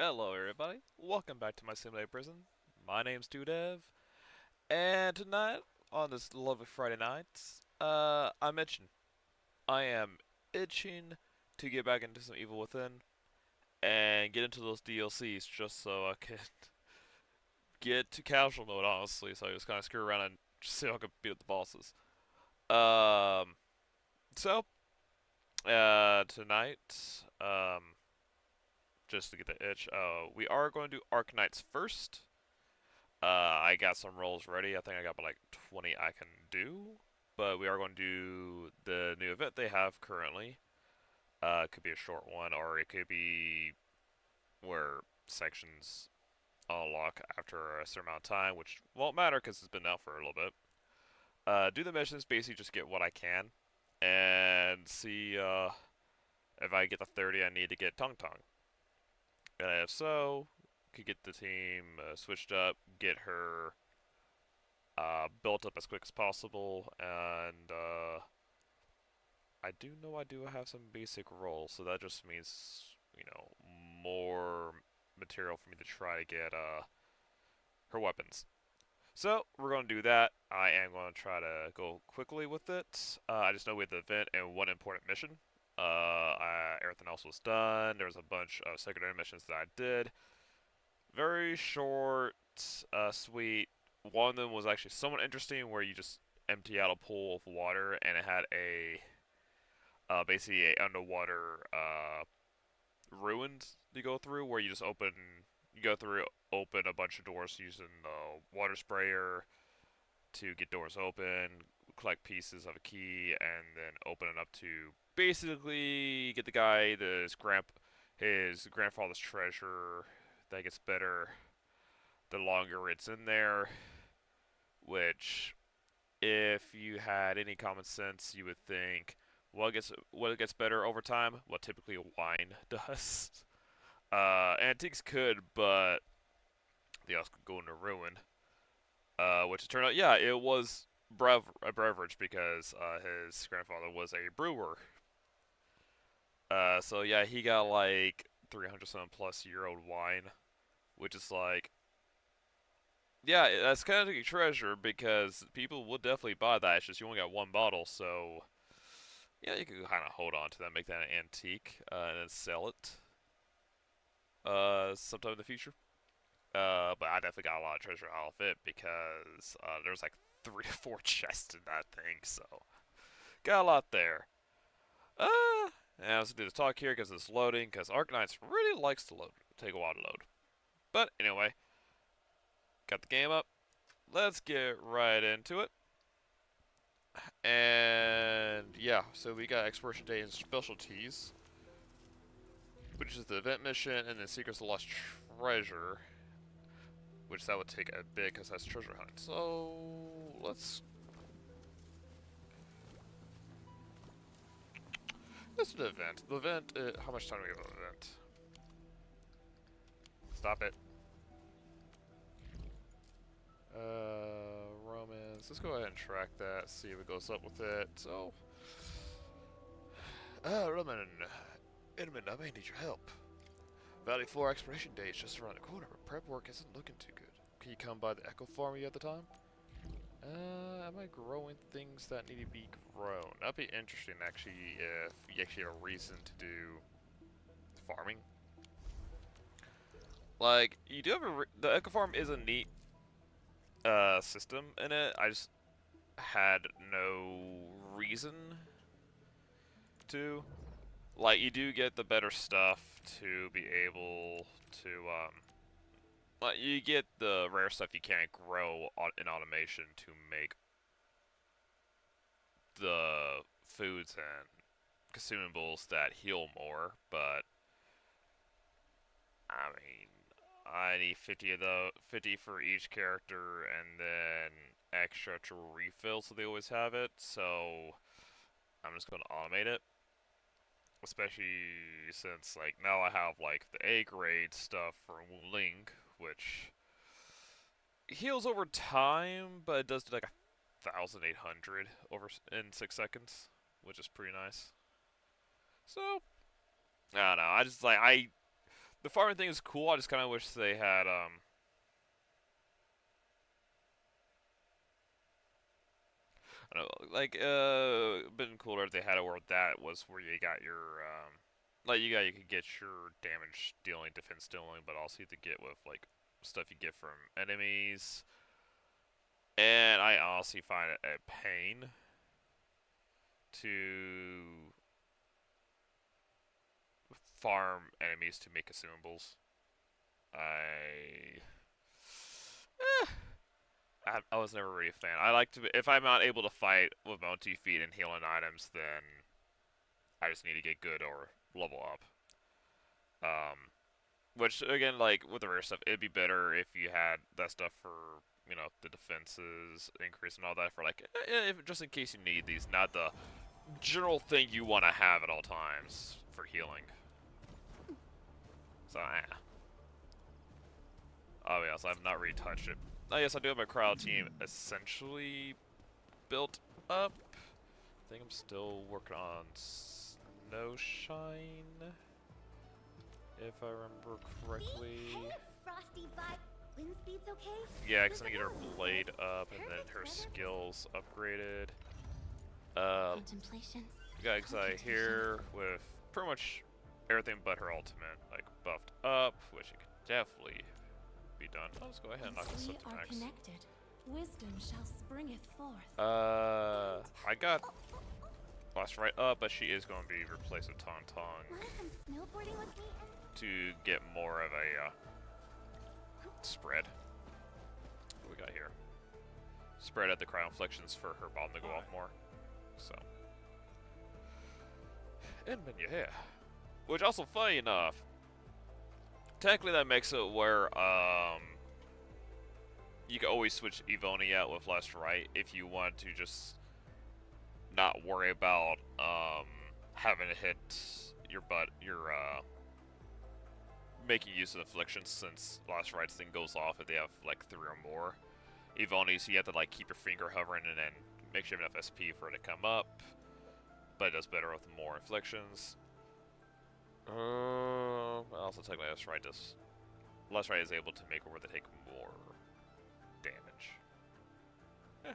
Hello, everybody. Welcome back to my simulator prison. My name's Dudev, and tonight on this lovely Friday night, I'm itching. I am itching to get back into some Evil Within and get into those DLCs just so I can get to casual mode, honestly. So I just kind of screw around and see if I can beat up the bosses. Um, tonight, just to get the itch, we are going to do Arknights first. I got some rolls ready. I think I got about like 20 I can do. But we are going to do the new event they have currently. It could be a short one, or it could be where sections unlock after a certain amount of time, which won't matter because it's been out for a little bit. Do the missions, basically just get what I can, and see if I get the 30 I need to get Tung Tung. And if so, could get the team switched up, get her built up as quick as possible, and I do know I do have some basic rolls, so that just means, more material for me to try to get her weapons. So, we're going to do that. I am going to try to go quickly with it. I just know we have the event and one important mission. Everything else was done. There was a bunch of secondary missions that I did. Very short, sweet. One of them was actually somewhat interesting, where you just empty out a pool of water, and it had a basically a underwater ruins you go through, where you go through, open a bunch of doors using the water sprayer to get doors open, collect pieces of a key, and then open it up to basically get the guy his grandfather's treasure that gets better the longer it's in there, which if you had any common sense, you would think what gets better over time. What typically wine does. Antiques could, but they also could go into ruin. Which it turned out, yeah, it was a beverage because his grandfather was a brewer. So yeah, he got like 300 something plus year old wine, which is like, yeah, that's kind of a treasure because people would definitely buy that. It's just you only got one bottle, so yeah, you could kind of hold on to that, make that an antique, and then sell it sometime in the future. But I definitely got a lot of treasure out of it because there was like 3 or 4 chests in that thing, so got a lot there. And I also do the talk here because it's loading, because Arknights really likes to load, take a while to load. But anyway, got the game up. Let's get right into it. And yeah, so we got Exploration Day and Specialties, which is the event mission, and then Secrets of Lost Treasure, which that would take a bit because that's treasure hunt. So let's do the event. The event, how much time do we have on the event? Stop it. Romans. Let's go ahead and track that, see if it goes up with it. So, Roman, Edmund, I may need your help. Valley 4 expiration day is just around the corner, but prep work isn't looking too good. Can you come by the Echo Farm you at the time? Am I growing things that need to be grown? That'd be interesting, actually, if you actually have a reason to do farming. Like, you do have the Echo Farm is a neat system in it. I just had no reason to. Like, you do get the better stuff to be able to, like, you get the rare stuff you can't grow in automation to make the foods and consumables that heal more, but, I mean, I need 50 of the 50 for each character, and then extra to refill, so they always have it, so I'm just going to automate it. Especially since, like, now I have, like, the A grade stuff for Ling, which heals over time, but it does do, like, 1,800 over in 6 seconds, which is pretty nice. So, I don't know, I just, like, The farming thing is cool. I just kind of wish they had I don't know, like been cooler if they had it where that was where you got your like you could get your damage dealing, defense dealing, but also you have to get with like stuff you get from enemies. And I honestly find it a pain to farm enemies to make consumables. I I was never really a fan. I like to if I'm not able to fight with my own 2 feet and healing items, then I just need to get good or level up. Which again, like with the rare stuff, it'd be better if you had that stuff for the defenses increase and all that for like if, just in case you need these, not the general thing you want to have at all times for healing. So oh yes, I've not retouched it. Oh yes, I do have my crowd team essentially built up. I think I'm still working on Snowshine, if I remember correctly. Frosty vibe. Wind speed's okay? Yeah, because I get her blade up and then her skills upgraded. Contemplation. Got Exai here with pretty much everything but her ultimate, like buffed up, which it could definitely be done. Let's go ahead and knock this up to max. Connected. Wisdom shall springeth forth. I got lost right up, but she is going to be replaced with Tauntaun Snowboarding with me to get more of a spread. What we got here? Spread at the cryo inflictions for her bomb to go off more. So, and menu here, which also funny enough, technically that makes it where you can always switch Evoni out with left right if you want to just not worry about having to hit your making use of afflictions, since last right's thing goes off if they have like 3 or more Evoni, so you have to like keep your finger hovering and then make sure you have enough SP for it to come up, but it does better with more inflictions. Also technically last right is able to make it where they take more damage. Eh.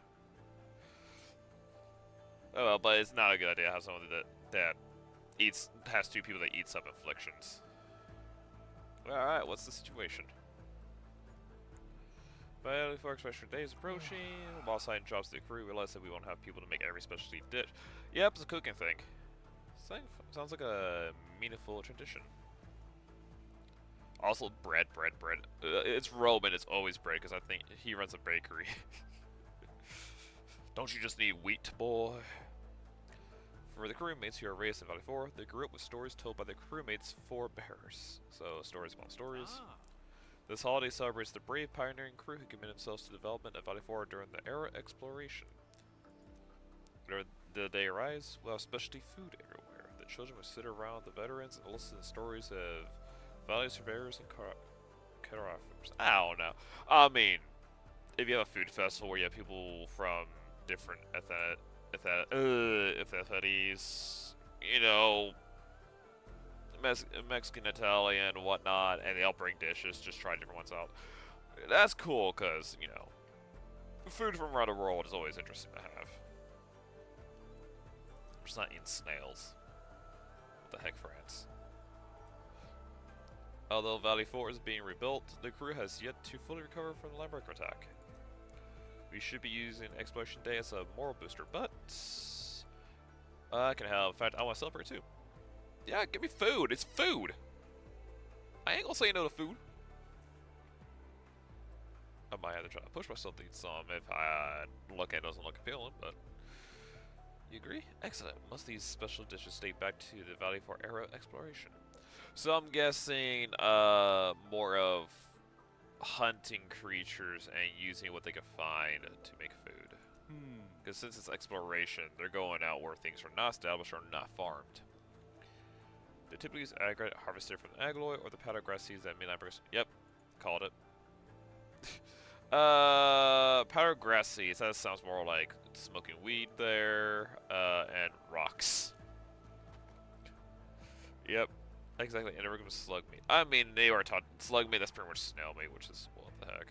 Oh well, but it's not a good idea to have someone that has 2 people that eats up inflictions. Alright, what's the situation? But before special day is approaching, while assigning jobs to the crew, we realize that we won't have people to make every specialty dish. Yep, it's a cooking thing. Sounds like a meaningful tradition. Also, bread. It's Roman, it's always bread, because I think he runs a bakery. Don't you just need wheat, boy? For the crewmates who are raised in Valley 4, they grew up with stories told by the crewmates' forebears. So, stories upon stories. This holiday celebrates the brave pioneering crew who commit themselves to the development of Valley 4 during the era exploration. Whenever the day arrives, we'll have specialty food everywhere. The children will sit around the veterans and listen to stories of Valley surveyors and cartographers. I don't know. I mean, if you have a food festival where you have people from different ethnicities, Mexican, Italian, whatnot, and they all bring dishes, just try different ones out. That's cool, because, food from around the world is always interesting to have. I'm just not eating snails. What the heck, France? Although Valley 4 is being rebuilt, the crew has yet to fully recover from the Lamberger attack. We should be using Exploration Day as a moral booster, but I can help. In fact, I want to celebrate too. Yeah, give me food. It's food. I ain't gonna say no to food. I might have to try to push myself to eat some if I look at it doesn't look appealing, but you agree? Excellent. Most of these special dishes date back to the Valley 4 era exploration. So I'm guessing more of hunting creatures and using what they can find to make food. Because since it's exploration, they're going out where things are not established or not farmed. They typically use Arknight harvested from the Agloy or the powder grass seeds that Midlanders. Yep, called it. Powder grass seeds, that sounds more like smoking weed there, and rocks. Yep. Exactly, and we're gonna slug meat. I mean, they are taught slug meat. That's pretty much snail meat, which is what the heck.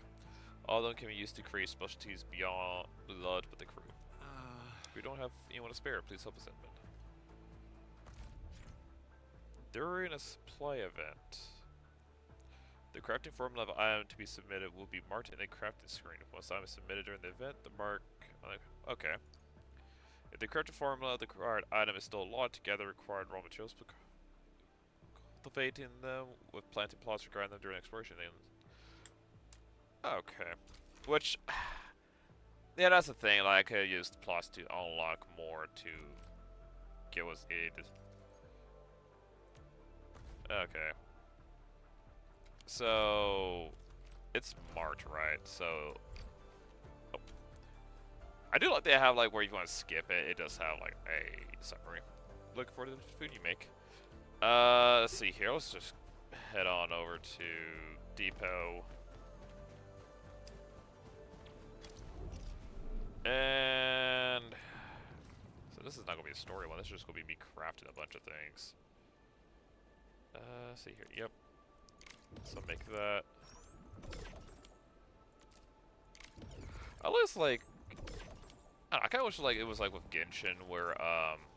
All of them can be used to create specialties beyond blood with the crew. If we don't have anyone to spare, please help us in. During a supply event, the crafting formula of item to be submitted will be marked in a crafting screen. Once item is submitted during the event, the mark. Okay. If the crafting formula of the required item is still locked together, required raw materials, cultivating them with planting plots regarding them during exploration. Okay. Which, yeah, that's the thing. Like, I could have used plots to unlock more to get what's needed. Okay. So, it's marked, right? So, oh. I do like they have, like, where you want to skip it. It does have, like, a summary. Look for the food you make. Let's see here. Let's just head on over to Depot. And so this is not gonna be a story one. This is just gonna be me crafting a bunch of things. Let's see here. Yep. So make that. At least like, I don't know, I kind of wish like it was like with Genshin where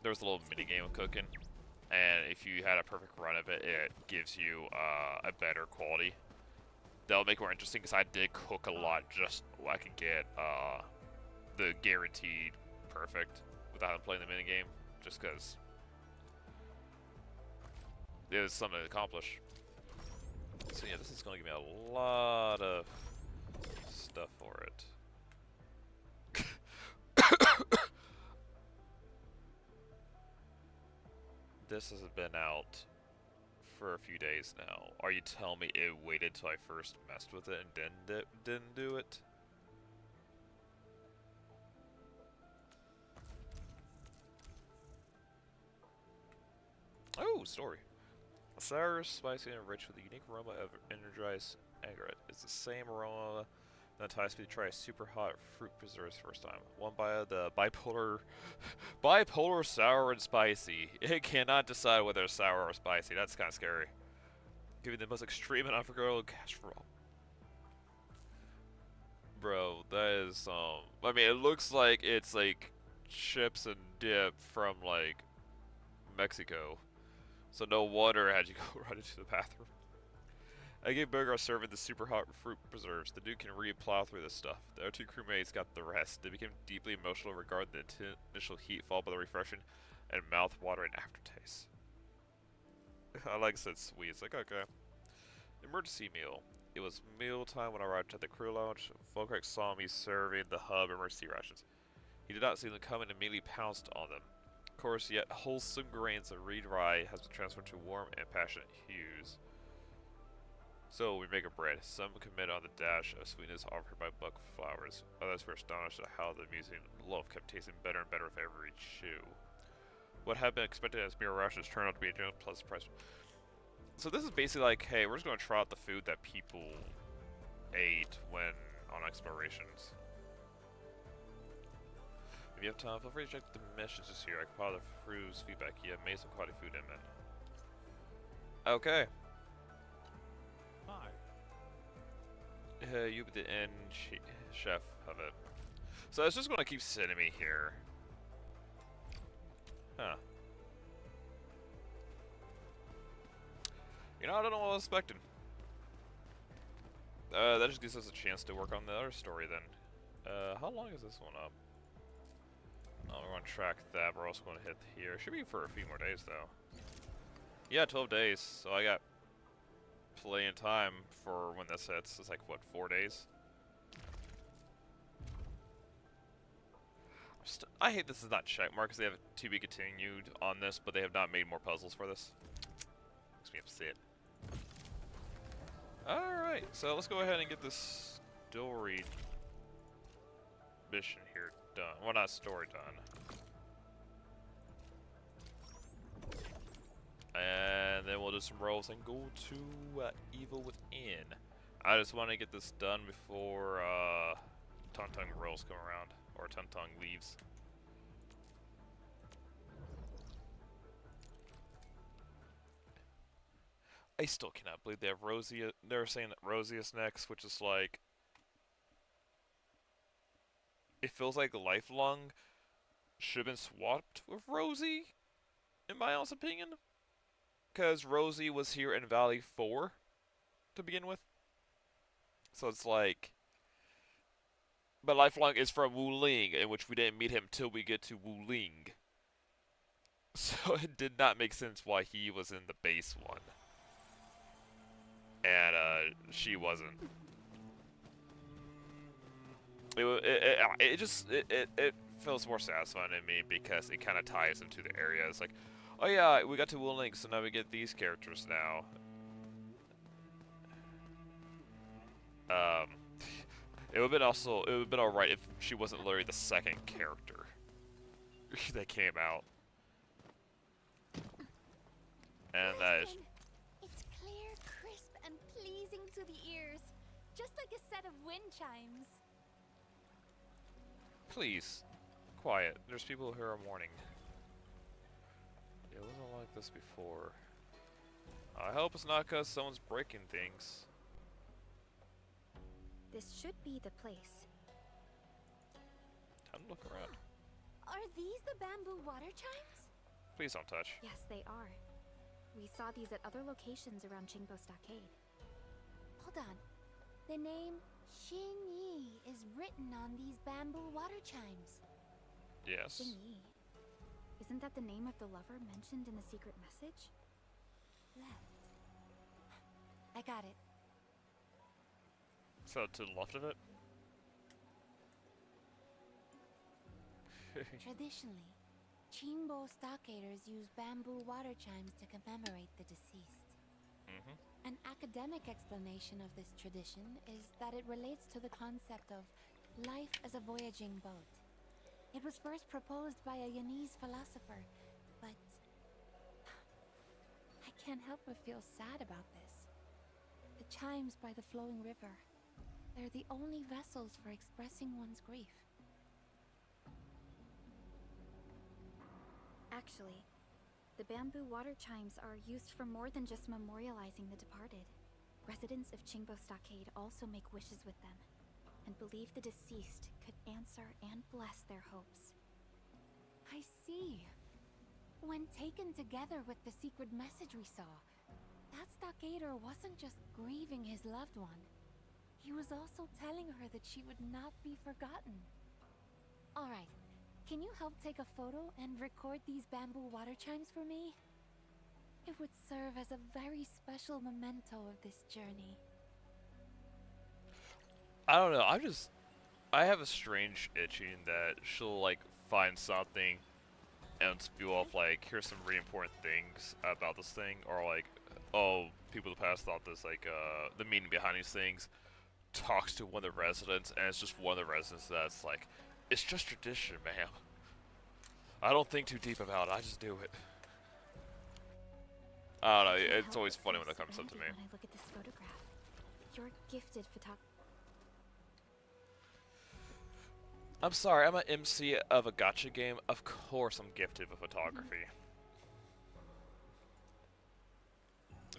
there was a little mini game of cooking, and if you had a perfect run of it, it gives you a better quality. That'll make it more interesting because I did cook a lot just so I could get the guaranteed perfect without playing the minigame, just because it was something to accomplish. So yeah, this is going to give me a lot of stuff for it. This has been out for a few days now. Are you telling me it waited till I first messed with it and didn't do it? Oh, story. Sour, spicy, and rich with a unique aroma of energized agate. It's the same aroma that ties me to try super hot fruit preserves first time. One by the bipolar sour and spicy. It cannot decide whether it's sour or spicy. That's kind of scary. Giving the most extreme and unforgettable casserole. Bro, that is I mean, it looks like it's like chips and dip from like Mexico. So no wonder I had you go right into the bathroom. I gave Burger a serving the super hot fruit preserves. The dude can really plow through this stuff. The other two crewmates got the rest. They became deeply emotional regarding the initial heat followed by the refreshing and mouth-watering aftertaste. I like said sweet. It's like, okay. Emergency meal. It was mealtime when I arrived at the crew lounge. Volkrek saw me serving the hub emergency rations. He did not see them coming and immediately pounced on them. Of course, yet wholesome grains of reed rye has been transferred to warm and passionate hues. So we make a bread. Some commit on the dash of sweetness offered by buck flowers. Others were astonished at how the amusing loaf kept tasting better and better with every chew. What had been expected as mere rations turned out to be a genuine plus surprise. So this is basically like, hey, we're just going to try out the food that people ate when on explorations. If you have time, feel free to check the messages here. I compiled the crew's feedback. You have made some quality food in it. Okay. Hi. You be the end chef of it. So it's just going to keep sending me here. Huh. You know, I don't know what I was expecting. That just gives us a chance to work on the other story then. How long is this one up? Oh, we're going to track that. We're also going to hit here. Should be for a few more days, though. Yeah, 12 days. So I got plenty of time for when this hits. It's like, what, 4 days? I hate this is not checkmark because they have to be continued on this, but they have not made more puzzles for this. Makes me upset. Alright, so let's go ahead and get this story mission here done. Well, not story done. And then we'll do some rolls and go to Evil Within. I just want to get this done before Tuntong rolls come around, or Tuntong leaves. I still cannot believe they have Rosie. They're saying that Rosie is next, which is like it feels like Lifelong should have been swapped with Rosie, in my honest opinion, because Rosie was here in Valley 4 to begin with. So it's like, but Lifelong is from Wuling, in which we didn't meet him till we get to Wuling. So it did not make sense why he was in the base one. And she wasn't. It feels more satisfying to me because it kind of ties into the area. It's like, oh yeah, we got to Wuling, so now we get these characters now. Um, it would have been alright if she wasn't literally the second character that came out. And that is. Listen. It's clear, crisp, and pleasing to the ears. Just like a set of wind chimes. Please, quiet. There's people here are mourning. It wasn't like this before. I hope it's not because someone's breaking things. This should be the place. Time to look around. Are these the bamboo water chimes? Please don't touch. Yes, they are. We saw these at other locations around Qingbo Stockade. Hold on. The name Xin Yi is written on these bamboo water chimes. Yes. Xin Yi. Isn't that the name of the lover mentioned in the secret message? Left. I got it. So to the left of it? Traditionally, Qingbo stockaders use bamboo water chimes to commemorate the deceased. An academic explanation of this tradition is that it relates to the concept of life as a voyaging boat. It was first proposed by a Yanese philosopher, but I can't help but feel sad about this. The chimes by the flowing river, they're the only vessels for expressing one's grief. Actually, the bamboo water chimes are used for more than just memorializing the departed. Residents of Qingbo Stockade also make wishes with them, and believe the deceased could answer and bless their hopes. I see. When taken together with the secret message we saw, that stockader wasn't just grieving his loved one. He was also telling her that she would not be forgotten. Alright. Can you help take a photo and record these bamboo water chimes for me? It would serve as a very special memento of this journey. I don't know. I have a strange itching that she'll like find something and spew off like, here's some really important things about this thing, or like, oh, people in the past thought this, like, the meaning behind these things, talks to one of the residents, and it's just one of the residents that's like, it's just tradition, ma'am. I don't think too deep about it, I just do it. I don't know, it's always funny when it comes up to me. When I look at this photograph, you're gifted I'm sorry, I'm an MC of a gacha game. Of course I'm gifted with photography.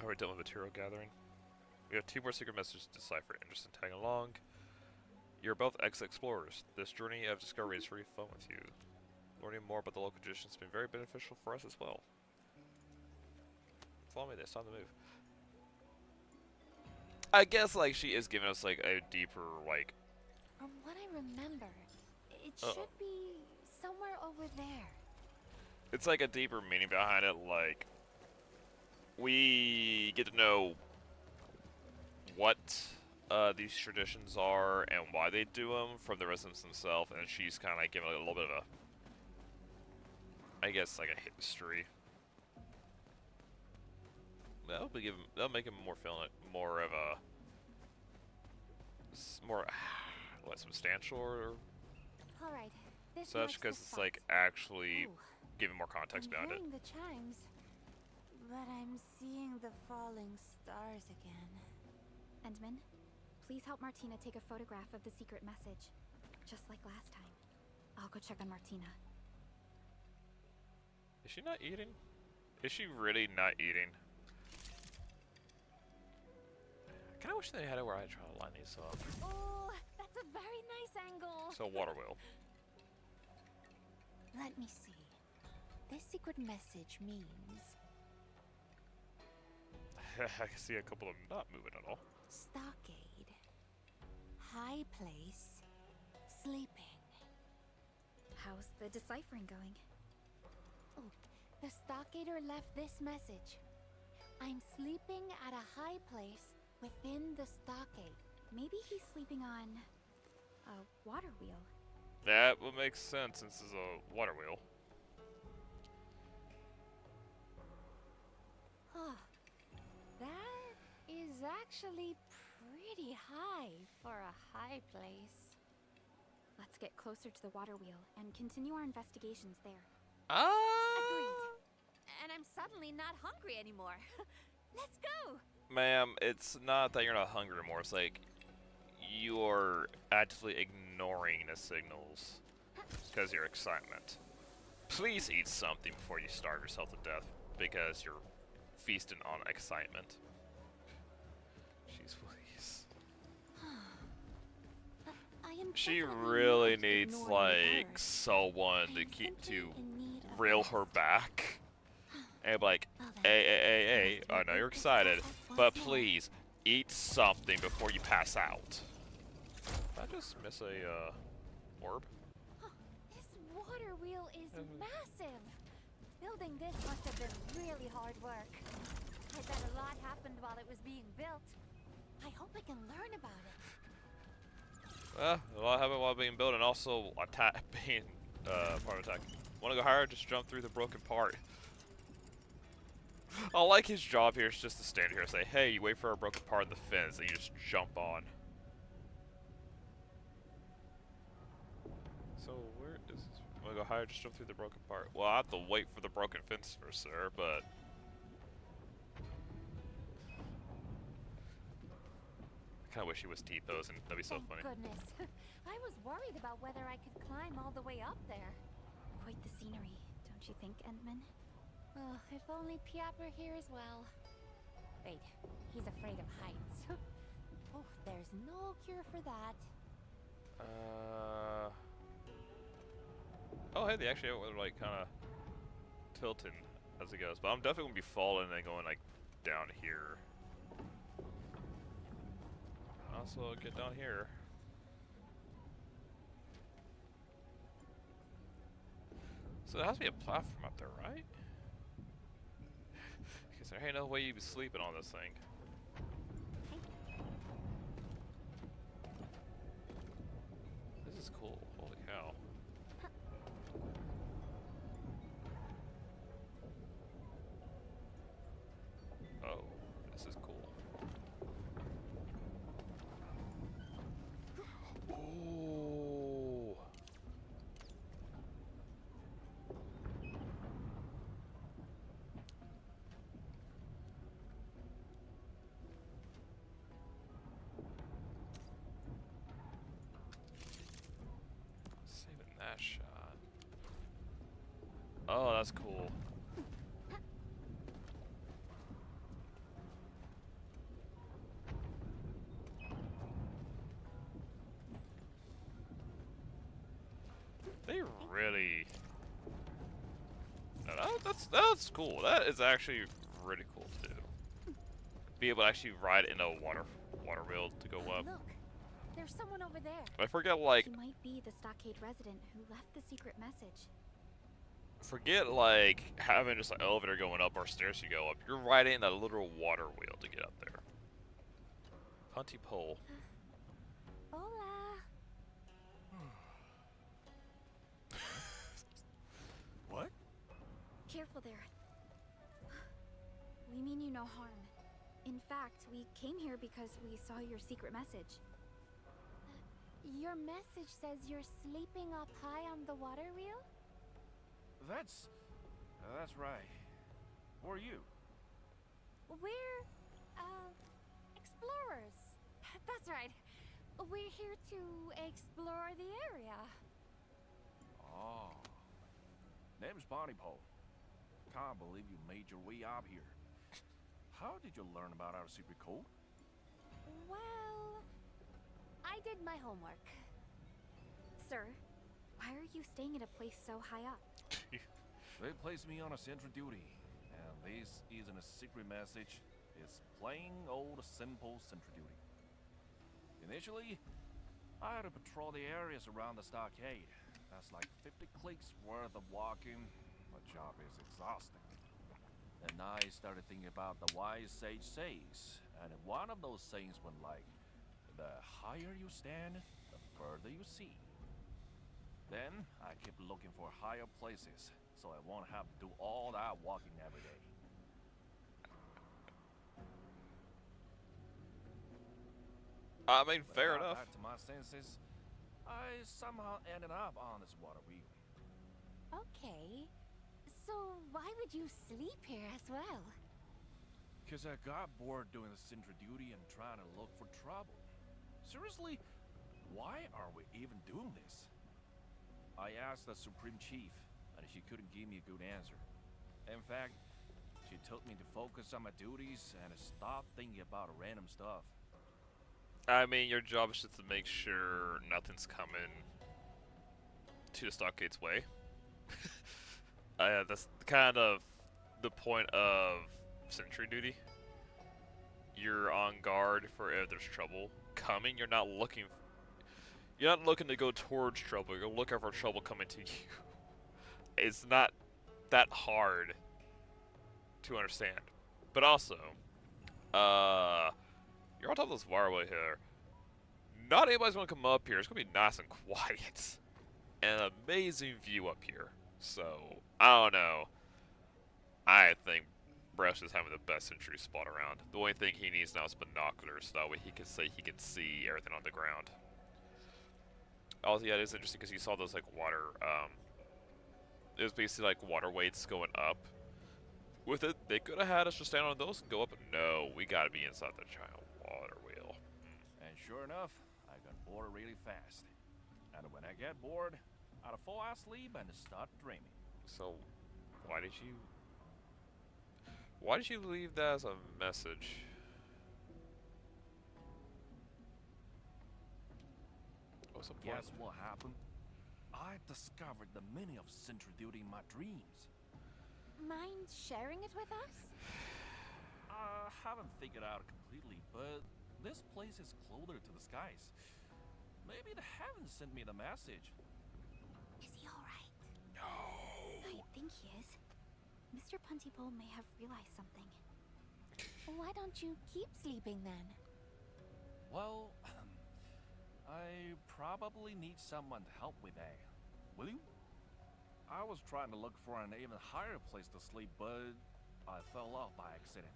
Alright, done with material gathering. We have 2 more secret messages to decipher. Interested in tagging along. You're both ex-explorers. This journey of discovery is really fun with you. Learning more about the local traditions has been very beneficial for us as well. Follow me, it's time to move. I guess, like, she is giving us, like, a deeper, like... From what I remember, it should be somewhere over there. It's like a deeper meaning behind it, like... We get to know what these traditions are and why they do them from the residents themselves, and she's kind of like giving a little bit of a, I guess, like a history. That'll make him more feeling it, more of a, more, what, substantial or Alright, this such, because it's like actually giving more context behind it. I'm hearing the chimes, but I'm seeing the falling stars again. Endman, please help Martina take a photograph of the secret message, just like last time. I'll go check on Martina. Is she not eating? Is she really not eating? Kinda wish they had it where I try to line these up. Oh, that's a very nice angle. So water wheel. Let me see. This secret message means I can see a couple of them not moving at all. stockade, high place, sleeping. How's the deciphering going? Oh, the stockader left this message. I'm sleeping at a high place within the stockade. Maybe he's sleeping on a water wheel. That would make sense since it's a water wheel. Huh. That is actually pretty high for a high place. Let's get closer to the water wheel and continue our investigations there. Agreed. And I'm suddenly not hungry anymore. Let's go! Ma'am, it's not that you're not hungry anymore. It's like you're actively ignoring the signals because of your excitement. Please eat something before you starve yourself to death because you're feasting on excitement. Jeez, please. I am She definitely really not needs ignoring like her. someone I to am keep simply to in need of reel rest. her back. And be like, Well then, hey, I know you're let's excited, discuss this but once more. please eat something before you pass out. Did I just miss a orb? This water wheel is massive. Building this must have been really hard work. I bet a lot happened while it was being built. I hope I can learn about it. A lot happened while being built, and also attack being part of attack. Want to go higher? Just jump through the broken part. I like his job here is just to stand here and say, hey, you wait for a broken part of the fence, and you just jump on. So where is this? Want to go higher? Just jump through the broken part. Well, I have to wait for the broken fence first, sir, but I kind of wish he was T-posing. That'd be so Thank funny. goodness. I was worried about whether I could climb all the way up there. Quite the scenery, don't you think, Endman? Oh, if only Piap were here as well. Wait, he's afraid of heights. Oh, there's no cure for that. Oh, hey, they actually are like kind of tilting as it goes, but I'm definitely gonna be falling and going like down here. Also, get down here. So there has to be a platform up there, right? Because there ain't no way you'd be sleeping on this thing. This is cool. Holy cow. Oh, this is cool. Ooh. Saving that shot. Oh, that's cool. They really. No, that's cool. That is actually really cool to do. Be able to actually ride in a water wheel to go up. Look, there's someone over there. I forget like He might be the stockade resident who left the secret message. having just an elevator going up or stairs you go up. You're riding in a literal water wheel to get up there. Hunty pole. Hola. What? Careful there. We mean you no harm. In fact, we came here because we saw your secret message. Your message says you're sleeping up high on the water wheel? That's right. Who are you? We're, explorers. That's right. We're here to explore the area. Oh. Name's Bonnie Pole. Can't believe you made your way out here. How did you learn about our secret code? Well, I did my homework. Sir, why are you staying at a place so high up? They placed me on a sentry duty, and this isn't a secret message. It's plain old simple sentry duty. Initially, I had to patrol the areas around the stockade. That's like 50 clicks worth of walking. The job is exhausting. And I started thinking about the wise sage says, and one of those sayings went like, the higher you stand, the further you see. Then I kept looking for higher places, so I won't have to do all that walking every day. I mean, When fair I got enough. back to my senses, I somehow ended up on this water wheel. Okay. So why would you sleep here as well? Because I got bored doing the sentry duty and trying to look for trouble. Seriously, why are we even doing this? I asked the Supreme Chief, and she couldn't give me a good answer. In fact, she told me to focus on my duties and stop thinking about random stuff. I mean, your job is just to make sure nothing's coming to the Stockade's way. That's kind of the point of sentry duty. You're on guard for if there's trouble coming. You're not looking to go towards trouble. You're looking for trouble coming to you. It's not that hard to understand. But also, you're on top of this wireway here. Not anybody's gonna come up here. It's gonna be nice and quiet. An amazing view up here. So, I don't know. I think Bresh is having the best sentry spot around. The only thing he needs now is binoculars, so that way he can say he can see everything on the ground. Also, yeah, it is interesting because you saw those like water, it was basically like water weights going up. With it, they could have had us just stand on those and go up, but no, we gotta be inside the giant water wheel. And sure enough, I got bored really fast. And when I get bored, I'd fall asleep and start dreaming. So, why did you leave that as a message? What's the point? Guess what happened? I discovered the meaning of sentry duty in my dreams. Mind sharing it with us? I haven't figured out completely, but this place is closer to the skies. Maybe the heavens sent me the message. Is he alright? I think he is. Mr. Puntipole may have realized something. Why don't you keep sleeping then? Well, I probably need someone to help with that. Will you? I was trying to look for an even higher place to sleep, but I fell off by accident.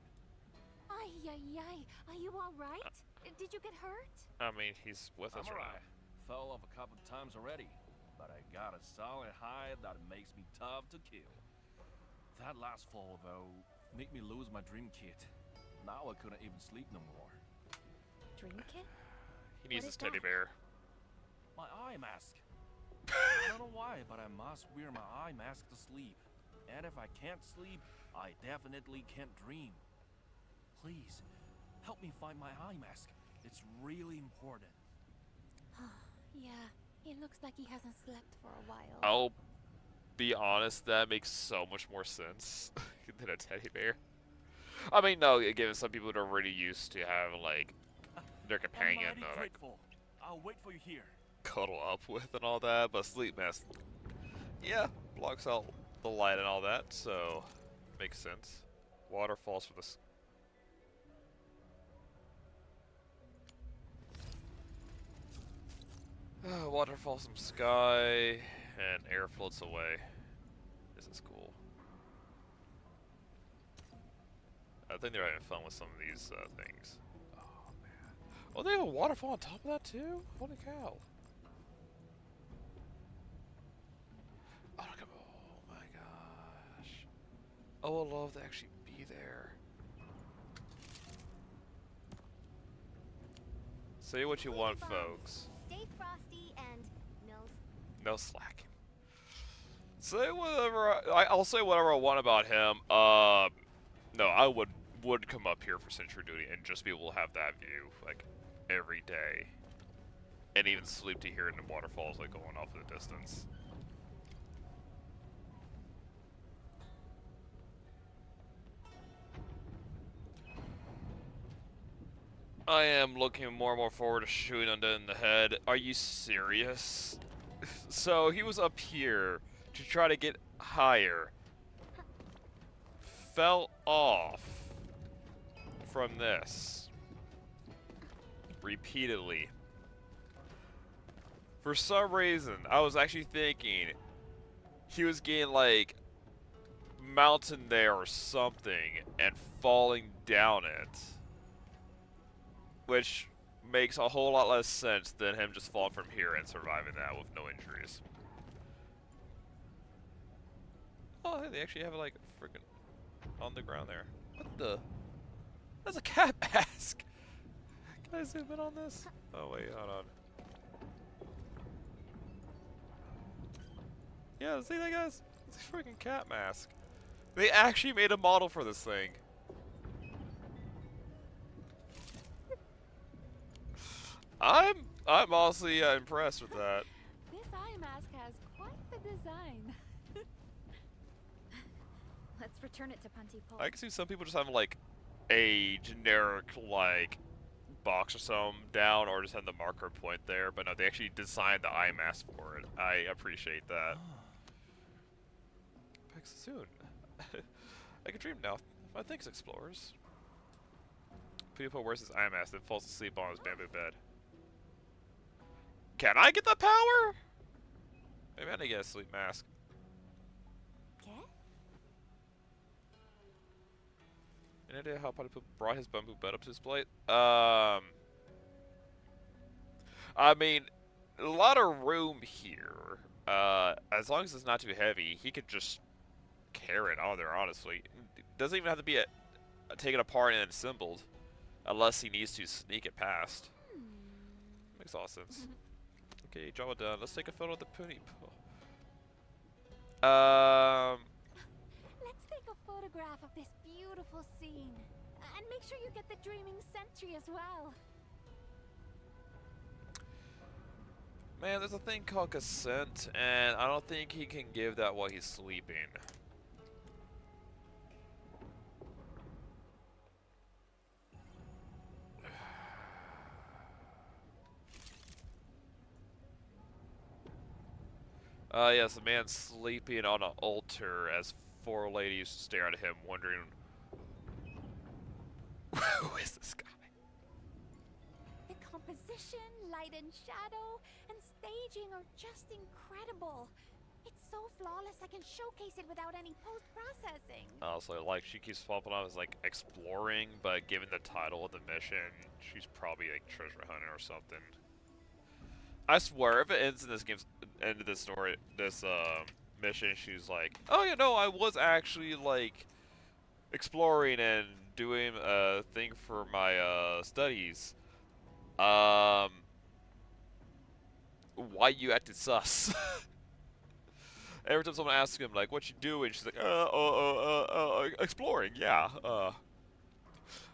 Ay, ay, ay. Are you alright? Did you get hurt? I mean, he's with us I'm right alright. Fell off a couple of times already, but I got a solid hide that makes me tough to kill. That last fall, though, made me lose my dream kit. Now I couldn't even sleep no more. Dream kit? now. He needs What his is teddy that? bear. My eye mask. I don't know why, but I must wear my eye mask to sleep. And if I can't sleep, I definitely can't dream. Please, help me find my eye mask. It's really important. Yeah, it looks like he hasn't slept for a while. I'll be honest, that makes so much more sense than a teddy bear. I mean, no, again, some people are already used to having, like, their companion, I'm mighty like, grateful. I'll wait for you here. cuddle up with and all that, but sleep mask, yeah, blocks out the light and all that, so makes sense. Waterfalls for this. Waterfalls from sky, and air floats away. This is cool. I think they're having fun with some of these things. Oh man! Oh, they have a waterfall on top of that too. Holy cow! Oh, look at, oh my gosh! Oh, I love to actually be there. Say what you want, folks. Stay frosty and No slacking. Say whatever. I'll say whatever I want about him. No, I would would come up here for sentry duty and just be able to have that view like every day, and even sleep to hear it in the waterfalls like going off in the distance. I am looking more and more forward to shooting Undead in the head. Are you serious? So he was up here to try to get higher, fell off from this repeatedly. For some reason, I was actually thinking he was getting like mountain there or something and falling down it, which makes a whole lot less sense than him just falling from here and surviving that with no injuries. Oh, hey, they actually have it like freaking on the ground there. What the? That's a cat mask. Can I zoom in on this? Oh wait, hold on. Yeah, see that, guys? It's a freaking cat mask. They actually made a model for this thing. I'm honestly impressed with that. This eye mask has quite the design. Let's return it to Pontypool. I can see some people just having like a generic like box or something down, or just having the marker point there, but no, they actually designed the eye mask for it. I appreciate that. Back soon. I can dream now. My thanks, explorers. People wears his eye mask and falls asleep on his bamboo bed. Can I get the power? Maybe I need to get a sleep mask. Okay. Any idea how Pontypool brought his bamboo bed up to display? I mean, a lot of room here. As long as it's not too heavy, he could just carry it on there, honestly. It doesn't even have to be taken apart and assembled, unless he needs to sneak it past. Makes all sense. Okay, job done. Let's take a photo of the pony. Let's take a photograph of this beautiful scene. And make sure you get the dreaming sentry as well. Man, there's a thing called consent, and I don't think he can give that while he's sleeping. Yes, a man sleeping on an altar as four ladies stare at him, wondering, who is this guy? The composition, light and shadow, and staging are just incredible. It's so flawless I can showcase it without any post-processing. Also, like, she keeps popping up as, like, exploring, but given the title of the mission, she's probably, like, treasure hunting or something. I swear, if it ends in this game's end of this story, this mission, she's like, oh yeah, no, I was actually like exploring and doing a thing for my studies. Why you acted sus? Every time someone asks him like, what you doing, she's like, exploring, yeah.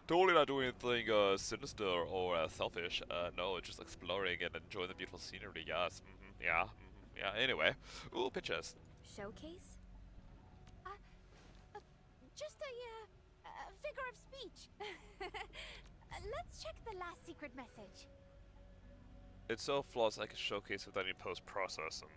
Totally not doing anything sinister or selfish. No, it's just exploring and enjoying the beautiful scenery. Yes. Yeah. Yeah. Anyway, ooh, pictures. Showcase? Just a figure of speech. Let's check the last secret message. It's so flawless I can showcase without any post-processing.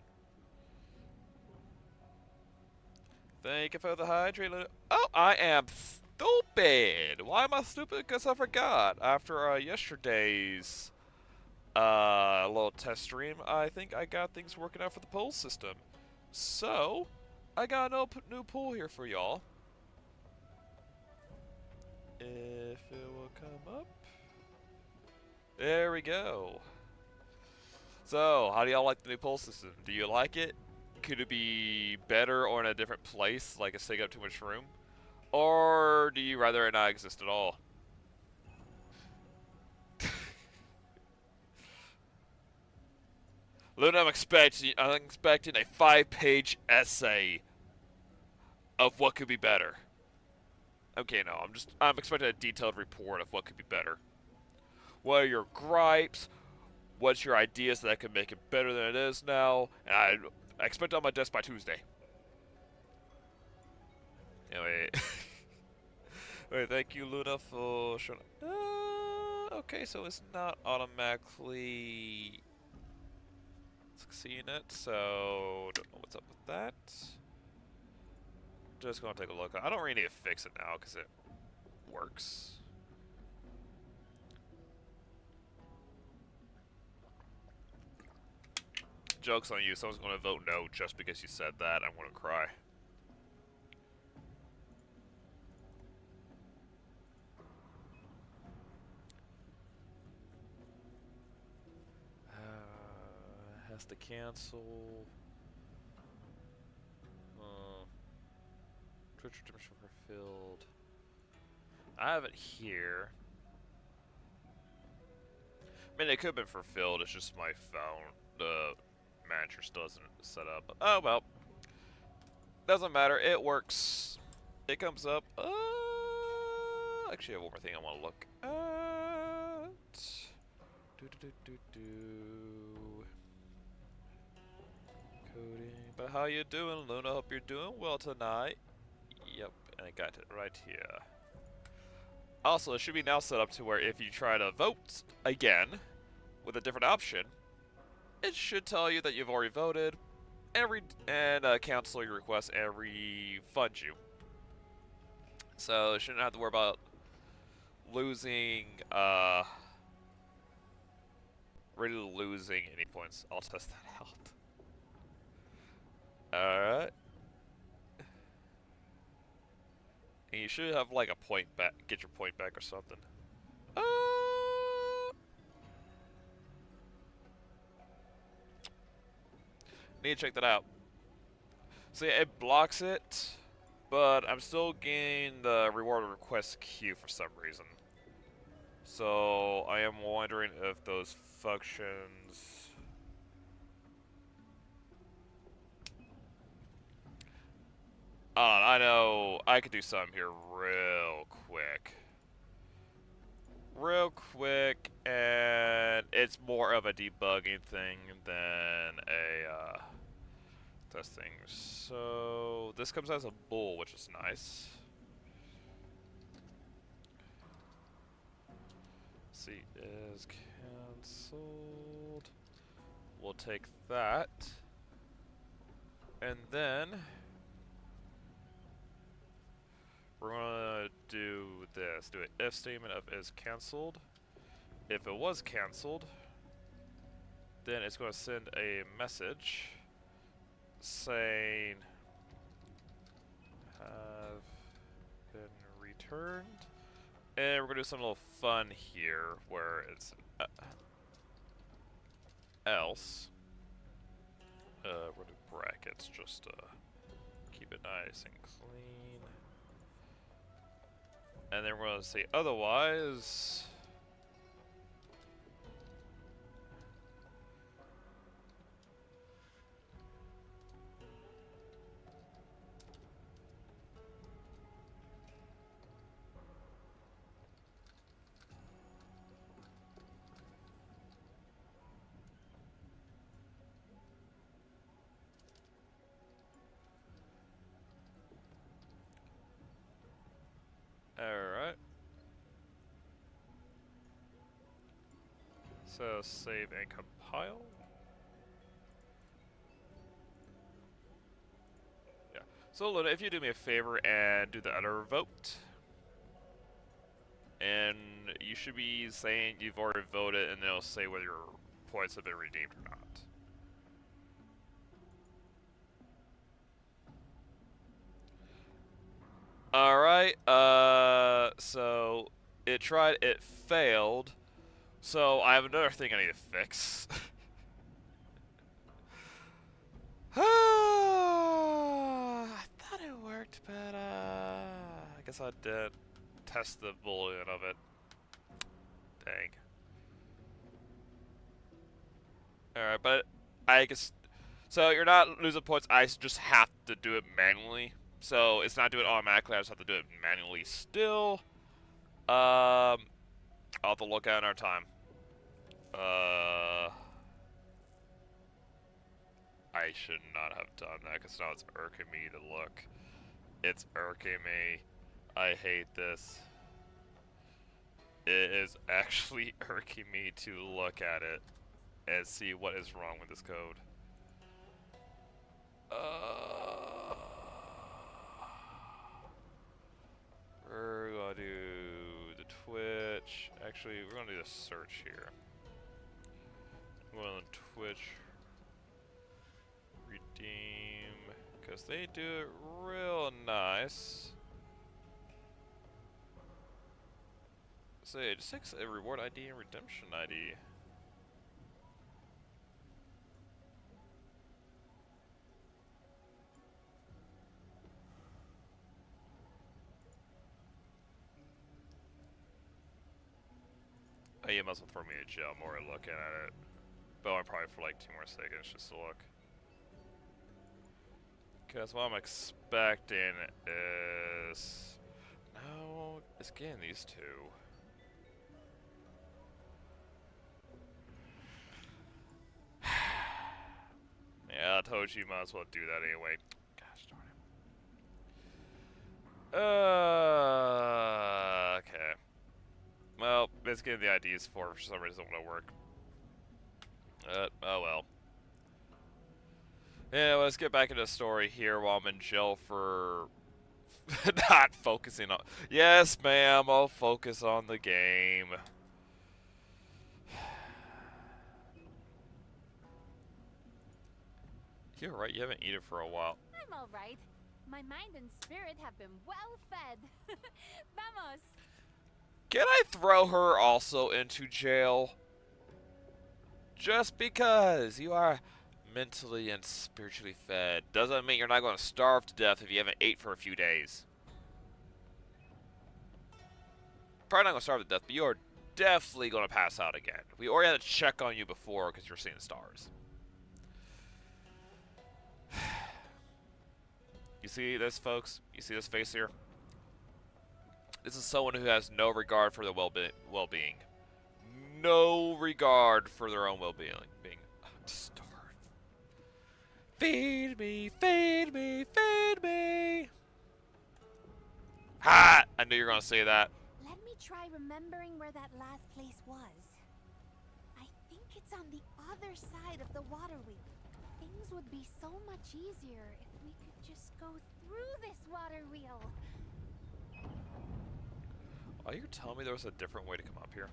Thank you for the hydrate. Oh, I am stupid! Why am I stupid? Because I forgot. After yesterday's little test stream, I think I got things working out for the poll system. So, I got a new poll here for y'all. If it will come up. There we go. So, how do y'all like the new poll system? Do you like it? Could it be better or in a different place, like it's taking up too much room? Or do you rather it not exist at all? Luna, I'm expecting a 5-page essay of what could be better. Okay, no, I'm expecting a detailed report of what could be better. What are your gripes? What's your ideas that could make it better than it is now? And I expect it on my desk by Tuesday. Anyway, wait, thank you, Luna, for showing. Okay, so it's not automatically succeeding it, so don't know what's up with that. Just gonna take a look. I don't really need to fix it now because it works. Joke's on you. Someone's gonna vote no just because you said that. I'm gonna cry. Has to cancel. Twitch redemption fulfilled. I have it here. I mean, it could have been fulfilled. It's just my phone. The manager still doesn't set up. Oh well. Doesn't matter. It works. It comes up. Actually, I have one more thing I want to look at. Coding. But how you doing, Luna? Hope you're doing well tonight. Yep, and I got it right here. Also, it should be now set up to where if you try to vote again with a different option, it should tell you that you've already voted and cancel your request and refund you. So you shouldn't have to worry about losing really losing any points. I'll test that out. Alright. And you should have like a point back, get your point back or something. Need to check that out. See, it blocks it, but I'm still getting the reward request queue for some reason. So I am wondering if those functions. I know I could do something here real quick. And it's more of a debugging thing than a testing. So this comes as a bool, which is nice. See, is cancelled. We'll take that, and then we're gonna do this. Do an if statement of is cancelled. If it was cancelled, then it's gonna send a message saying have been returned. And we're gonna do something a little fun here where it's else. We're gonna do brackets just to keep it nice and clean. And then we're gonna say otherwise. Alright. So save and compile. Yeah. So Luna, if you do me a favor and do the other vote. And you should be saying you've already voted and it'll say whether your points have been redeemed or not. Alright, so it tried, it failed. So I have another thing I need to fix. I thought it worked, but I guess I did test the boolean of it. Dang. Alright, but I guess, so you're not losing points, I just have to do it manually. So it's not doing it automatically. I just have to do it manually still. I'll have to look at it in our time. I should not have done that because now it's irking me to look. It's irking me. I hate this. It is actually irking me to look at it and see what is wrong with this code. We're gonna do the Twitch. Actually, we're gonna do the search here. We're going to Twitch. Redeem. Because they do it real nice. So it just takes a reward ID and redemption ID. Oh, you must have thrown me in jail more looking at it. But I'm probably for like 2 more seconds just to look. Because what I'm expecting is... No, it's getting these two. Yeah, I told you might as well do that anyway. Gosh darn it. Okay. Well, it's getting the IDs for some reason it won't work. Oh well. Yeah, let's get back into the story here while I'm in jail for not focusing on... Yes, ma'am, I'll focus on the game. You're right, you haven't eaten for a while. I'm alright. My mind and spirit have been well fed. Vamos! Can I throw her also into jail? Just because you are mentally and spiritually fed doesn't mean you're not going to starve to death if you haven't ate for a few days. Probably not going to starve to death, but you are definitely going to pass out again. We already had to check on you before because you're seeing stars. You see this, folks? You see this face here? This is someone who has no regard for the well-being. No regard for their own well-being. I'm starved. Feed me, feed me, feed me. Ha! I knew you were gonna say that. Let me try remembering where that last place was. I think it's on the other side of the water wheel. Things would be so much easier if we could just go through this water wheel. Are you telling me there was a different way to come up here?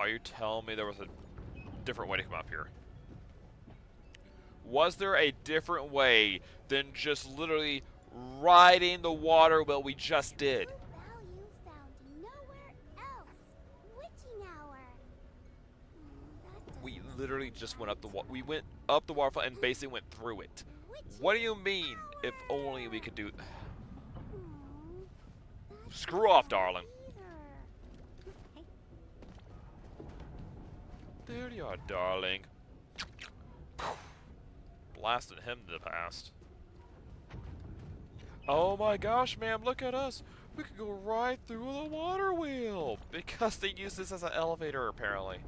Are you telling me there was a different way to come up here? Was there a different way than just literally riding the water wheel we just did? Value found nowhere else. Witching hour. We literally just went up the we went up the waterfall and basically went through it. What do you mean? If only we could do... Screw off, darling. There you are, darling. Blasted him to the past. Oh my gosh, ma'am, look at us. We could go right through the water wheel. Because they use this as an elevator, apparently.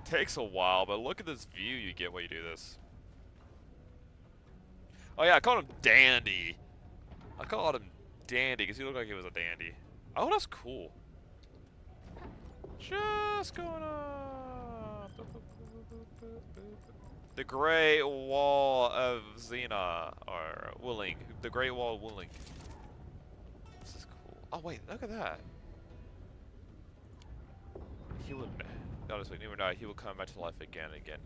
Takes a while, but look at this view you get when you do this. Oh yeah, I called him Dandy. I called him Dandy because he looked like he was a dandy. Oh, that's cool. Just going up. The Great Wall of Xena, or Willing. The Great Wall of Willing. This is cool. Oh wait, look at that. He would, notice when he would die, he will come back to life again and again.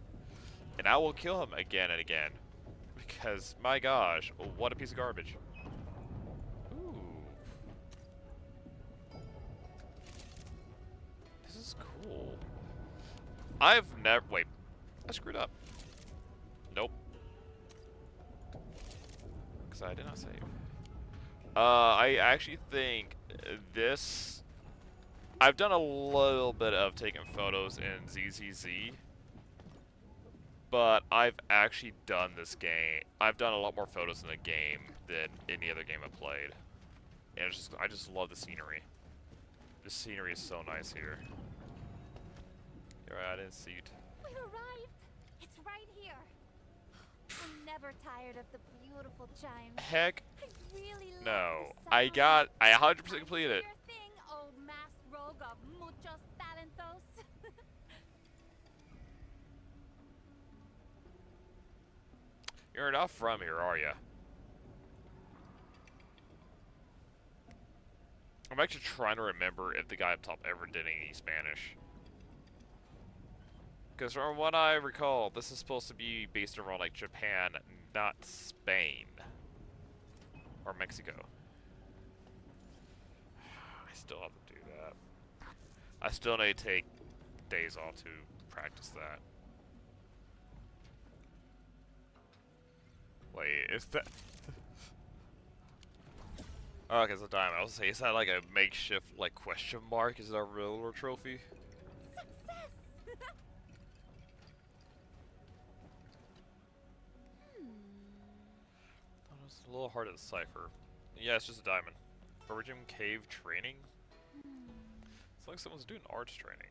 And I will kill him again and again. Because, my gosh, what a piece of garbage. Ooh. This is cool. I've never, wait, I screwed up. Nope. Because I did not save. I actually think this, I've done a little bit of taking photos in ZZZ. but I've actually done this game. I've done a lot more photos in the game than any other game I've played. And it's just, I just love the scenery. The scenery is so nice here. You're right, I didn't see it. We've arrived. It's right here. I'm never tired of the beautiful chimes. Heck I really love no. the I sound. 100% completed it. Your thing, old masked rogue of muchos talentos. You're not from here, are you? I'm actually trying to remember if the guy up top ever did any Spanish. Because from what I recall, this is supposed to be based around like Japan, not Spain. Or Mexico. I still have to do that. I still need to take days off to practice that. Wait, is that... Oh, okay, it's a diamond. I was gonna say, is that like a makeshift, like, question mark? Is it a real trophy? Success! Oh, it's a little hard to decipher. Yeah, it's just a diamond. Origin Cave training? It's like someone's doing arts training.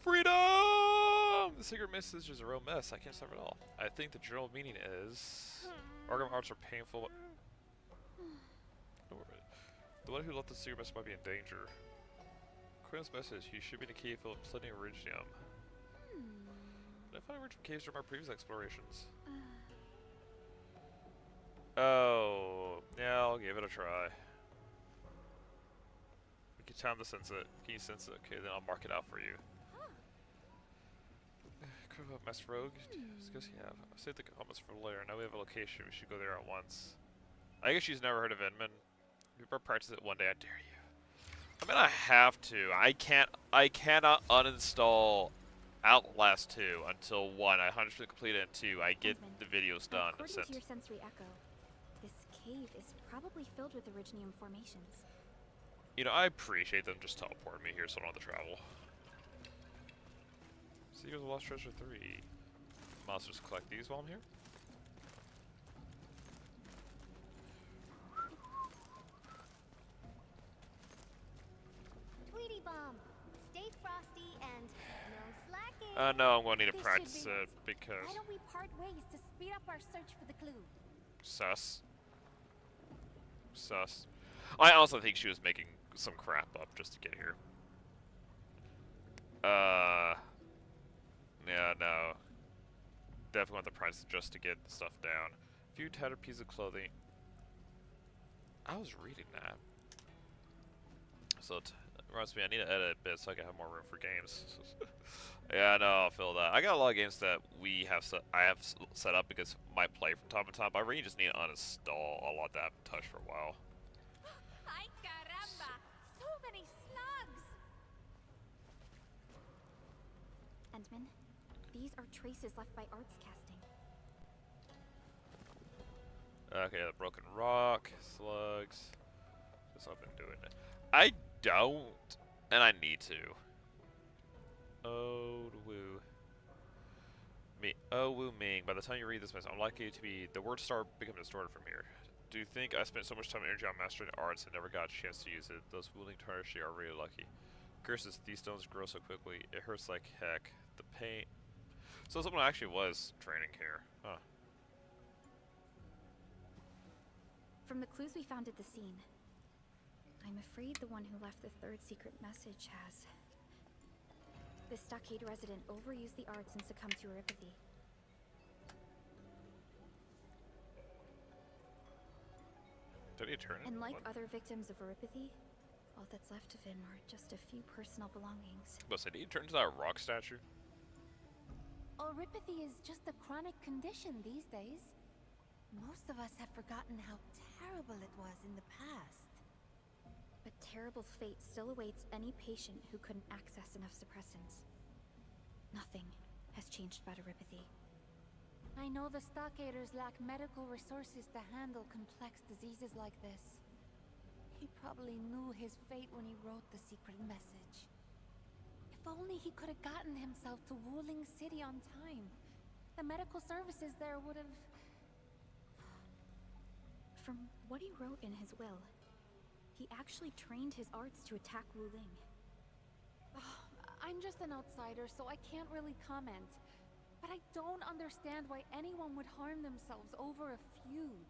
Freedom! The secret message is a real mess. I can't decipher it all. I think the general meaning is... Arkham arts are painful. The one who left the secret message might be in danger. According to this message, he should be in a cave full of plenty of iridium. Did I find iridium caves during my previous explorations? Oh, yeah, I'll give it a try. We can time to sense it. Can you sense it? Okay, then I'll mark it out for you. Master Rogue? Discuss you have. I saved the comments for later. Now we have a location. We should go there at once. I guess she's never heard of Inman. We better practice it one day. I dare you. I mean, I have to. I cannot uninstall Outlast 2 until 1. I 100% complete it, and 2. I get Edmund, the videos done. According to your sensory echo, this cave is probably filled with Originium formations. You know, I appreciate them just teleporting me here so I don't have to travel. Seekers of Lost Treasure 3. Monsters collect these while I'm here. Tweety bomb. Stay frosty and no slacking. No, I'm going to need to This should practice be it it. because... Why don't we part ways to speed up our search for the clue? Sus. Sus. I also think she was making some crap up just to get here. Yeah, no. Definitely want the price just to get the stuff down. Few tattered pieces of clothing. I was reading that. So it reminds me, I need to edit a bit so I can have more room for games. Yeah, no, I'll feel that. I got a lot of games that I have set up because I play from time to time, but I really just need to uninstall a lot that I haven't touched for a while. Ay caramba! So many slugs! Endman, these are traces left by arts casting. Okay, the broken rock, slugs. Just I've been doing it. I don't, and I need to. Oh, woo. Me. Oh, woo Ming. By the time you read this message, I'm likely to be the word star becoming distorted from here. Do you think I spent so much time and energy on mastering arts and never got a chance to use it? Those wielding tarnishy are really lucky. Curses, these stones grow so quickly. It hurts like heck. The pain. So someone actually was training here. Huh. From the clues we found at the scene, I'm afraid the one who left the third secret message has. The stockade resident overused the arts and succumbed to eripathy. Did he turn it? And like What? other victims of eripathy, all that's left of him are just a few personal belongings. But did he turn to that rock statue? Oripathy is just a chronic condition these days. Most of us have forgotten how terrible it was in the past. But terrible fate still awaits any patient who couldn't access enough suppressants. Nothing has changed about eripathy. I know the stockaders lack medical resources to handle complex diseases like this. He probably knew his fate when he wrote the secret message. If only he could have gotten himself to Wuling City on time. The medical services there would have... From what he wrote in his will, he actually trained his arts to attack Wuling. I'm just an outsider, so I can't really comment. But I don't understand why anyone would harm themselves over a feud.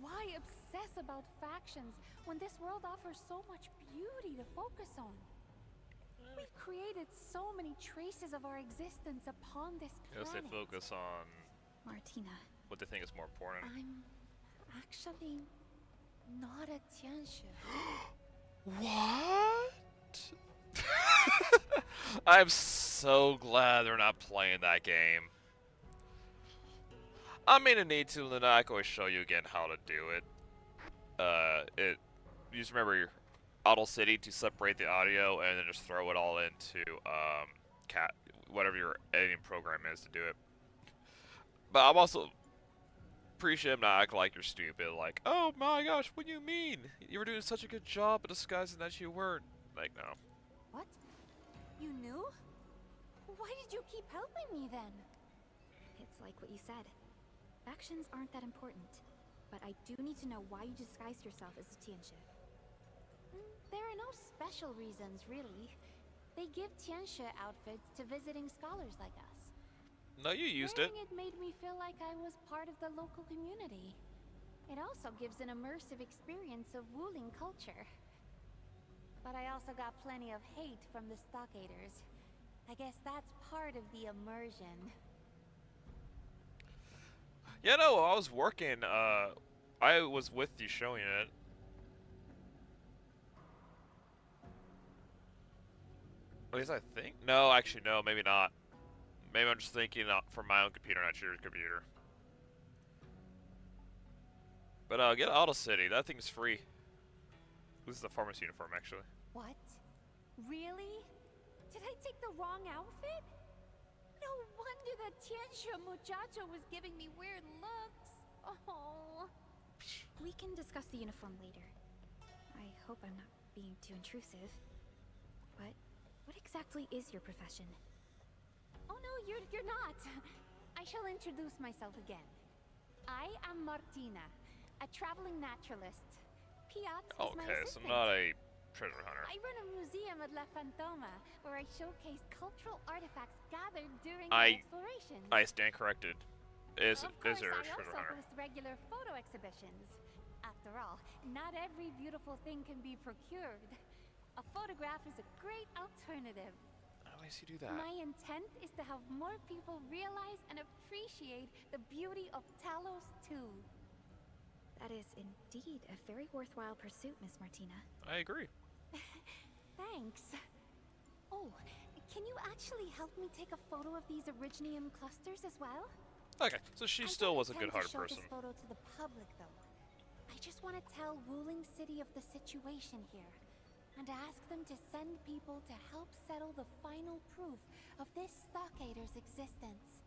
Why obsess about factions when this world offers so much beauty to focus on? We've created so many traces of our existence upon this Yes, they planet. focus on Martina, what they think is more important. I'm actually not a Tianxia. What? I'm so glad they're not playing that game. I mean, I need to, and then I can always show you again how to do it. You just remember your Auto City to separate the audio, and then just throw it all into whatever your editing program is to do it. But I'm also appreciate him not acting like you're stupid. Like, oh my gosh, what do you mean? You were doing such a good job of disguising that you weren't. Like, no. What? You knew? Why did you keep helping me then? it's like what you said. Factions aren't that important, but I do need to know why you disguised yourself as a Tianxia. There are no special reasons, really. They give Tianxia outfits to visiting scholars like us. No, you used it. Wearing it made me feel like I was part of the local community. It also gives an immersive experience of Wuling culture. But I also got plenty of hate from the stockaders. I guess that's part of the immersion. Yeah, no, I was working. I was with you showing it. At least I think. No, actually, no, maybe not. Maybe I'm just thinking from my own computer, not your computer. But get Auto City. That thing's free. This is the pharmacy uniform, actually. What? Really? Did I take the wrong outfit? No wonder that Tianxia muchacho was giving me weird looks. Oh. We can discuss the uniform later. I hope I'm not being too intrusive. But what exactly is your profession? Oh no, you're not. I shall introduce myself again. I am Martina, a traveling naturalist. Piat is my Okay, so assistant. not a treasure hunter. I run a museum at La Fantoma, where I showcase cultural artifacts gathered during my explorations. I stand corrected. Is Of course, there a I treasure also hunter? host regular photo exhibitions. After all, not every beautiful thing can be procured. A photograph is a great alternative. How does he do that? My intent is to have more people realize and appreciate the beauty of Talos 2. That is indeed a very worthwhile pursuit, Miss Martina. I agree. Thanks. Oh, can you actually help me take a photo of these Originium clusters as well? Okay, so she still was a good-hearted I don't intend to show person. this photo to the public, though. I just want to tell Wuling City of the situation here, and ask them to send people to help settle the final proof of this stockader's existence.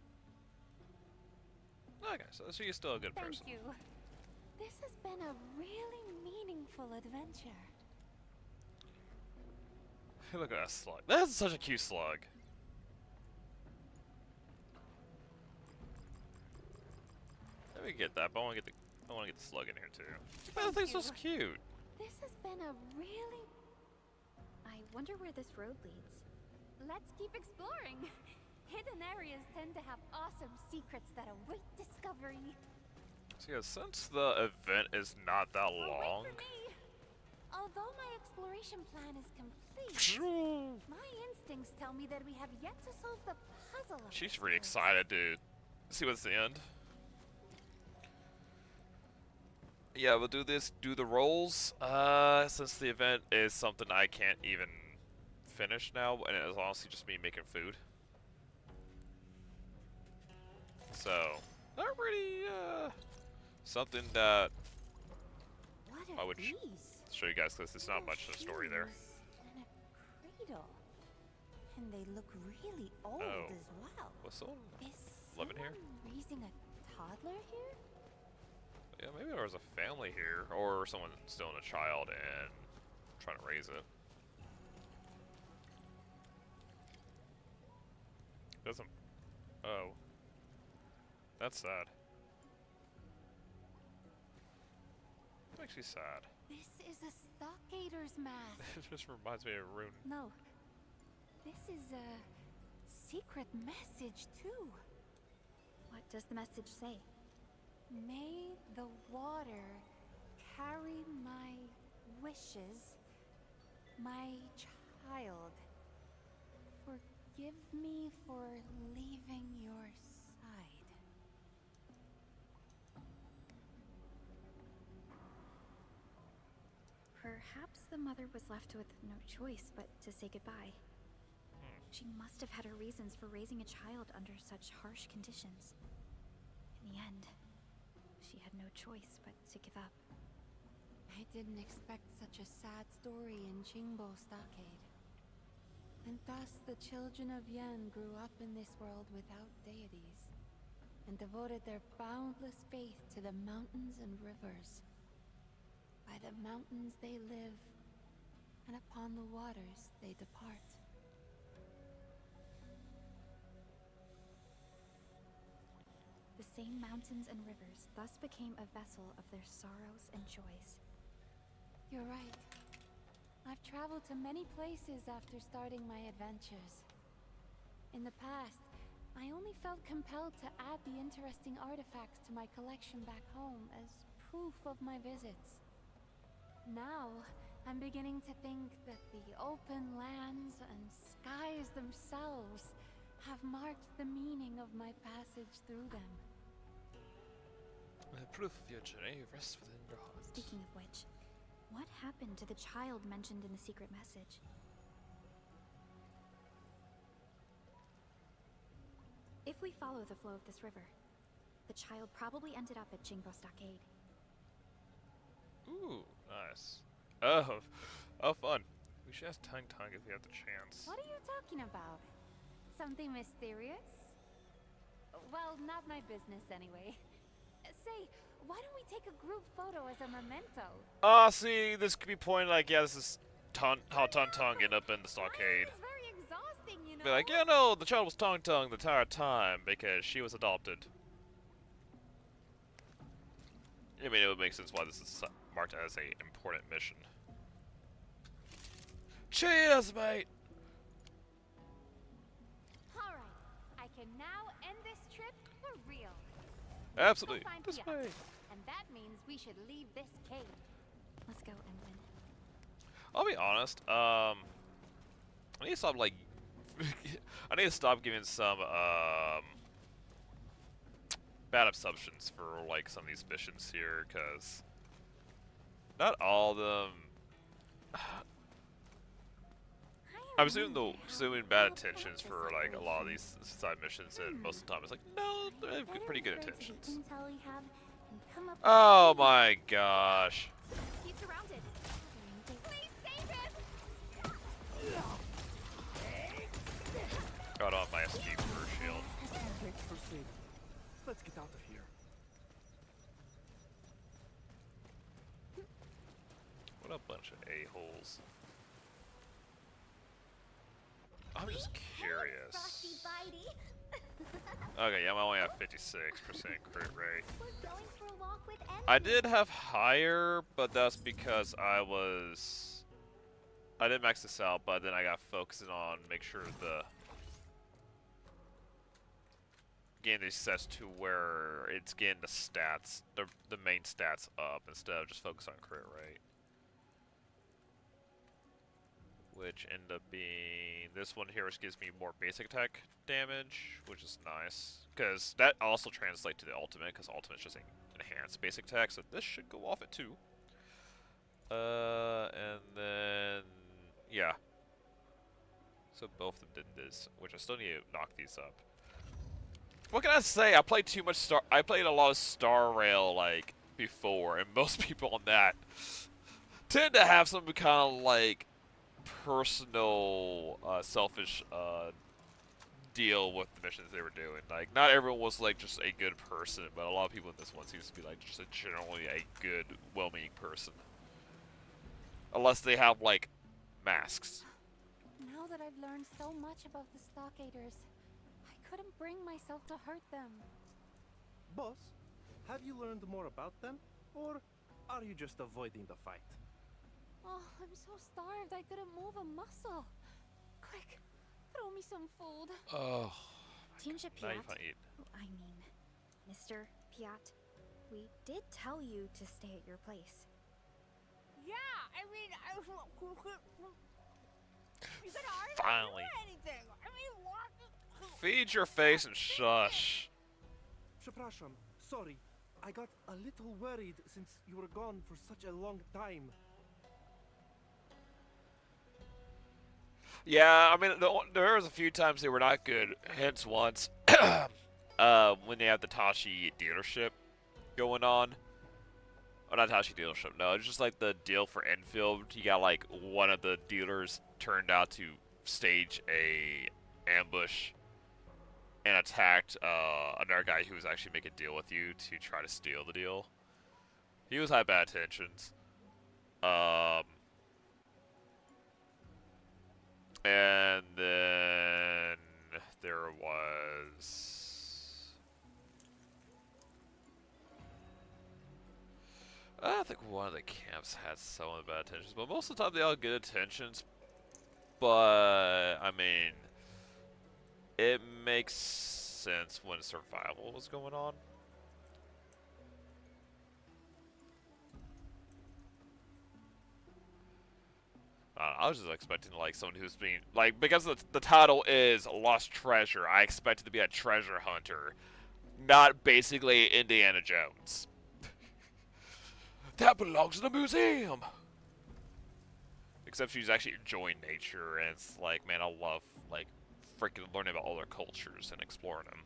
Okay, so she's still a good Thank person. you. This has been a really meaningful adventure. Hey, look at that slug. That's such a cute slug. Let me get that, but I want to get the slug in here too. That thing's so cute. This has been a really... I wonder where this road leads. Let's keep exploring. Hidden areas tend to have awesome secrets that await discovery. So yeah, since the event is not that Oh, long, wait for me. Although my exploration plan is complete, my instincts tell me that we have yet to solve the puzzle of she's this really place. excited to see what's the end. Yeah, we'll do the rolls. Since the event is something I can't even finish now, and it's honestly just me making food. So, not really, something that What I are would these? show you guys, because there's not much of a story there. And a cradle. And they look really old Oh. as well. What's someone Is living here? someone raising a toddler here? Yeah, maybe there was a family here, or someone still in a child and trying to raise it. Doesn't. Oh. That's sad. Makes me sad. This is a Stockader's mask. It just reminds me of Rune. No. This is a secret message, too. What does the message say? May the water carry my wishes, my child. Forgive me for leaving your side. Perhaps the mother was left with no choice but to say goodbye. She must have had her reasons for raising a child under such harsh conditions. In the end, she had no choice but to give up. I didn't expect such a sad story in Qingbo Stockade. And thus the children of Yan grew up in this world without deities, and devoted their boundless faith to the mountains and rivers. By the mountains they live, and upon the waters they depart. The same mountains and rivers thus became a vessel of their sorrows and joys. You're right. I've traveled to many places after starting my adventures. In the past, I only felt compelled to add the interesting artifacts to my collection back home as proof of my visits. Now, I'm beginning to think that the open lands and skies themselves have marked the meaning of my passage through them. The proof of your journey rests within your heart. Speaking of which, what happened to the child mentioned in the secret message? If we follow the flow of this river, the child probably ended up at Qingbo Stockade. Ooh, nice. Oh, fun. We should ask Tang Tang if we have the chance. What are you talking about? Something mysterious? Well, not my business anyway. Say, why don't we take a group photo as a memento? See, this could be pointed like, yeah, this is how Tang Tang ended up in the stockade. It's very exhausting, you know. Be like, yeah, no, the child was Tang Tang the entire time because she was adopted. I mean, it would make sense why this is marked as a important mission. Cheers, mate! Alright, I can now end this trip for real. Absolutely. Go find This Pia. way. And that means we should leave this cave. Let's go, Emlyn. I'll be honest, I need to stop, like, I need to stop giving some, bad assumptions for, like, some of these missions here, because not all of them, I'm assuming bad intentions for, like, a lot of these side missions, and most of the time it's like, no, they have pretty good intentions. Oh my gosh. He's surrounded. Please save him! Got on my SP for shield. Thanks for saving. Let's get out of here. What a bunch of a-holes. I'm just curious. Okay, yeah, I'm only at 56% crit rate. We're going for a walk with Emily. I did have higher, but that's because I didn't max this out, but then I got focusing on make sure getting these sets to where it's getting the stats, the main stats up instead of just focus on crit rate. Which end up being this one here, which gives me more basic attack damage, which is nice because that also translates to the ultimate, because ultimate is just enhanced basic attack, so this should go off at 2. And then yeah, so both of them did this, which I still need to knock these up. What can I say? I played too much I played a lot of Star Rail like before, and most people on that tend to have some kind of like personal, selfish deal with the missions they were doing. Like, not everyone was like just a good person, but a lot of people in this one seems to be like just generally a good, well-meaning person. Unless they have like masks. Now that I've learned so much about the Stockaders, I couldn't bring myself to hurt them. Boss, have you learned more about them? Or are you just avoiding the fight? Oh, I'm so starved I couldn't move a muscle. Quick, throw me some food. Oh. Tinja Now you Piat. can't eat. I mean, Mr. Piat, we did tell you to stay at your place. Yeah, I mean, you said I Finally. didn't do anything. I mean, what? Feed your face and shush. Przepraszam, sorry. I got a little worried since you were gone for such a long time. Yeah, I mean, there was a few times they were not good. Hence once, when they have the Tashi dealership going on. Oh, not Tashi dealership, no. It's just like the deal for Enfield. You got like one of the dealers turned out to stage a ambush and attacked another guy who was actually making a deal with you to try to steal the deal. He was had bad intentions. And then there was... I think one of the camps had some of the bad intentions, but most of the time they all had good intentions. But, I mean, it makes sense when survival was going on. I was just expecting like someone who's being like, because the title is Lost Treasure, I expected to be a treasure hunter, not basically Indiana Jones. That belongs in the museum. Except she's actually enjoying nature, and it's like, man, I love like freaking learning about all their cultures and exploring them.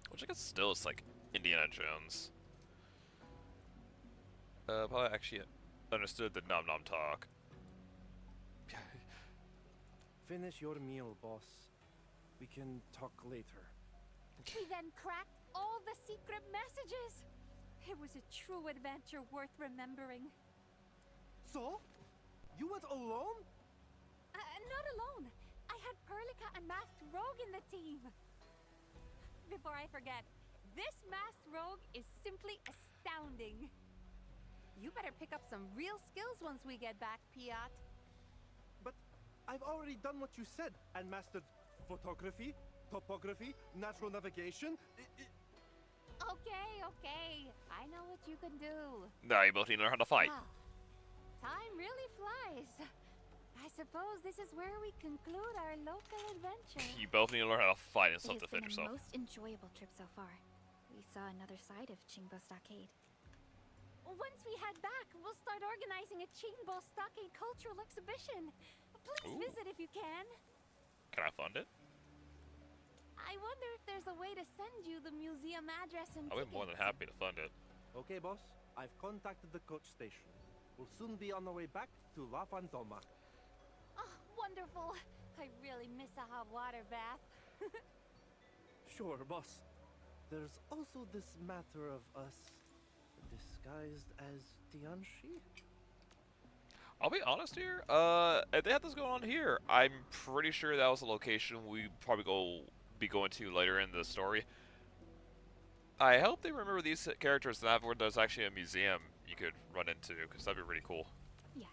Which I guess still is like Indiana Jones. Probably actually understood the nom nom talk. Finish your meal, boss. We can talk later. We then cracked all the secret messages. It was a true adventure worth remembering. So? You went alone? Not alone. I had Perlica and Masked Rogue in the team. Before I forget, this Masked Rogue is simply astounding. You better pick up some real skills once we get back, Piat. But I've already done what you said and mastered photography, topography, natural navigation. Okay. I know what you can do. Now you both need to learn how to fight. Wow. Time really flies. I suppose this is where we conclude our local adventure. You both need to learn how to fight and It has self-defend been a yourself. most enjoyable trip so far. We saw another side of Chingbo Stockade. Once we head back, we'll start organizing a Chainbow Stockade cultural exhibition. Please Ooh. visit if you can. Can I fund it? I wonder if there's a way to send you the museum address and I'll be more than happy to fund it. Okay, boss. I've contacted the coach station. We'll soon be on the way back to La Fantoma. Oh, wonderful. I really miss a hot water bath. Sure, boss. There's also this matter of us disguised as Tianchi? I'll be honest here. If they had this going on here, I'm pretty sure that was a location we probably be going to later in the story. I hope they remember these characters and that there's actually a museum you could run into, because that'd be really cool. Yes.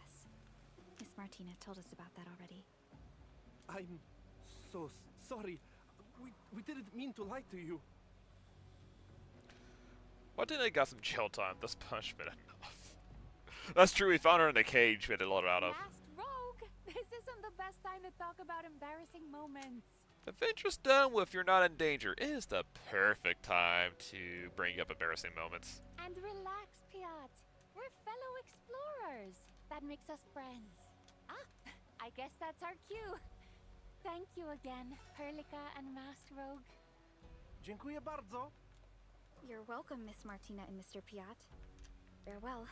Miss Martina told us about that already. I'm so sorry. We didn't mean to lie to you. Why didn't they got some jail time? This punishment enough. That's true, we found her in the cage we had to let her out of. Last Rogue, this isn't the best time to talk about embarrassing moments. Adventure's done with, you're not in danger. It is the perfect time to bring up embarrassing moments. And relax, Piat. We're fellow explorers. That makes us friends. Ah, I guess that's our cue. Thank you again, Perlica and Masked Rogue. Dziękuję bardzo. You're welcome, Miss Martina and Mr. Piat. Farewell.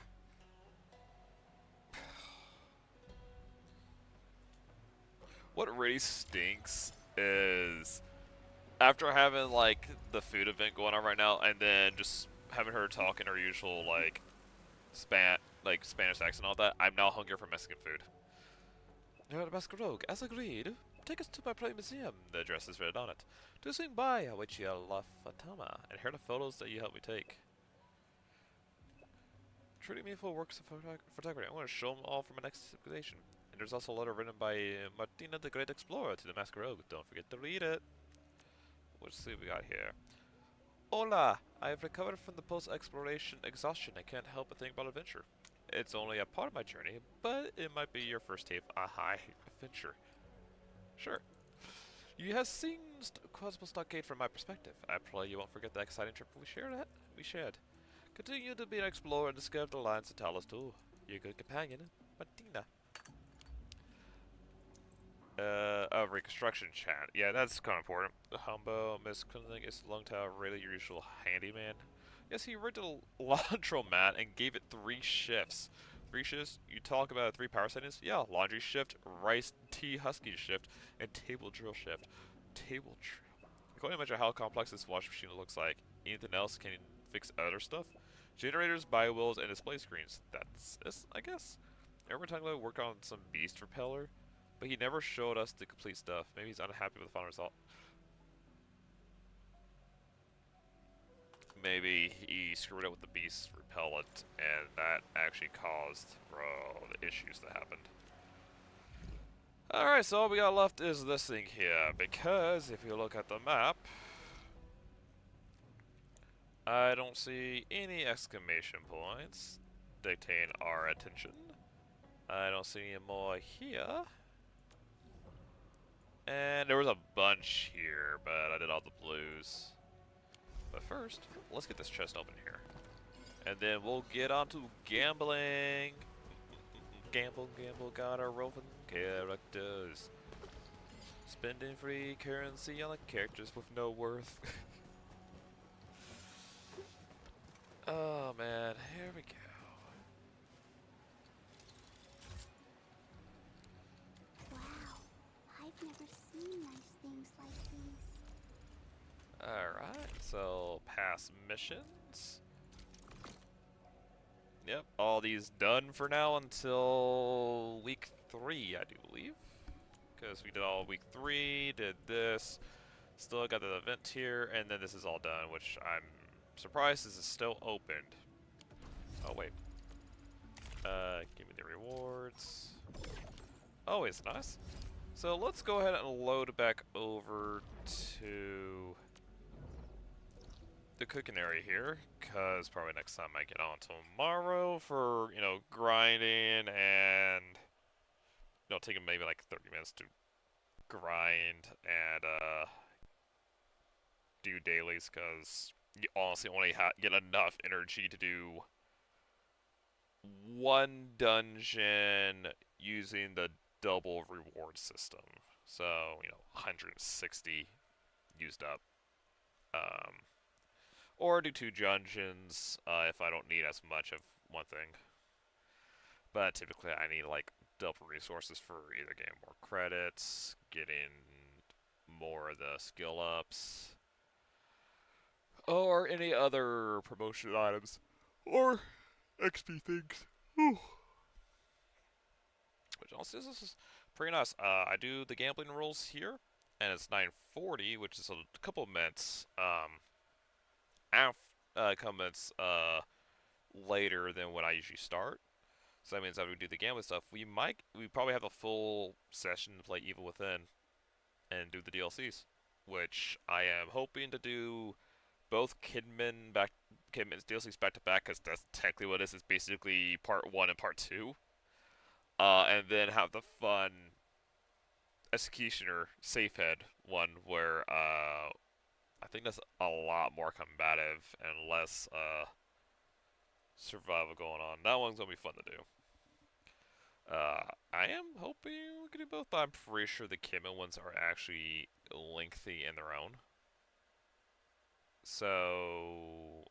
What really stinks is after having like the food event going on right now, and then just having her talk in her usual like Spanish accent and all that, I'm now hungry for Mexican food. You're the Mexican rogue, as agreed. take us to my play museum. The address is written on it. Do swing by Awichia La Fatama and hear the photos that you helped me take. Truly meaningful works of photography. I'm going to show them all for my next exhibition. And there's also a letter written by Martina the Great Explorer to the Master Rogue. Don't forget to read it. Let's see what we got here. Hola! I have recovered from the post-exploration exhaustion. I can't help but think about adventure. It's only a part of my journey, but it might be your first taste of a high adventure. Sure. You have seen Quasible Stockade from my perspective. I pray you won't forget the exciting trip we shared. Continue to be an explorer and discover the lands that tell us to. Your good companion, Martina. Reconstruction chat. Yeah, that's kind of important. Humbo, Miss Kunling is Longtail really your usual handyman? Yes, he rigged a laundromat and gave it 3 shifts. 3 shifts? You talk about 3 power settings? Yeah, laundry shift, rice tea husky shift, and table drill shift. Table drill. I can't imagine how complex this washing machine looks like. Anything else can fix other stuff? Generators, bio-wheels, and display screens. That's it, I guess. Every time I work on some beast repeller, but he never showed us the complete stuff. Maybe he's unhappy with the final result. Maybe he screwed up with the beast repellent, and that actually caused, the issues that happened. Alright, so all we got left is this thing here, because if you look at the map, I don't see any exclamation points dictating our attention. I don't see any more here. And there was a bunch here, but I did all the blues. But first, let's get this chest open here. And then we'll get on to gambling. Gamble, got our roving characters. Spending free currency on the characters with no worth. Oh man, here we go. I've never seen nice things like these. Alright, so past missions. Yep, all these done for now until week 3, I do believe. Because we did all week 3, did this, still got the event here, and then this is all done, which I'm surprised this is still opened. Oh wait. Give me the rewards. Always nice. So let's go ahead and load back over to the cooking area here, because probably next time I get on tomorrow for, grinding and, taking maybe like 30 minutes to grind and, do dailies, because you honestly only get enough energy to do 1 dungeon using the double reward system. So, 160 used up. Or do 2 dungeons if I don't need as much of one thing. But typically I need like double resources for either getting more credits, getting more of the skill ups, or any other promotion items, or XP things. Whew. Which also, this is pretty nice. I do the gambling rules here, and it's 9:40, which is a couple of minutes comments later than when I usually start. So that means after we do the gambling stuff, we probably have a full session to play Evil Within and do the DLCs, which I am hoping to do both Kidman's DLCs back to back, because that's technically what this is basically part 1 and part 2. And then have the fun Executioner Safehead one where I think that's a lot more combative and less survival going on. That one's gonna be fun to do. I am hoping we can do both, but I'm pretty sure the Kidman ones are actually lengthy in their own. So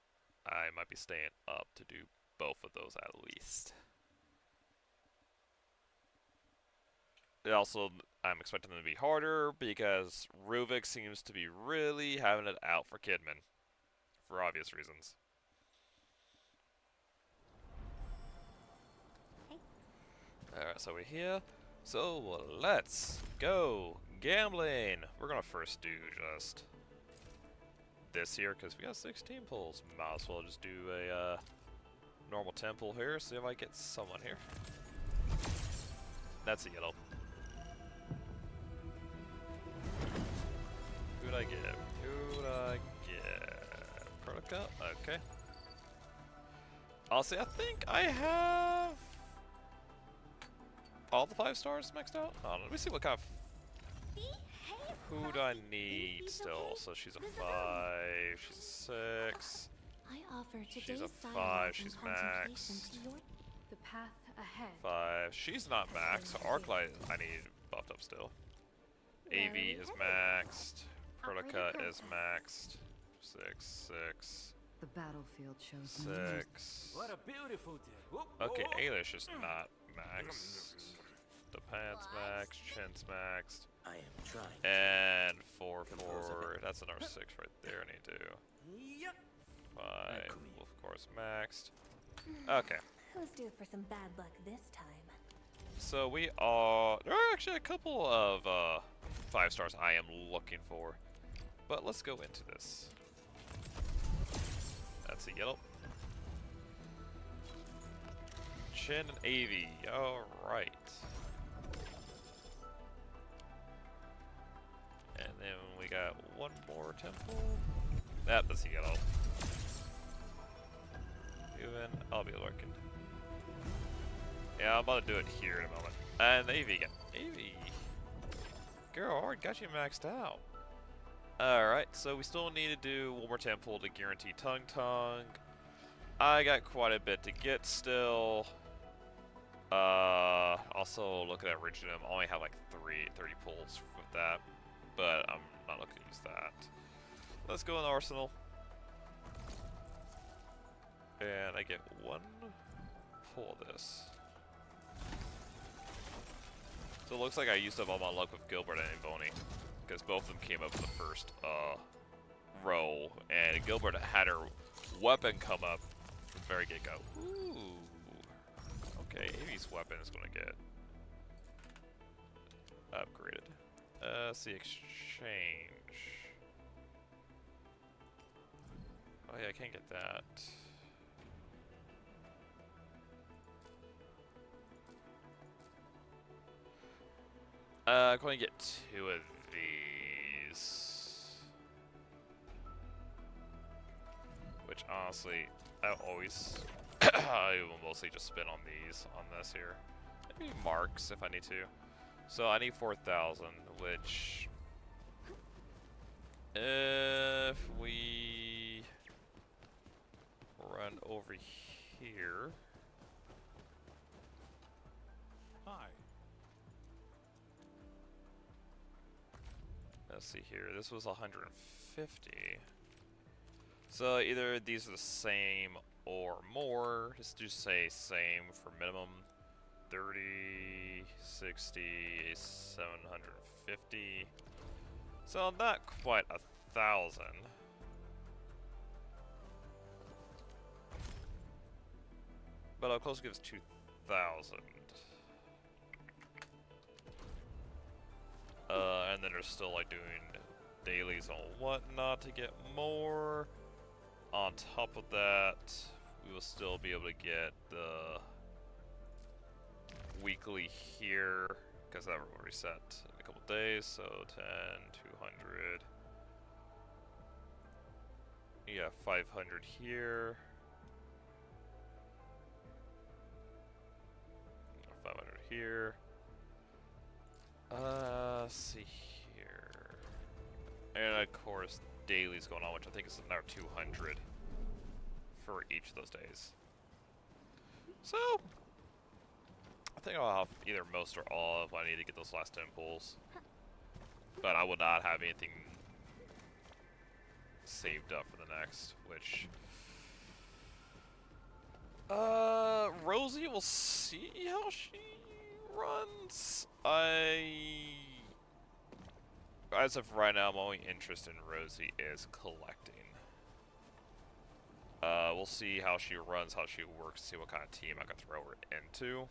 I might be staying up to do both of those at least. Also, I'm expecting them to be harder because Ruvik seems to be really having it out for Kidman, for obvious reasons. Alright, so we're here. So let's go Gambling! We're gonna first do just this here, because we got 16 pulls. Might as well just do a normal 10 pull here, see if I get someone here. That's a yellow. Who'd I get? Who'd I get? Protocol? Okay. I'll say I think I have all the 5 stars maxed out. I don't know. Let me see what kind of. Who do I need still? So she's a 5, she's a 6. I offer She's a 5, she's maxed. The path ahead. 5, she's not maxed. So Arknight I need buffed up still. AV is maxed. Protocut is maxed. 6, 6. The battlefield shows no 6. What a beautiful day. Whoop, Okay, whoop. Ailish is not maxed. The pants maxed, chin's maxed. I am trying. And 4, 4. That's another 6 right there. I need to. Yep. 5, of course, maxed. Okay. Who's due for some bad luck this time? So we are. There are actually a couple of 5 stars I am looking for. But let's go into this. That's a yellow. Chin and AV. Alright. And then we got one more temple. That's a yellow. Even I'll be lurking. Yeah, I'm about to do it here in a moment. And AV again. AV. Girl, I already got you maxed out. Alright, so we still need to do one more temple to guarantee Tongue Tongue. I got quite a bit to get still. Also looking at Originum, I only have like 30 pulls with that. But I'm not looking to use that. Let's go in the arsenal. And I get one pull of this. So it looks like I used up all my luck with Gilbert and Boney, because both of them came up in the first roll, and Gilbert had her weapon come up from the very get-go. Ooh. Okay, Amy's weapon is going to get upgraded. Let's see, exchange. Oh yeah, I can't get that. I'm going to get 2 of these. Which honestly, I always, I will mostly just spin on these, on this here. Maybe marks if I need to. So I need 4,000, which, if we run over here. Hi. Let's see here, this was 150. So either these are the same or more. Just say same for minimum. 30, 60, 750. So not quite 1,000. But I'll close gives 2,000. And then they're still like doing dailies and whatnot to get more. On top of that, we will still be able to get the weekly here, because that will reset in a couple days. So 10, 200. Yeah, 500 here. 500 here. Let's see here. And of course, daily's going on, which I think is another 200 for each of those days. So, I think I'll have either most or all if I need to get those last 10 pulls. But I will not have anything saved up for the next, which... Rosie, we'll see how she runs. As of right now, my only interest in Rosie is collecting. We'll see how she runs, how she works, see what kind of team I can throw her into.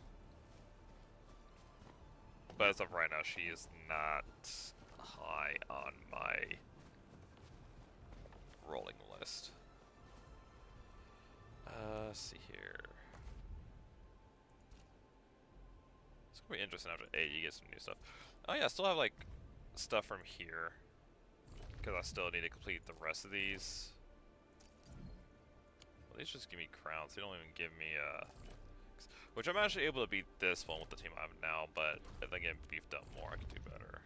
But as of right now, she is not high on my rolling list. Let's see here. It's gonna be interesting after 8 you get some new stuff. Oh yeah, I still have like stuff from here. Because I still need to complete the rest of these. Well, these just give me crowns, they don't even give me which I'm actually able to beat this one with the team I have now, but if I get beefed up more, I can do better.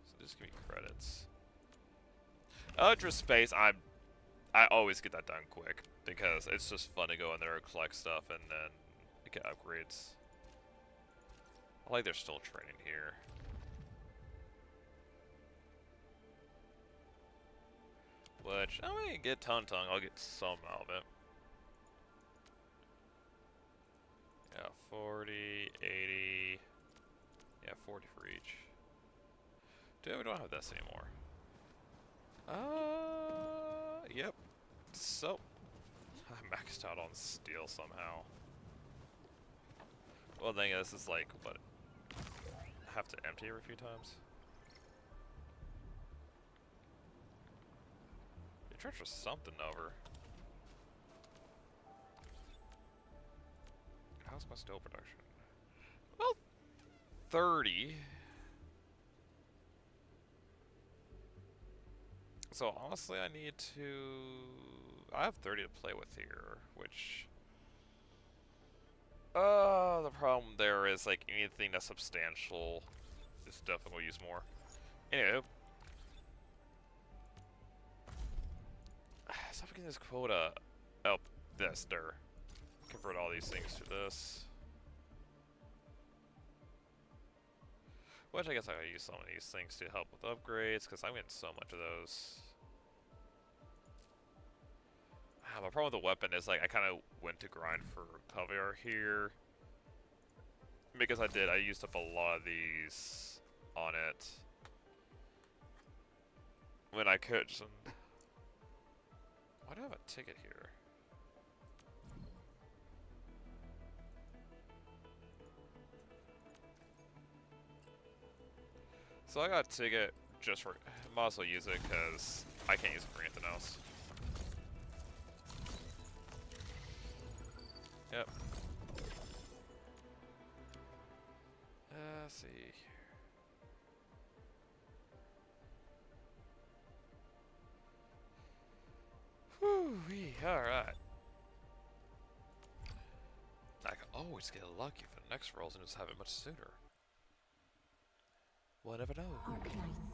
So just give me credits. Ultra Space, I always get that done quick, because it's just fun to go in there and collect stuff and then get upgrades. I like they're still training here. Which, I mean, get Tongue, I'll get some out of it. Yeah, 40, 80, yeah, 40 for each. Dude, we don't have this anymore. Yep. So, I maxed out on steel somehow. Well, the thing is, this is like, what, I have to empty every few times? You transfer something over. How's my steel production? Well, 30. So honestly, I need to... I have 30 to play with here, which... the problem there is, like, anything that's substantial is definitely will use more. Anyway. Stop getting this quota. Oh, this, there. Convert all these things to this. Which I guess I gotta use some of these things to help with upgrades, because I'm getting so much of those. My problem with the weapon is, like, I kind of went to grind for caviar here. Because I used up a lot of these on it. When I could just... Why do I have a ticket here? So I got a ticket just for... Might as well use it, because I can't use it for anything else. Yep. Let's see. Whew-wee, alright. I can always get lucky for the next rolls and just have it much sooner. We'll never know. Arknights.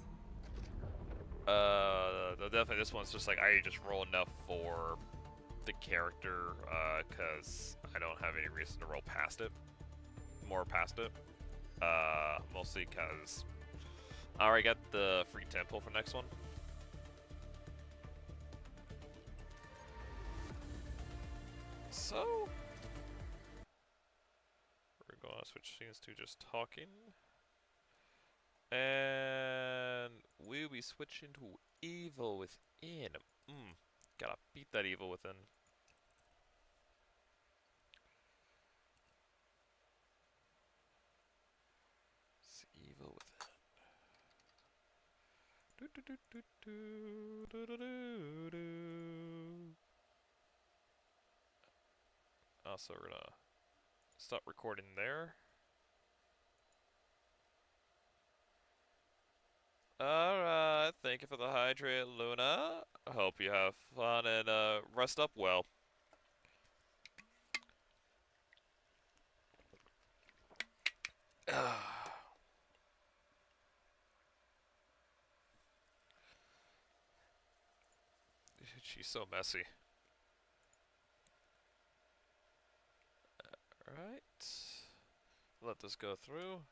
Definitely this one's just like, I just roll enough for the character, cause I don't have any reason to roll past it. More past it. Mostly cause I already got the free temple for next one. So we're gonna switch scenes to just talking. And we'll be switching to evil within. Gotta beat that evil within. It's evil within. Do do do do do do do do do. Also, we're gonna stop recording there. Alright, thank you for the hydrate, Luna. I hope you have fun and rest up well. She's so messy. Alright. Let this go through.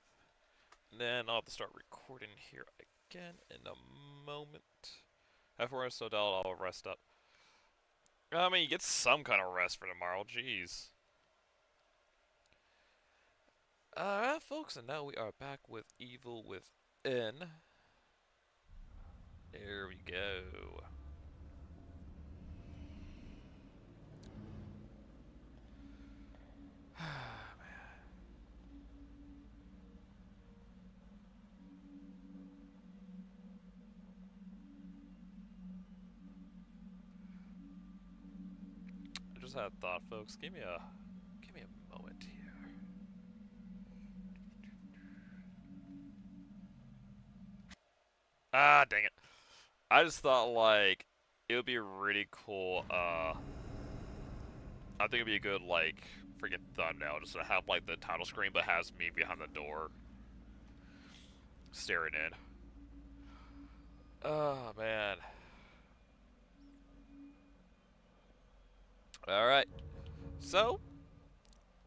And then I'll have to start recording here again in a moment. Afterwards, so I'll rest up. I mean, you get some kind of rest for tomorrow, jeez. Alright, folks, and now we are back with Evil Within. There we go. Man. just had a thought, folks. Give me a moment here. Ah, dang it. I just thought, like, it would be really cool, I think it'd be a good, like, freaking thumbnail, just to have, like, the title screen, but has me behind the door, staring in. Oh, man. Alright. So,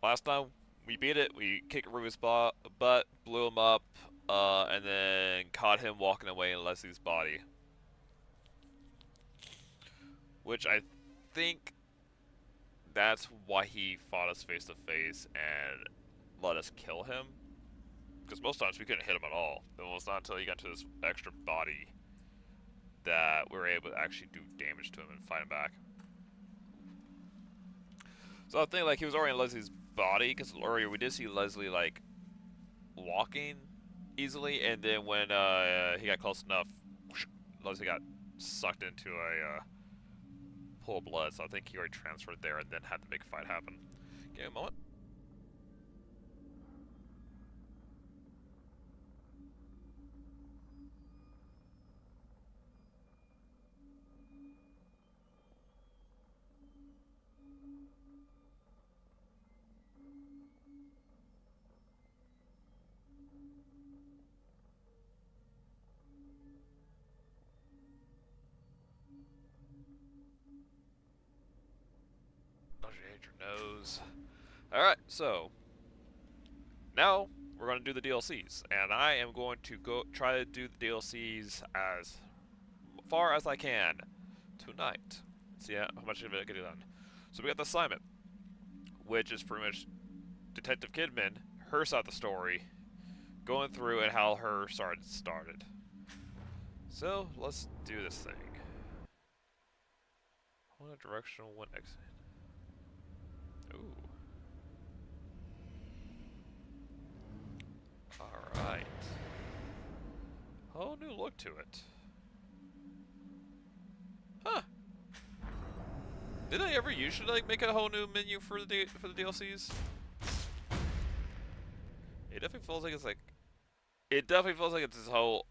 last time we beat it, we kicked Ruby's butt, blew him up, and then caught him walking away in Leslie's body. Which I think that's why he fought us face to face and let us kill him. Because most times we couldn't hit him at all. It was not until he got to this extra body that we were able to actually do damage to him and fight him back. So I think like he was already in Leslie's body, because earlier we did see Leslie like walking easily, and then when he got close enough, Leslie got sucked into a pool of blood. So I think he already transferred there and then had the big fight happen. Give me a moment. Nose. Alright, so now we're going to do the DLCs, and I am going to go try to do the DLCs as far as I can tonight. See how much of it I get done. So we got the assignment, which is pretty much Detective Kidman, her side of the story, going through and how her started. So let's do this thing. One directional, one exit. Ooh. Alright. Whole new look to it. Huh. Did I ever usually like make a whole new menu for the DLCs? It definitely feels like it's like its whole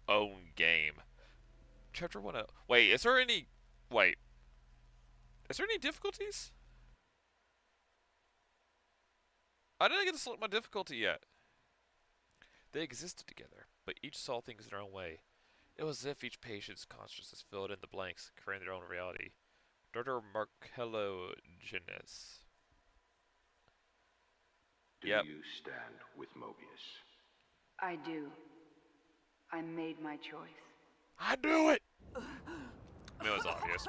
own game. Chapter 1. Wait, is there any difficulties? I didn't get to select my difficulty yet. They existed together, but each saw things in their own way. It was as if each patient's consciousness filled in the blanks, creating their own reality. Dr. Markello Genes. Do Yep. you stand with Mobius? I do. I made my choice. I knew it! It was obvious.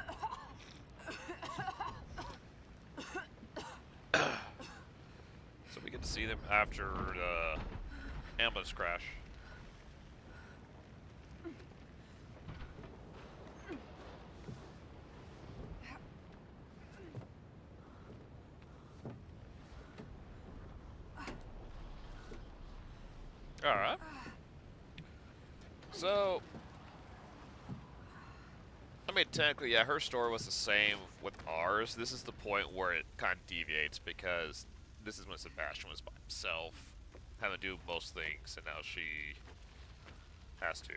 So we get to see them after the ambulance crash. Alright. So, I mean, technically, yeah, her story was the same with ours. This is the point where it kind of deviates, because this is when Sebastian was by himself, having to do most things, and now she has to.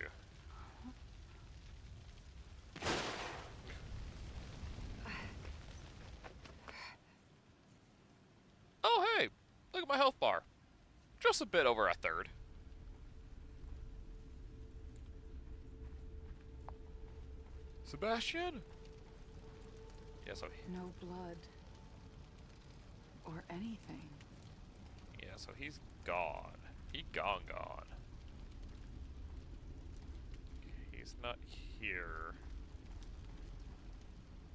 Oh, hey! Look at my health bar. Just a bit over a third. Sebastian? Yeah, so No blood. Or anything. yeah, so he's gone. He gone. He's not here.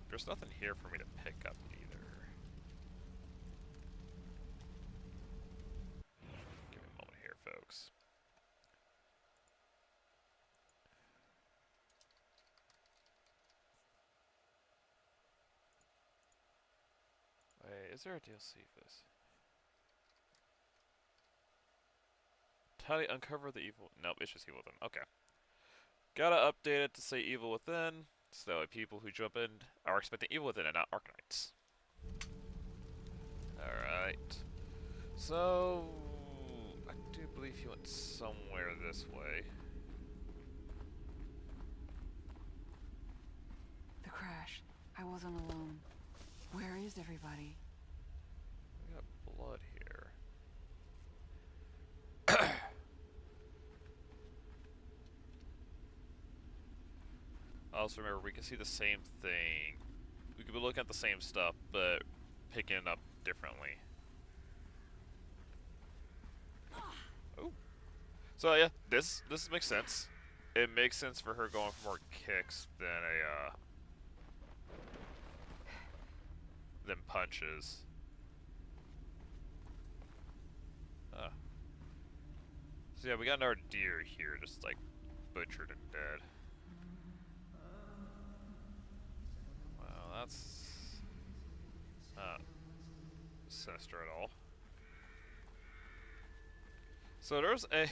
There's nothing here for me to pick up either. Give me a moment here, folks. Wait, is there a DLC for this? Tally uncover the evil. Nope, it's just evil within. Okay. Gotta update it to say evil within, so that people who jump in are expecting evil within and not Arknights. Alright. So, I do believe he went somewhere this way. The crash. I wasn't alone. Where is everybody? We got blood here. Also remember, we can see the same thing. We could be looking at the same stuff, but picking it up differently. Oh. So yeah, this makes sense. It makes sense for her going for more kicks than punches. So yeah, we got another deer here, just like butchered and dead. Wow, that's not sinister at all. So there's a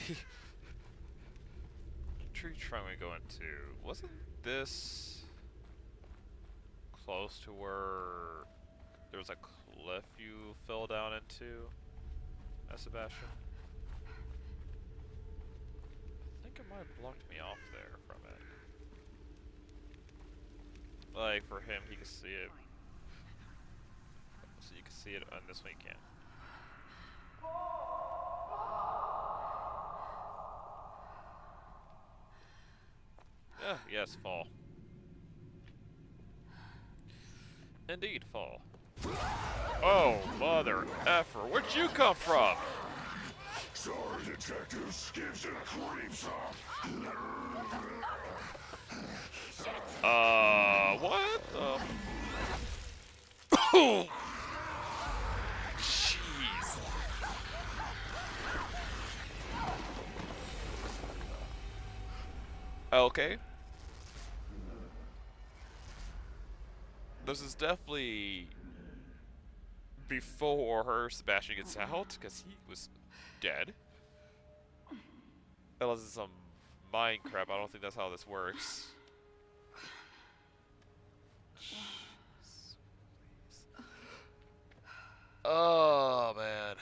tree trunk we go into. Wasn't this close to where there was a cliff you fell down into, Sebastian? I think it might have blocked me off there from it. Like, for him, he can see it. So you can see it on this one, you can't. Yeah, yes, fall. Indeed, fall. Oh, mother effer, where'd you come from? Sorry, detective. Skips and creeps. What the? Oh! Jeez. Okay. This is definitely before Sebastian gets out, because he was dead. Unless it's some mind crap, I don't think that's how this works. Oh man,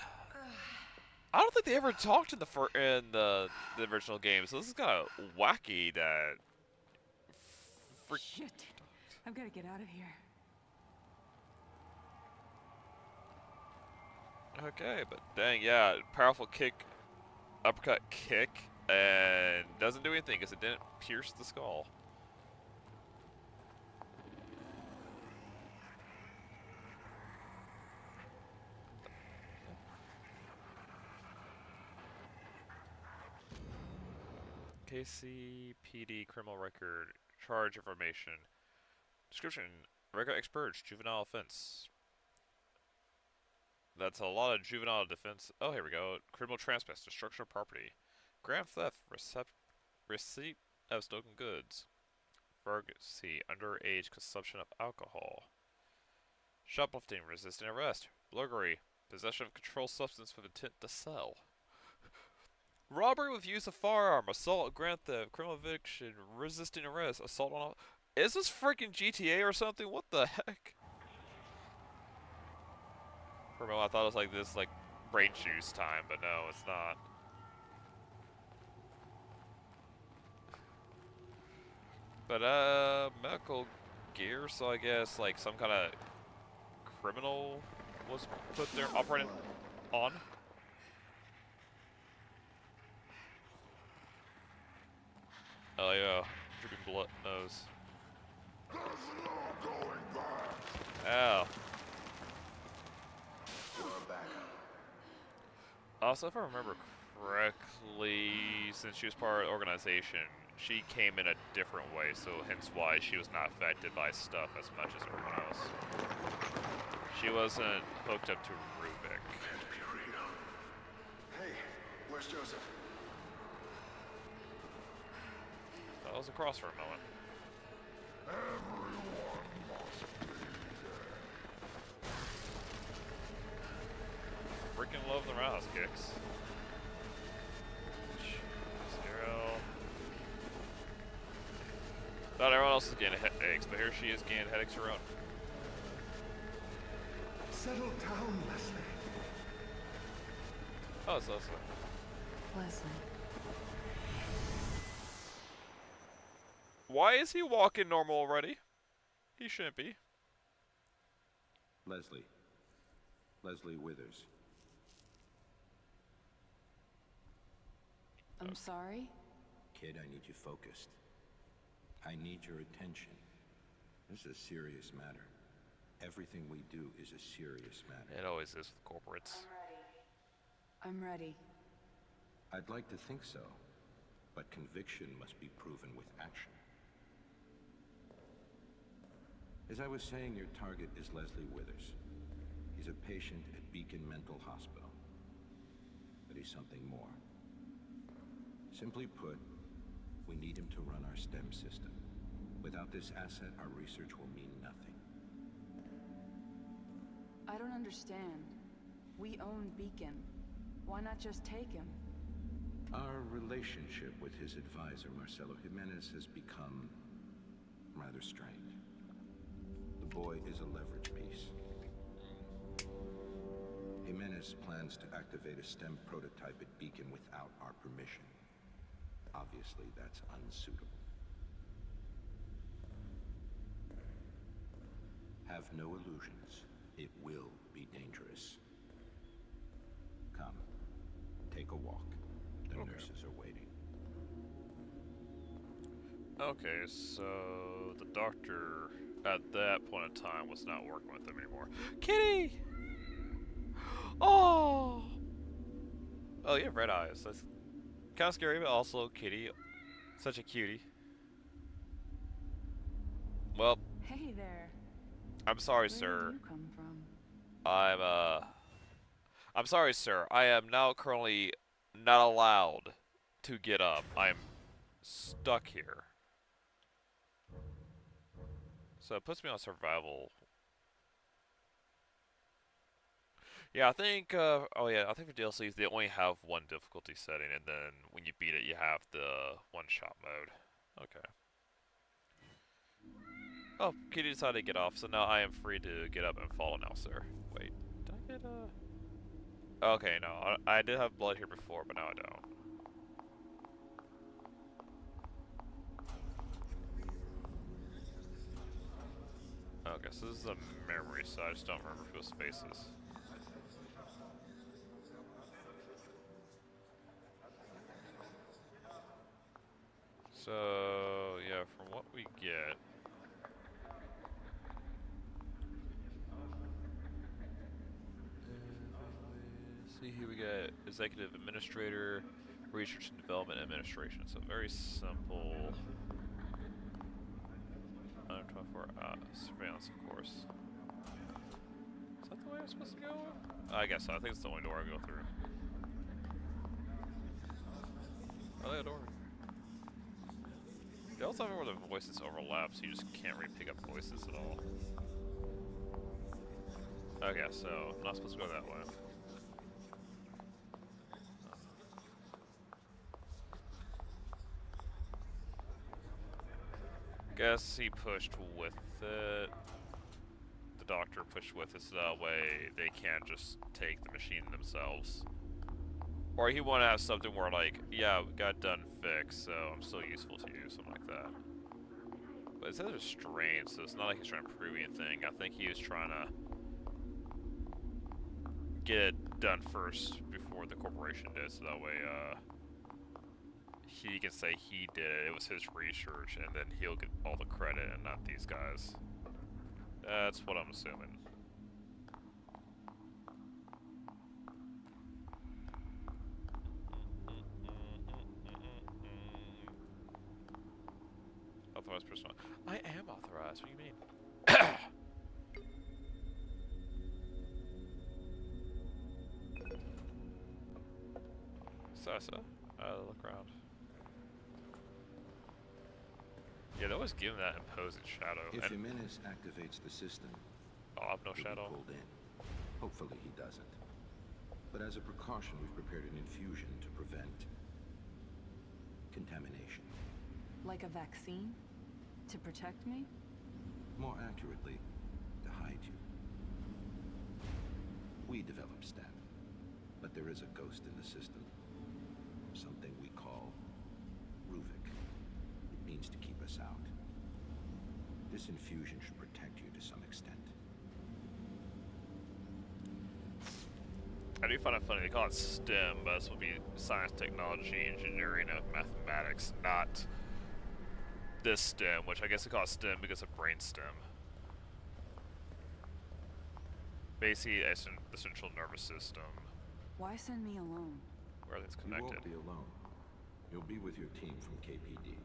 I don't think they ever talked in the original game, so this is kind of wacky that. Shit. I've got to get out of here. Okay, but dang, yeah, powerful kick, uppercut kick, and doesn't do anything because it didn't pierce the skull. KCPD criminal record, charge information, description, record expurged, juvenile offense. That's a lot of juvenile defense. Oh, here we go. Criminal trespass, destruction of property, grand theft, receipt of stolen goods, Ferguson, underage consumption of alcohol, shoplifting, resisting arrest, burglary, possession of controlled substance with intent to sell. Robbery with use of firearm, assault, grand theft, criminal eviction, resisting arrest, assault on... Is this freaking GTA or something? What the heck? For a moment I thought it was like this, like, brain juice time, but no, it's not. But, medical gear, so I guess, like, some kind of criminal was put there, operating on. Oh yeah, dripping blood nose. Ow. Also, if I remember correctly, since she was part of the organization, she came in a different way, so hence why she was not affected by stuff as much as everyone else. She wasn't hooked up to Rubik. Hey, where's Joseph? I was across for a moment. Freaking love the roundhouse kicks. 0. Thought everyone else was getting headaches, but here she is getting headaches her own. Settle down, Leslie. Oh, it's Leslie. Leslie. Why is he walking normal already? He shouldn't be. Leslie. Leslie Withers. I'm sorry? Kid, I need you focused. I need your attention. This is a serious matter. Everything we do is a serious matter. It always is with corporates. I'm ready. I'd like to think so, but conviction must be proven with action. As I was saying, your target is Leslie Withers. He's a patient at Beacon Mental Hospital. But he's something more. Simply put, we need him to run our STEM system. Without this asset, our research will mean nothing. I don't understand. We own Beacon. Why not just take him? Our relationship with his advisor, Marcelo Jimenez, has become rather strained. The boy is a leverage piece. Jimenez plans to activate a STEM prototype at Beacon without our permission. Obviously, that's unsuitable. Have no illusions. It will be dangerous. Come, take a walk. The nurses are waiting. Okay, so the doctor at that point in time was not working with them anymore. Kitty! Oh! Oh, you have red eyes. That's kind of scary, but also Kitty. Such a cutie. Well, Hey there. I'm sorry, Where sir. did you come from? I'm sorry, sir. I am now currently not allowed to get up. I'm stuck here. So it puts me on survival. Yeah, I think, oh yeah, I think for DLCs they only have one difficulty setting, and then when you beat it, you have the one-shot mode. Okay. Oh, Kitty decided to get off, so now I am free to get up and follow now, sir. Wait, did I get, okay, no, I did have blood here before, but now I don't. Okay, so this is a memory, so I just don't remember people's faces. So, yeah, from what we get... See, here we got Executive Administrator, Research and Development Administration. So very simple. 124 surveillance, of course. Is that the way I'm supposed to go? I guess so. I think it's the only door I go through. Oh, yeah, door. They also have it where the voices overlap, so you just can't really pick up voices at all. Okay, so I'm not supposed to go that way. Guess he pushed with it. The doctor pushed with it so that way they can't just take the machine themselves. Or he wanted to have something where like, yeah, we got done fixed, so I'm still useful to you, something like that. But it says it's strange, so it's not like he's trying to prove anything. I think he was trying to get it done first before the corporation did, so that way, he can say he did it, it was his research, and then he'll get all the credit and not these guys. That's what I'm assuming. Authorized personnel. I am authorized, what do you mean? Sasa, look around. Yeah, they always give him that imposing shadow. If And Jimenez activates the system, I'll have no he'll be shadow. pulled in. Hopefully he doesn't. But as a precaution, we've prepared an infusion to prevent contamination. Like a vaccine? To protect me? More accurately, to hide you. we develop stem. But there is a ghost in the system. Something we call Ruvik. It means to keep us out. This infusion should protect you to some extent. I do find it funny they call it STEM, but this would be science, technology, engineering, and mathematics, not this STEM, which I guess they call it STEM because of brain stem. Basically, the central nervous system. Why send me alone? Where everything's You connected. won't be alone. You'll be with your team from KPD.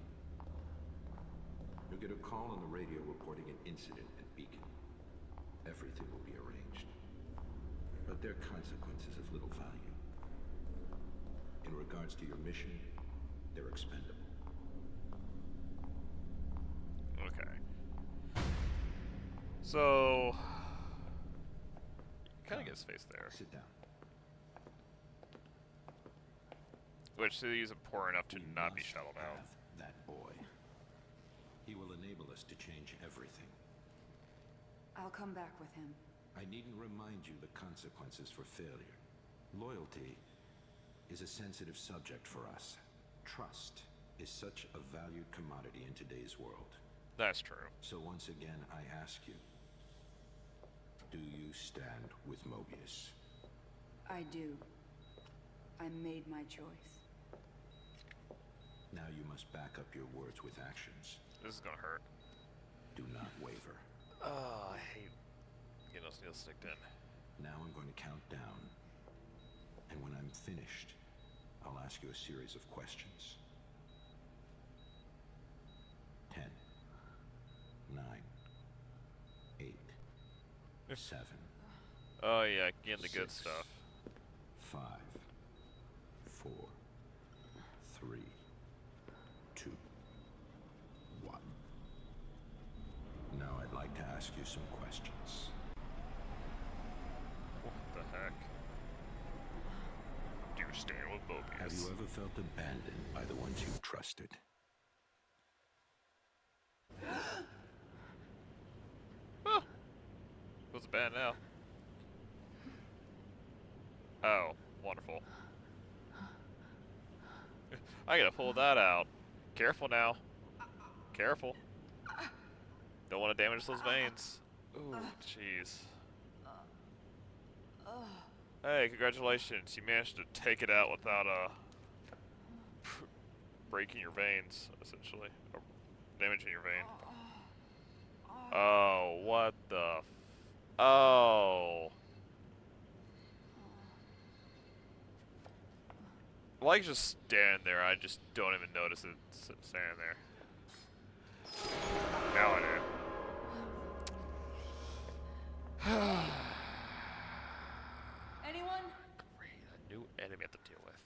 You'll get a call on the radio reporting an incident at Beacon. Everything will be arranged. But their consequences of little value. In regards to your mission, they're expendable. Okay. So, kind of get his face there. Sit down. Which is important enough to We not be must shuttled out. have that boy. He will enable us to change everything. I'll come back with him. I needn't remind you the consequences for failure. Loyalty is a sensitive subject for us. Trust is such a valued commodity in today's world. That's true. So once again, I ask you, do you stand with Mobius? I do. I made my choice. Now you must back up your words with actions. This is gonna hurt. Do not waver. Oh, I hate getting those needles sticked in. Now I'm going to count down. And when I'm finished, I'll ask you a series of questions. 10, 9, 8, 7, Oh yeah, getting the good 6, stuff. 5, 4, 3, 2, 1. Now I'd like to ask you some questions. What the heck? Do you stand with Mobius? Have you ever felt abandoned by the ones you've trusted? Oh. Feels bad now. Oh, wonderful. I gotta pull that out. Careful now. Careful. Don't want to damage those veins. Ooh, jeez. Hey, congratulations. You managed to take it out without, breaking your veins, essentially. Or damaging your vein. Oh, what the oh. Like just standing there, I just don't even notice it standing there. Now I do. Anyone? Great, a new enemy I have to deal with.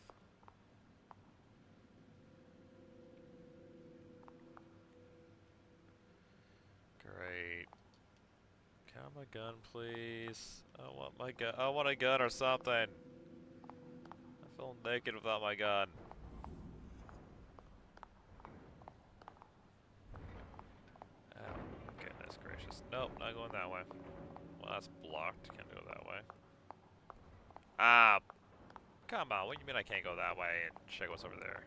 Great. Can I have my gun, please? I want my gun. I want a gun or something. I feel naked without my gun. Oh, goodness gracious. Nope, not going that way. Well, that's blocked. Can't go that way. Ah, come on. What do you mean I can't go that way and check what's over there?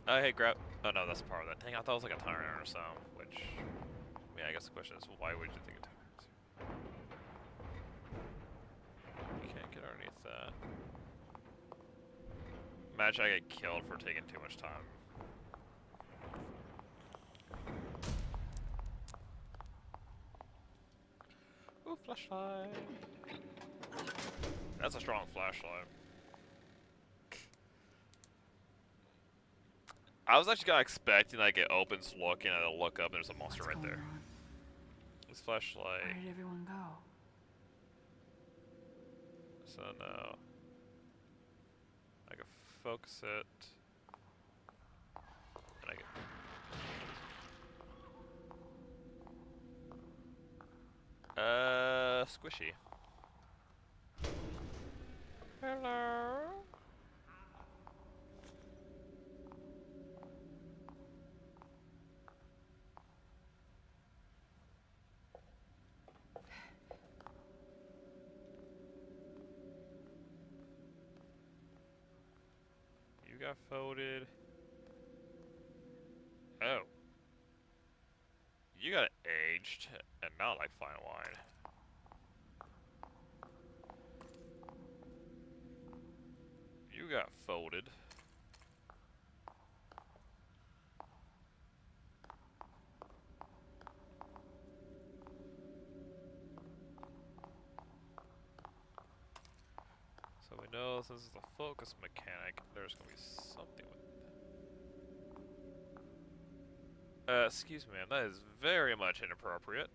Oh, hey, grab. Oh, no, that's part of that. Dang, I thought it was like a tyrant or something, which. I mean, I guess the question is, why would you think a tyrant? You can't get underneath that. Imagine I get killed for taking too much time. Ooh, flashlight. That's a strong flashlight. I was actually kind of expecting like it opens looking and I look up and there's a monster What's right going there. on? This flashlight. Where did everyone go? So no. I can focus it. And I can... Squishy. Hello. got folded. Oh. You got aged and not like fine wine. You got folded. So we know this is the focus mechanic. There's gonna be something with it. Excuse me, ma'am. That is very much inappropriate.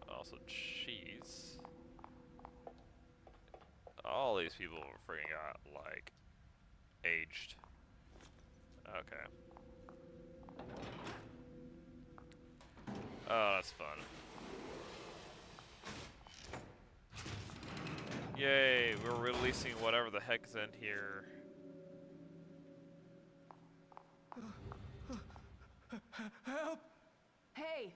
Also, cheese. All these people are freaking out, like, aged. Okay. Oh, that's fun. Yay, we're releasing whatever the heck is in here. Help! Hey!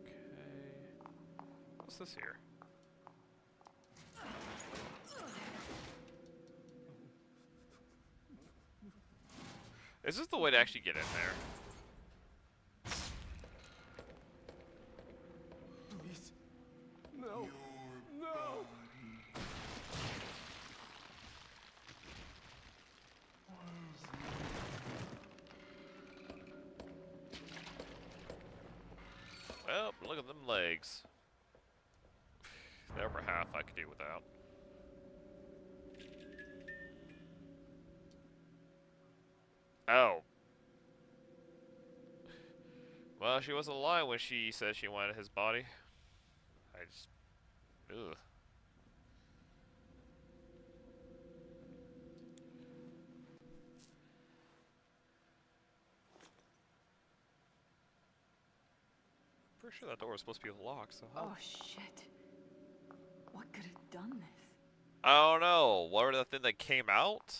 Okay. What's this here? Is this the way to actually get in there? Please. No. No. Well, look at them legs. The upper half I could do without. Oh. Well, she wasn't lying when she said she wanted his body. I just... Ugh. Pretty sure that door was supposed to be locked, so how... Oh shit. What could have done this? I don't know. What were the thing that came out?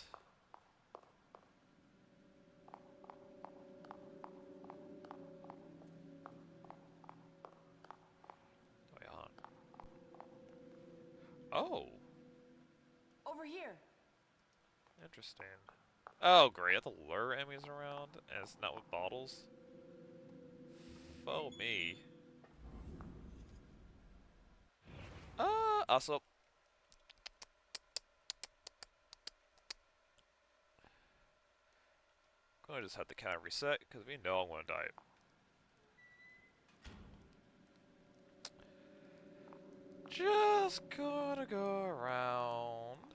Wait, hold on. Oh. Over here. Interesting. Oh, great. I have to lure enemies around, and it's not with bottles. Faux me. Also... I'm gonna just have to kind of reset, because we know I'm gonna die. Just gonna go around.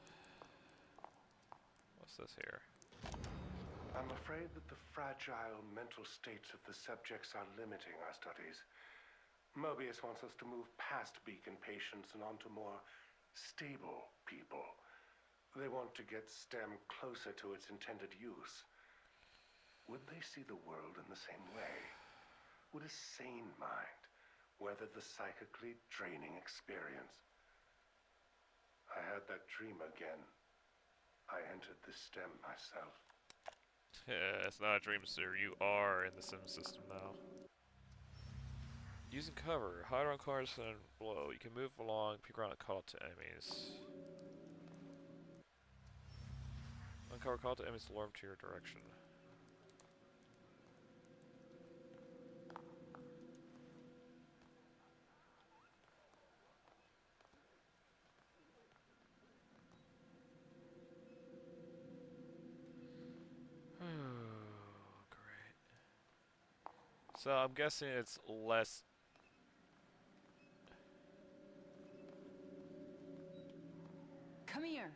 What's this here? I'm afraid that the fragile mental states of the subjects are limiting our studies. Mobius wants us to move past beacon patients and onto more stable people. They want to get STEM closer to its intended use. Would they see the world in the same way? Would a sane mind weather the psychically draining experience? I had that dream again. I entered the STEM myself. It's not a dream, sir. You are in the sim system now. Using cover. Hide on cars and below. You can move along, peek around and call out to enemies. Uncover, call out to enemies to lure them to your direction. Great. So I'm guessing it's less... Come here.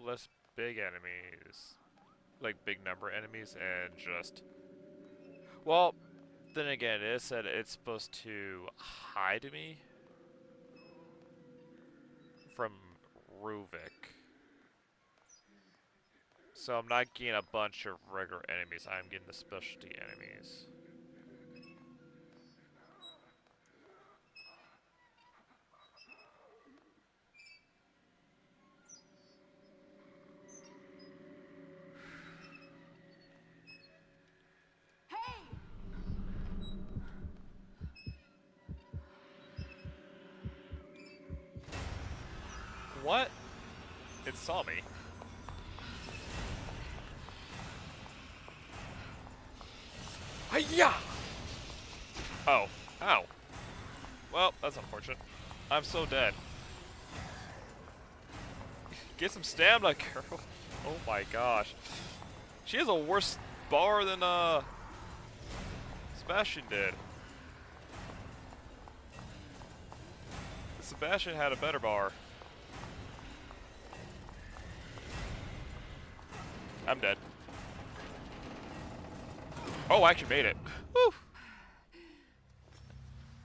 less big enemies. Like big number enemies and just... Well, then again, it said it's supposed to hide me from Ruvik. So I'm not getting a bunch of regular enemies, I'm getting the specialty enemies. What It saw me. Hiya! Oh. Ow. Well, that's unfortunate. I'm so dead. Get some stamina, girl. Oh my gosh. She has a worse bar than, Sebastian did. Sebastian had a better bar. I'm dead. Oh, I actually made it. Woo!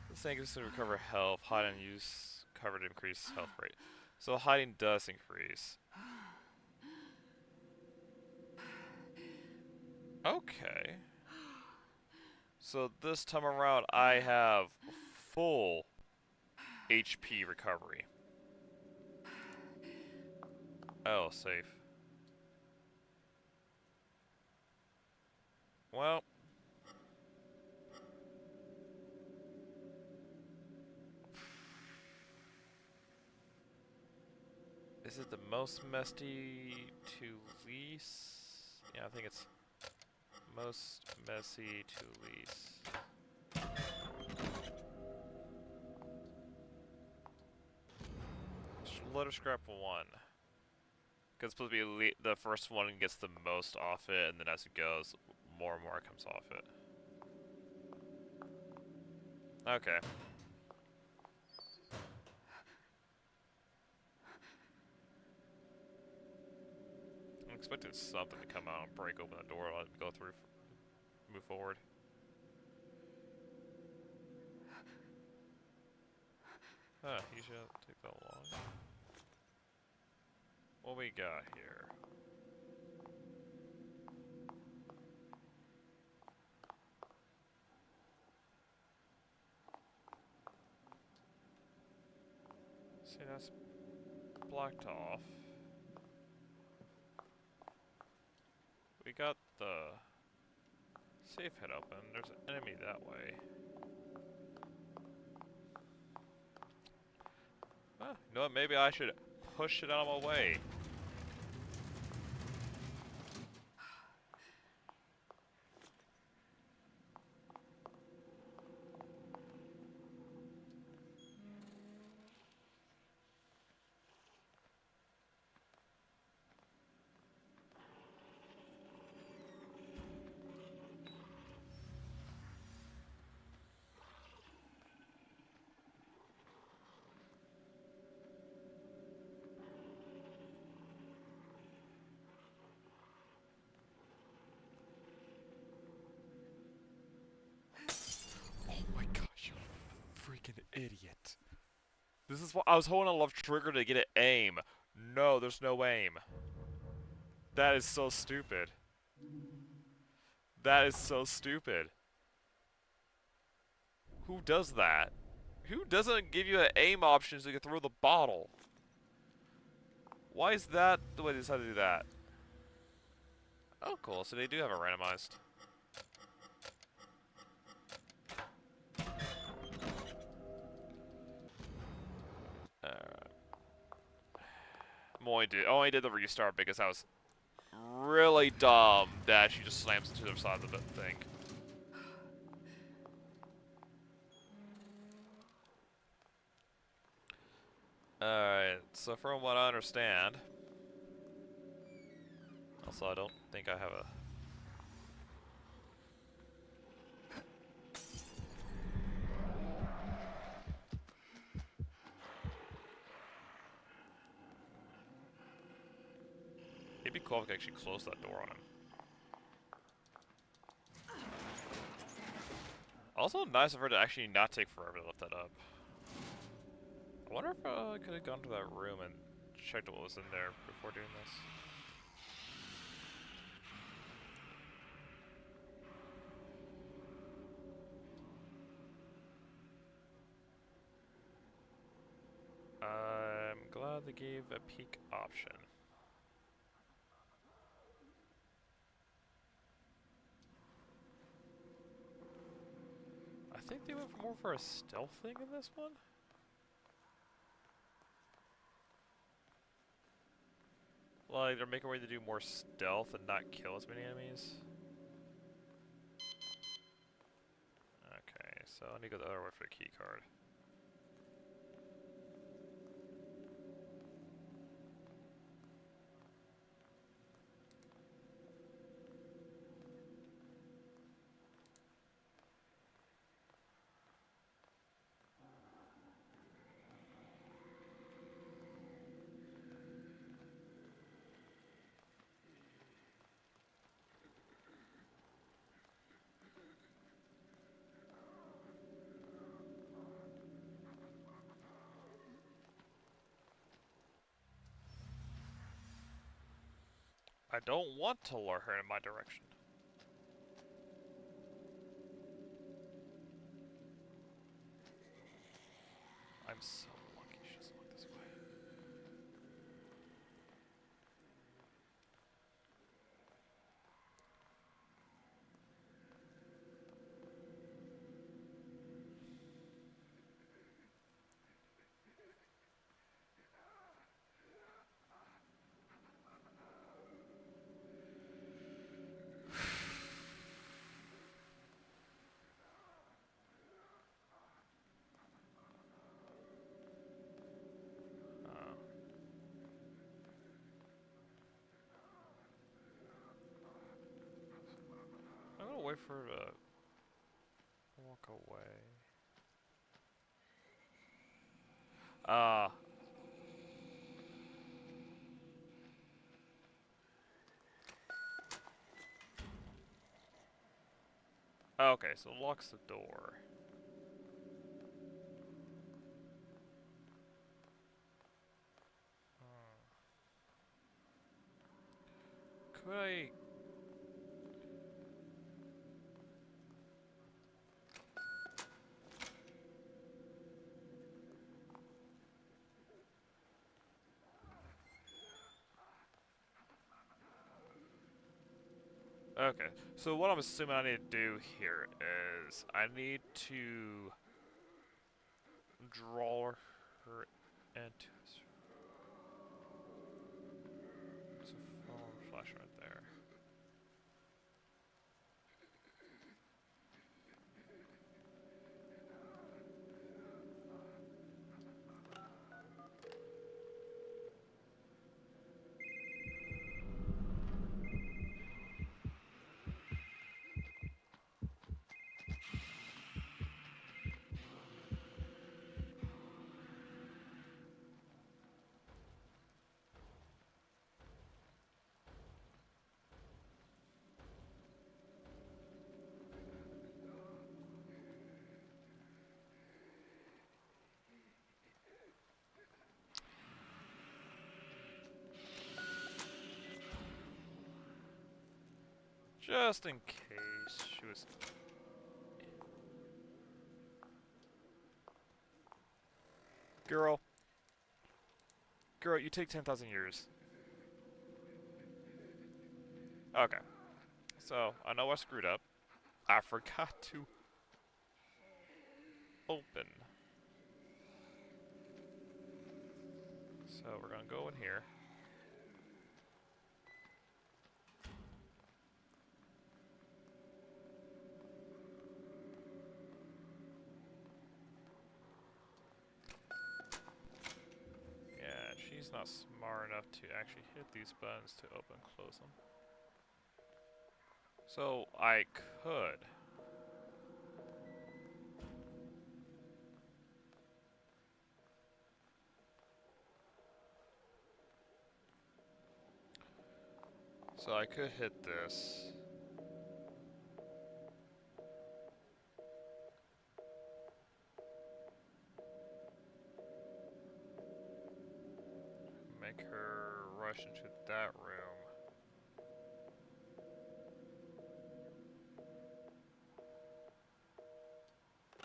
This thing is to recover health. Hide and use cover to increase health rate. So hiding does increase. Okay. So this time around I have full HP recovery. Oh, safe. Well. Is it the most messy to least? Yeah, I think it's most messy to least. Let her scrap 1. Because it's supposed to be the first one gets the most off it, and then as it goes, more and more comes off it. Okay. I'm expecting something to come out and break open the door, let it go through, move forward. Huh, you should take that long. What we got here? See, that's blocked off. We got the safe head open. There's an enemy that way. Huh, you know what? Maybe I should push it out of my way. Idiot. This is what I was holding a left trigger to get it aim. No, there's no aim. That is so stupid. That is so stupid. Who does that? Who doesn't give you an aim option so you can throw the bottle? Why is that the way they decided to do that? Oh, cool. So they do have it randomized. Only did the restart because I was really dumb that she just slams into the other side of the thing. Alright, so from what I understand, also I don't think I have a... It'd be cool if I could actually close that door on him. Also nice of her to actually not take forever to lift that up. I wonder if I could have gone to that room and checked what was in there before doing this. I'm glad they gave a peek option. I think they went more for a stealth thing in this one. like they're making a way to do more stealth and not kill as many enemies. Okay, so I need to go the other way for the key card. I don't want to lure her in my direction. I'm so lucky she doesn't look this way. I'm gonna wait for her to walk away. Okay, so it locks the door. Could I... Okay, so what I'm assuming I need to do here is I need to draw her into this. There's a phone flash right there. Just in case she was... Girl. Girl, you take 10,000 years. Okay. So, I know I screwed up. I forgot to open. So, we're gonna go in here. She's not smart enough to actually hit these buttons to open and close them. So I could. So I could hit this. Make her rush into that room.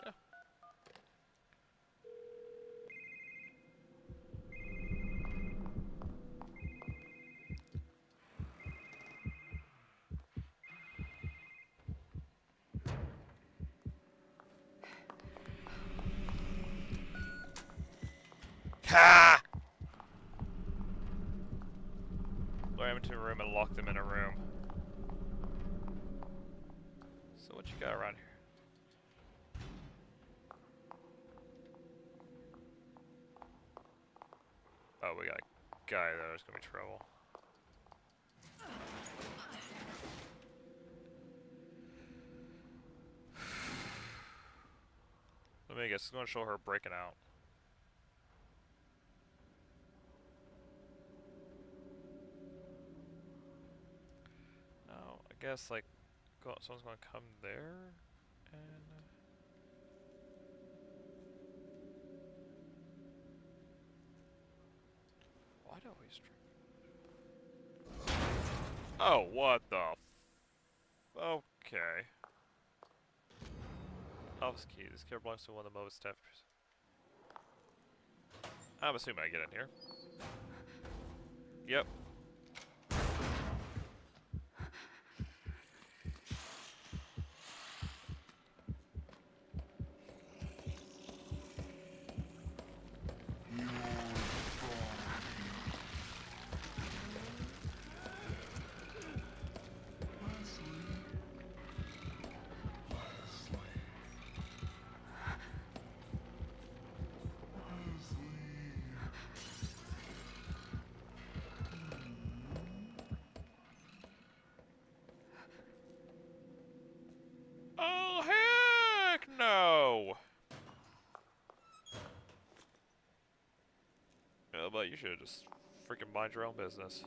Yeah. Ha! them and lock them in a room. So what you got around here? Oh, we got a guy there. There's gonna be trouble. Let me guess. It's gonna show her breaking out. Oh, I guess like someone's gonna come there and. Why do we stream? Oh, what the okay. Office key. This key belongs to one of the most staffers. I'm assuming I get in here. Yep. Oh, heck no! Yeah, but you should just freaking mind your own business.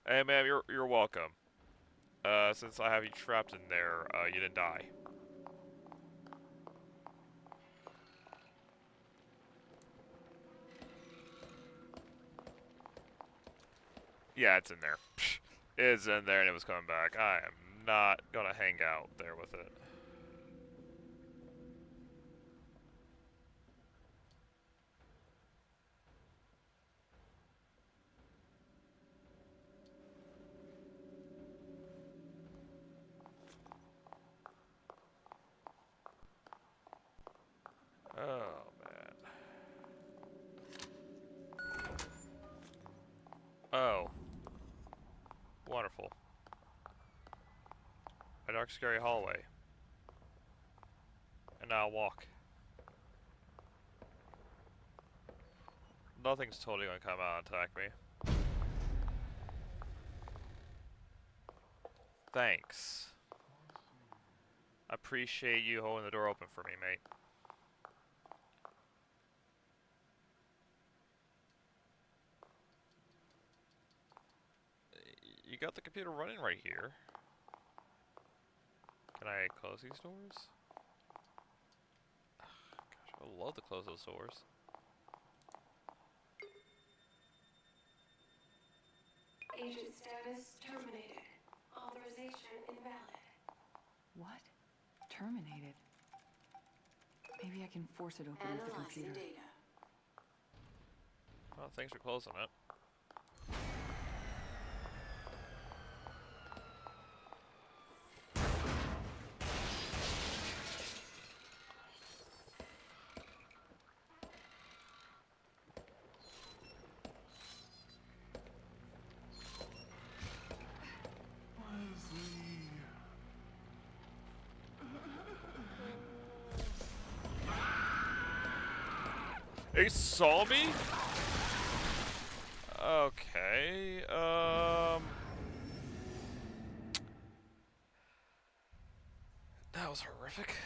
Hey, ma'am, you're welcome. Since I have you trapped in there, you didn't die. Yeah, it's in there. It's in there and it was coming back. I am not gonna hang out there with it. Oh, man. Oh. Wonderful. A dark, scary hallway. And now I'll walk. Nothing's totally gonna come out and attack me. Thanks. I appreciate you holding the door open for me, mate. You got the computer running right here. Can I close these doors? Gosh, I would love to close those doors. Agent status terminated. Authorization invalid. What? Terminated? Maybe I can force it open with the computer. Data. Well, thanks for closing it. He saw me? Okay, that was horrific.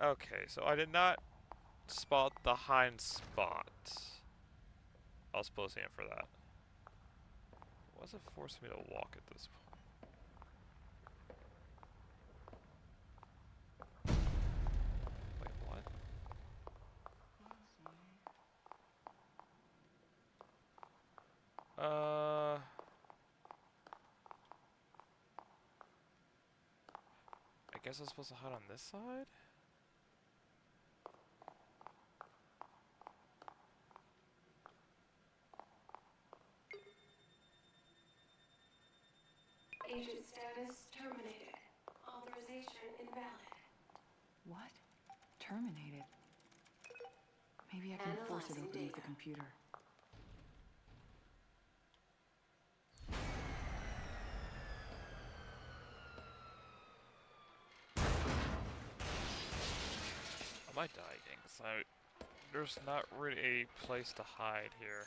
Okay, so I did not spot the hind spot. I was supposed to aim for that. Why does it force me to walk at this point? Wait, what? I guess I'm supposed to hide on this side? Agent status terminated. Authorization invalid. What? Terminated? I can force it Analyzing open with the data. computer. I might die again, because there's not really a place to hide here.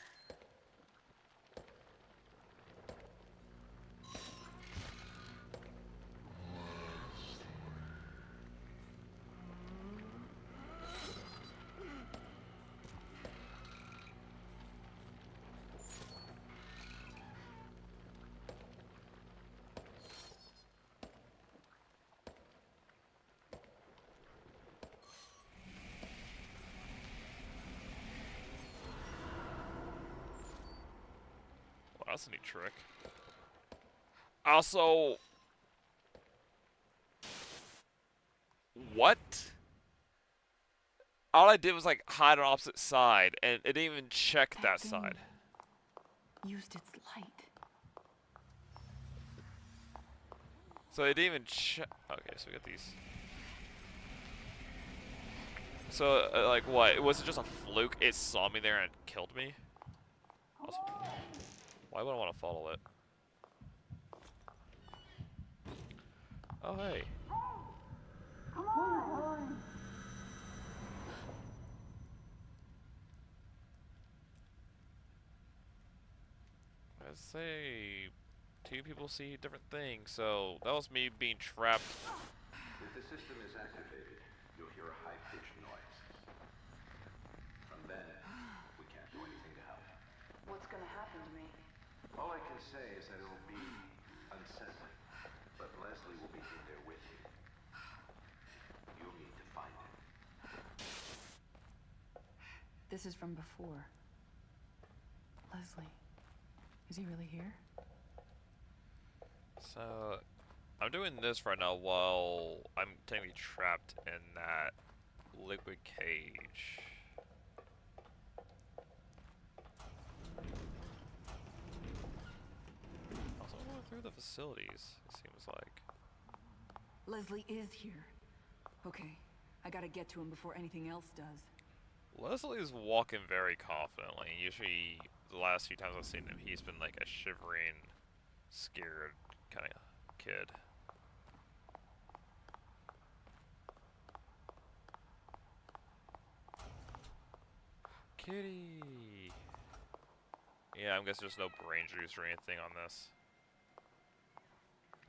Well, that's a neat trick. Also, what? All I did was like hide on opposite side, and it didn't even check that thing side. used its light. So it didn't even check. Okay, so we got these. So, like, what? Was it just a fluke? It saw me there and killed me? Also, why would I want to follow it? Oh, hey. I'd say two people see different things, so that was me being trapped. If the system is activated, you'll hear a high-pitched noise. From then, we can't do anything to help. What's gonna happen to me? All I can say is that it'll be unsettling, but Leslie will be in there with you. You'll need to find him. This is from before. Leslie. Is he really here? So, I'm doing this right now while I'm technically trapped in that liquid cage. Also, going through the facilities, it seems like. Leslie is here. Okay, I gotta get to him before anything else does. Leslie's walking very confidently. Usually, the last few times I've seen him, he's been like a shivering, scared kind of kid. Kitty! Yeah, I'm guessing there's no brain juice or anything on this.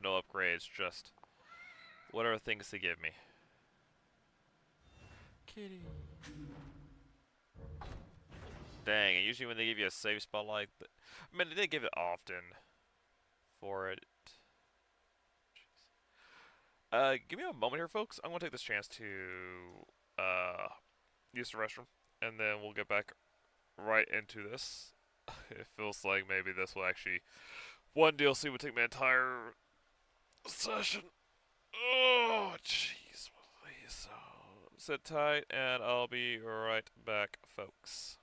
No upgrades, just whatever things they give me. Kitty! Dang, and usually when they give you a save spot like that, I mean, they give it often for it. Give me a moment here, folks. I'm gonna take this chance to use the restroom, and then we'll get back right into this. It feels like maybe this will actually, one DLC would take my entire session. Oh, jeez, please. So, sit tight, and I'll be right back, folks.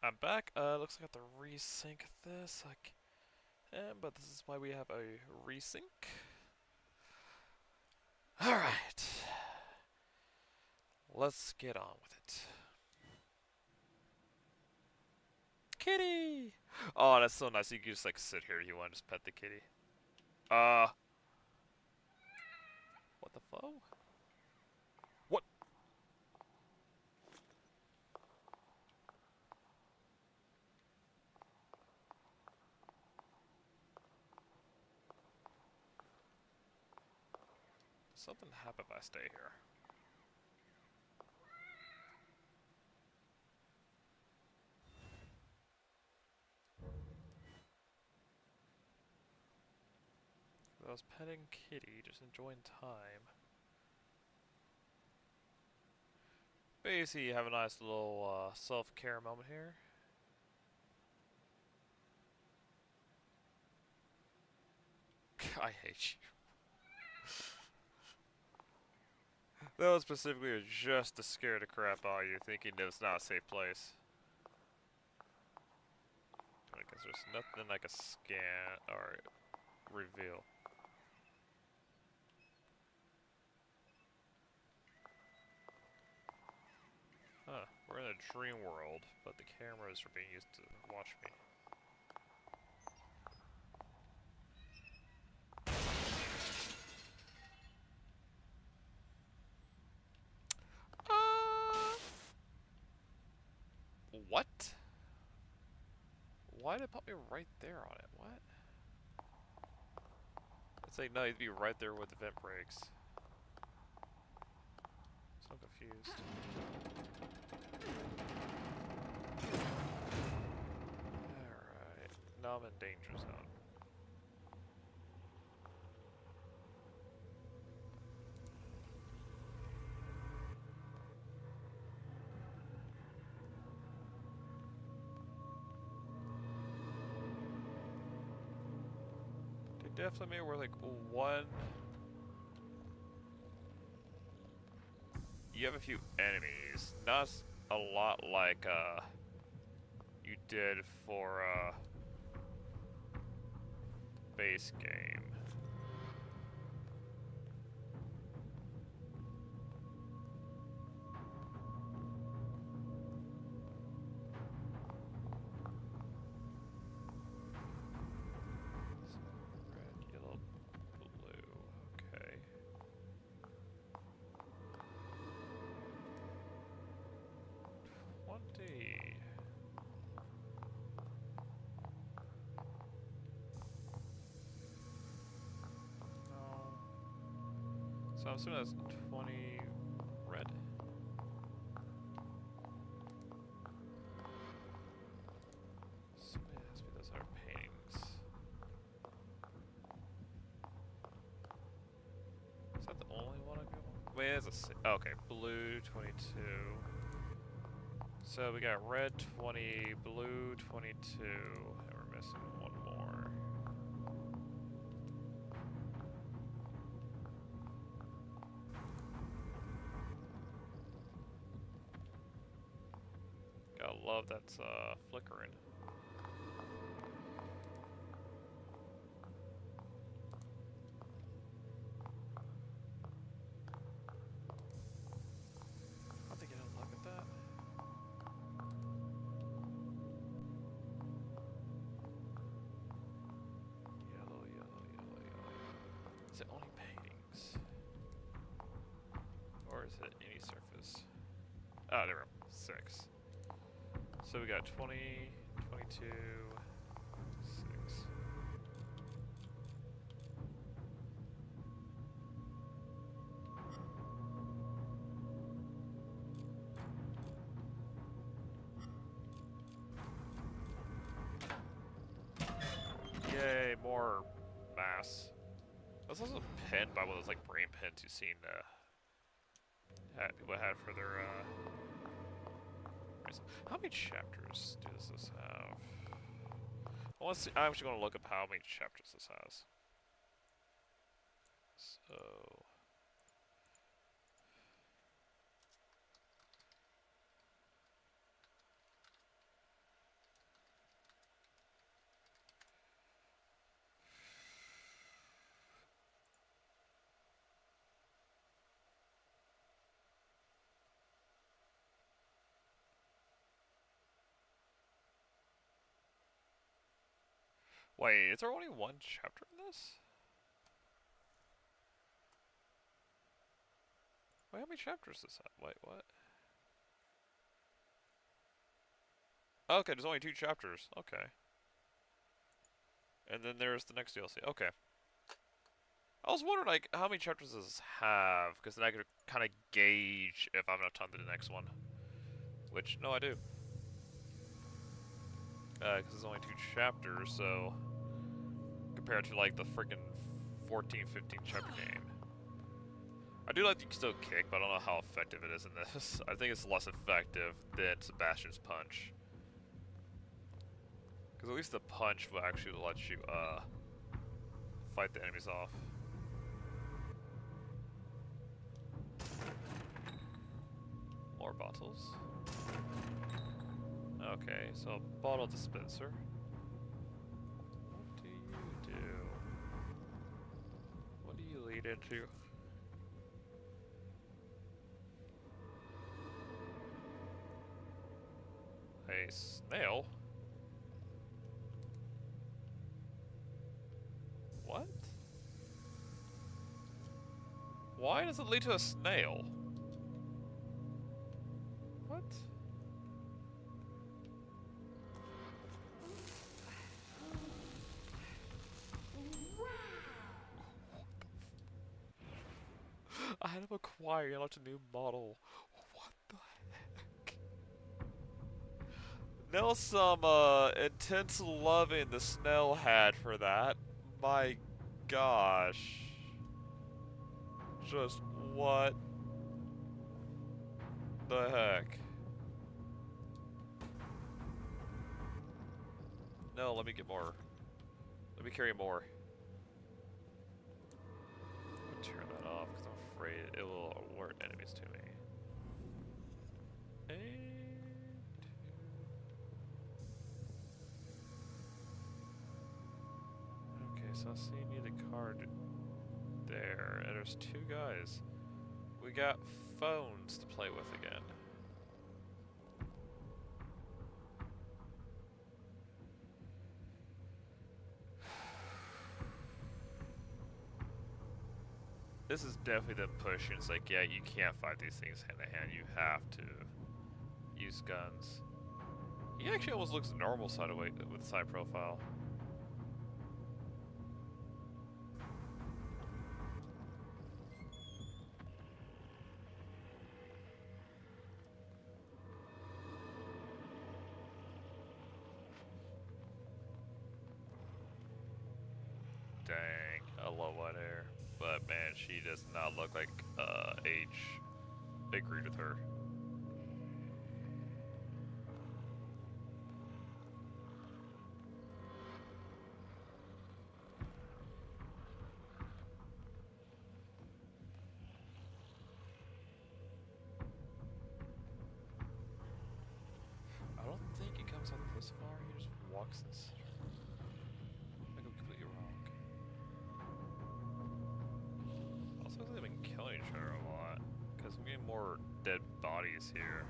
I'm back. Looks like I have to resync this. But this is why we have a resync. Alright. Let's get on with it. Kitty! Oh, that's so nice. You can just like sit here. You want to just pet the kitty. What the fuck? What? Something happen if I stay here. I was petting kitty, just enjoying time. Basically, you have a nice little self-care moment here. I hate you. That was specifically just to scare the crap out of you, thinking that it's not a safe place. Because there's nothing like a scan or reveal. Huh, we're in a dream world, but the cameras are being used to watch me. What? Why did it put me right there on it? What? It's like, no, you'd be right there where the vent breaks. So confused. Alright. Now I'm in danger zone. They definitely made it where like one... You have a few enemies. Not a lot like you did for base game. Red, yellow, blue. Okay. No. So I'm assuming that's 20 red. So it has to be those other paintings. Is that the only one I go on? Wait, it's a okay, blue 22. So we got red 20, blue 22, and we're missing one more. Gotta love that's flickering. I think I don't look at that. Yellow, yellow, yellow, yellow. Is it only paintings? Or is it any surface? Oh, there we go. 6. So we got 20, 22, 6. Yay, more mass. I was also pinned by one of those like brain pins you've seen people had for their how many chapters does this have? I want to see, I'm actually going to look up how many chapters this has. So Wait, is there only one chapter in this? Wait, how many chapters does that? Wait, what? Okay, there's only 2 chapters. Okay. And then there's the next DLC. Okay. I was wondering, like, how many chapters does this have? Because then I could kind of gauge if I have enough time to do the next one. Which, no, I do. Because there's only 2 chapters, so... Compared to, like, the freaking 14, 15 chapter game. I do like that you can still kick, but I don't know how effective it is in this. I think it's less effective than Sebastian's punch. Because at least the punch will actually let you, fight the enemies off. More bottles. Okay, so bottle dispenser. What do you do? What do you lead into? A snail? What? Why does it lead to a snail? What? I had to acquire a new model. What the heck? Know some intense loving the snail had for that. My gosh. Just what the heck? No, let me get more. Let me carry more. I'll turn that off because I'm afraid it will alert enemies to me. And okay, so I see you need a card there, and there's 2 guys. We got phones to play with again. This is definitely the push. It's like, yeah, you can't fight these things hand to hand. You have to use guns. He actually almost looks normal side away with the side profile. Dang, I love white hair. But man, she does not look like age. Agreed with her. I don't think it comes out this far. He just walks this. I could be completely wrong. Also, they've been killing each other a lot because I'm getting more dead bodies here.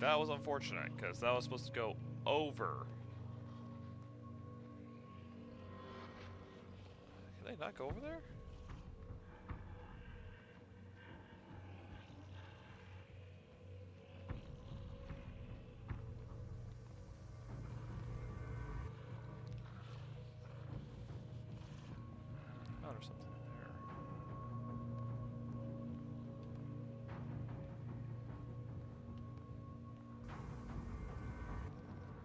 That was unfortunate, because that was supposed to go over. Can they not go over there? Oh, there's something in there.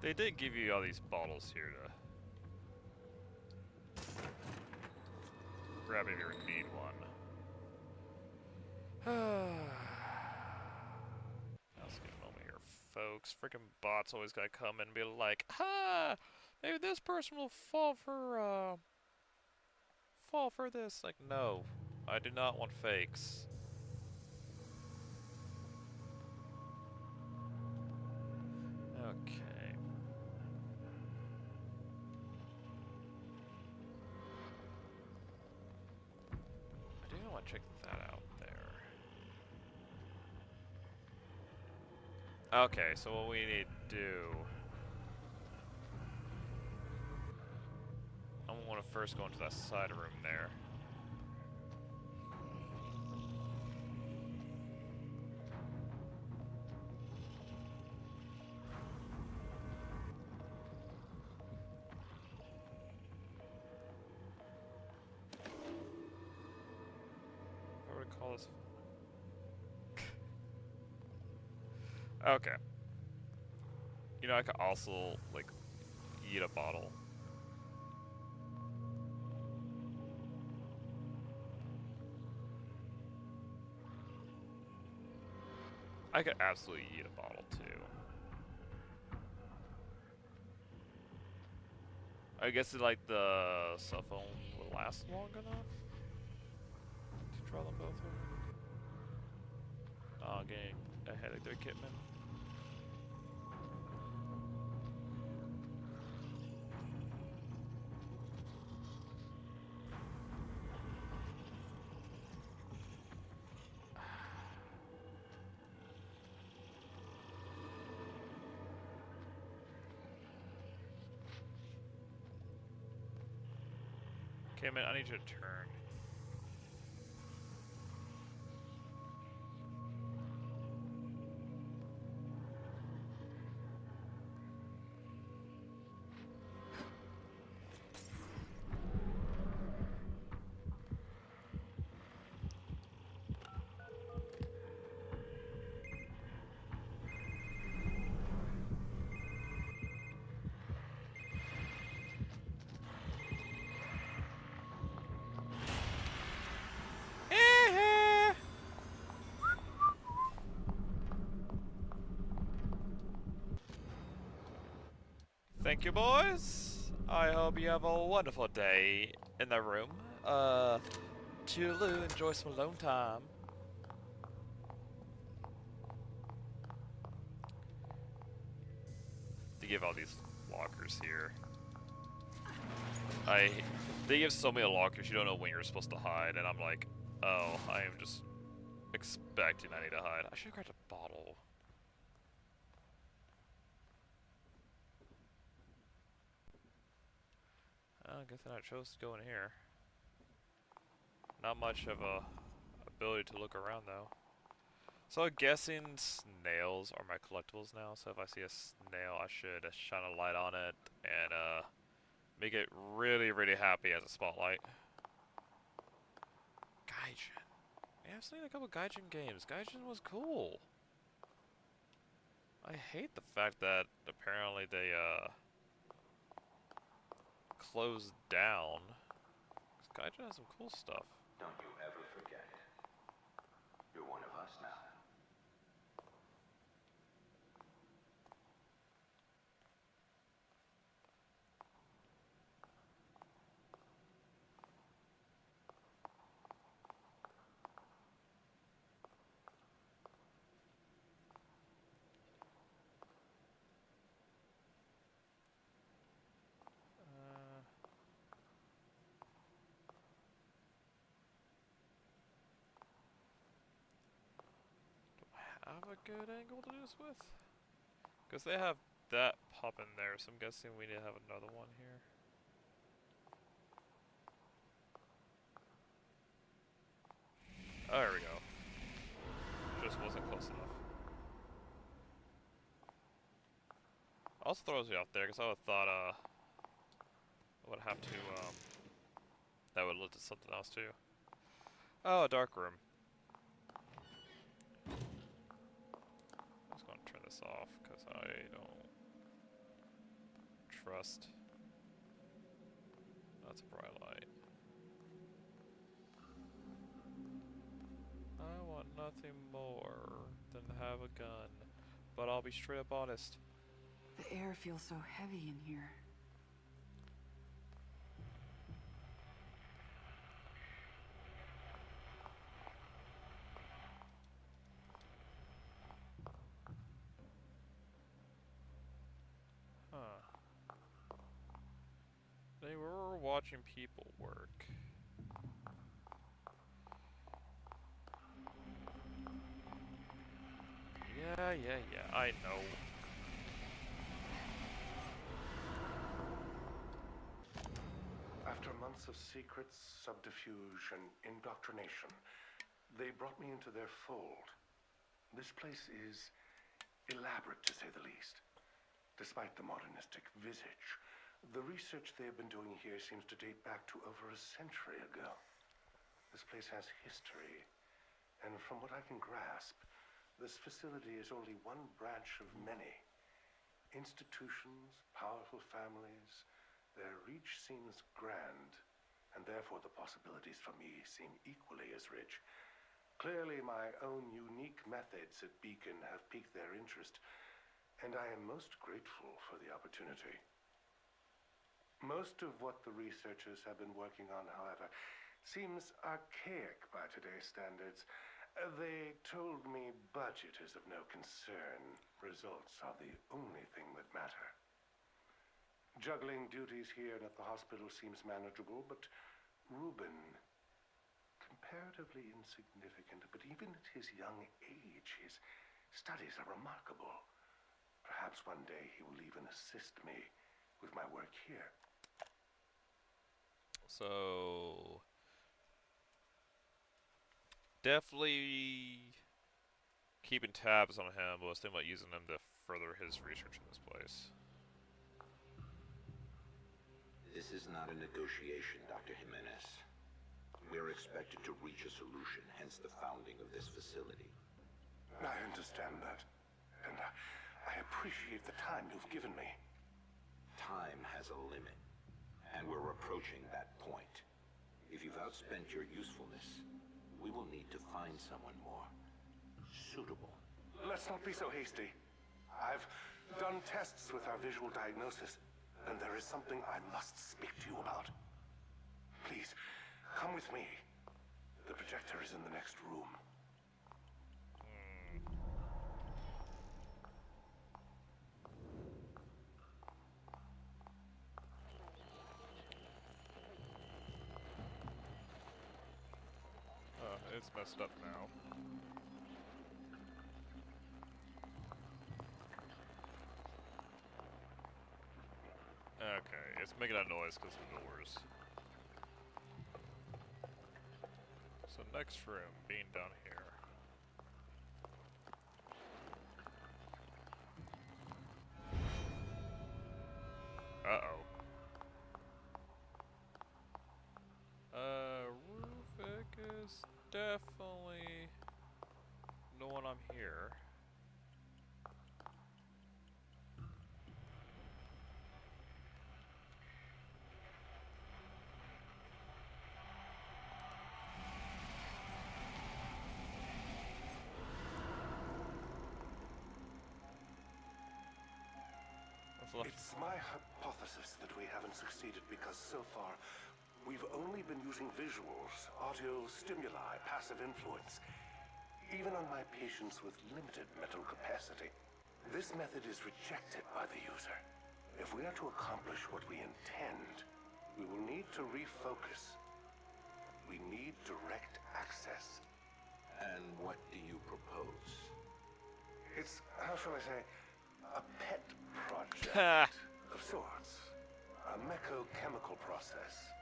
They did give you all these bottles here to grab if you ever need one. Let's get a moment here, folks. Freaking bots always gotta come and be like, "Ha! Maybe this person will fall for this." Like, no, I do not want fakes. check that out there. Okay, so what we need to do... I want to first go into that side room there. What would I call this? Okay. You know, I could also, like, eat a bottle. I could absolutely eat a bottle too. I guess like the cell phone will last long enough to draw them both over. Oh, getting a headache there, Kitman. Okay, man, I need you to turn. Thank you, boys. I hope you have a wonderful day in the room. Toodaloo, enjoy some alone time. They give all these lockers here. They give so many lockers, you don't know when you're supposed to hide, and I'm like, oh, I am just expecting I need to hide. I should have grabbed a bottle. I guess I chose to go in here. Not much of a ability to look around though. So I'm guessing snails are my collectibles now. So if I see a snail, I should shine a light on it and make it really, really happy as a spotlight. Gaijin. Yeah, I've seen a couple Gaijin games. Gaijin was cool. I hate the fact that apparently they closed down. Gaijin has some cool stuff. Don't you ever forget it. You're one of us now. Have a good angle to do this with? Because they have that pop in there, so I'm guessing we need to have another one here. Oh, there we go. Just wasn't close enough. Also throws me off there, because I would have thought, I would have to, that would have looked at something else too. Oh, a dark room. Turn this off because I don't trust. That's a bright light. I want nothing more than have a gun, but I'll be straight up honest. The air feels so heavy in here. They were watching people work. Yeah, I know. After months of secrets, subterfuge, and indoctrination, they brought me into their fold. This place is elaborate, to say the least. Despite the modernistic visage, the research they have been doing here seems to date back to over a century ago. This place has history, and from what I can grasp, this facility is only one branch of many. Institutions, powerful families, their reach seems grand, and therefore the possibilities for me seem equally as rich. Clearly, my own unique methods at Beacon have piqued their interest, and I am most grateful for the opportunity. Most of what the researchers have been working on, however, seems archaic by today's standards. They told me budget is of no concern. Results are the only thing that matter. Juggling duties here and at the hospital seems manageable, but Reuben, comparatively insignificant, but even at his young age, his studies are remarkable. Perhaps one day he will even assist me with my work here. So definitely keeping tabs on him, but I was thinking about using him to further his research in this place. This is not a negotiation, Dr. Jimenez. We're expected to reach a solution, hence the founding of this facility. I understand that, and I appreciate the time you've given me. Time has a limit, and we're approaching that point. If you've outspent your usefulness, we will need to find someone more suitable. Let's not be so hasty. I've done tests with our visual diagnosis, and there is something I must speak to you about. Please, come with me. The projector is in the next room. It's messed up now. Okay, it's making that noise because of doors. So next room being down here. Uh-oh. Ruvik is definitely knowing I'm here. It's my hypothesis that we haven't succeeded because so far we've only been using visuals, audio stimuli, passive influence, even on my patients with limited mental capacity. This method is rejected by the user. If we are to accomplish what we intend, we will need to refocus. We need direct access. And what do you propose? It's, how shall I say, a pet project of sorts. A mecho-chemical process.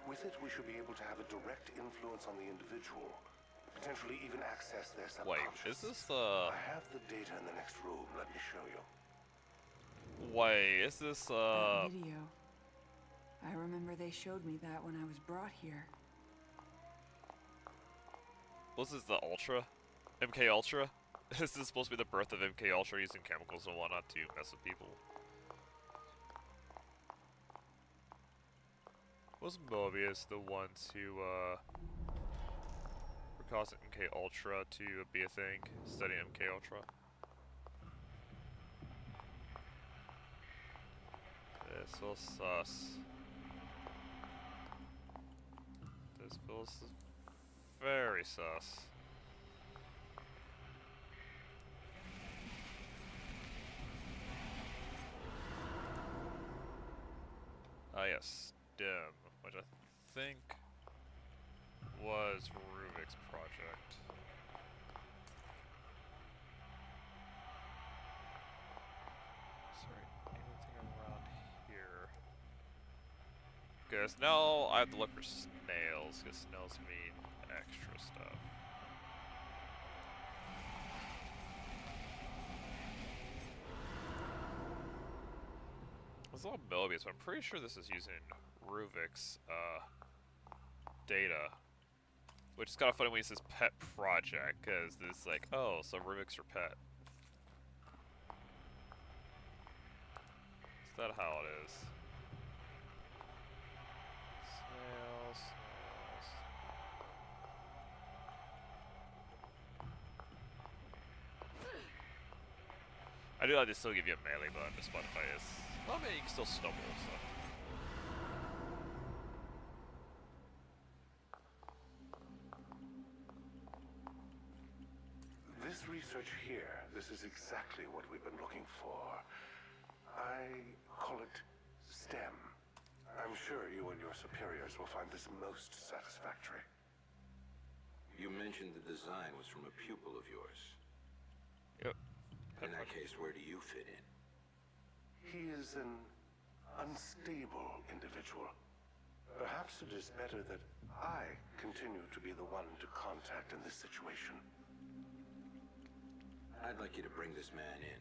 With it, we should be able to have a direct influence on the individual. Potentially even access their subconscious. Wait, is this the... I have the data in the next room. Let me show you. Wait, is this That video. I remember they showed me that when I was brought here. Was this the Ultra? MK Ultra? Is this supposed to be the birth of MK Ultra using chemicals and whatnot to mess with people? Was Mobius the one to, for causing MK Ultra to be a thing? Study MK Ultra? This feels sus. This feels very sus. Ah yes, STEM, which I think was Ruvik's project. Because now I have to look for snails, because snails mean extra stuff. There's a lot of Mobius, but I'm pretty sure this is using Ruvik's data. Which is kind of funny when he says pet project, because it's like, oh, so Ruvik's your pet. Is that how it is? Snails, snails. I do like to still give you a melee button, despite the fact it's... Well, I mean, you can still stumble, so... This research here, this is exactly what we've been looking for. I call it STEM. I'm sure you and your superiors will find this most satisfactory. You mentioned the design was from a pupil of yours. Yep. In that case, where do you fit in? He is an unstable individual. Perhaps it is better that I continue to be the one to contact in this situation. I'd like you to bring this man in.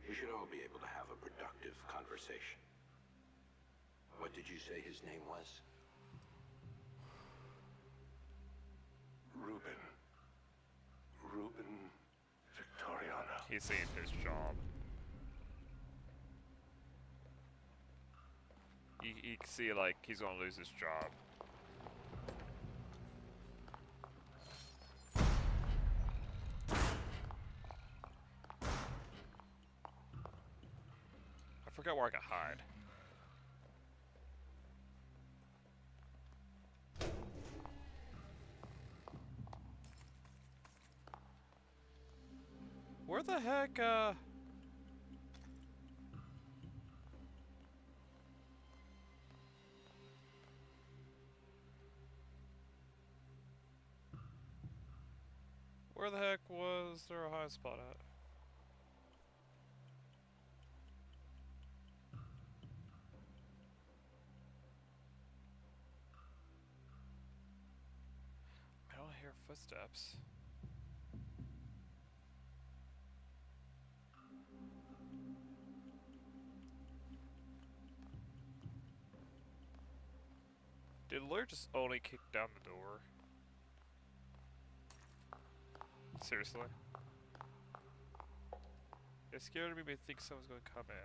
We should all be able to have a productive conversation. What did you say his name was? Ruben Victoriano. He's saying his job. You can see, like, he's gonna lose his job. I forgot where I could hide. Where the heck, where the heck was there a high spot at? I don't hear footsteps. Did Lawyer just only kick down the door? Seriously? It scared me to think someone's gonna come in.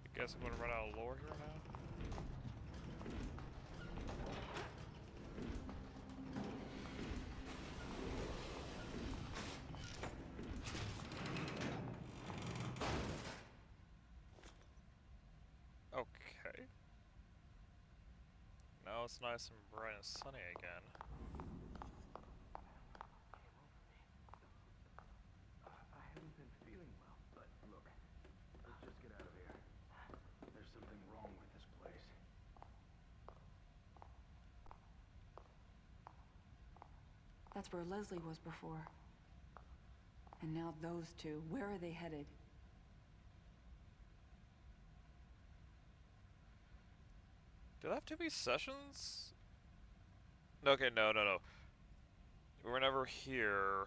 I guess I'm gonna run out of lore here now. Okay. Now it's nice and bright and sunny again. I haven't been feeling well, but look, let's just get out of here. There's something wrong with this place. That's where Leslie was before. And now those two, where are they headed? Do they have to be sessions? Okay, no. We were never here.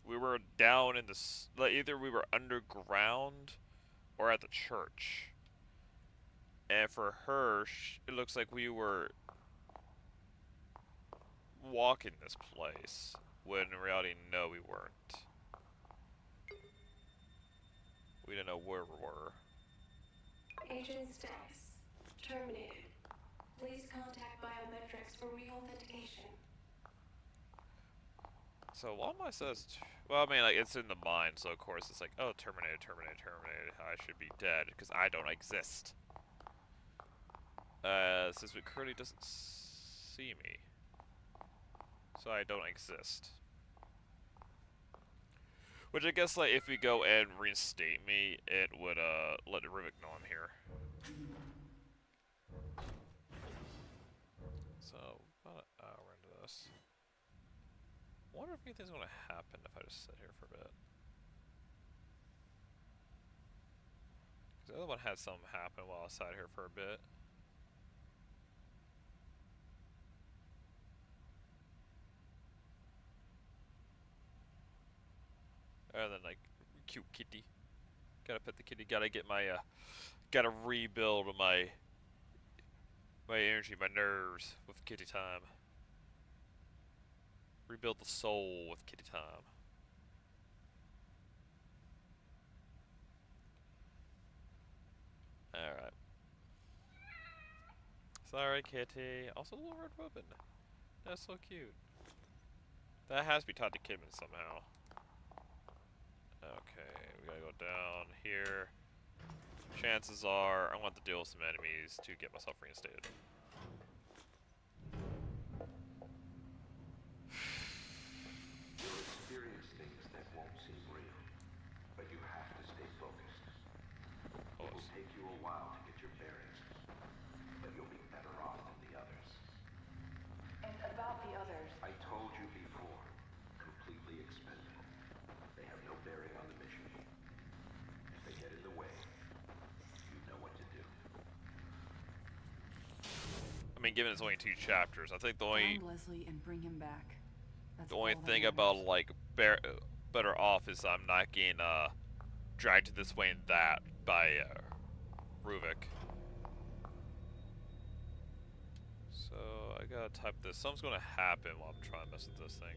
We were down in the... Like, either we were underground or at the church. And for her, it looks like we were walking this place. When in reality, no, we weren't. We didn't know where we were. Agent status terminated. Please contact biometrics for reauthentication. So Longmire says, well, I mean, like, it's in the mind, so of course it's like, oh, terminated. I should be dead because I don't exist. Since it currently doesn't see me. So I don't exist. Which I guess, like, if we go and reinstate me, it would, let Ruvik know I'm here. So, about an hour into this. I wonder if anything's gonna happen if I just sit here for a bit. The other one had something happen while I sat here for a bit. And then, like, cute kitty. Gotta pet the kitty. Gotta get my, gotta rebuild my energy, my nerves with kitty time. Rebuild the soul with kitty time. Alright. Sorry, kitty. Also, a little red ribbon. That's so cute. That has to be tied to Kidman somehow. Okay, we gotta go down here. Chances are I'm going to have to deal with some enemies to get myself reinstated. You'll experience things that won't seem real, but you have to stay focused. It will take you a while to get your bearings, but you'll be better off than the others. And about the others, I told you before, completely expendable. They have no bearing on the mission. If they get in the way, you know what to do. I mean, given it's only 2 chapters, I think the only find Leslie and bring him back. That's the only all that thing matters. about like better off is I'm not getting dragged to this way and that by Ruvik. So I gotta type this. Something's gonna happen while I'm trying to mess with this thing.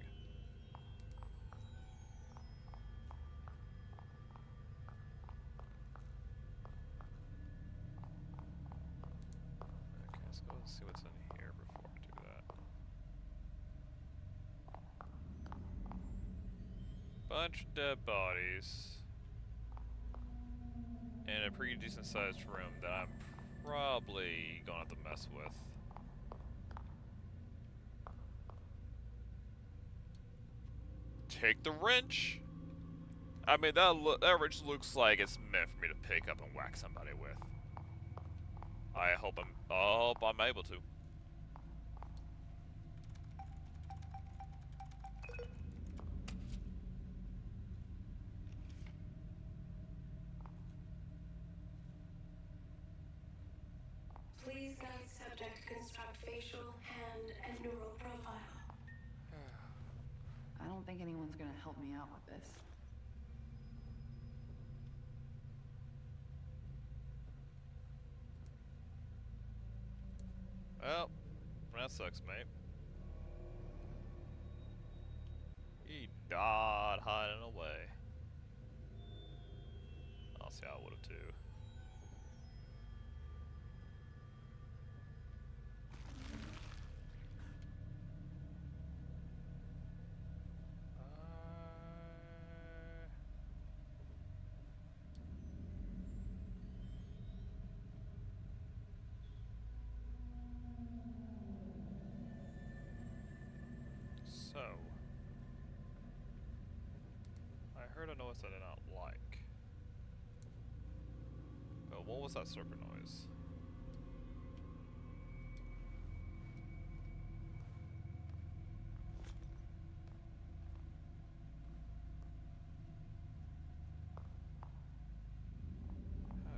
Okay, let's go and see what's in here before I do that. Bunch of dead bodies. And a pretty decent sized room that I'm probably gonna have to mess with. Take the wrench! I mean, that wrench looks like it's meant for me to pick up and whack somebody with. I hope I'm able to. Please guide subject construct facial, hand, and neural profile. I don't think anyone's gonna help me out with this. Well, that sucks, mate. He died hiding away. I'll see how I would have too. So, I heard a noise I did not like. But what was that serpent noise?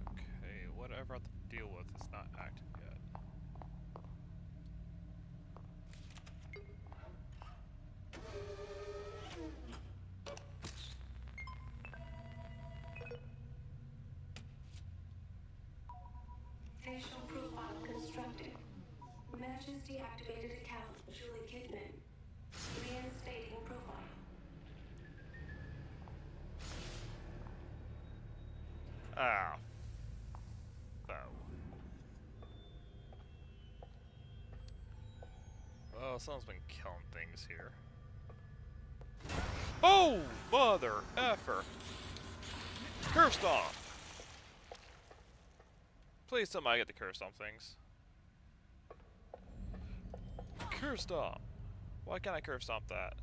Okay, whatever I have to deal with is not active yet. Facial profile constructed. Matches deactivated account Julie Kidman. Reinstating profile. Ah. Oh. Oh, someone's been killing things here. Oh, mother effer. Curse off. Please somebody get the curse on things. Cursed off. Why can't I curve stomp that?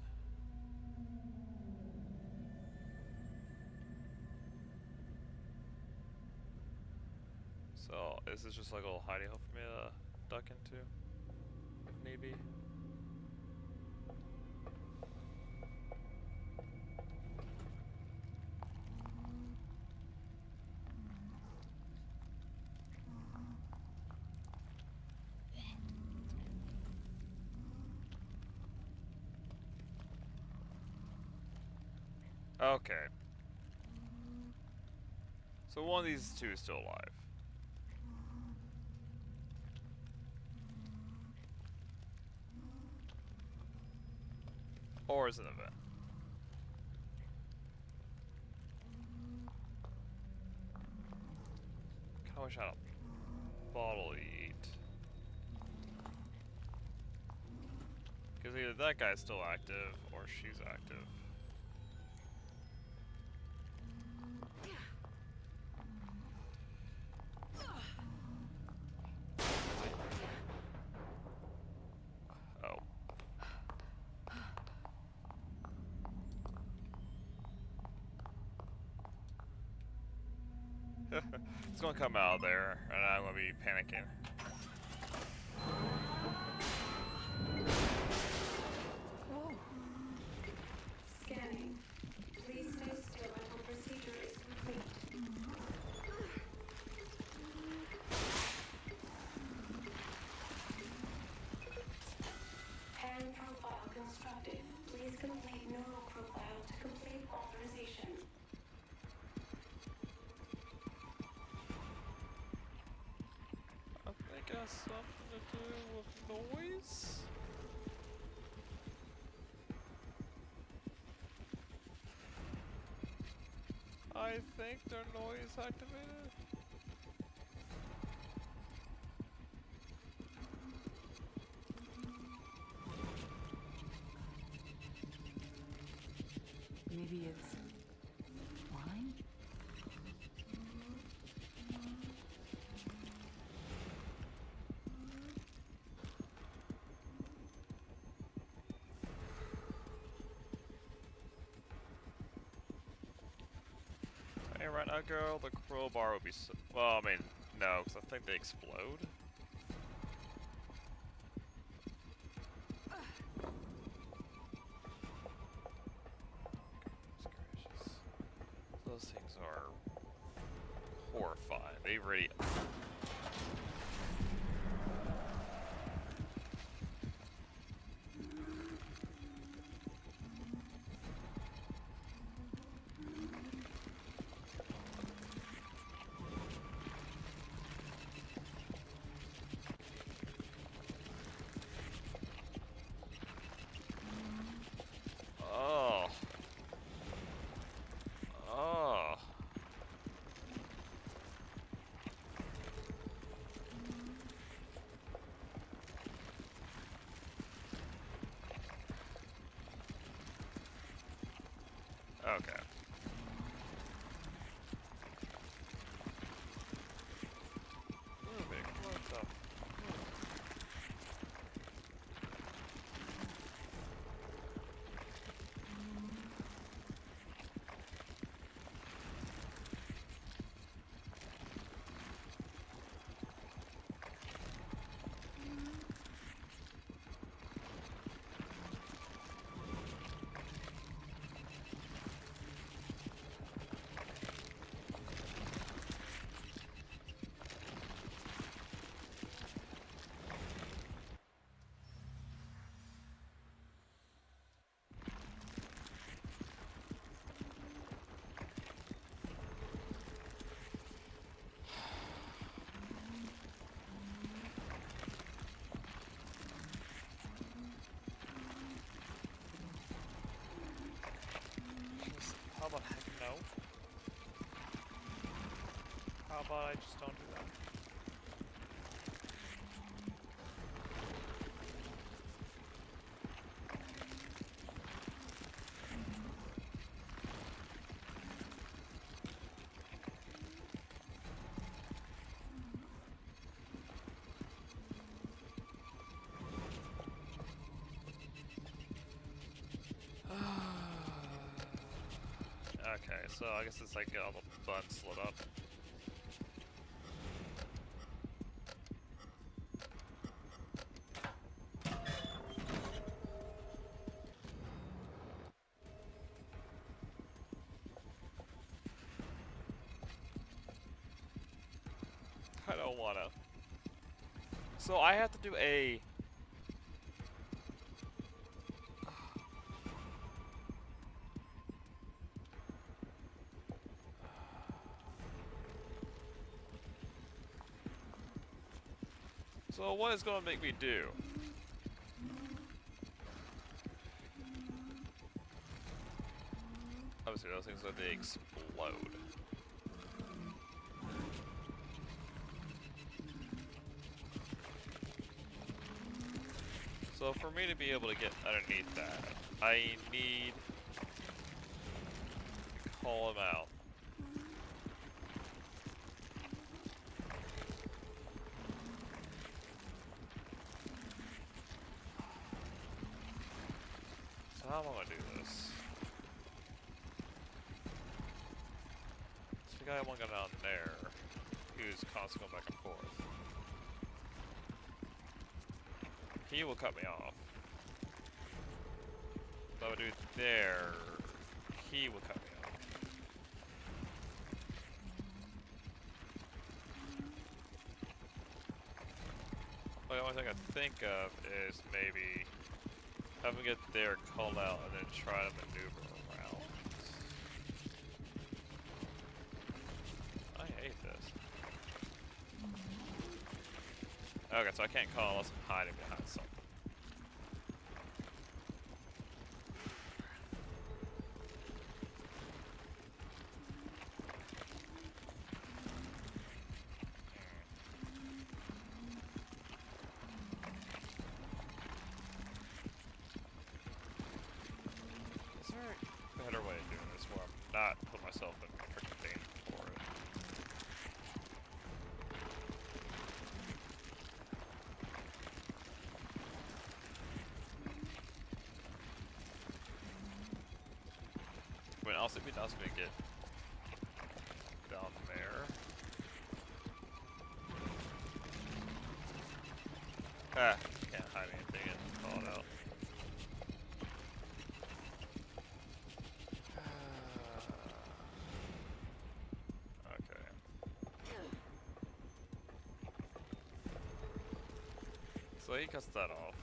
So, is this just like a little hidey hole for me to duck into? If need be. Okay. So one of these two is still alive. Or is it an event? Kinda wish I had a bottle to eat. Because either that guy's still active or she's active. Oh. It's gonna come out of there, and I'm gonna be panicking. Whoa. Scanning. Please stay still until procedure is complete. Hand profile constructed. Please complete neural profile to complete authorization. I think it has something to do with noise? I think they're noise activated. Maybe it's wine? Hey, right now, girl, the crowbar would be so. Well, I mean, no, because I think they explode. Those things are horrifying. They really. Oh. Oh. Okay. Moving, what the? How about heck no? How about I just don't do that? Okay, so I guess it's like all the buttons split up. I don't wanna. So I have to do a... So what is gonna make me do? Obviously those things are they explode. So for me to be able to get underneath that, I need to call him out. So how am I gonna do this? So we got one guy down there who's constantly going back and forth. He will cut me off. So I would do it there. He will cut me off. Well, the only thing I think of is maybe have him get there, called out, and then try to maneuver around. I hate this. Okay, so I can't call unless I'm hiding behind something. Is there a better way of doing this where I'm not putting myself in freaking danger for it? I mean, also, it'd be nice to get down there. Ah, can't hide anything and call it out. Okay. So he cuts that off.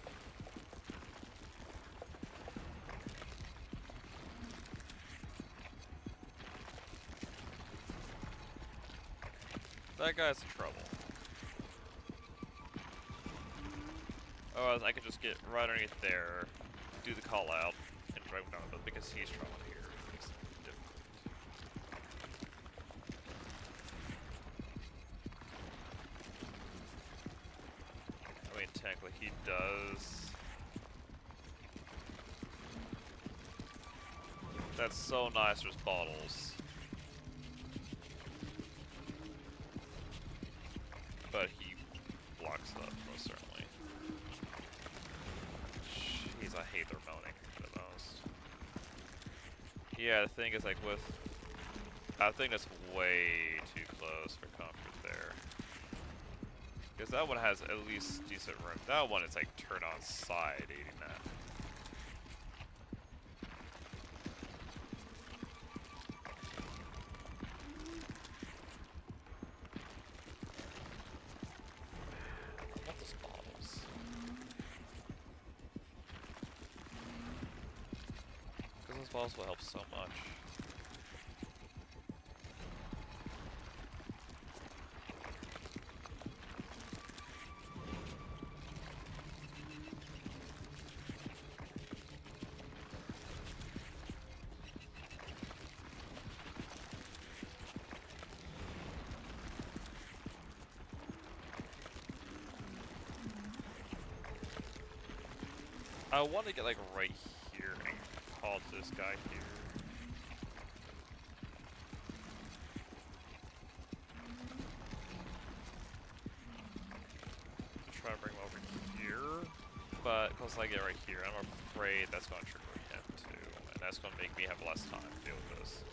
That guy's in trouble. Otherwise, I could just get right underneath there, do the call out, and drag him down, but because he's traveling here, it makes it difficult. I mean, technically, he does. That's so nice, there's bottles. But he blocks it up, most certainly. Jeez, I hate their moaning the most. Yeah, the thing is, like, with... I think that's way too close for comfort there. Because that one has at least decent room. That one is, like, turn on side, eating that. Balls will help so much. I want to get like right here and call to this guy here. Try to bring him over here, but because I get right here, I'm afraid that's going to trigger him too, and that's going to make me have less time to deal with this.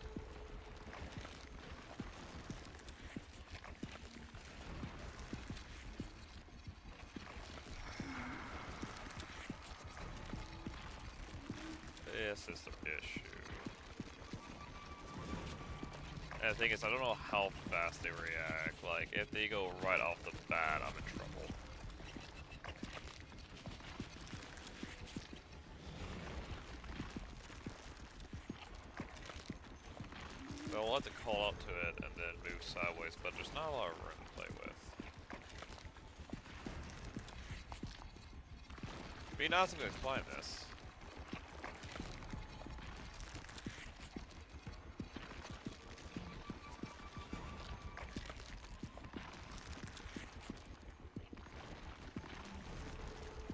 This is the issue. And the thing is, I don't know how fast they react. Like, if they go right off the bat, I'm in trouble. So I'll have to call up to it and then move sideways, but there's not a lot of room to play with. Be nice if we could climb this.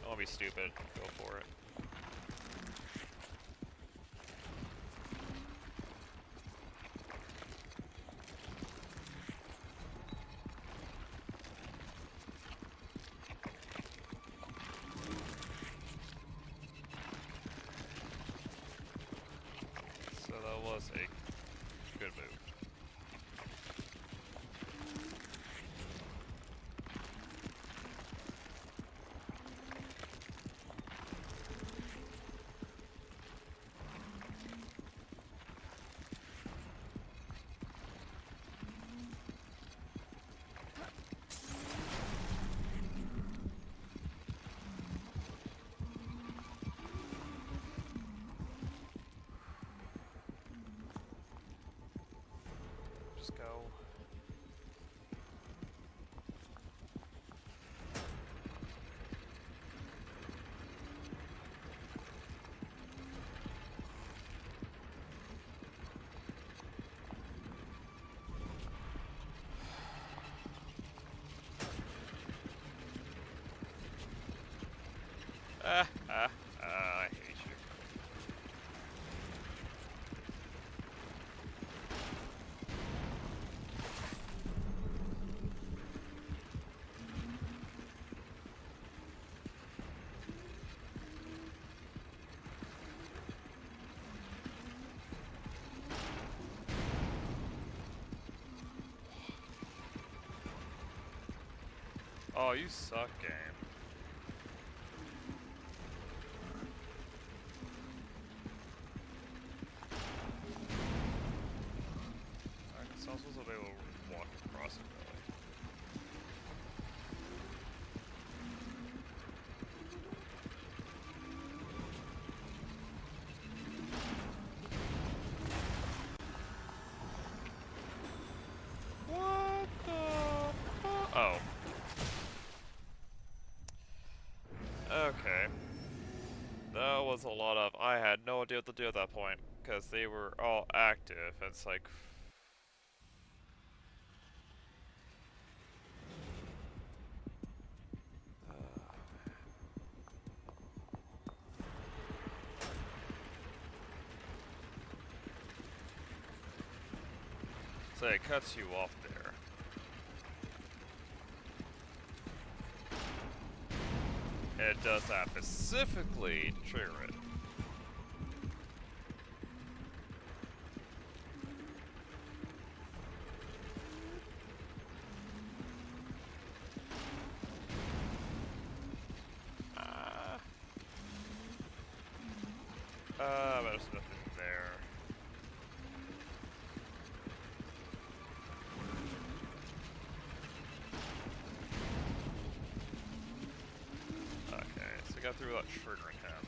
Don't be stupid. Go for it. So that was a good move. Just go. I hate you. Oh, you suck, game. Alright, so I'm supposed to be able to walk across it, really. What the fuck? Oh. Okay. That was a lot of... I had no idea what to do at that point, because they were all active, and it's like... So it cuts you off there. It does that specifically to trigger it. But there's nothing there. Okay, so we got through without triggering him.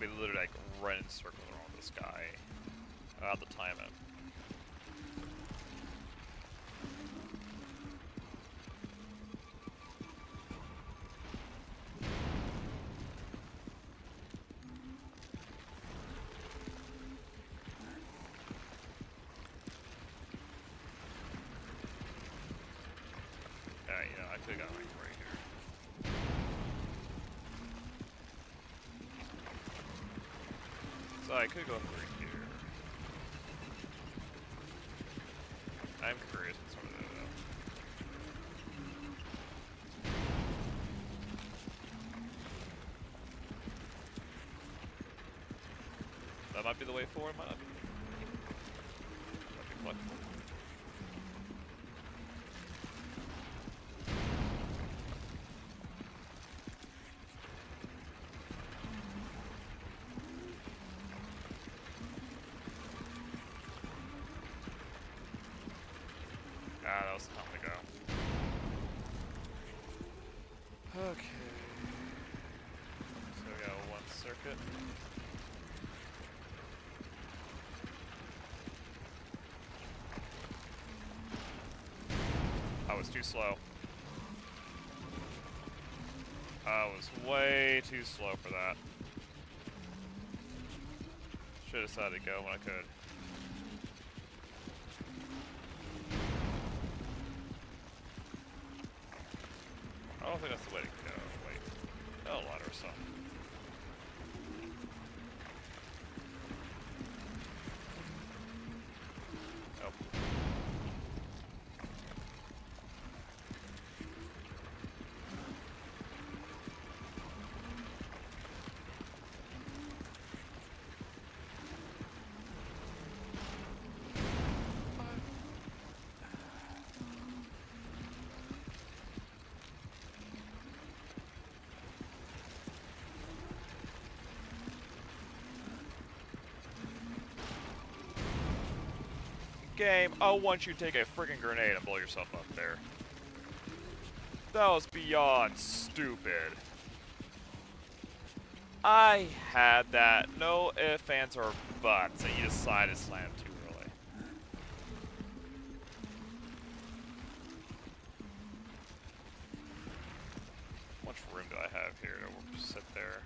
be literally like running circles around this guy. I have to time it. You know, I could've got like right here. So I could go through here. I'm curious what some of that though. That might be the way forward, might not be. Might be flexible. Ah, that was the time to go. Okay. So we got one circuit. I was too slow. I was way too slow for that. Should have decided to go when I could. I don't think that's the way to go. Wait. Oh, ladder or something. Oh. Game, I want you to take a freaking grenade and blow yourself up there. That was beyond stupid. I had that. No ifs, ands, or buts, and you decided to slam too early. How much room do I have here to sit there?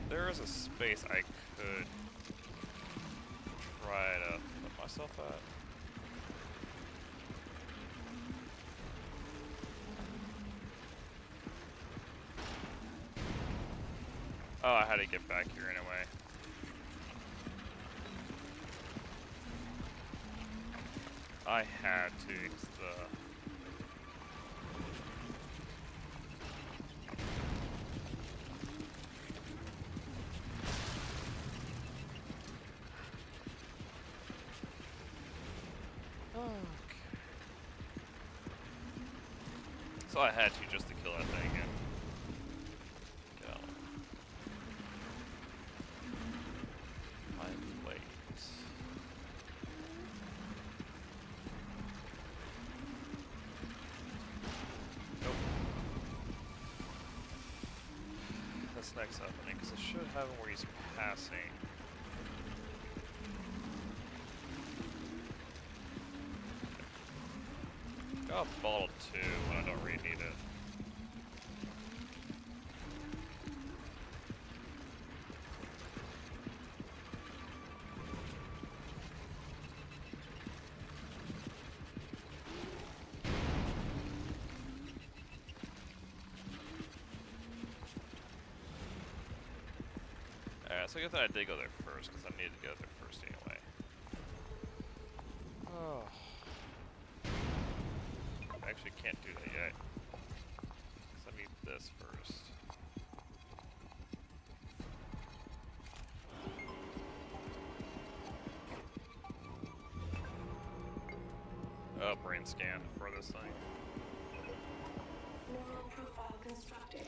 There is a space I could try to put myself at. Oh, I had to get back here anyway. I had to, because so I had to just to kill that thing and get out. My plate. Nope. That's next happening, because it should have him where he's passing. Got a bottle too when I don't really need it. Alright, so I guess I did go there first, because I needed to go there first anyway. Oh. I actually can't do that yet. So I need this first. Oh, brain scan for this thing. Neural profile constructed.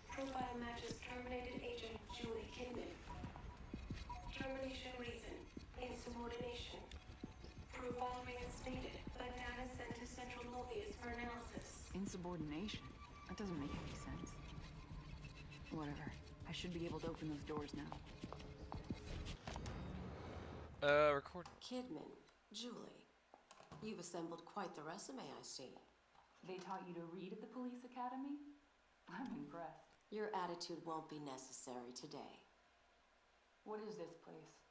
Profile matches terminated agent Julie Kidman. Termination reason: insubordination. Profile reinstated, but data sent to Central Mobius for analysis. Insubordination? That doesn't make any sense. Whatever. I should be able to open those doors now. Record. Kidman, Julie, you've assembled quite the resume, I see. They taught you to read at the police academy? I'm impressed. Your attitude won't be necessary today. What is this place?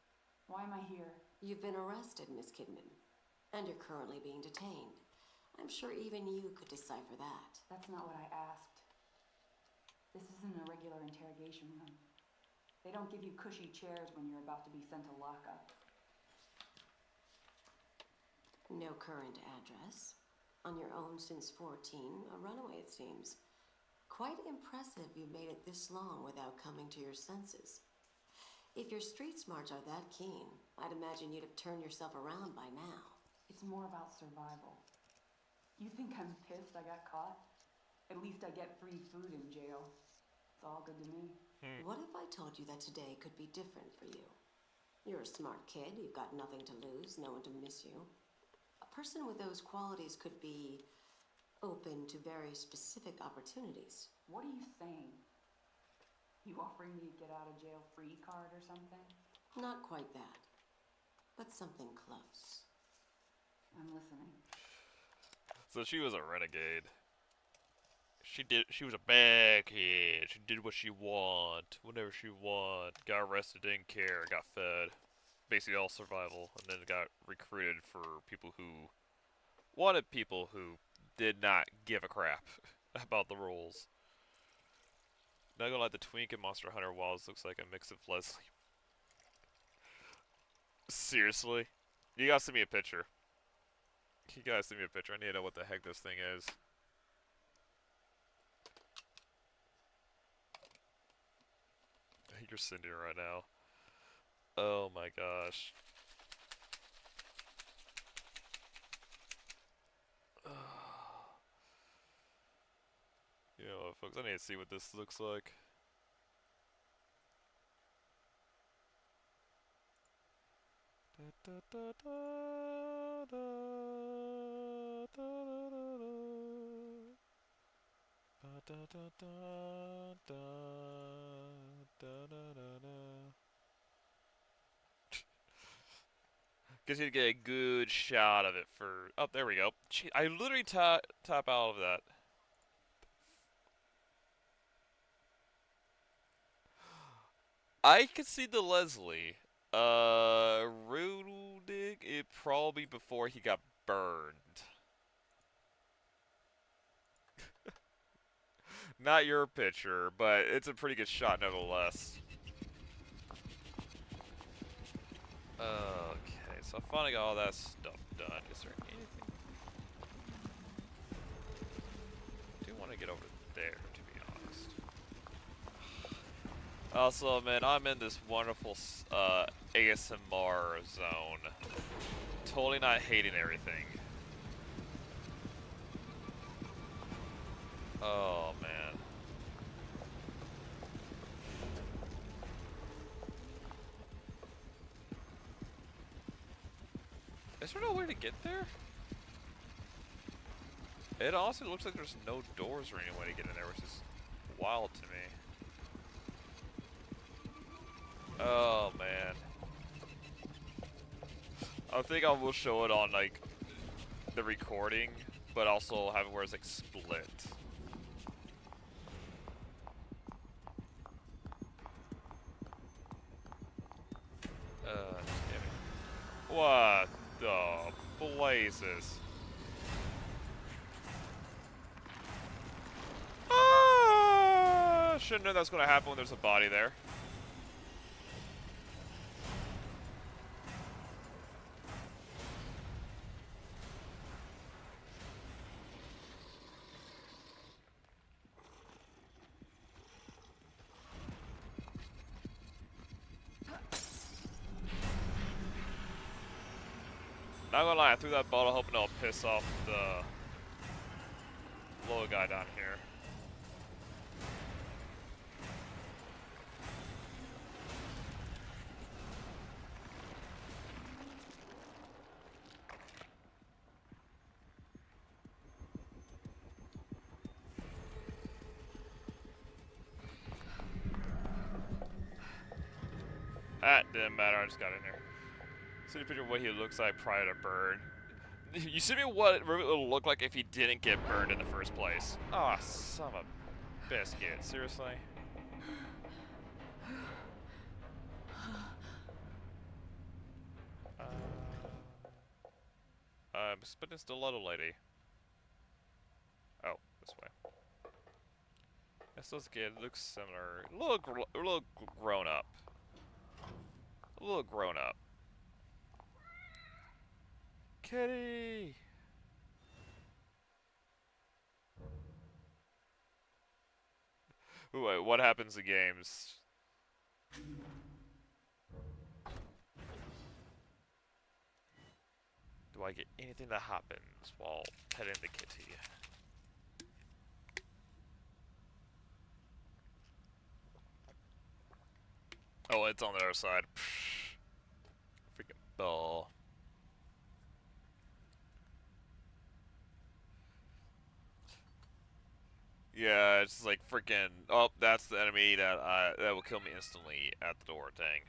Why am I here? You've been arrested, Miss Kidman, and you're currently being detained. I'm sure even you could decipher that. That's not what I asked. This isn't a regular interrogation room. They don't give you cushy chairs when you're about to be sent to lockup. No current address. On your own since 14, a runaway it seems. Quite impressive you made it this long without coming to your senses. If your street smarts are that keen, I'd imagine you'd have turned yourself around by now. It's more about survival. You think I'm pissed I got caught? At least I get free food in jail. It's all good to me. What if I told you that today could be different for you? You're a smart kid, you've got nothing to lose, no one to miss you. A person with those qualities could be open to very specific opportunities. What are you saying? You offering me a get out of jail free card or something? Not quite that, but something close. I'm listening. So she was a renegade. She was a bad kid. She did what she want, whenever she want. Got arrested, didn't care, got fed. Basically all survival, and then got recruited for people who wanted people who did not give a crap about the rules. Not gonna lie, the twink in Monster Hunter Wilds looks like a mix of Leslie. Seriously? You gotta send me a picture. You gotta send me a picture. I need to know what the heck this thing is. You're sending it right now. Oh my gosh. You know what, folks, I need to see what this looks like. Guess you get a good shot of it for. Oh, there we go. Gee, I literally tap out of that. I could see the Leslie. Rudig, it probably before he got burned. Not your picture, but it's a pretty good shot nevertheless. Okay, so I finally got all that stuff done. Is there anything? I do want to get over there, to be honest. Also, man, I'm in this wonderful ASMR zone. Totally not hating everything. Oh, man. Is there no way to get there? It honestly looks like there's no doors or any way to get in there, which is wild to me. Oh, man. I think I will show it on, like, the recording, but also have it where it's, like, split. What the blazes? Ah! Shouldn't know that's gonna happen when there's a body there. Not gonna lie, I threw that bottle hoping it'll piss off the little guy down here. Ah, didn't matter, I just got in there. See the picture of what he looks like prior to burn. You see me what it would look like if he didn't get burned in the first place. Ah, oh, son of a biscuit, seriously? But it's the little lady. Oh, this way. This looks good. It looks similar. A little grown up. A little grown up. Kitty. Ooh, wait, what happens in games? Do I get anything that happens while petting the kitty? Oh, it's on the other side. Freaking ball. Yeah, it's like freaking. Oh, that's the enemy that will kill me instantly at the door. Dang.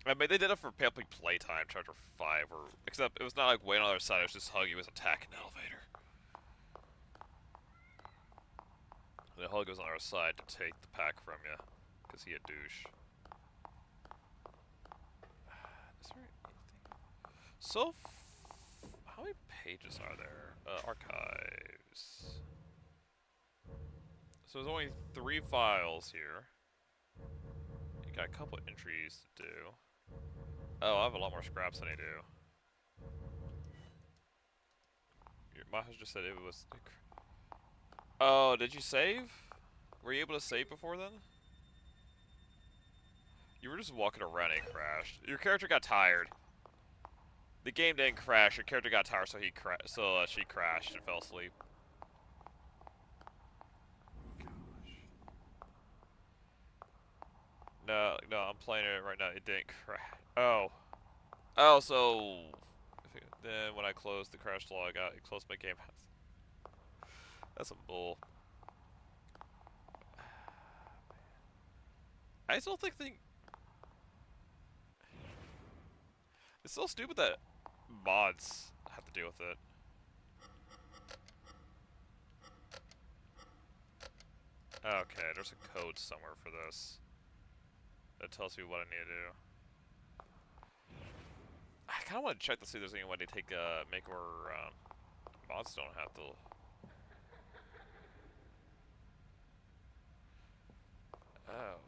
I mean, they did it for Public Playtime, Chapter 5, or except it was not like waiting on the other side. It was just Huggy was attacking the elevator. And then Huggy was on our side to take the pack from you, because he a douche. Is there anything? So, how many pages are there? Archives. So there's only 3 files here. You got a couple entries to do. Oh, I have a lot more scraps than I do. Your Maha just said it was... Oh, did you save? Were you able to save before then? You were just walking around and it crashed. Your character got tired. The game didn't crash. Your character got tired, so she crashed and fell asleep. No, I'm playing it right now. It didn't crash. Oh. Oh, so... Then when I closed the crash log out, it closed my game. That's some bull. I still think... It's so stupid that mods have to deal with it. Okay, there's a code somewhere for this. That tells me what I need to do. I kind of want to check to see if there's any way to make where mods don't have to. Oh,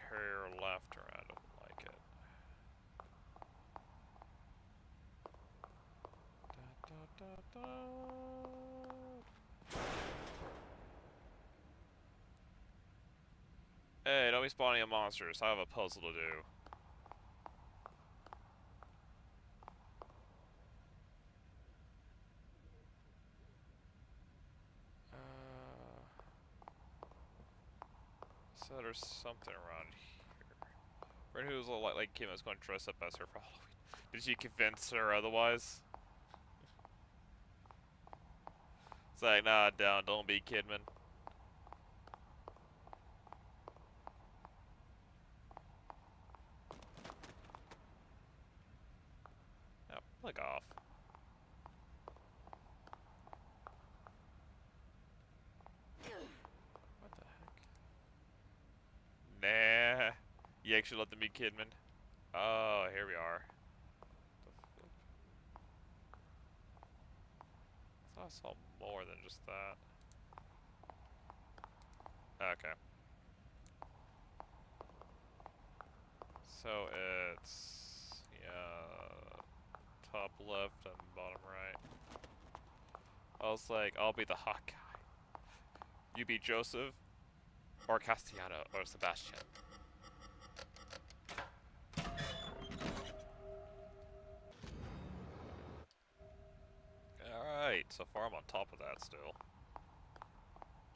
hair left or I don't like it. Da, da, da, da. Hey, don't be spawning in monsters. I have a puzzle to do. So there's something around here. Friend who was like Kim was going to dress up as her for Halloween. Did you convince her otherwise? It's like, nah, don't be Kidman. Oh, click off. What the heck? Nah. You actually let them be Kidman? Oh, here we are. I thought I saw more than just that. Okay. So it's top left and bottom right. I was like, I'll be the hot guy. You be Joseph, or Castellano, or Sebastian. Alright, so far I'm on top of that still.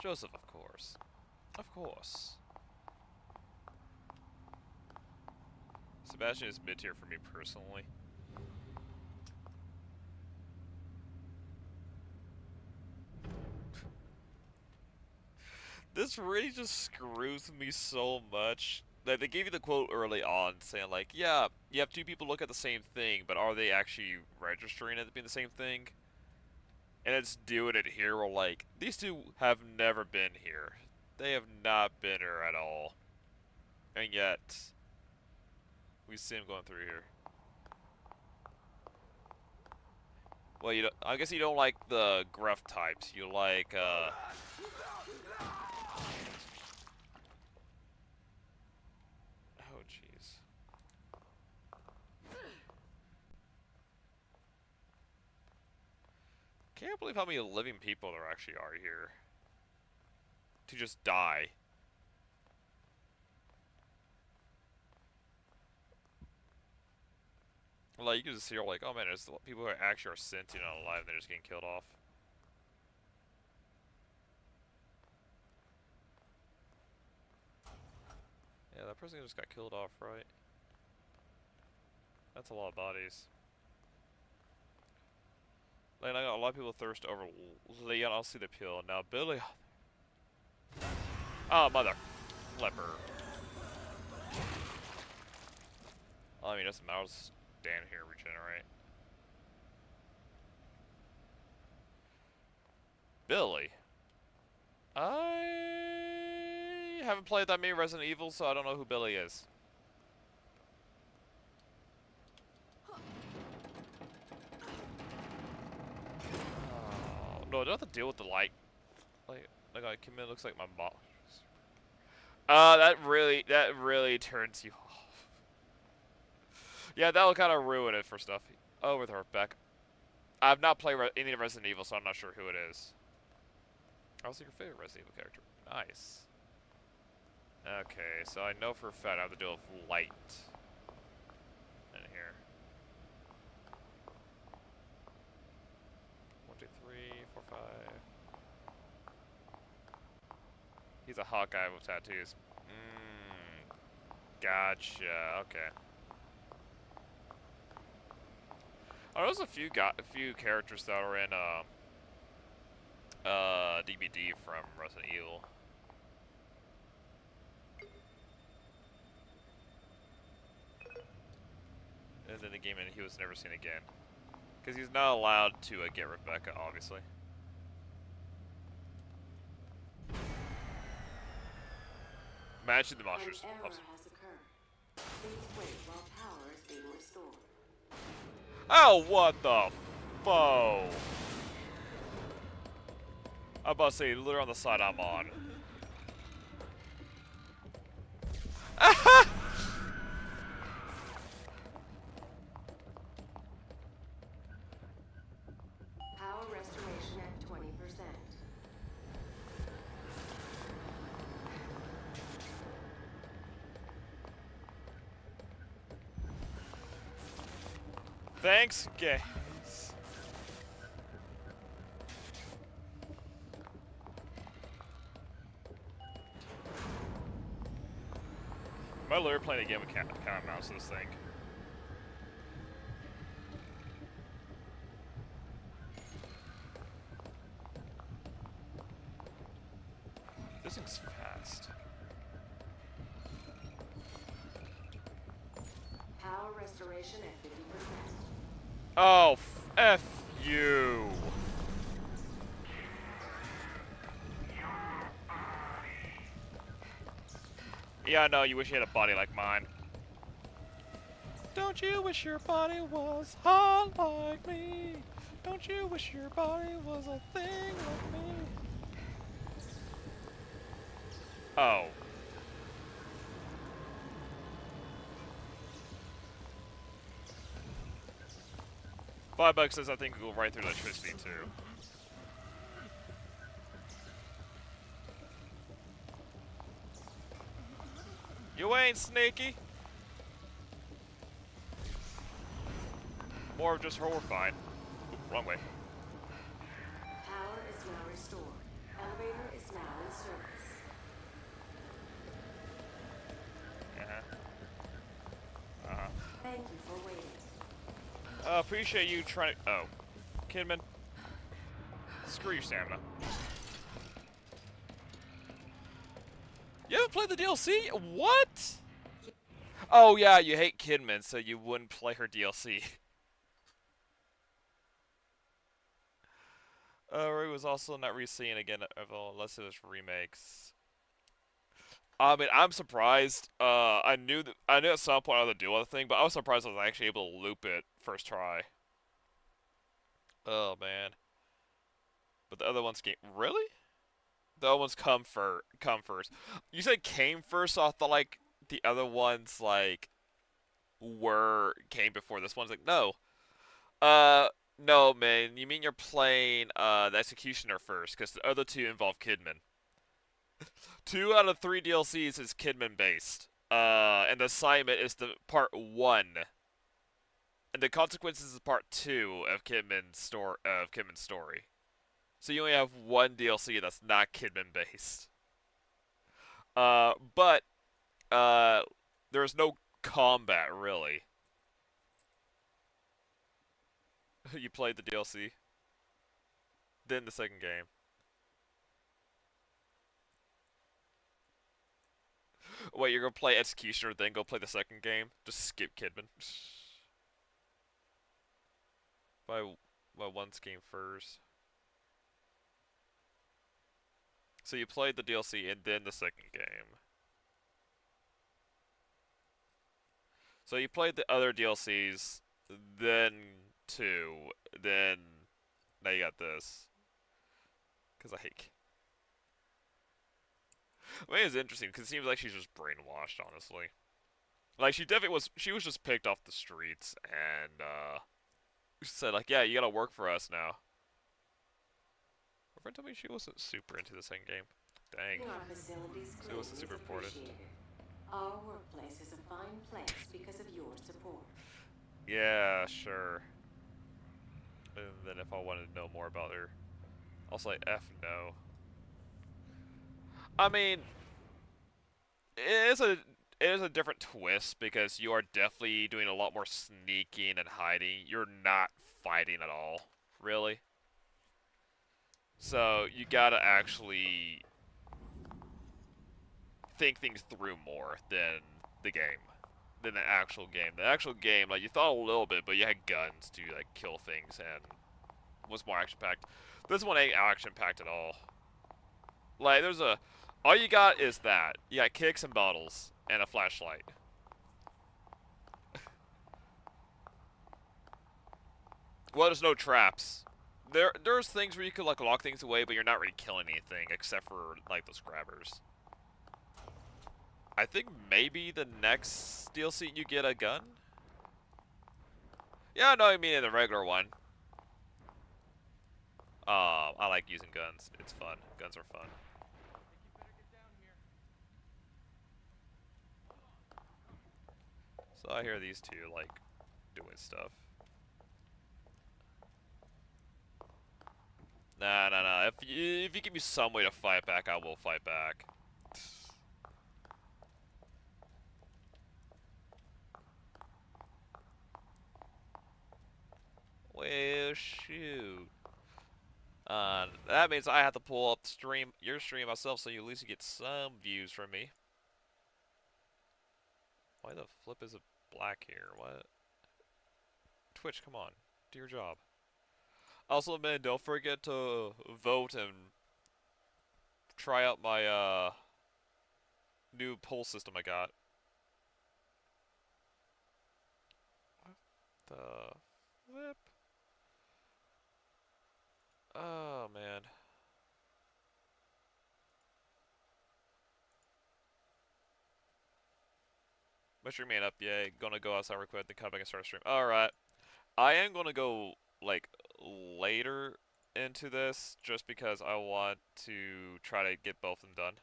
Joseph, of course. Of course. Sebastian is mid-tier for me personally. This really just screws me so much. like, they gave you the quote early on saying like, yeah, you have two people look at the same thing, but are they actually registering it being the same thing? And it's doing it here. We're like, these two have never been here. They have not been here at all. And yet, we see him going through here. Well, you don't, I guess you don't like the gruff types. You like, oh, jeez. Can't believe how many living people there actually are here. To just die. Like, you can just hear like, oh man, there's people who actually are sentient and alive and they're just getting killed off. Yeah, that person just got killed off, right? That's a lot of bodies. Like, I got a lot of people thirst over Leon. I'll see the appeal. Now, Billy. Oh, mother flipper. I mean, it doesn't matter. I'll just stand here, regenerate. Billy. I haven't played that many Resident Evil, so I don't know who Billy is. Oh, no, I don't have to deal with the light. Like I come in, looks like my boss. That really turns you off. Yeah, that'll kind of ruin it for stuff. Oh, with her back. I've not played any Resident Evil, so I'm not sure who it is. How's your favorite Resident Evil character? Nice. Okay, so I know for a fact I have to deal with light in here. 1, 2, 3, 4, 5. He's a hot guy with tattoos. Gotcha. Okay. Oh, there's a few characters that are in DVD from Resident Evil. And then the game, and he was never seen again, because he's not allowed to get Rebecca, obviously. Imagine the monsters. An error has occurred. Please wait while power is being restored. Oh, what the foe? I'm about to say, literally on the side I'm on. Power restoration at 20%. Thanks, guys. Am I literally playing a game of cat and mouse this thing? This thing's fast. Power restoration at 50%. Oh, F you. Yeah, I know, you wish you had a body like mine. Don't you wish your body was hot like me? Don't you wish your body was a thing like me? Oh. $5 says I think it'll go right through electricity too. You ain't sneaky. More of just horrifying. Oop, wrong way. Power is now restored. Elevator is now in service. Thank you for waiting. Appreciate you trying to. Oh. Kidman. Screw your stamina. You haven't played the DLC? What? Oh yeah, you hate Kidman, so you wouldn't play her DLC. Rory was also not re-seen again, unless it was remakes. I mean, I'm surprised. I knew at some point I would do other thing, but I was surprised I was actually able to loop it first try. Oh man. But the other ones came. Really? The other ones come first. You said came first, so I thought like the other ones like came before this one's like no. No, man. You mean you're playing the Executioner first, because the other two involve Kidman. 2 out of 3 DLCs is Kidman based. And the assignment is the part 1. And the consequences is part 2 of Kidman's story. So you only have 1 DLC that's not Kidman based. But there's no combat really. You played the DLC. Then the second game. Wait, you're gonna play Executioner, then go play the second game? Just skip Kidman. Why one's game first? So you played the DLC and then the second game. So you played the other DLCs, then 2, then now you got this. Because I hate. I mean, it's interesting because it seems like she's just brainwashed, honestly. Like she definitely was. She was just picked off the streets and said like, "Yeah, you gotta work for us now." My friend told me she wasn't super into the second game. Dang. She wasn't super important. Our workplace is a fine place because of your support. Yeah, sure. And then if I wanted to know more about her, I'll say F no. I mean, it is a different twist because you are definitely doing a lot more sneaking and hiding. You're not fighting at all, really. So you gotta actually think things through more than the game, than the actual game. The actual game, like you thought a little bit, but you had guns to like kill things and was more action packed. This one ain't action packed at all. Like all you got is that. You got kicks and bottles and a flashlight. Well, there's no traps. There's things where you could like lock things away, but you're not really killing anything except for like those grabbers. I think maybe the next DLC you get a gun. Yeah, no, I mean in the regular one. I like using guns. It's fun. Guns are fun. So I hear these two like doing stuff. Nah. If you give me some way to fight back, I will fight back. Well, shoot. That means I have to pull up your stream myself, so you at least get some views from me. Why the flip is it black here? What? Twitch, come on, do your job. Also, man, don't forget to vote and try out my new poll system I got. What the flip? Oh, man. My stream ain't up yet. Gonna go outside real quick, then come back and start a stream. Alright. I am gonna go, like, later into this, just because I want to try to get both of them done.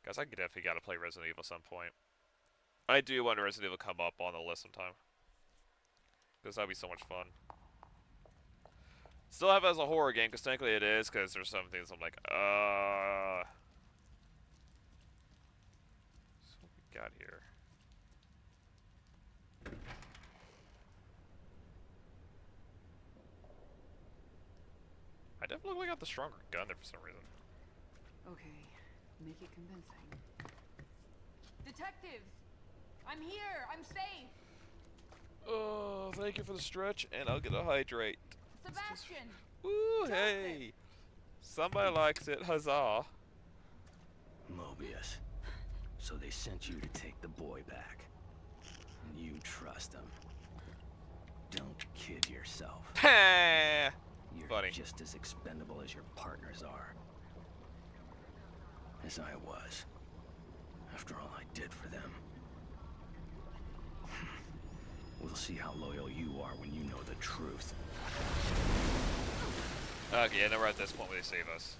Guys, I definitely gotta play Resident Evil at some point. I do want Resident Evil to come up on the list sometime. Because that'd be so much fun. Still have it as a horror game, because technically it is, because there's some things I'm like, So what we got here? got the stronger gun there for some reason. Okay, make it convincing. Detectives! I'm here! I'm safe! Oh, thank you for the stretch, and I'll get a hydrate. Sebastian! Ooh, hey! Somebody likes it, huzzah! Mobius. So they sent you to take the boy back. And you trust him. Don't kid yourself. Ha! You're Funny. just as expendable as your partners are. As I was. After all I did for them. We'll see how loyal you are when you know the truth. Okay, and then we're at this point where they save us.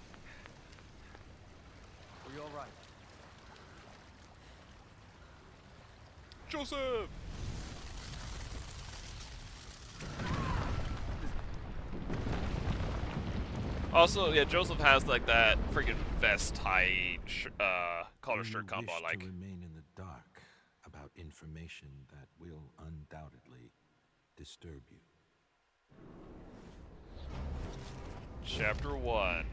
Are you alright? Joseph! Also, yeah, Joseph has like that freaking vest tie collar shirt combo I like. To remain in the dark about information that will undoubtedly disturb you. Chapter 1.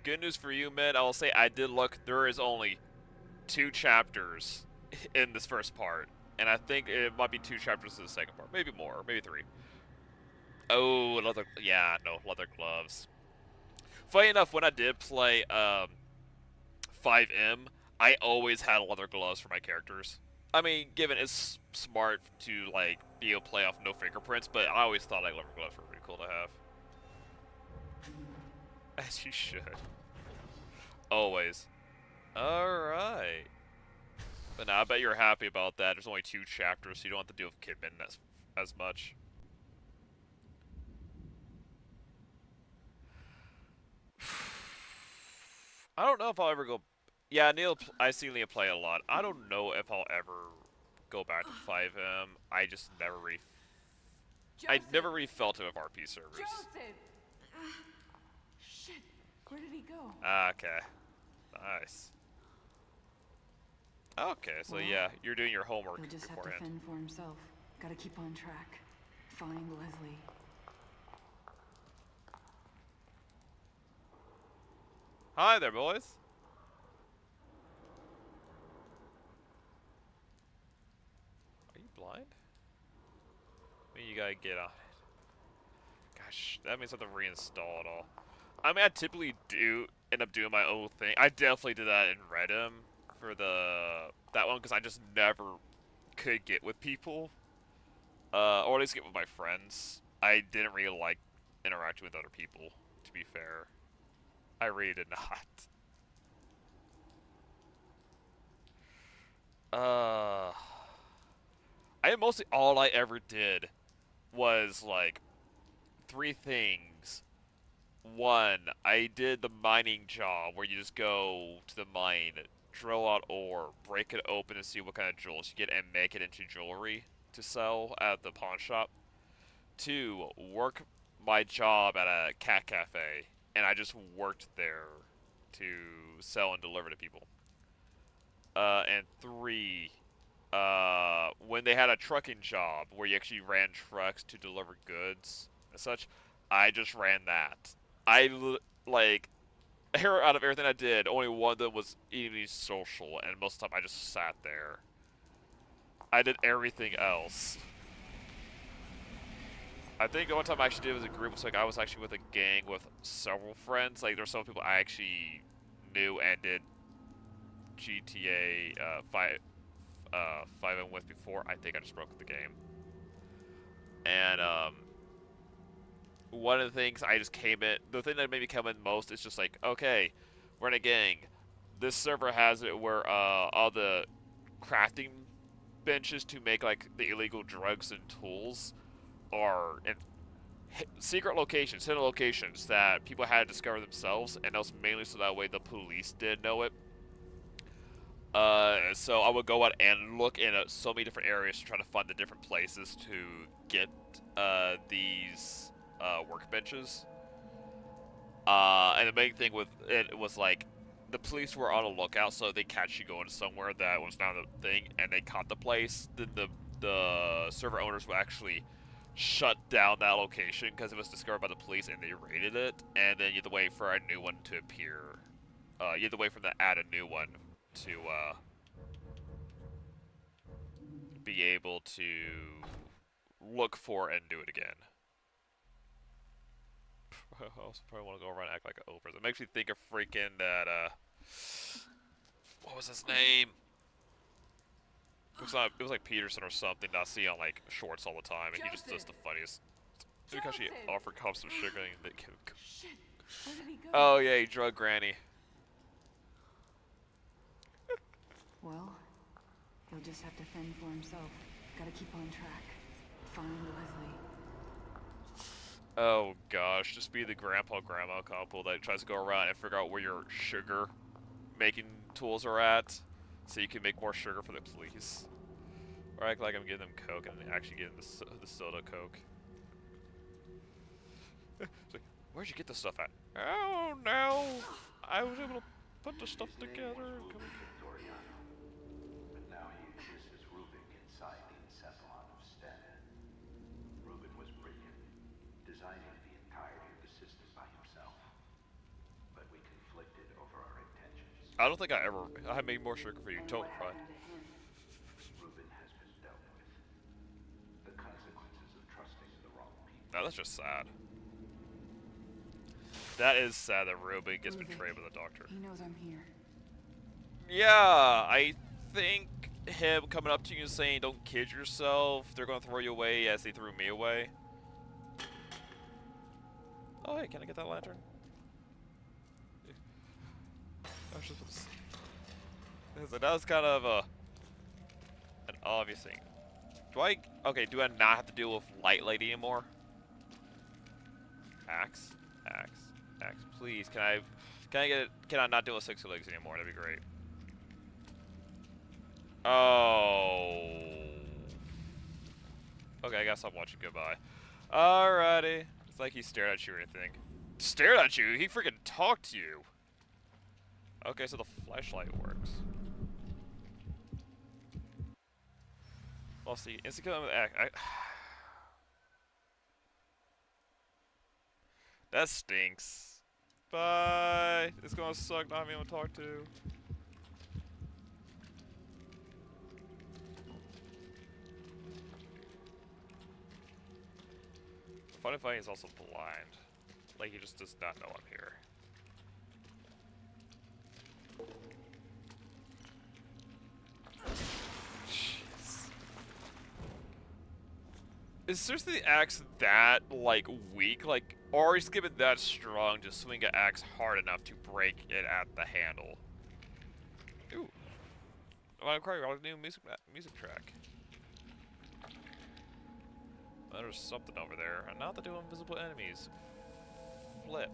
Good news for you, man. I will say I did look. There is only 2 chapters in this first part, and I think it might be 2 chapters in the second part. Maybe more, maybe 3. Oh, leather. Yeah, no, leather gloves. Funny enough, when I did play 5M, I always had leather gloves for my characters. I mean, given it's smart to like be able to play off no fingerprints, but I always thought like leather gloves were pretty cool to have. As you should. Always. Alright. But now I bet you're happy about that. There's only 2 chapters, so you don't have to deal with Kidman as much. I don't know if I'll ever go... Yeah, I've seen Neil play a lot. I don't know if I'll ever go back to 5M. I just never I never really felt it with RP servers. Joseph! Shit, where did he go? Okay. Nice. Okay, so yeah, you're doing your homework He'll just beforehand. have to fend for himself. Gotta keep on track. Find Leslie. Hi there, boys. Are you blind? I mean, you gotta get on it. Gosh, that means I have to reinstall it all. I mean, I typically do end up doing my own thing. I definitely did that in Redem for that one because I just never could get with people, or at least get with my friends. I didn't really like interacting with other people, to be fair. I really did not. Mostly all I ever did was like 3 things. 1, I did the mining job where you just go to the mine, drill out ore, break it open and see what kind of jewels you get and make it into jewelry to sell at the pawn shop. 2, work my job at a cat cafe, and I just worked there to sell and deliver to people. And 3, when they had a trucking job where you actually ran trucks to deliver goods and such, I just ran that. Like, out of everything I did, only one of them was even social, and most of the time I just sat there. I did everything else. I think the one time I actually did was a group, was like I was actually with a gang with several friends. Like, there's some people I actually knew and did GTA 5M with before. I think I just broke the game. And one of the things I just came in, the thing that made me come in most is just like, okay, we're in a gang. This server has it where all the crafting benches to make like the illegal drugs and tools are in secret locations, hidden locations that people had to discover themselves, and that was mainly so that way the police did know it. So I would go out and look in so many different areas to try to find the different places to get these workbenches. And the main thing with it was like the police were on a lookout, so they catch you going somewhere that was not a thing, and they caught the place. Then the server owners would actually shut down that location because it was discovered by the police and they raided it, and then you had to wait for a new one to appear. You had to wait for them to add a new one to be able to look for and do it again. I also probably want to go around and act like an Oprah. It makes me think of freaking that, what was his name? It was like Peterson or something that I see on like shorts all the time, and he just does the funniest. Because she offered cups of sugar and they give him. Shit. Where did he go? Oh yeah, he drugged Granny. Well, he'll just have to fend for himself. Gotta keep on track. Find Leslie. Oh gosh, just be the grandpa-grandma couple that tries to go around and figure out where your sugar making tools are at, so you can make more sugar for the police. Or act like I'm giving them Coke and actually getting the soda Coke. It's like, where'd you get this stuff at? Oh no! I was able to put the stuff together. But now he exists as Rubik inside the encephalon of Sten. Rubin was brilliant, designing the entirety of the system by himself. But we conflicted over our intentions. I don't think I made more sugar for you. Don't cry. Rubin has been dealt with. The consequences of trusting the wrong people. No, that's just sad. That is sad that Rubin gets betrayed by the doctor. He knows I'm here. Yeah, I think him coming up to you and saying, "Don't kid yourself, they're gonna throw you away," as they threw me away. Oh, hey, can I get that lantern? I was just that was kind of an obvious thing. Do I not have to deal with Light Lady anymore? Axe, please. Can I not deal with 6 legs anymore? That'd be great. Oh. Okay, I guess I'm watching goodbye. Alrighty. It's like he stared at you or anything. Stared at you? He freaking talked to you. Okay, so the flashlight works. Well, see, instant kill with that stinks. Bye. It's gonna suck not having anyone to talk to. Funny Fighting is also blind. Like, he just does not know I'm here. Jeez. Is seriously the axe that, like, weak? Like, or is it that strong to swing an axe hard enough to break it at the handle? Ooh. Oh, I'm crying. A new music track. There's something over there. And now they do invisible enemies. Flip.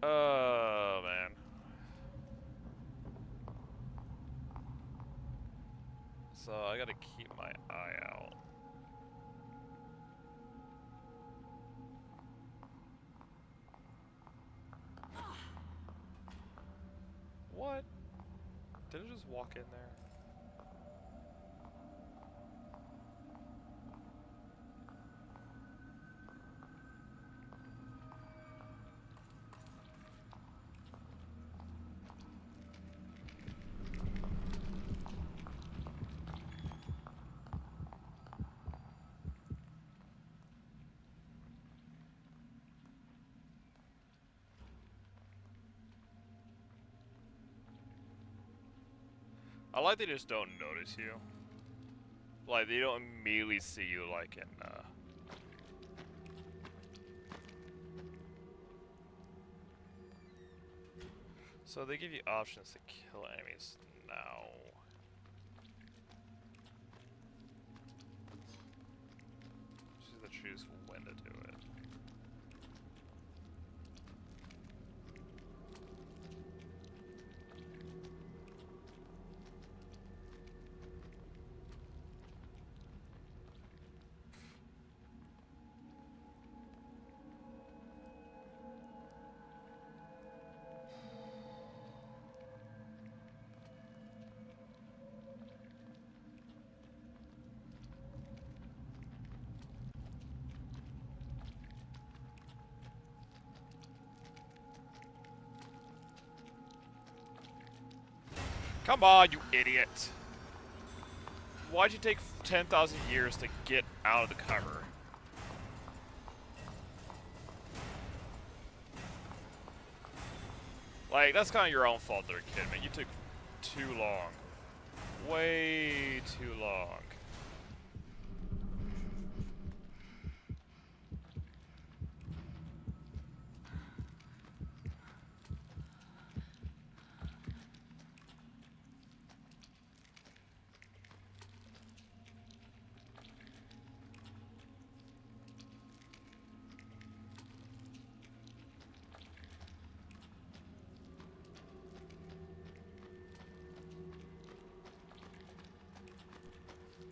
Oh, man. So I gotta keep my eye out. What? Did it just walk in there? I like they just don't notice you. Like, they don't immediately see you like in, So they give you options to kill enemies now. Just have to choose when to do it. Come on, you idiot. Why'd you take 10,000 years to get out of the cover? Like, that's kind of your own fault there, kid, man. You took too long. Way too long.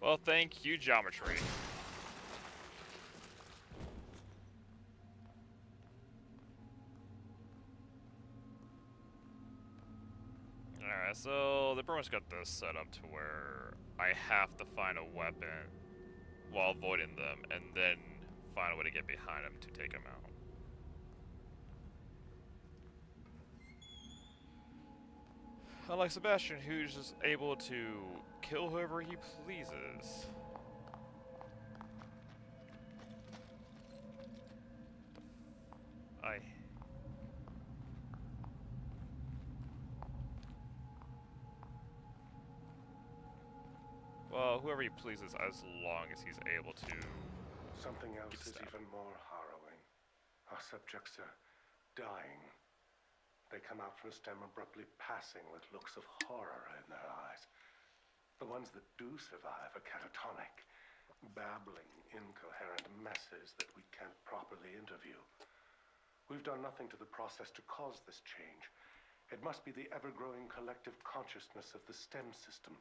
Well, thank you, geometry. Alright, so the Bruins got this set up to where I have to find a weapon while avoiding them, and then find a way to get behind them to take them out. Unlike Sebastian, who's just able to kill whoever he pleases. Well, whoever he pleases, as long as he's able to. Something else is even more harrowing. Our subjects are dying. They come out from STEM abruptly passing with looks of horror in their eyes. The ones that do survive are catatonic, babbling, incoherent messes that we can't properly interview. We've done nothing to the process to cause this change. It must be the ever-growing collective consciousness of the STEM system.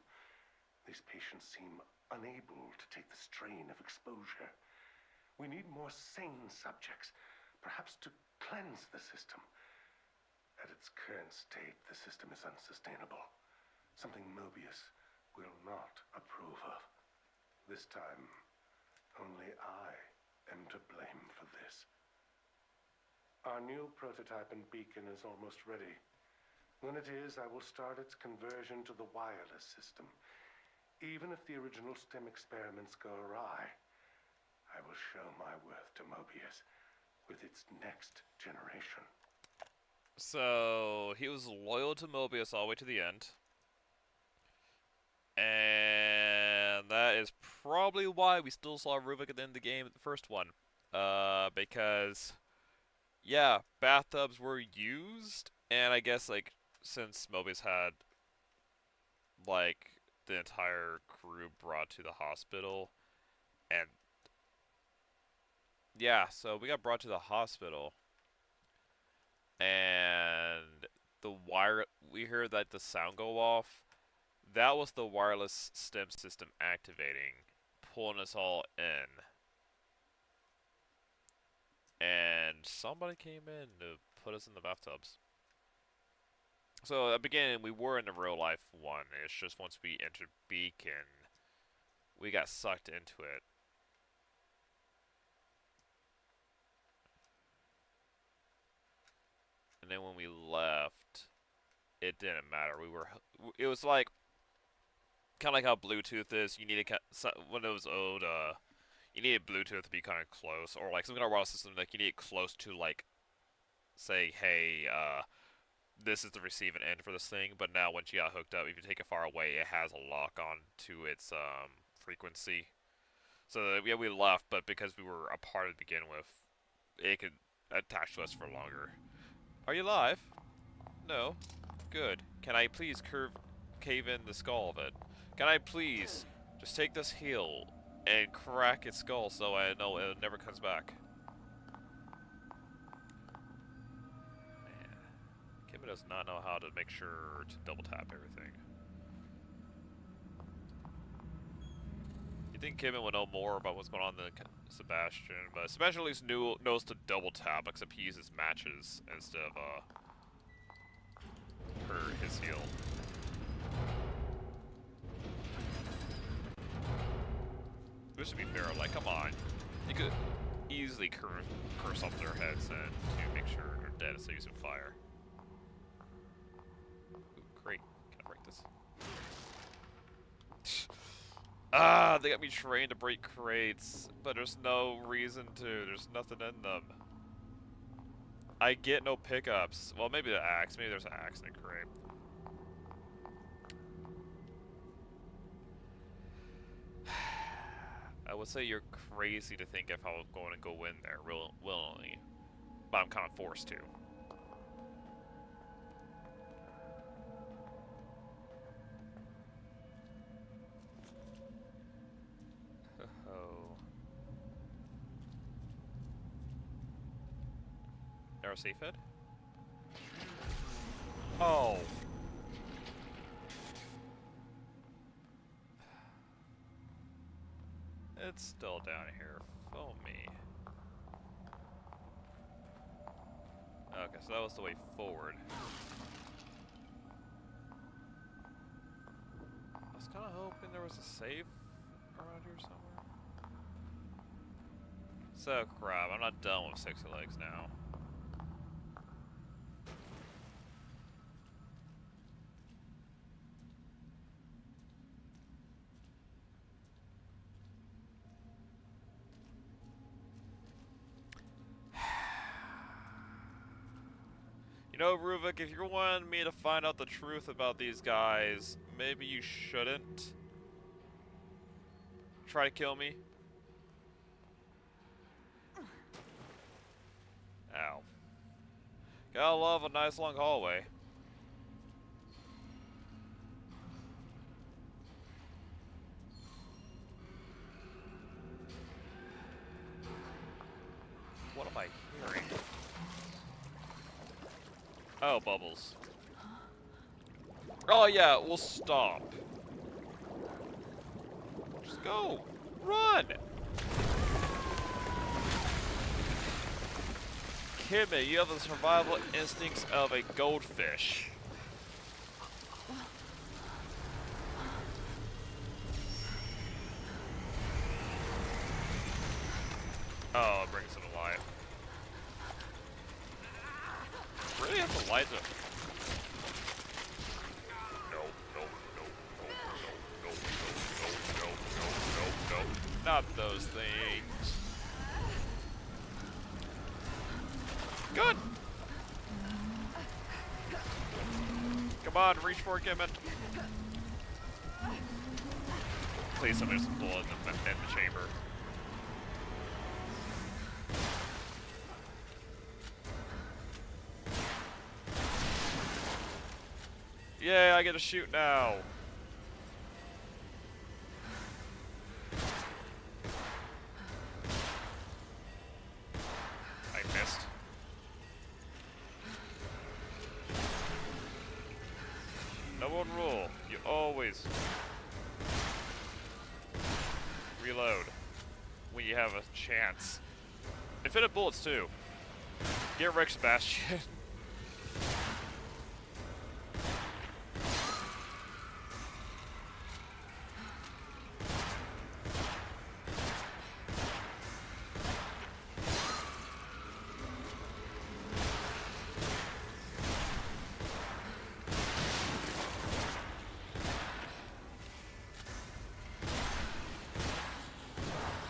These patients seem unable to take the strain of exposure. We need more sane subjects, perhaps to cleanse the system. At its current state, the system is unsustainable. Something Mobius will not approve of. This time, only I am to blame for this. Our new prototype and beacon is almost ready. When it is, I will start its conversion to the wireless system. Even if the original STEM experiments go awry, I will show my worth to Mobius with its next generation. So, he was loyal to Mobius all the way to the end. And that is probably why we still saw Ruvik at the end of the game, the first one. Because, yeah, bathtubs were used, and I guess, like, since Mobius had, like, the entire crew brought to the hospital, and, yeah, so we got brought to the hospital. And we heard that the sound go off. That was the wireless STEM system activating, pulling us all in. And somebody came in to put us in the bathtubs. So at the beginning, we were in the real life one. It's just once we entered Beacon, we got sucked into it. And then when we left, it didn't matter. It was like, kind of like how Bluetooth is. You need when it was old, you needed Bluetooth to be kind of close, or like some kind of wireless system, like you need it close to, like, say, hey, this is the receiving end for this thing. But now once you got hooked up, if you take it far away, it has a lock on to its frequency. So yeah, we left, but because we were a part to begin with, it could attach to us for longer. Are you alive? No. Good. Can I please cave in the skull of it? Can I please just take this heel and crack its skull so I know it never comes back? Man. Kimmy does not know how to make sure to double tap everything. You think Kimmy would know more about what's going on than Sebastian, but Sebastian at least knows to double tap, except he uses matches instead of his heal. Just to be fair, like, come on, you could easily curse up their heads and to make sure they're dead instead of using fire. Ooh, great. Can I break this? Ah, they got me trained to break crates, but there's no reason to. There's nothing in them. I get no pickups. Well, maybe the axe. Maybe there's an axe in a crate. I would say you're crazy to think if I was going to go in there willingly, but I'm kind of forced to. Oh. Never safe head? Oh. It's still down here. Oh me. Okay, so that was the way forward. I was kind of hoping there was a safe around here somewhere. So crap, I'm not done with 6 legs now. You know, Ruvik, if you're wanting me to find out the truth about these guys, maybe you shouldn't try to kill me. Ow. Gotta love a nice long hallway. What am I hearing? Oh, bubbles. Oh yeah, we'll stop. Just go! Run! Kid me, you have the survival instincts of a goldfish. Oh, it brings it to life. Really have to light it. No. Not those things. Good! Come on, reach for it, Gibbon. Please, somebody's some blood in the chamber. Yay, I get to shoot now. I missed. Number one rule, you always reload when you have a chance. Infinite bullets too. Get Rick Sebastian.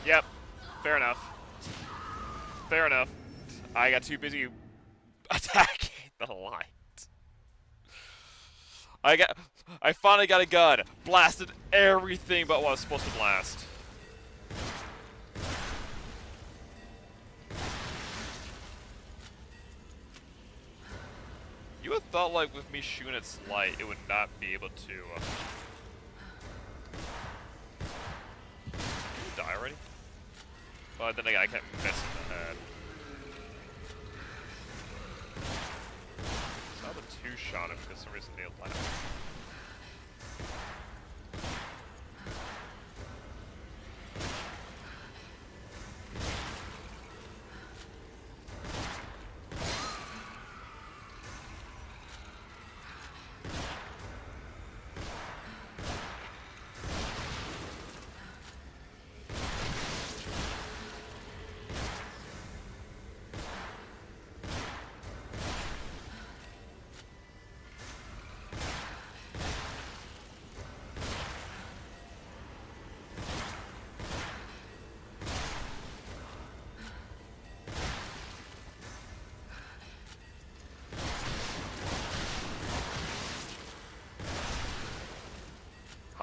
Yep, fair enough. Fair enough. I got too busy attacking the light. I finally got a gun. Blasted everything but what I was supposed to blast. You would have thought, like, with me shooting its light, it would not be able to die already? But then again, I kept missing the head. So I the two-shot him because for some reason they left.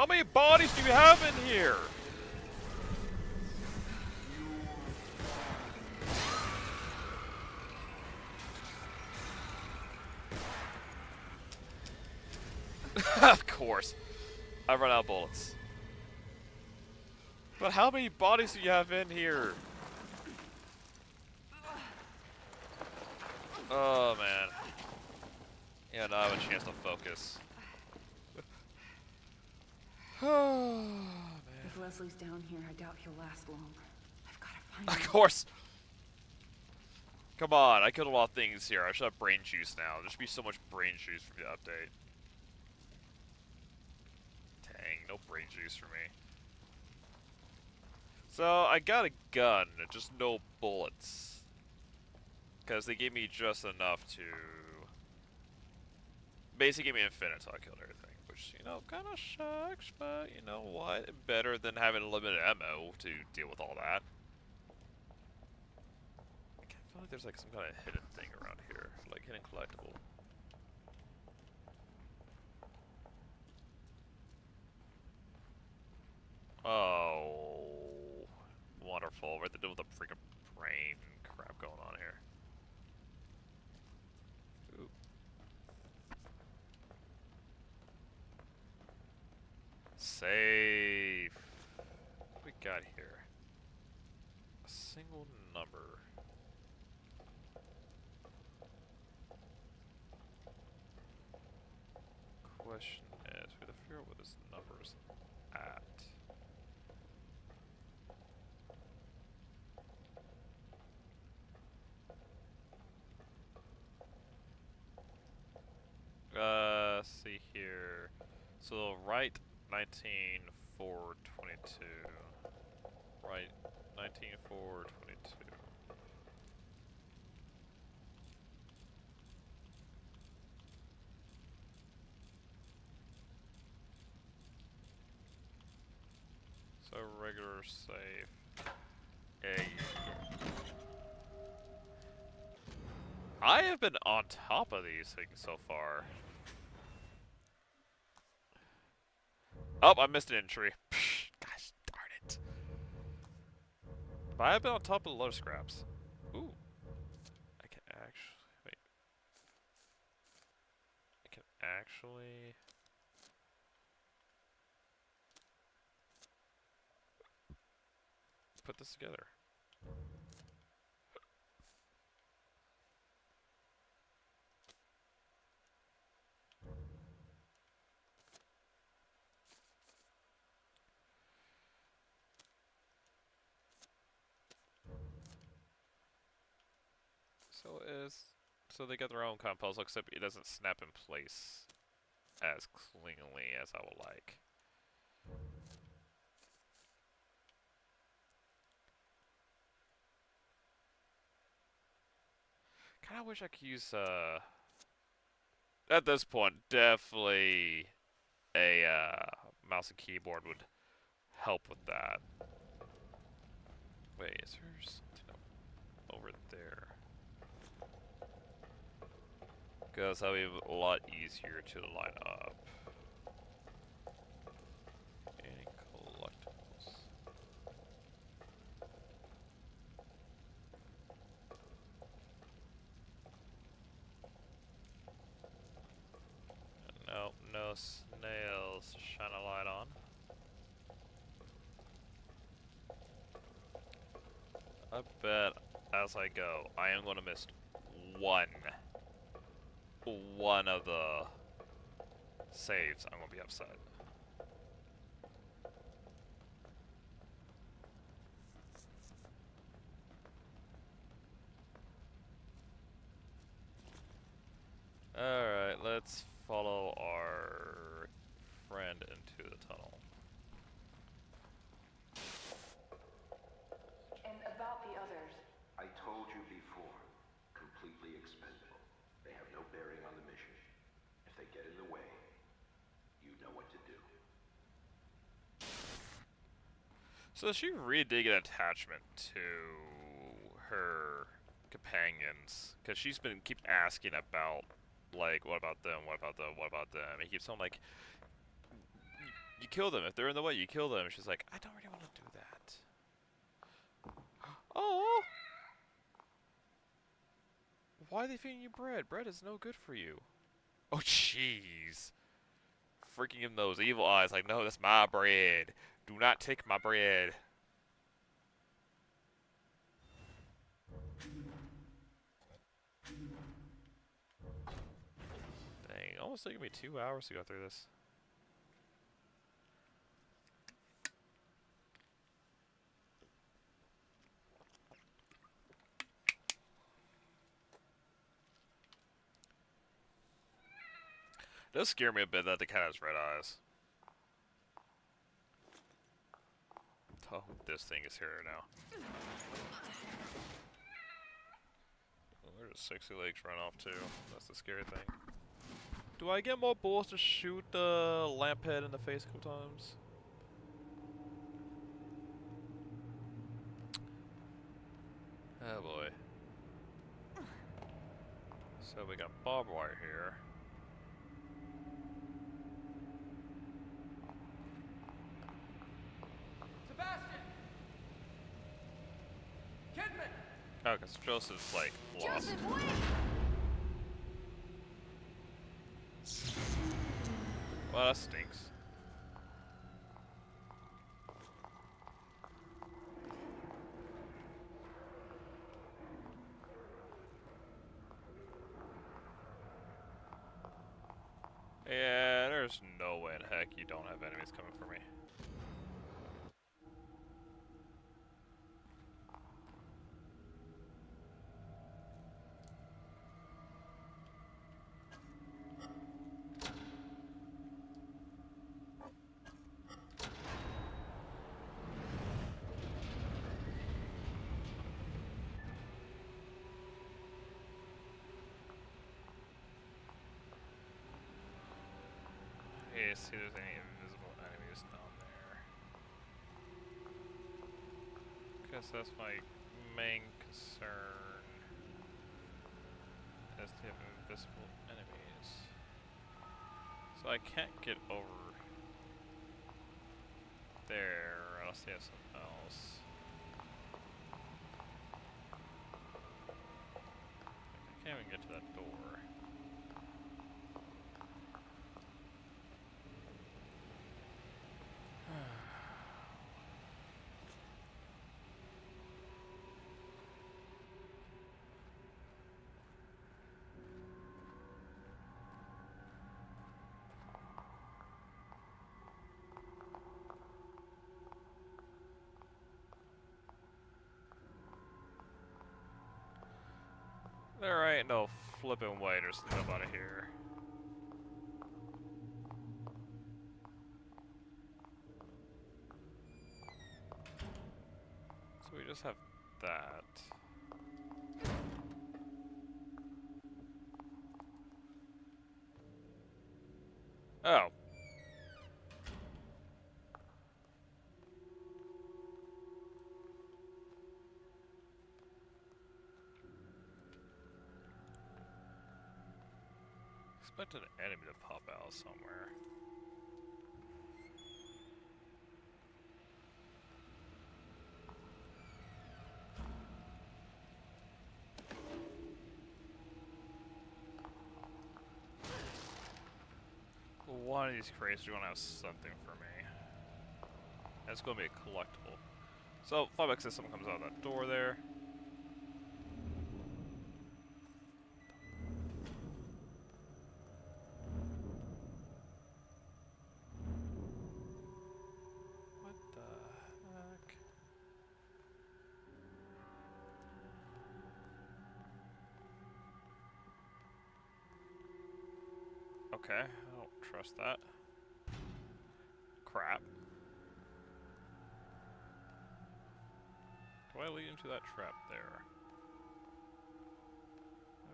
many bodies do you have in here? Of course. I run out of bullets. But how many bodies do you have in here? Oh, man. Yeah, now I have a chance to focus. Oh, man. If Leslie's down here, I doubt he'll last long. I've got to find him. Of course. Come on, I killed a lot of things here. I should have brain juice now. There should be so much brain juice for the update. Dang, no brain juice for me. So, I got a gun, just no bullets. Because they gave me just enough to... Basically gave me infinite until I killed everything. Which, you know, kind of sucks, but you know what? Better than having limited ammo to deal with all that. I feel like there's like some kind of hidden thing around here. Like hidden collectible. Oh, wonderful. We're dealing with a freaking brain crap going on here. Ooh. Save. What we got here? A single number. Question is, we have to figure out what this number is at. See here. So right 19,422. Right 19,422. So regular save. Yeah. I have been on top of these things so far. Oh, I missed an entry. Gosh darn it. But I have been on top of the low scraps. Ooh. I can actually... Wait. I can actually... put this together. So they get their own kind of puzzle, except it doesn't snap in place as cleanly as I would like. Kinda wish I could use at this point definitely a mouse and keyboard would help with that. Wait, is there something over there? Because that'll be a lot easier to line up. Any collectibles? Nope, no snails to shine a light on. I bet as I go, I am going to miss one of the saves. I'm going to be upset. Alright, let's follow our friend into the tunnel. And about the others. I told you before, completely expendable. They have no bearing on the mission. If they get in the way, you know what to do. So she really did get attachment to her companions, because she's been keep asking about, like, what about them, what about them, what about them, and he keeps on like, You kill them. If they're in the way, you kill them. She's like, I don't really want to do that. Oh! Why are they feeding you bread? Bread is no good for you. Oh, jeez. Freaking him those evil eyes. Like, no, that's my bread. Do not take my bread. Dang, almost taking me 2 hours to go through this. It does scare me a bit that the cat has red eyes. Oh, this thing is here now. Oh, there's a sexy legs run off too. That's the scary thing. Do I get more bullets to shoot the lamp head in the face a couple times? Oh boy. So we got barbed wire here. Oh, because Joseph's like lost. Joseph, wait! Well, that stinks. Yeah, there's no way in heck you don't have enemies coming for me. See if there's any invisible enemies down there. Guess that's my main concern. Is to have invisible enemies. So I can't get over there unless they have something else. I can't even get to that door. There ain't no flipping way to slip out of here. So we just have that. Oh. Expected an enemy to pop out somewhere. One of these crates are gonna have something for me. That's gonna be a collectible. So, 5x says someone comes out of that door there. What the heck? Okay, I don't trust that. Crap. Do I lead into that trap there?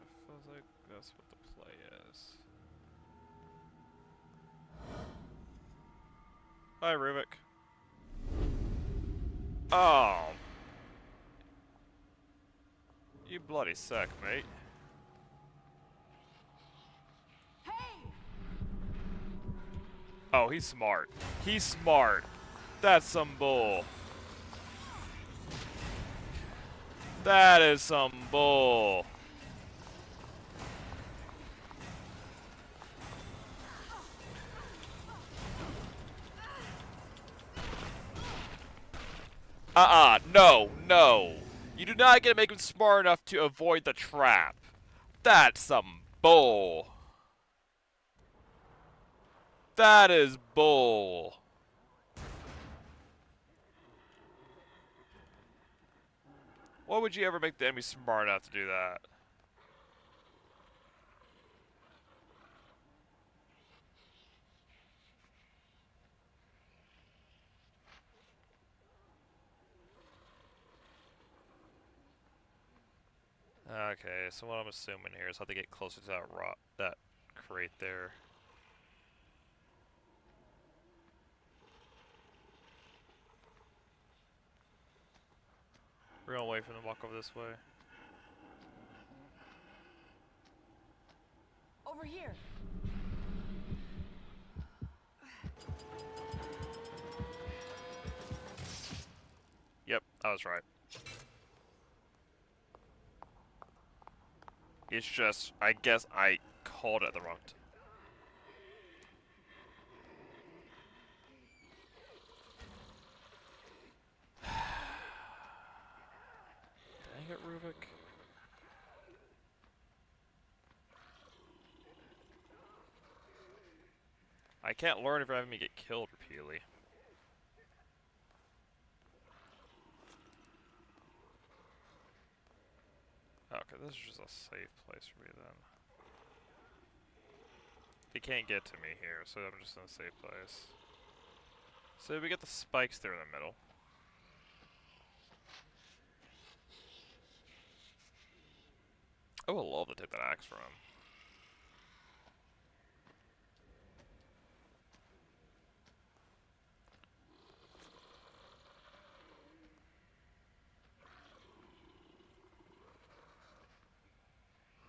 It feels like that's what the play is. Hi, Rubik. Oh. You bloody suck, mate. Oh, he's smart. He's smart. That's some bull. That is some bull. No, no. You do not get to make him smart enough to avoid the trap. That's some bull. That is bull. Why would you ever make the enemy smart enough to do that? Okay, so what I'm assuming here is how to get closer to that rock, that crate there. We're gonna wait for them to walk over this way. Over here. Yep, I was right. It's just, I guess I called it the wrong time. Dang it, Ruvik. I can't learn if you're having me get killed repeatedly. Okay, this is just a safe place for me then. He can't get to me here, so I'm just in a safe place. So we get the spikes there in the middle. I would love to take that axe from him.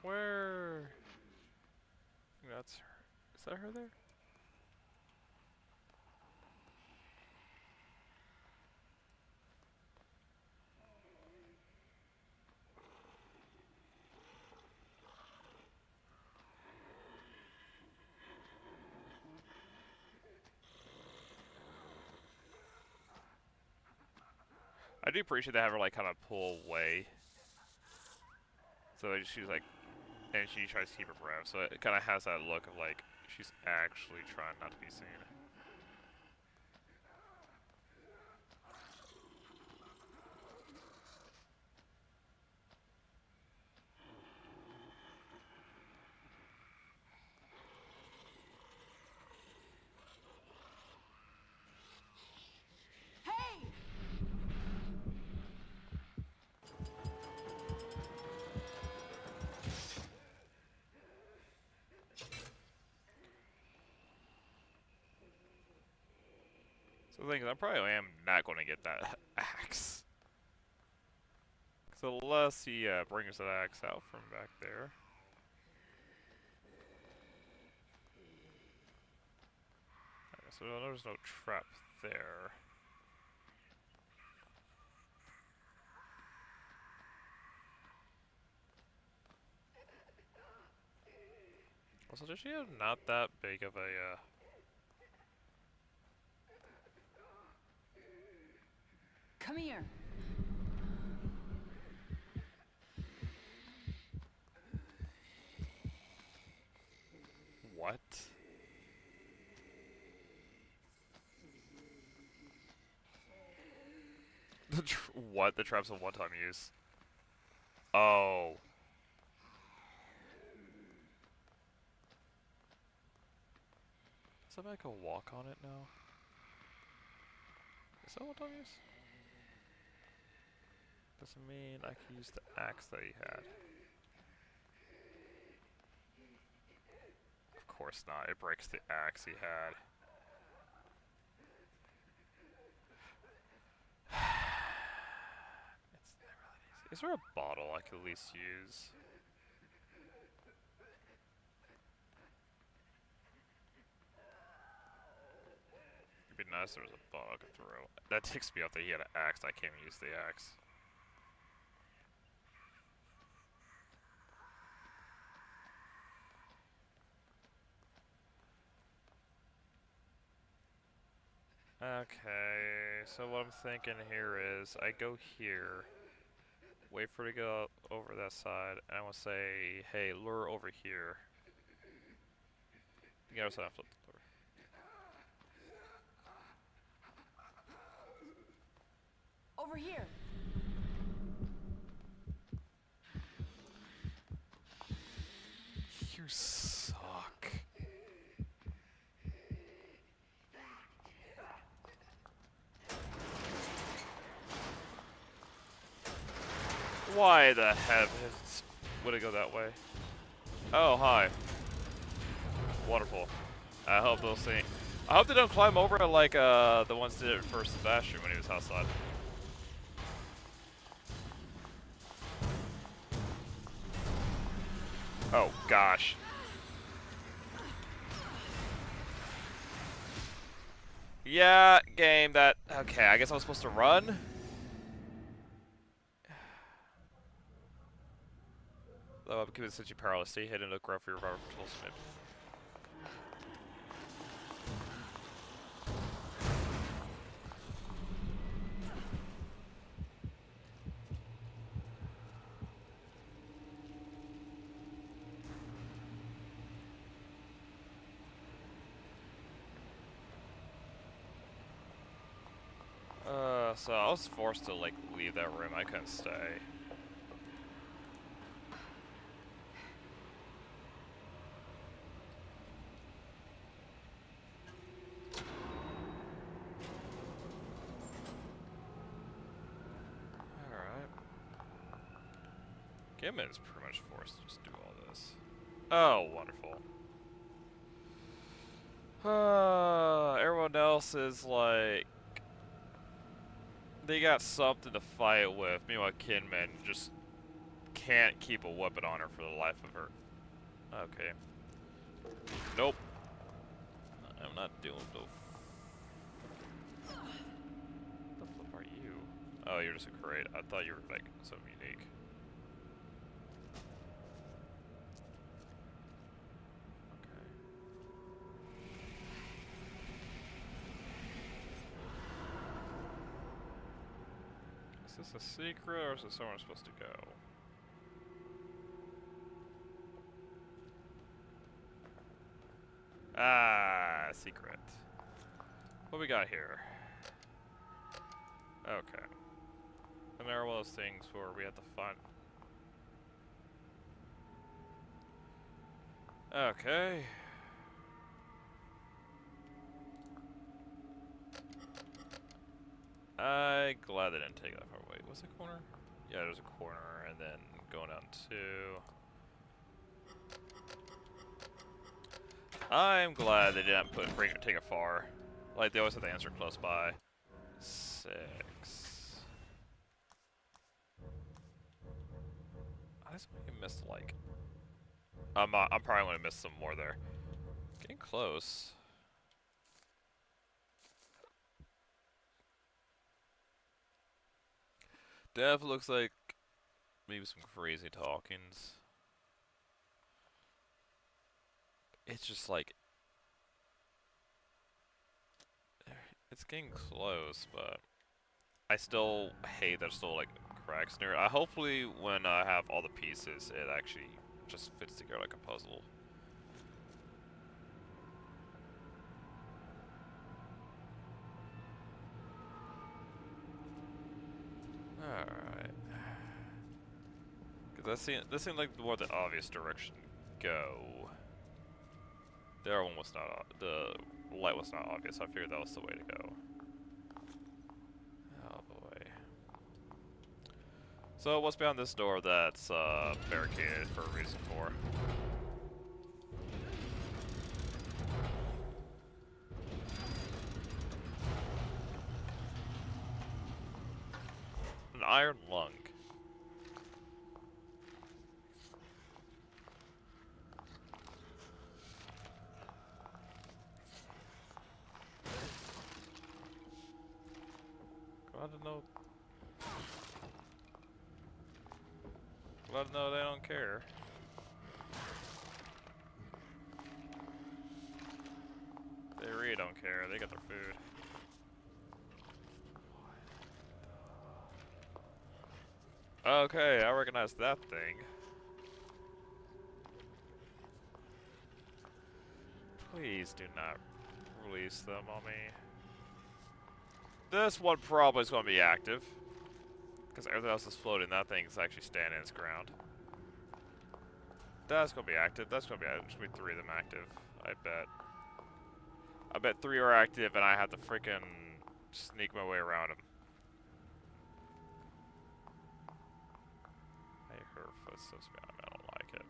Where? That's her. Is that her there? I do appreciate they have her like kind of pull away. So she's like, and she tries to keep her breath. So it kind of has that look of like she's actually trying not to be seen. Hey! So the thing is, I probably am not going to get that axe. So unless he brings that axe out from back there. Okay, so there's no trap there. Also, does she have not that big of a Come here. what? What? The trap's a one-time use. Oh. So I can walk on it now? Is that one-time use? Doesn't mean I can use the axe that he had. Of course not. It breaks the axe he had. It's never that easy. Is there a bottle I could at least use? be nice if there was a bug I could throw. That ticks me off that he had an axe. I can't even use the axe. Okay, so what I'm thinking here is I go here, wait for it to go over that side, and I want to say, hey, lure over here. The other side, flip the lure. Over here. You suck. Why the heavens would it go that way? Oh, hi. Wonderful. I hope those things. I hope they don't climb over it like the ones did it for Sebastian when he was outside. Oh gosh. Yeah, game that. Okay, I guess I was supposed to run. Though I'm keeping Senshi powerless. Stay hidden and look around for your revival for tools. Maybe. So I was forced to like leave that room. I couldn't stay. Alright. Gimmin is pretty much forced to just do all this. Oh, wonderful. Everyone else is like... They got something to fight with. Meanwhile, Kinman just can't keep a weapon on her for the life of her. Okay. Nope. I'm not doing the... What the flip are you? Oh, you're just a crate. I thought you were like something unique. Okay. Is this a secret or is this somewhere I'm supposed to go? Ah, secret. What we got here? Okay. And there are one of those things where we have to find. Okay. I'm glad they didn't take that far away. Was it a corner? Yeah, there's a corner, and then going down two. I'm glad they didn't take it far. Like, they always have the answer close by. 6. I just missed, like... I'm probably gonna miss some more there. Getting close. Dev looks like maybe some crazy talkings. It's just like it's getting close, but I still hate there's still like cracks near it. Hopefully when I have all the pieces, it actually just fits together like a puzzle. Alright. Because this seemed like more the obvious direction to go. The other one was not, the light was not obvious, so I figured that was the way to go. Oh boy. So what's behind this door that's barricaded for a reason for? An iron lung. Let them know. Let them know they don't care. They really don't care. They got their food. Okay, I recognize that thing. Please do not release them on me. This one probably is going to be active. Because everything else is floating. That thing's actually standing its ground. That's going to be active. That's going to be active. There's going to be 3 of them active. I bet. I bet 3 are active and I have to freaking sneak my way around them. I heard footsteps behind me. I don't like it.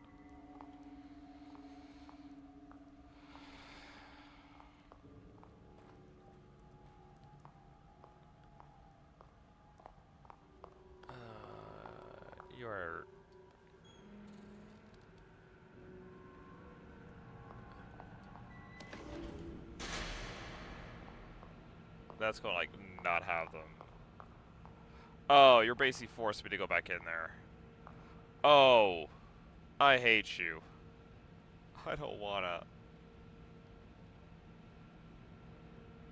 You are... That's gonna, like, not have them. Oh, you're basically forcing me to go back in there. Oh. I hate you. I don't wanna.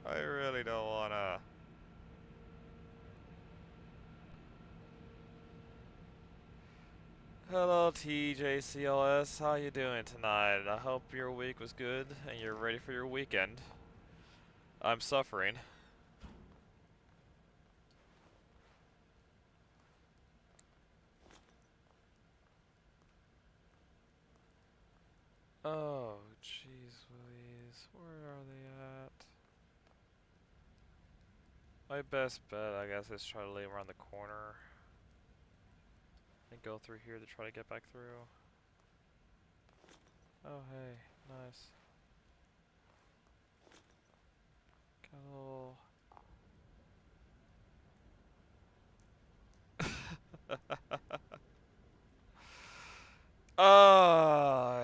I really don't wanna. Hello TJCLS, how you doing tonight? I hope your week was good and you're ready for your weekend. I'm suffering. Oh, jeez Louise, where are they at? My best bet, I guess, is try to leave around the corner. And go through here to try to get back through. Oh, hey, nice. Got a little... Oh,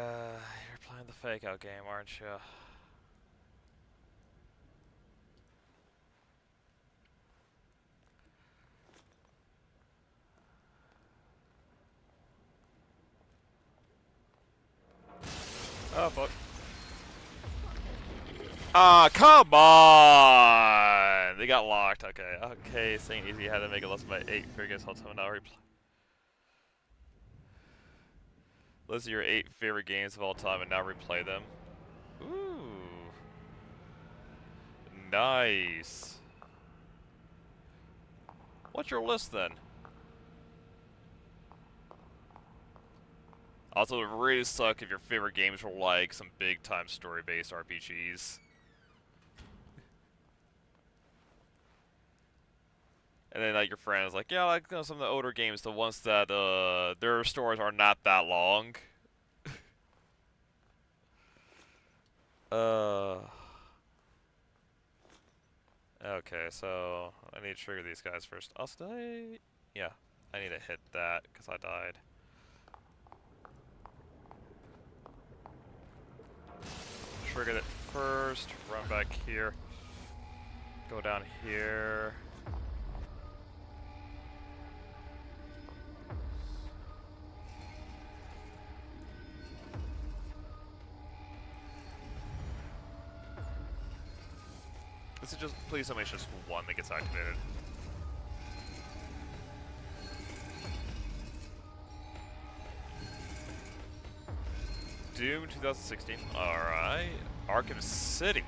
you're playing the fake out game, aren't you? Oh, fuck. Ah, come on! They got locked. Okay, okay. Saying easy had to make it less than my 8 figures. I'll tell me now. Replay. List your 8 favorite games of all time and now replay them. Ooh. Nice. What's your list then? Also, it would really suck if your favorite games were like some big time story based RPGs. And then like your friends like, yeah, I like some of the older games, the ones that their stories are not that long. Okay, so I need to trigger these guys first. I'll stay. Yeah, I need to hit that because I died. Trigger it first. Run back here. Go down here. This is just, please tell me it's just one that gets activated. Doom 2016, alright. Arkham City.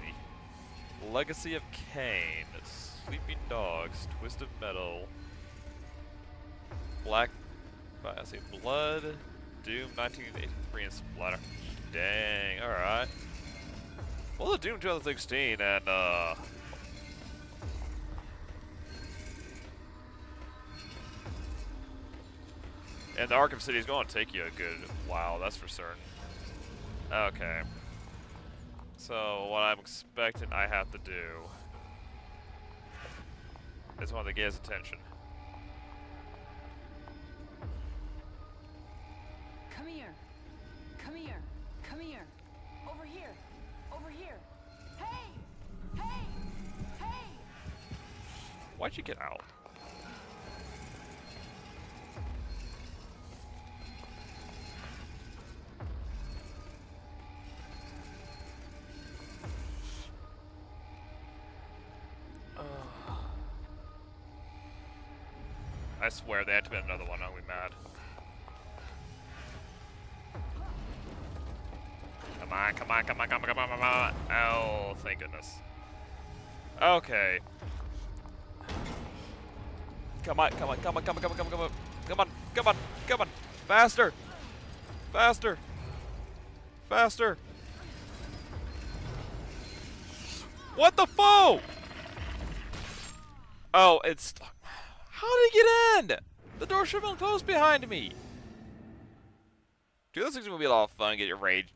Legacy of Kain. Sleeping Dogs. Twisted Metal. Black, I see, Blood. Doom 1983 and Splatter. Dang, alright. Well, the Doom 2016 and the Arkham City is going to take you a good while, that's for certain. Okay. So, what I'm expecting I have to do is want to get his attention. Come here. Come here. Come here. Over here. Over here. Hey! Hey! Hey! Why'd you get out? swear they activated another one. I'm gonna be mad. Come on, come on, come on, come on, come on, come on. Oh, thank goodness. Okay. Come on, come on, come on, come on, come on, come on, come on, come on, come on, come on. Faster! Faster! Faster! What the foe? Oh, it's... How did he get in? The door should have been closed behind me. Dude, this is gonna be a lot of fun. Get your rage,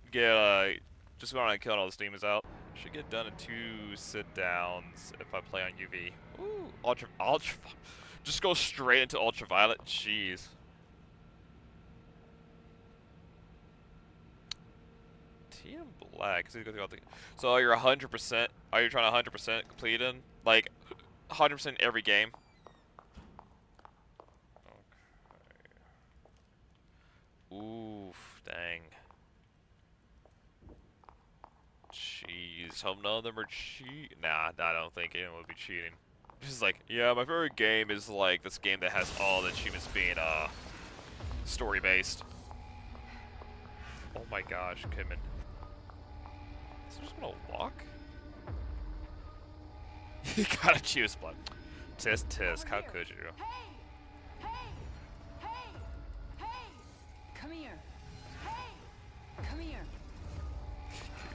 just go on and kill all those demons out. Should get done in 2 sit-downs if I play on UV. Ooh, ultra, just go straight into ultraviolet. Jeez. T and black. So you're 100%. Are you trying to 100% complete in? Like 100% every game? Oof, dang. Jeez, hope none of them are cheat. Nah, I don't think anyone would be cheating. Just like, yeah, my favorite game is like this game that has all the achievements being story based. Oh my gosh, Kimmin. Is he just gonna walk? You gotta choose blood. Tisk tisk, how could you? Come here. Hey! Come here.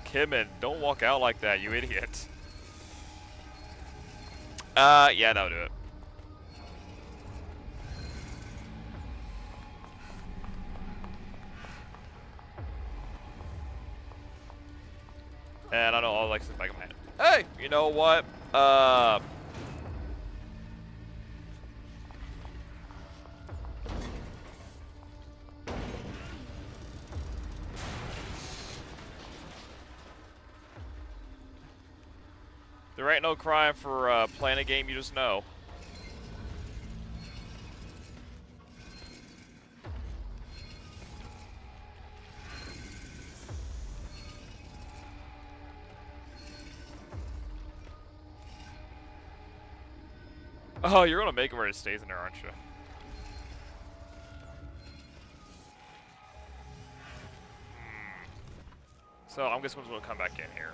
Kimmin, don't walk out like that, you idiot. Yeah, that'll do it. And I know all like my man. Hey, you know what? There ain't no crime for playing a game you just know. Oh, you're gonna make it where it stays in there, aren't you? So I'm just gonna come back in here.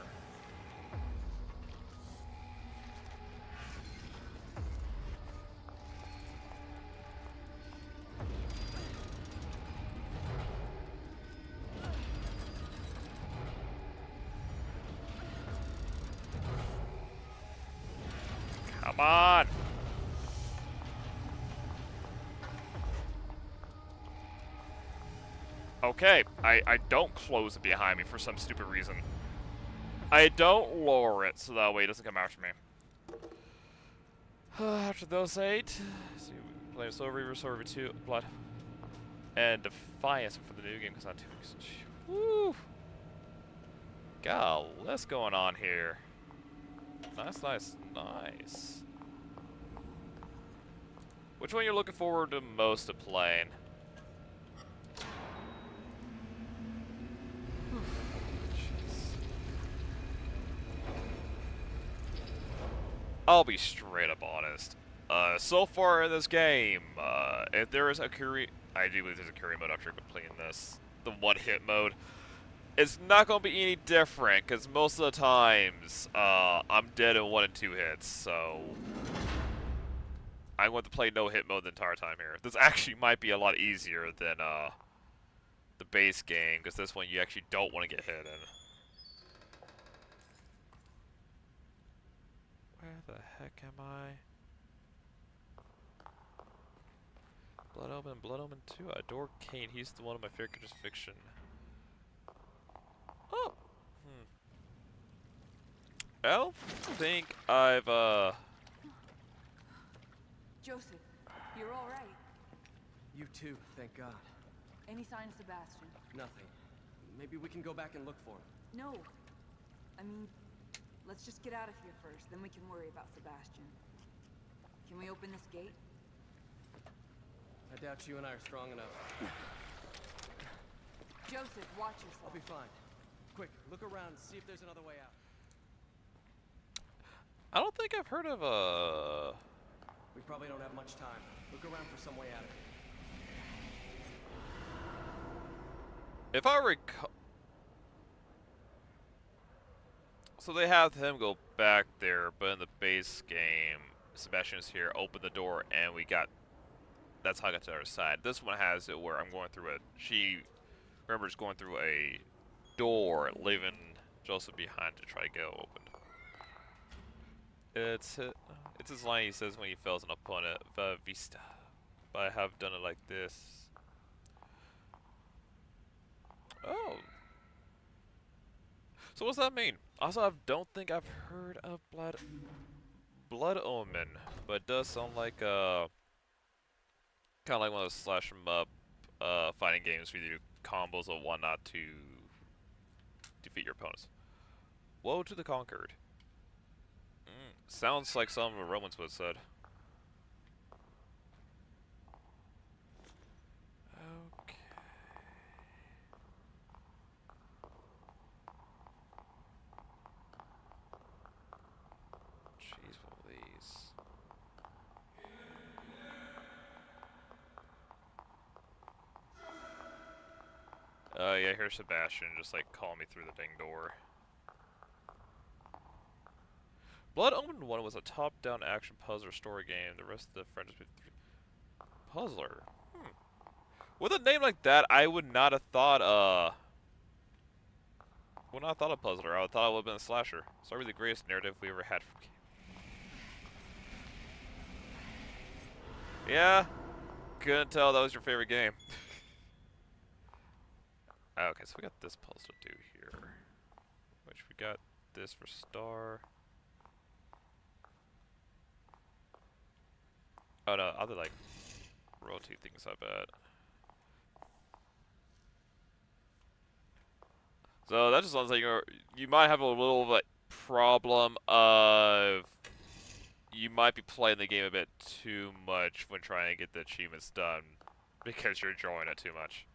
Come on! Okay, I don't close it behind me for some stupid reason. I don't lower it so that way it doesn't come after me. After those 8, see, play Soul Reaver, Soul Reaver 2, Blood, and Defiance for the new game because not 2 weeks. Woo! God, what's going on here? Nice, nice, nice. Which one you're looking forward to most to playing? I'll be straight up honest. So far in this game, if there is a career, I do believe there's a career mode after completing this, the one-hit mode. It's not going to be any different, because most of the times, I'm dead in 1 and 2 hits, so I'm going to play no-hit mode the entire time here. This actually might be a lot easier than, the base game, because this one you actually don't want to get hit in. Where the heck am I? Blood Omen 2. I adore Kane. He's the one of my favorite characters of fiction. Oh! I don't think I've, Joseph, you're alright. You too, thank God. Any sign of Sebastian? Nothing. Maybe we can go back and look for him. No. I mean, let's just get out of here first, then we can worry about Sebastian. Can we open this gate? I doubt you and I are strong enough. Joseph, watch yourself. I'll be fine. Quick, look around, see if there's another way out. I don't think I've heard of We probably don't have much time. Look around for some way out of here. If I recall, so they have him go back there, but in the base game, Sebastian's here, open the door, and we got. That's how I got to the other side. This one has it where I'm going through a. She remembers going through a door, leaving Joseph behind to try to get it opened. It's his line he says when he fails an opponent, Vista. But I have done it like this. Oh. So what's that mean? Also, I don't think I've heard of Blood Omen, but it does sound like kind of like one of those slash 'em up fighting games where you do combos and whatnot to defeat your opponents. Woe to the conquered. Sounds like some of the Romans would have said. Okay. Jeez, what are these? Yeah, here's Sebastian just like calling me through the dang door. Blood Omen 1 was a top-down action puzzler story game. The rest of the franchise puzzler. With a name like that, I would not have thought would not have thought of puzzler. I thought it would have been a slasher. It's probably the greatest narrative we ever had from game. Yeah, couldn't tell that was your favorite game. Okay, so we got this puzzle to do here. Which we got this for star. Oh no, other like rotate things, I bet. So that just sounds like you might have a little like problem of you might be playing the game a bit too much when trying to get the achievements done because you're enjoying it too much.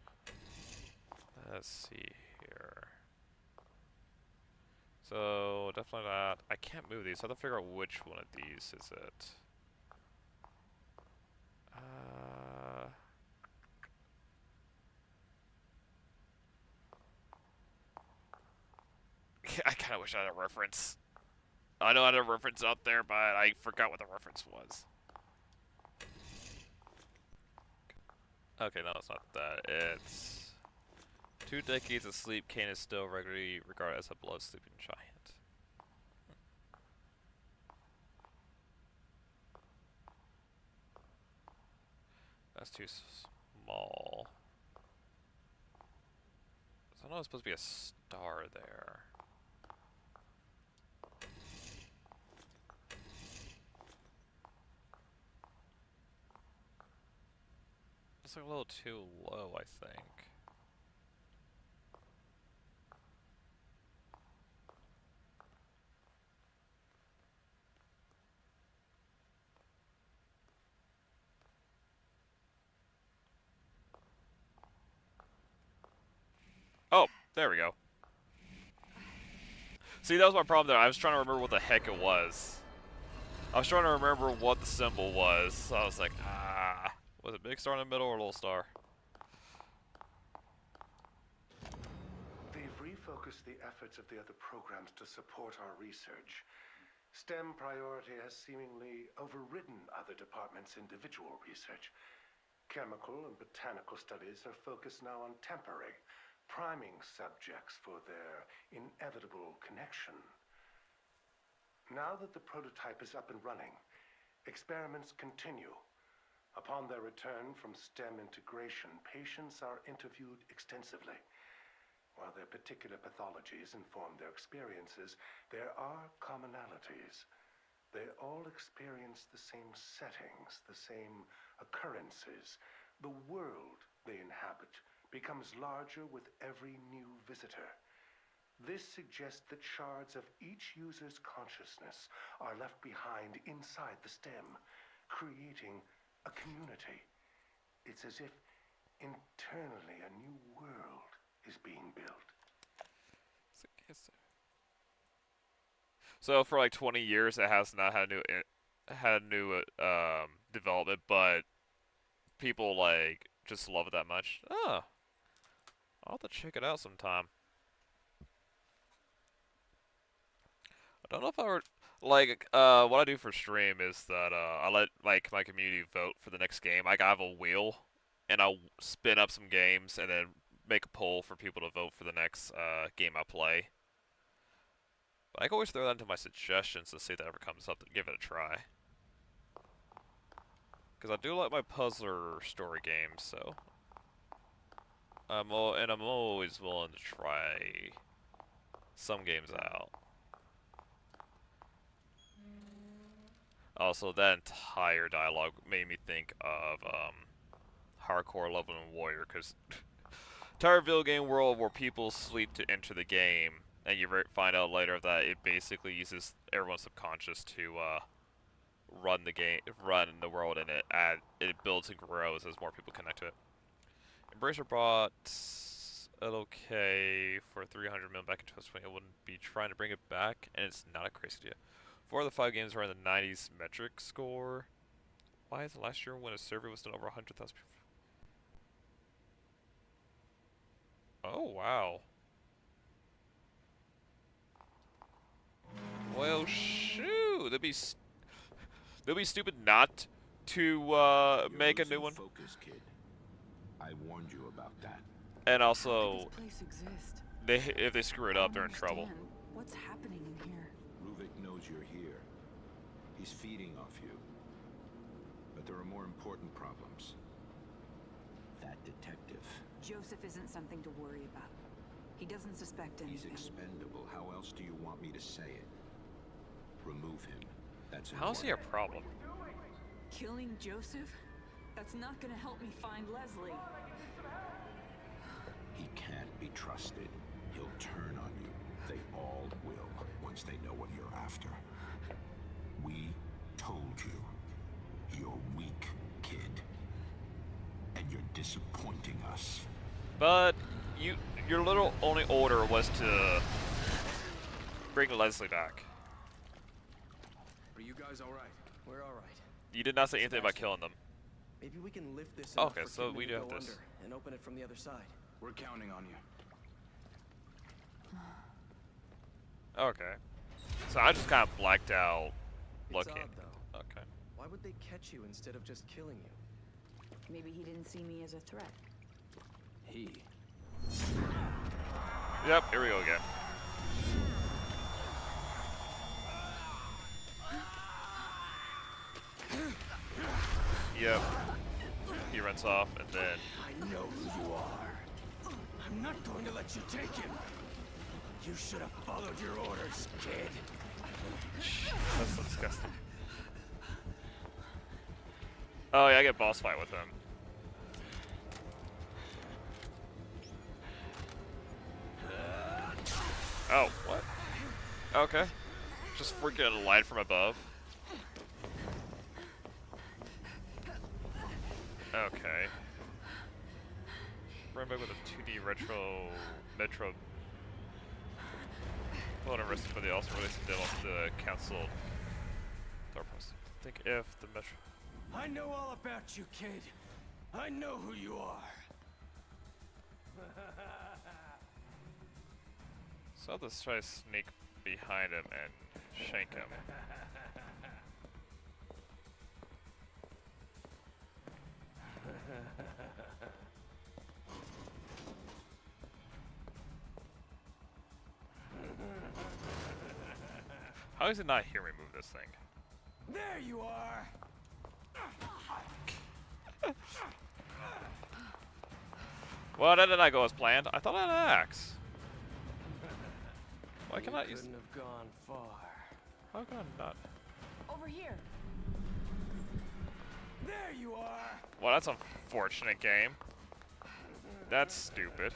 Let's see here. So definitely not. I can't move these. So I have to figure out which one of these is it. I kind of wish I had a reference. I know I had a reference out there, but I forgot what the reference was. Okay, no, it's not that. It's 2 decades of sleep. Kane is still regularly regarded as a blood-sleeping giant. That's too small. So I know it's supposed to be a star there. It's like a little too low, I think. Oh, there we go. See, that was my problem there. I was trying to remember what the heck it was. I was trying to remember what the symbol was. So I was like, ah. Was it big star in the middle or little star? They've refocused the efforts of the other programs to support our research. STEM priority has seemingly overridden other departments' individual research. Chemical and botanical studies are focused now on tempering, priming subjects for their inevitable connection. Now that the prototype is up and running, experiments continue. Upon their return from STEM integration, patients are interviewed extensively. While their particular pathologies inform their experiences, there are commonalities. They all experience the same settings, the same occurrences. The world they inhabit becomes larger with every new visitor. This suggests that shards of each user's consciousness are left behind inside the stem, creating a community. It's as if internally a new world is being built. So for like 20 years, it has not had a new development, but people like just love it that much. Oh, I'll have to check it out sometime. I don't know if I would like what I do for stream is that I let like my community vote for the next game. Like I have a wheel and I'll spin up some games and then make a poll for people to vote for the next game I play. But I can always throw that into my suggestions to see if that ever comes up and give it a try. Because I do like my puzzler story games, so I'm always willing to try some games out. Also, that entire dialogue made me think of hardcore leveling warrior, because entire video game world where people sleep to enter the game, and you find out later that it basically uses everyone's subconscious to run the game, run the world, and it builds and grows as more people connect to it. Embracer bought LOK for 300 million back in 2020. It wouldn't be trying to bring it back, and it's not a crazy idea. 4 of the 5 games were in the 90s metric score. Why is it last year when a survey was done over 100,000 people? Oh wow. Well, shoot, they'd be stupid not to make a new one. Focus, kid. I warned you about that. And also, This place exists. if they screw it up, they're in trouble. What's happening in here? Ruvik knows you're here. He's feeding off you. But there are more important problems. That detective. Joseph isn't something to worry about. He doesn't suspect anything. He's expendable. How else do you want me to say it? Remove him. That's How's he a problem? Killing Joseph? That's not gonna help me find Leslie. He can't be trusted. He'll turn on you. They all will, once they know what you're after. We told you. You're weak, kid. And you're disappointing us. But your little only order was to bring Leslie back. Are you guys all right? We're all right. You did not say anything about killing them. Maybe we can lift this Okay, enough for so Kidman we to do have go this. under and open it from the other side. We're counting on you. Okay. So I just kind of blacked out looking. It's odd, though. Okay. Why would they catch you instead of just killing you? Maybe he didn't see me as a threat. He. Yep, here we go again. Yep. He runs off and then... I know who you are. I'm not going to let you take him. You should have followed your orders, kid. That's so disgusting. Oh yeah, I get boss fight with him. Oh, what? Okay. Just freaking a light from above. Okay. Run back with a 2D Metro. Well, arrested, but they also released a demo of the council. I think if the Metro. I know all about you, kid. I know who you are. So I'll just try to sneak behind him and shank him. How does it not hear me move this thing? There you are. Well, that did not go as planned. I thought I had an axe. Why can I use? Couldn't have gone far. How can I not? Over here. There you are. Well, that's unfortunate, game. That's stupid.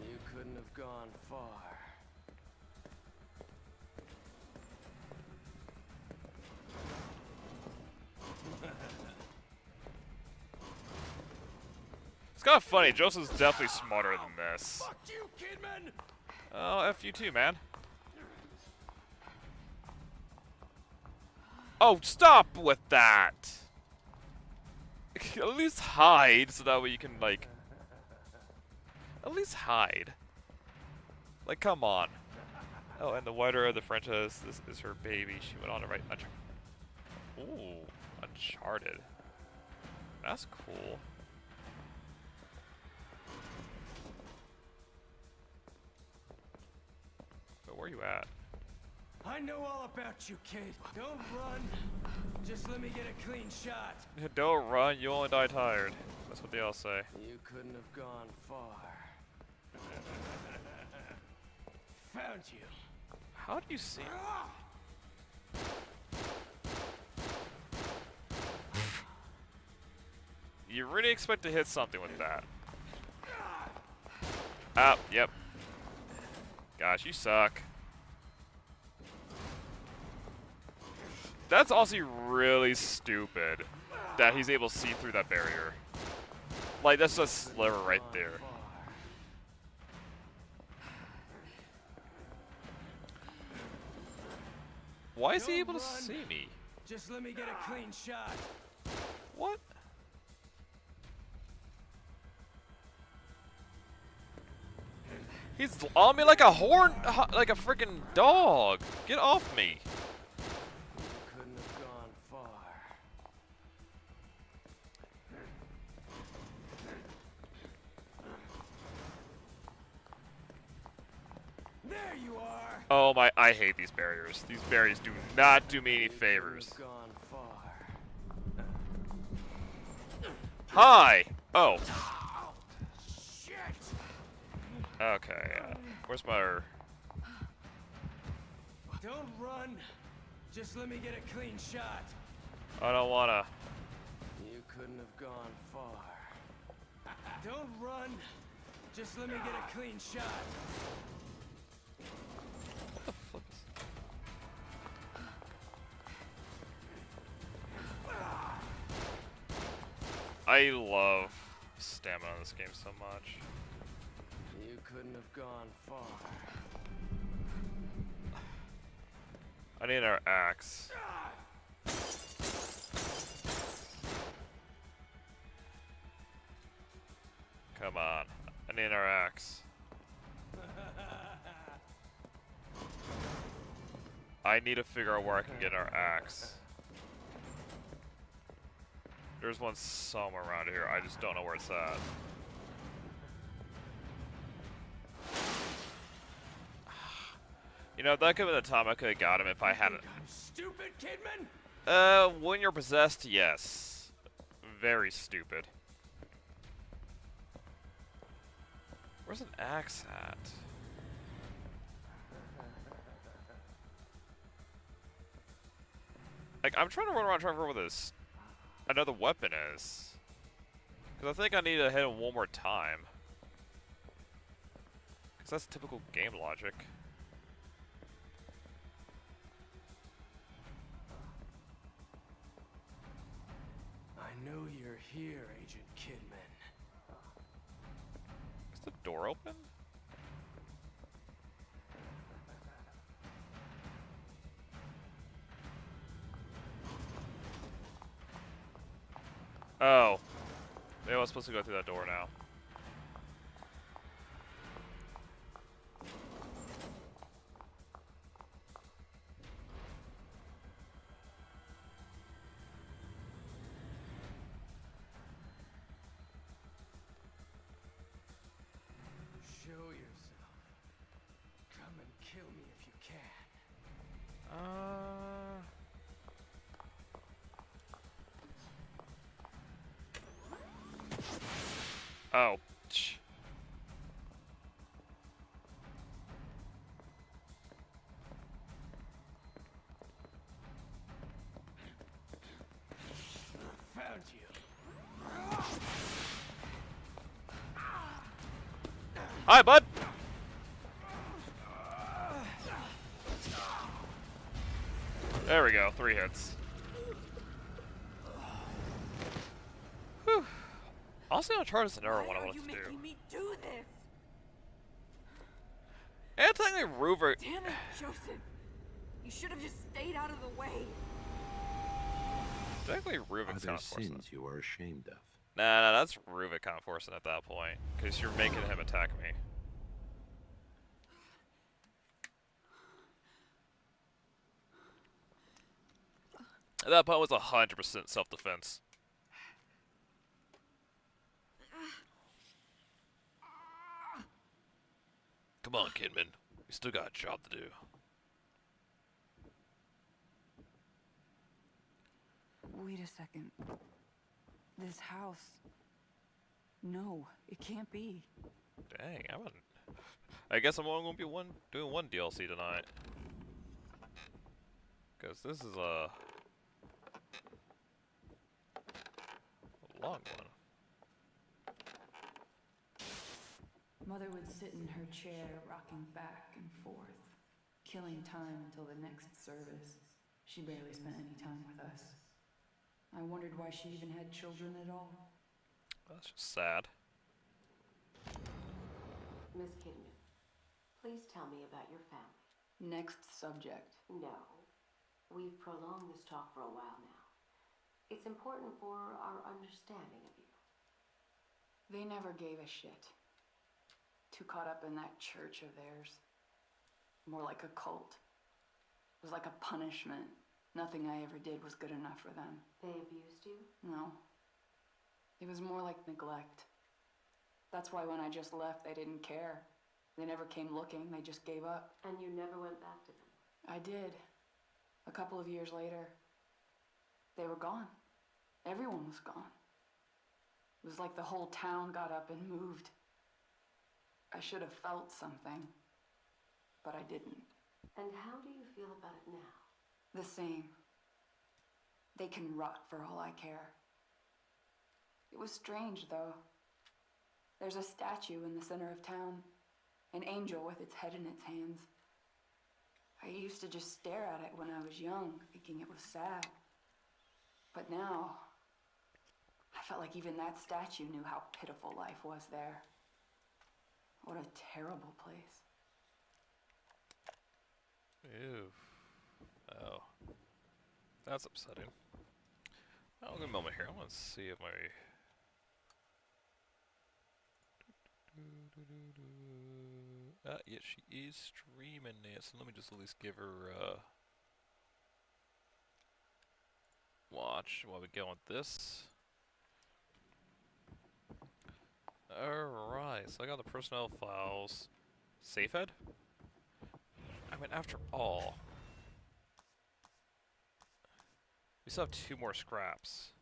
You couldn't have gone far. It's kind of funny. Joseph's definitely smarter than this. Fuck you, Kidman! Oh, F you too, man. Oh, stop with that! At least hide, so that way you can, like... At least hide. Like, come on. Oh, and the whiter of the Frenchess, this is her baby. She went on to write Ooh, Uncharted. That's cool. But where you at? I know all about you, kid. Don't run. Just let me get a clean shot. Don't run, you only die tired. That's what they all say. You couldn't have gone far. Found you. How do you see? You really expect to hit something with that? Ah, yep. Gosh, you suck. That's also really stupid that he's able to see through that barrier. Like, that's a sliver right there. Why is he able to see me? Just let me get a clean shot. What? He's on me like a like a freaking dog. Get off me. Couldn't have gone far. There you are. Oh my, I hate these barriers. These barriers do not do me any favors. Gone far. Hi. Oh. Shit. Okay. Where's my? Don't run. Just let me get a clean shot. I don't wanna. You couldn't have gone far. Don't run. Just let me get a clean shot. What the flip is? I love stamina in this game so much. You couldn't have gone far. I need our axe. Come on. I need our axe. I need to figure out where I can get our axe. There's one somewhere around here. I just don't know where it's at. You know, that could have been the time I could have got him if I hadn't. I'm stupid, Kidman? When you're possessed, yes. Very stupid. Where's an axe at? Like, I'm trying to run around trying to remember where this another weapon is. Because I think I need to hit him one more time. Because that's typical game logic. I know you're here, Agent Kidman. Is the door open? Oh. Maybe I was supposed to go through that door now. Show yourself. Come and kill me if you can. Oh. Found you. Hi, bud. There we go. 3 hits. Whew. Honestly, Uncharted's another one I wanted to do. Me do this? And technically, Ruver. Damn it, Joseph! You should have just stayed out of the way. Technically, Are Ruben's there kind of forcing it. sins you are ashamed of? Nah, that's Ruben kind of forcing at that point. Because you're making him attack me. At that point, it was 100% self-defense. Come on, Kidman. We still got a job to do. Wait a second. This house... No, it can't be. Dang, I guess I'm only gonna be doing one DLC tonight. Cause this is a long one. Mother would sit in her chair, rocking back and forth, killing time until the next service. She barely spent any time with us. I wondered why she even had children at all. That's just sad. Miss Kidman, please tell me about your family. Next subject. No. We've prolonged this talk for a while now. It's important for our understanding of you. They never gave a shit. Too caught up in that church of theirs. More like a cult. It was like a punishment. Nothing I ever did was good enough for them. They abused you? No. It was more like neglect. That's why when I just left, they didn't care. They never came looking, they just gave up. And you never went back to them? I did. A couple of years later, they were gone. Everyone was gone. It was like the whole town got up and moved. I should have felt something, but I didn't. And how do you feel about it now? The same. They can rot for all I care. It was strange, though. There's a statue in the center of town. An angel with its head in its hands. I used to just stare at it when I was young, thinking it was sad. But now, I felt like even that statue knew how pitiful life was there. What a terrible place. Ew. Oh. That's upsetting. I'll give a moment here. I want to see if my... yeah, she is streaming it, so let me just at least give her, watch while we go on this. Alright, so I got the personnel files. Safe head? I mean, after all, we still have 2 more scraps.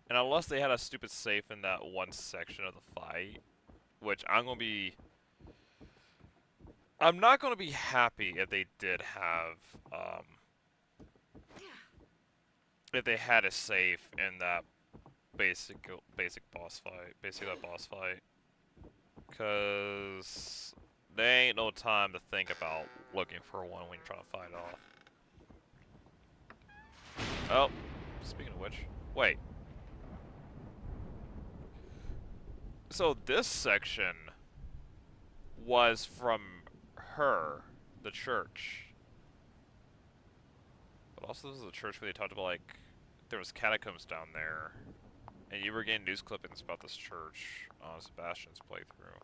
And unless they had a stupid safe in that one section of the fight, which I'm not gonna be happy if they did have, if they had a safe in that basic boss fight, basically that boss fight. Cause there ain't no time to think about looking for one when you're trying to fight off. Oh, speaking of which, wait. So this section was from her, the church. But also this is a church where they talked about, like, there was catacombs down there. And you were getting news clippings about this church on Sebastian's playthrough.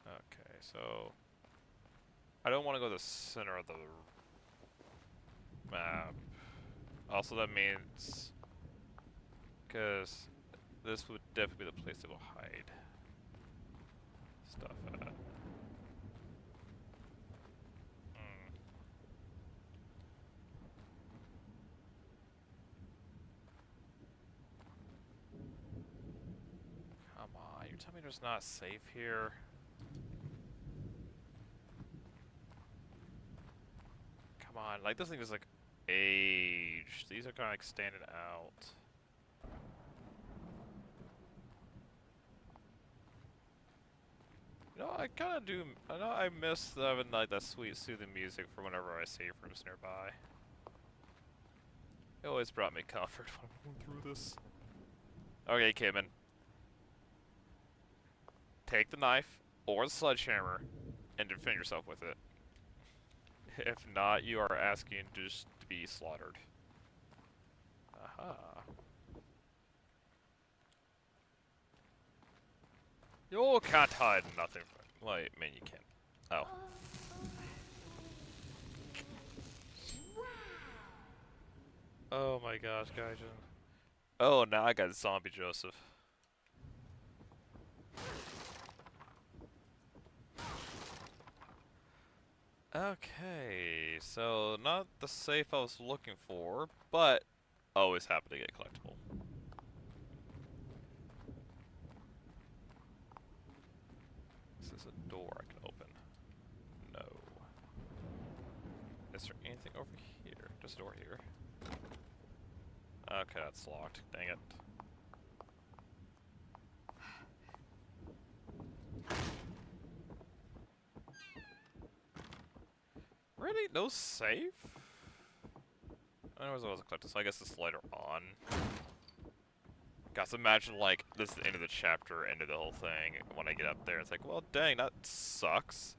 Okay, so I don't want to go to the center of the map. Also, that means because this would definitely be the place to go hide stuff at. Come on, you tell me there's not safe here? Come on, like this thing is like aged. These are kind of like standing out. You know, I kind of do. I know I miss having like that sweet, soothing music for whenever I save rooms nearby. It always brought me comfort when I'm going through this. Okay, Kidman. Take the knife or the sledgehammer and defend yourself with it. If not, you are asking just to be slaughtered. Aha. You can't hide nothing from it. Wait, I mean you can. Oh. Oh my gosh, Gaijin. Oh, now I got zombie Joseph. Okay, so not the safe I was looking for, but always happy to get collectible. Is this a door I can open? No. Is there anything over here? Just a door here. Okay, that's locked. Dang it. Really? No safe? I know there was a collector, so I guess it's later on. Guys, imagine like this is the end of the chapter, end of the whole thing. When I get up there, it's like, well, dang, that sucks.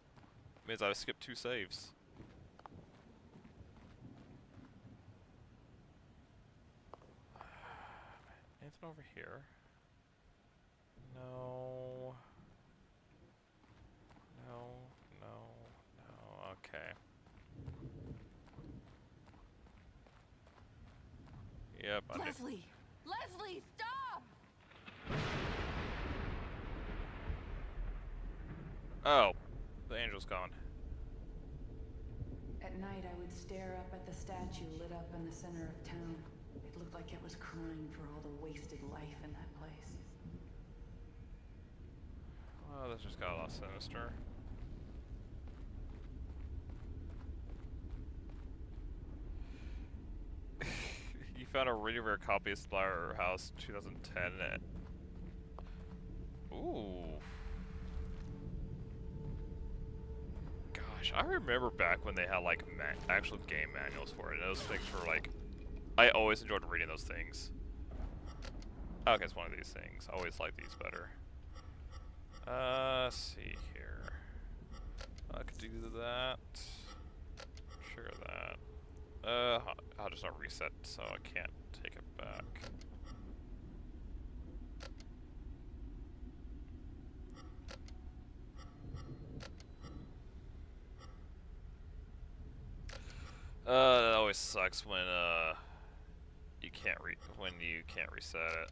It means I skipped 2 saves. Anything over here? No. No. No. No. Okay. Yep, I did. Leslie! Leslie, stop! Oh, the angel's gone. At night, I would stare up at the statue lit up in the center of town. It looked like it was crying for all the wasted life in that place. Well, this just got a lot sinister. You found a really rare copy of Slaughterhouse 2010. Ooh. Gosh, I remember back when they had like actual game manuals for it. Those things were like, I always enjoyed reading those things. Okay, it's one of these things. I always like these better. Let's see here. I could do that. Sure that. I'll just not reset, so I can't take it back. That always sucks when you can't reset it.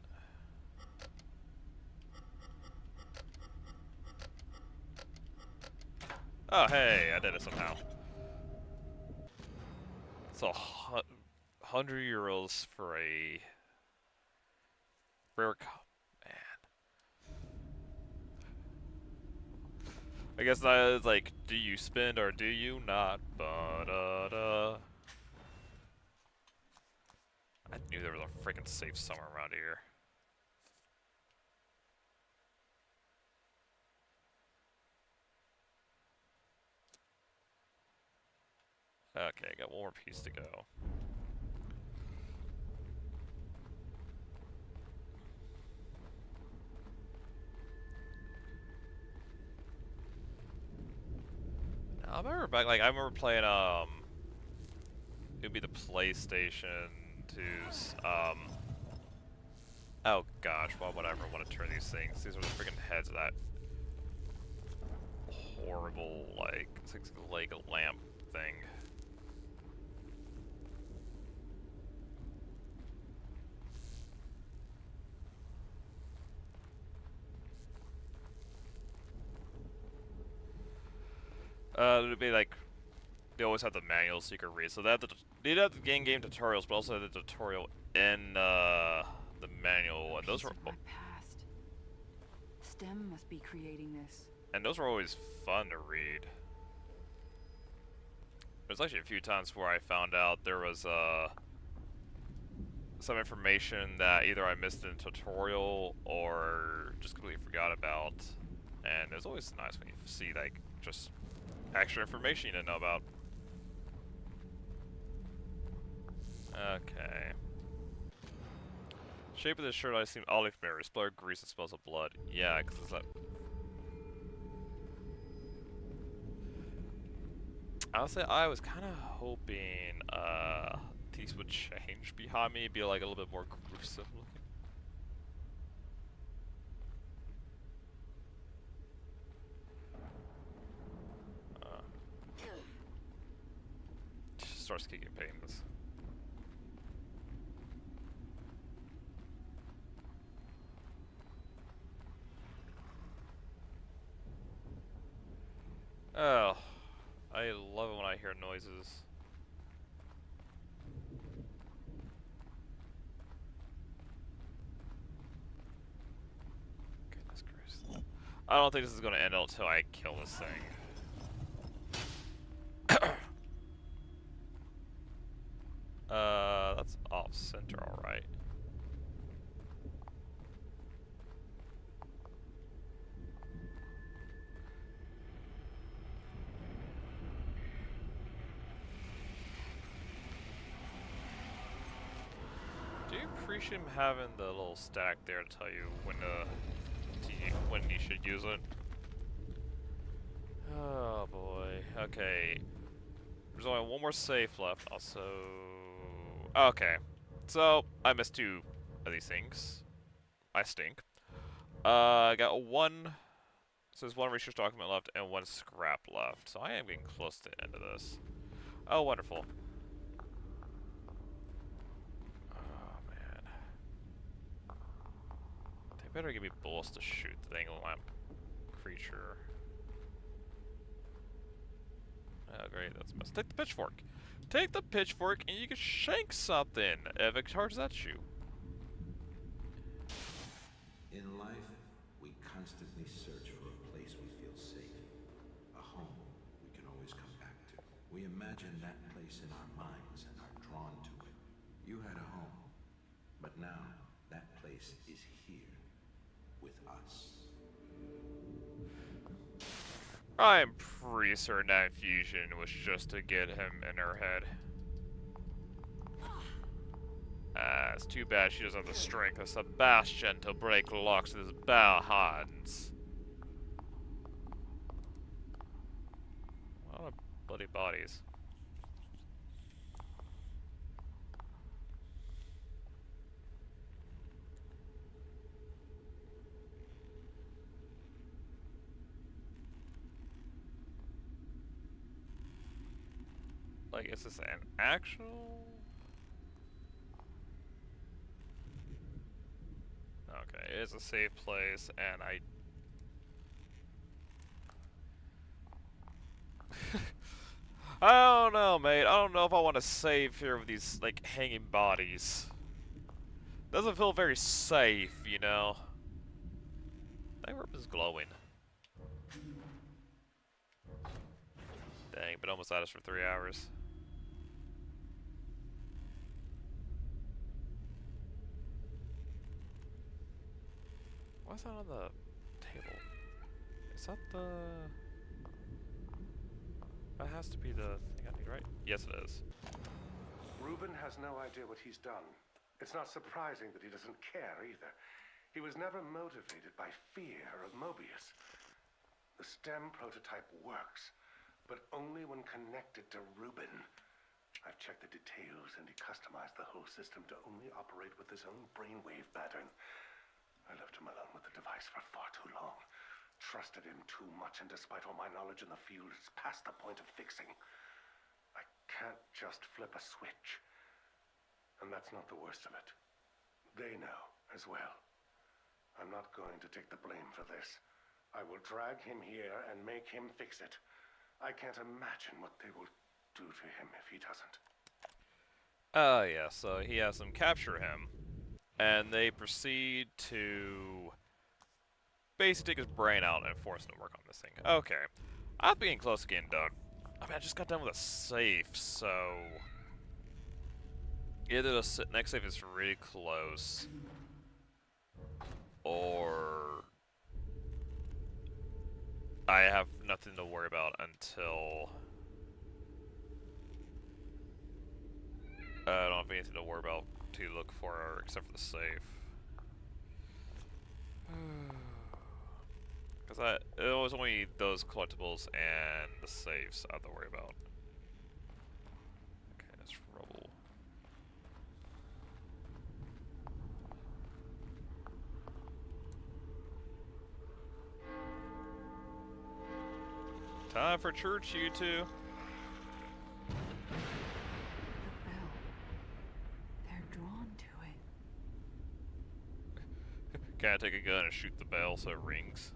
Oh hey, I did it somehow. It's 100 euros for a rare man. I guess that is like, do you spend or do you not? Ba-da-da. I knew there was a freaking safe somewhere around here. Okay, got one more piece to go. I remember back, like, I remember playing, it would be the PlayStation 2's, oh gosh, why would I ever want to turn these things? These are the freaking heads of that horrible, like, like a lamp thing. It would be like, they always have the manual so you can read. So they have the game tutorials, but also the tutorial in the manual, and those were. Past. STEM must be creating this. And those were always fun to read. There's actually a few times where I found out there was some information that either I missed in a tutorial or just completely forgot about. And it's always nice when you see like just extra information you didn't know about. Okay. Shape of this shirt I seem oddly familiar. Splatter grease and smells of blood. Yeah, because it's that. Honestly, I was kind of hoping these would change behind me, be like a little bit more gruesome looking. Starts kicking pains. Oh, I love it when I hear noises. Goodness gracious. I don't think this is going to end until I kill this thing. That's off center, alright. Do you appreciate him having the little stack there to tell you when when you should use it? Oh boy. Okay. There's only one more safe left. Also, okay. So I missed 2 of these things. I stink. I got 1. So there's 1 research document left and 1 scrap left. So I am getting close to the end of this. Oh, wonderful. Better give me bullets to shoot the dang lamp creature. Oh great, that's a mess. Take the pitchfork! Take the pitchfork and you can shank something if it charges at you. In life, we constantly search for a place we feel safe. A home we can always come back to. We imagine that place in our minds and are drawn to it. You had a home, but now that place is here. With us. I'm pretty certain that infusion was just to get him in her head. It's too bad she doesn't have the strength of Sebastian to break locks with his bare hands. A lot of bloody bodies. Like, is this an actual? Okay, it is a safe place, and I don't know, mate. I don't know if I want to save here with these, like, hanging bodies. Doesn't feel very safe, you know? That rope is glowing. Dang, been almost at us for 3 hours. What's that on the table? Is that the... That has to be the thing I need, right? Yes, it is. Reuben has no idea what he's done. It's not surprising that he doesn't care either. He was never motivated by fear of Mobius. The STEM prototype works, but only when connected to Reuben. I've checked the details and he customized the whole system to only operate with his own brainwave pattern. I left him alone with the device for far too long. Trusted him too much, and despite all my knowledge in the field, it's past the point of fixing. I can't just flip a switch. And that's not the worst of it. They know as well. I'm not going to take the blame for this. I will drag him here and make him fix it. I can't imagine what they will do to him if he doesn't. Yeah, so he has them capture him. And they proceed to basically take his brain out and force him to work on this thing. Okay. I'm getting close to getting done. I mean, I just got done with a safe, so... Either the next safe is really close, or I have nothing to worry about until... I don't have anything to worry about to look for except for the safe. Because it was only those collectibles and the saves I have to worry about. Okay, that's rubble. Time for church, you two. They're drawn to it. Can I take a gun and shoot the bell so it rings?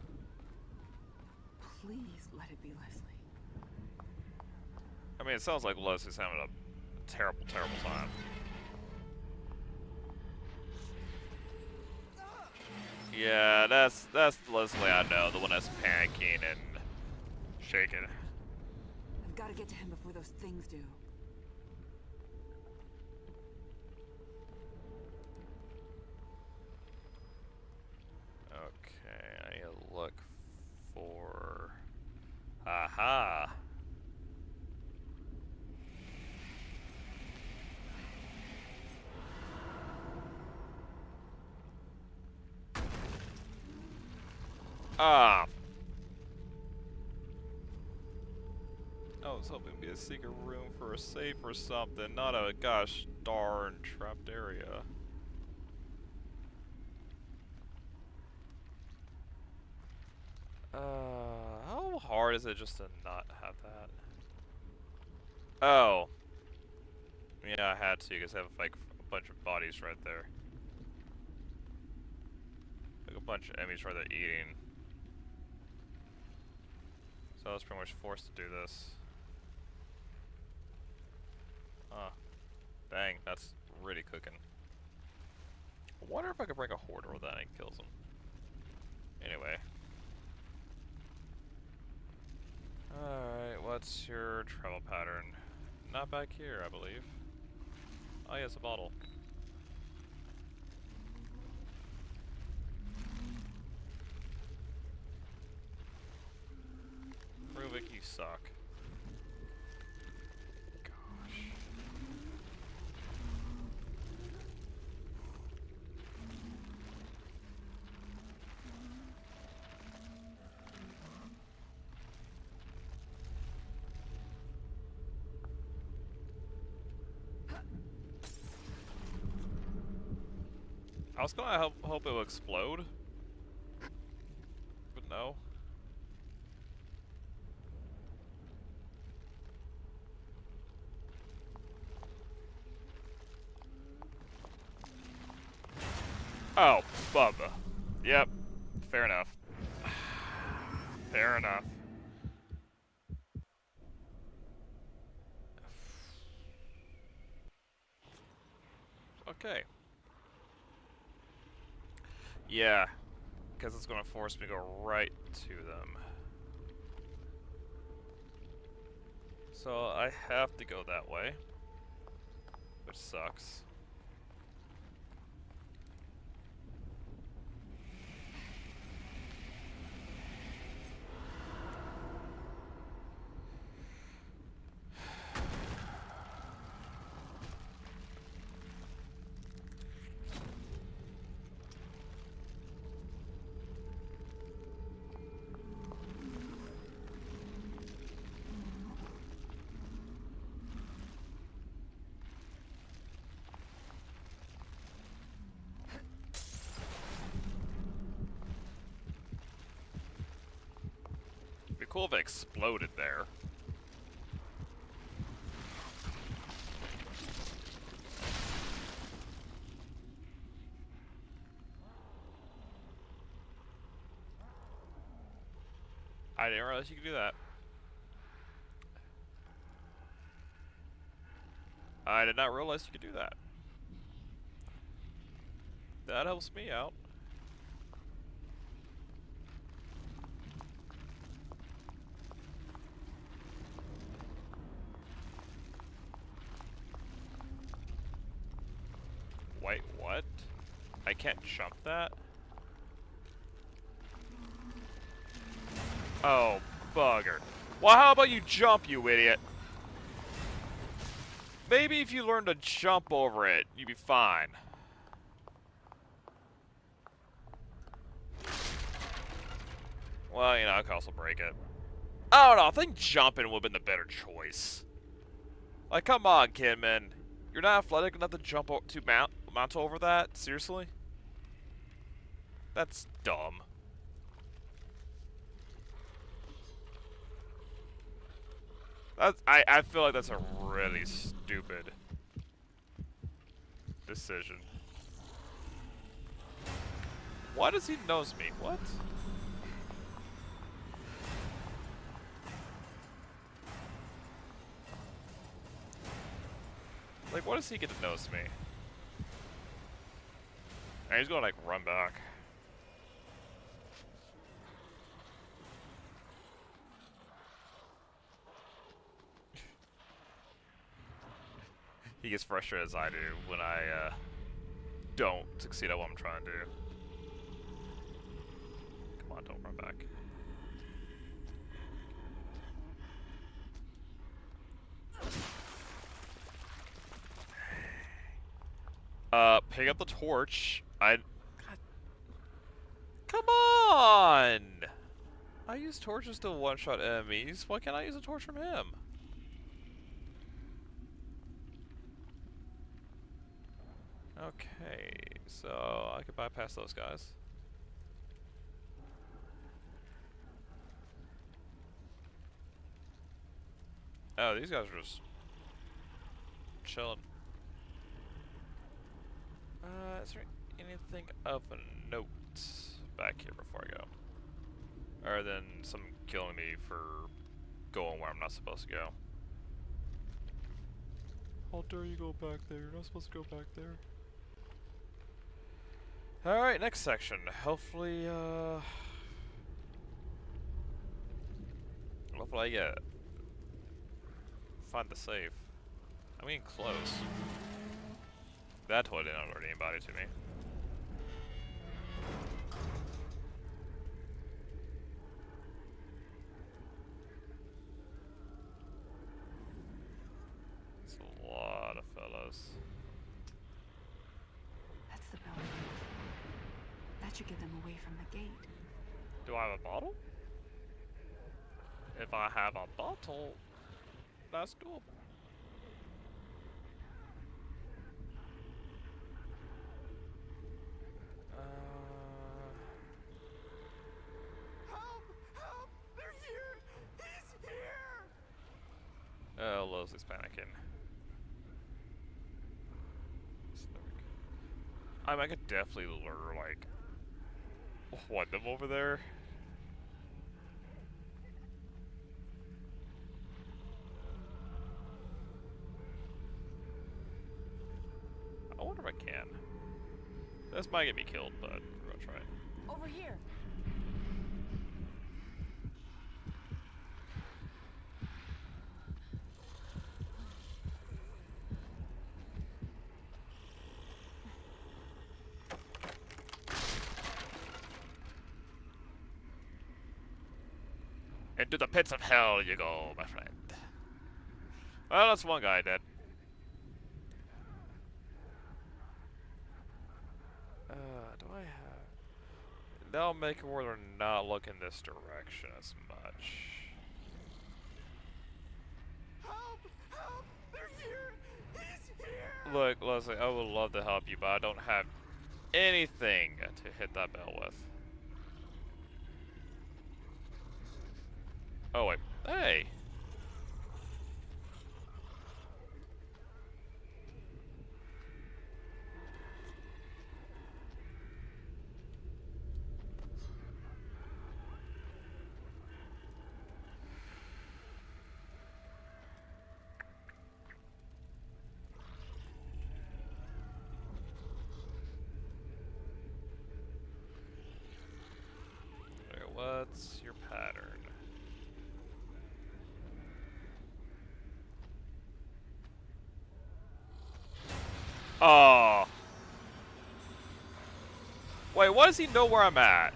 Please let it be Leslie. I mean, it sounds like Leslie's having a terrible, terrible time. Yeah, that's the Leslie I know, the one that's panicking and shaking. I've got to get to him before those things do. Okay, I need to look for... Aha! Ah! I was hoping it'd be a secret room for a safe or something, not a gosh darn trapped area. How hard is it just to not have that? Oh. Yeah, I had to, because I have like a bunch of bodies right there. Like a bunch of enemies right there eating. So I was pretty much forced to do this. Huh. Dang, that's really cooking. I wonder if I could break a hoarder with that and it kills him. Anyway. Alright, what's your travel pattern? Not back here, I believe. Oh, yes, a bottle. Ruvik, you suck. Gosh. I was gonna hope it will explode, but no. Oh, Bubba. Yep, fair enough. Fair enough. Okay. Yeah, because it's going to force me to go right to them. So I have to go that way, which sucks. It'd be cool if it exploded there. I didn't realize you could do that. I did not realize you could do that. That helps me out. Wait, what? I can't jump that? Oh, bugger. Well, how about you jump, you idiot? Maybe if you learn to jump over it, you'd be fine. Well, you know, I could also break it. I don't know, I think jumping would have been the better choice. Like, come on, Kidman. You're not athletic enough to jump to mount over that? Seriously? That's dumb. I feel like that's a really stupid decision. Why does he nose me? What? Like, what does he get to nose me? And he's gonna, like, run back. He gets frustrated as I do when I, don't succeed at what I'm trying to do. Come on, don't run back. Pick up the torch. God. Come on! I use torches to one-shot enemies. Why can't I use a torch from him? Okay, so I could bypass those guys. Oh, these guys are just chilling. Is there anything of note back here before I go? Other than someone killing me for going where I'm not supposed to go. How dare you go back there? You're not supposed to go back there. Alright, next section. Hopefully I get find the safe. I mean, close. That totally didn't alert anybody to me. It's a lot of fellas. That's the building. That should get them away from the gate. Do I have a bottle? If I have a bottle, that's doable. Help! They're here! He's here! Oh, Leslie's panicking. I could definitely lure, like, one of them over there. I wonder if I can. This might get me killed, but we're gonna try it. Over here. Into the pits of hell you go, my friend. Well, that's one guy dead. Do I have... That'll make it where they're not looking this direction as much. Help! They're here! He's here! Look, Leslie, I would love to help you, but I don't have anything to hit that bell with. Oh, wait. Hey! Okay, what's your pattern? Oh. Wait, why does he know where I'm at?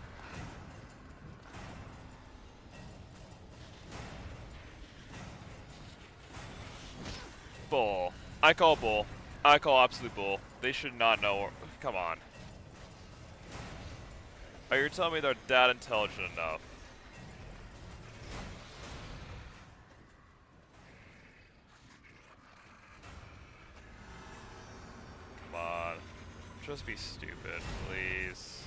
Bull. I call bull. I call absolute bull. They should not know. Come on. Are you telling me they're that intelligent enough Just be stupid, please.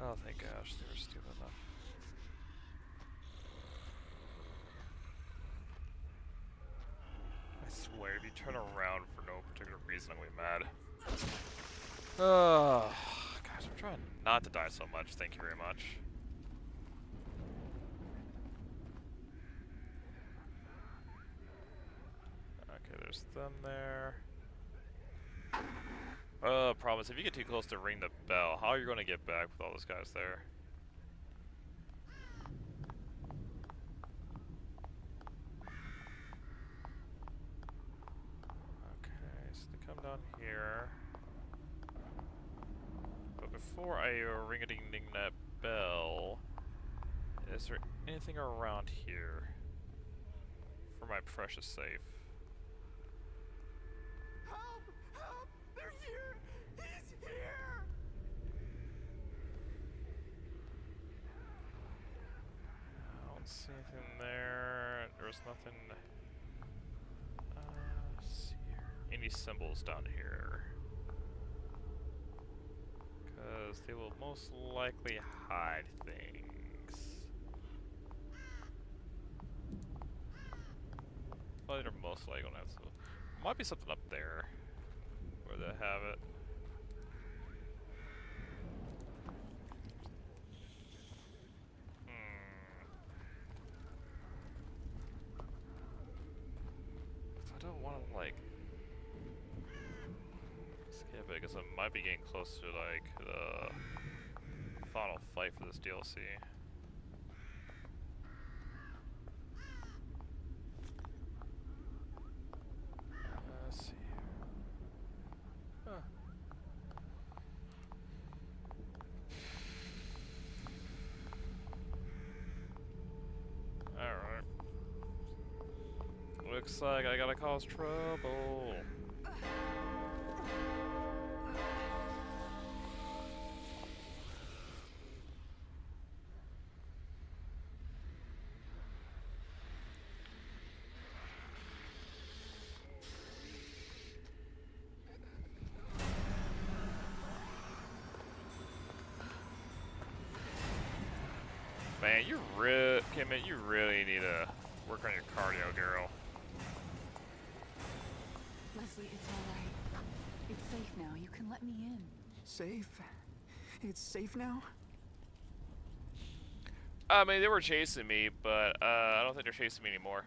Oh, thank gosh, they were stupid enough. I swear, if you turn around for no particular reason, I'm gonna be mad. Oh, gosh, I'm trying not to die so much. Thank you very much. Okay, there's them there. Problem is, if you get too close to ring the bell, how are you going to get back with all those guys there? Okay, so they come down here. But before I ring-a-ding-ding that bell, is there anything around here for my precious safe? Help! Help! They're here! He's here! I don't see anything there. There's nothing. Let's see here. Any symbols down here? Because they will most likely hide things. Well, they're most likely gonna have to. Might be something up there where they have it. I don't want to like skip it because I might be getting close to like the final fight for this DLC. Let's see. Huh. Alright. Looks like I gotta cause trouble. Man, you really need to work on your cardio, girl. Leslie, it's all right. It's safe now. You can let me in. Safe? It's safe now? I mean, they were chasing me, but I don't think they're chasing me anymore.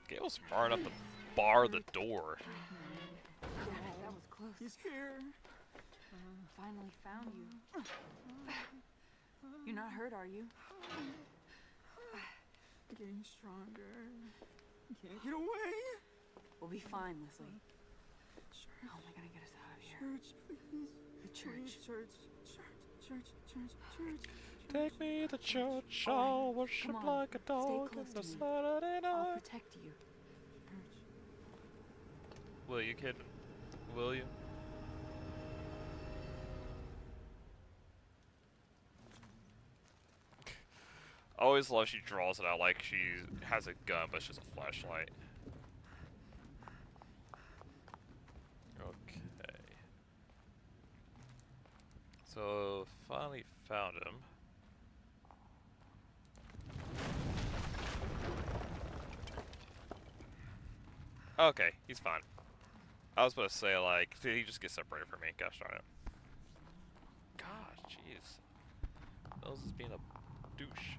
Gale was smart enough to bar the door. That was close. He's here. Finally found you. You're not hurt, are you? Getting stronger. Can't get away. We'll be fine, Leslie. Church. How am I gonna get us out of here? Church, please. The church. Church. Take me to church, I'll worship like a dog in the Saturday night. I'll protect you. Will you, kid? Will you? I always love she draws it out like she has a gun, but it's just a flashlight. Okay. So, finally found him. Okay, he's fine. I was about to say, like, did he just get separated from me? Gosh darn it. Gosh, jeez. Those is being a douche.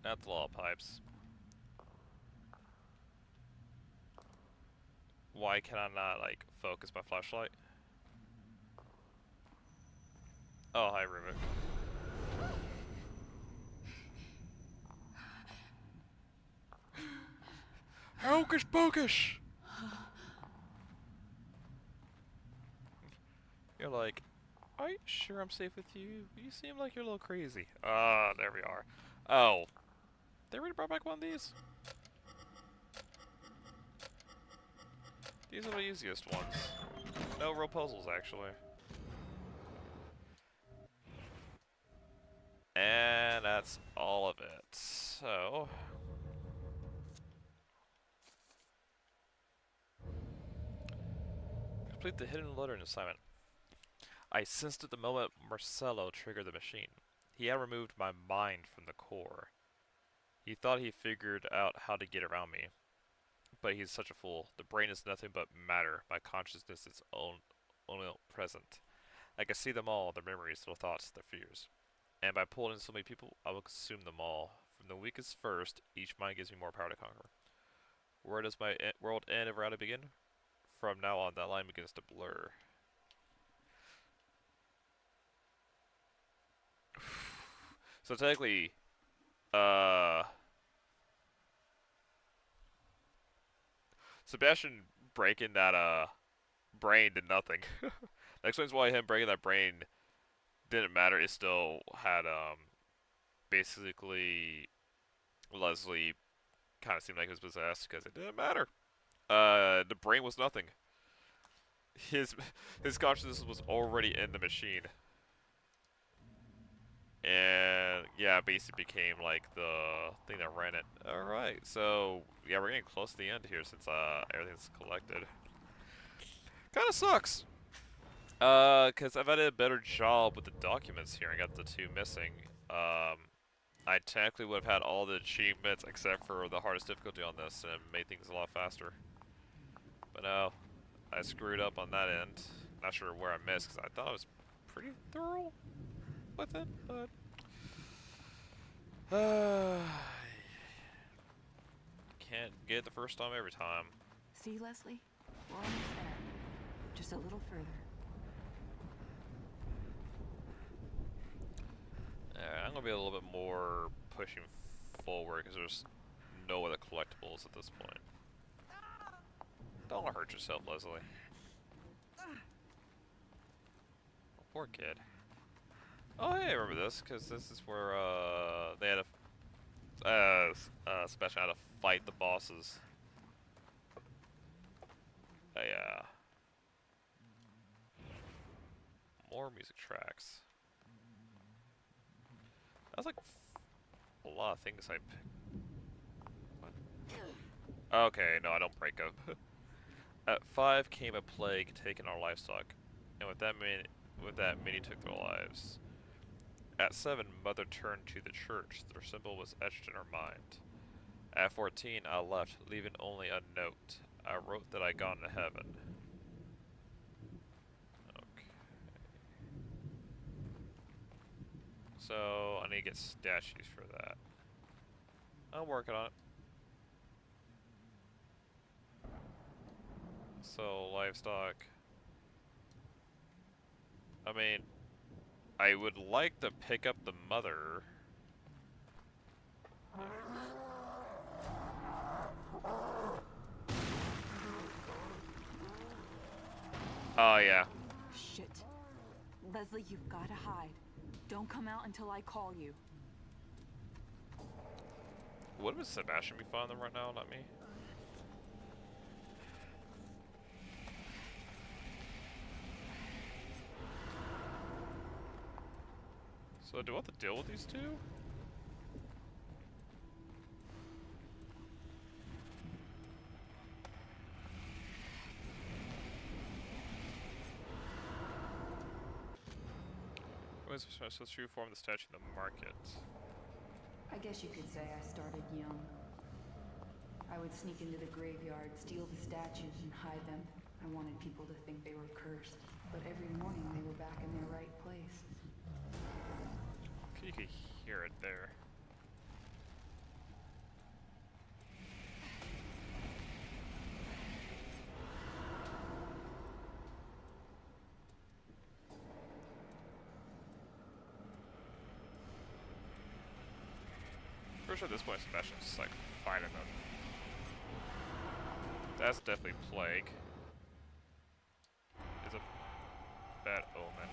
Not the law pipes. Why can I not, like, focus my flashlight? Oh, hi, Rubik. Hocus pocus! You're like, Are you sure I'm safe with you? You seem like you're a little crazy. There we are. Oh. They already brought back one of these? These are the easiest ones. No real puzzles, actually. And that's all of it. So... complete the hidden lettering assignment. I sensed at the moment Marcello triggered the machine. He had removed my mind from the core. He thought he figured out how to get around me. But he's such a fool. The brain is nothing but matter. My consciousness is only present. I can see them all, their memories, their thoughts, their fears. And by pulling in so many people, I will consume them all. From the weakest first, each mind gives me more power to conquer. Where does my world end and reality begin? From now on, that line begins to blur. So technically, Sebastian breaking that brain did nothing. That explains why him breaking that brain didn't matter. It still had basically Leslie kind of seemed like he was possessed because it didn't matter. The brain was nothing. His consciousness was already in the machine. And yeah, it basically became like the thing that ran it. Alright, so yeah, we're getting close to the end here since everything's collected. Kinda sucks. Cause I've had a better job with the documents here. I got the 2 missing. I technically would have had all the achievements except for the hardest difficulty on this and made things a lot faster. But no, I screwed up on that end. Not sure where I missed because I thought I was pretty thorough with it, but can't get it the first time every time. See, Leslie? We're almost there. Just a little further. I'm gonna be a little bit more pushing forward because there's no other collectibles at this point. Don't hurt yourself, Leslie. Oh, poor kid. Oh, hey, I remember this because this is where they had a special how to fight the bosses. Yeah. More music tracks. That's like a lot of things I picked. Okay, no, I don't break up. At 5 came a plague taking our livestock, and with that many took their lives. At 7, Mother turned to the church. Their symbol was etched in her mind. At 14, I left, leaving only a note. I wrote that I gone to heaven. Okay. So, I need to get statues for that. I'm working on it. So, livestock. I mean, I would like to pick up the mother. Oh, yeah. Shit. Leslie, you've got to hide. Don't come out until I call you. Would Sebastian be finding them right now, not me? So do I have to deal with these 2? When was I supposed to reform the statue in the market? I guess you could say I started young. I would sneak into the graveyard, steal the statues, and hide them. I wanted people to think they were cursed, but every morning they were back in their right place. You could hear it there. Pretty sure at this point Sebastian's just like fighting them. That's definitely plague. It's a bad omen.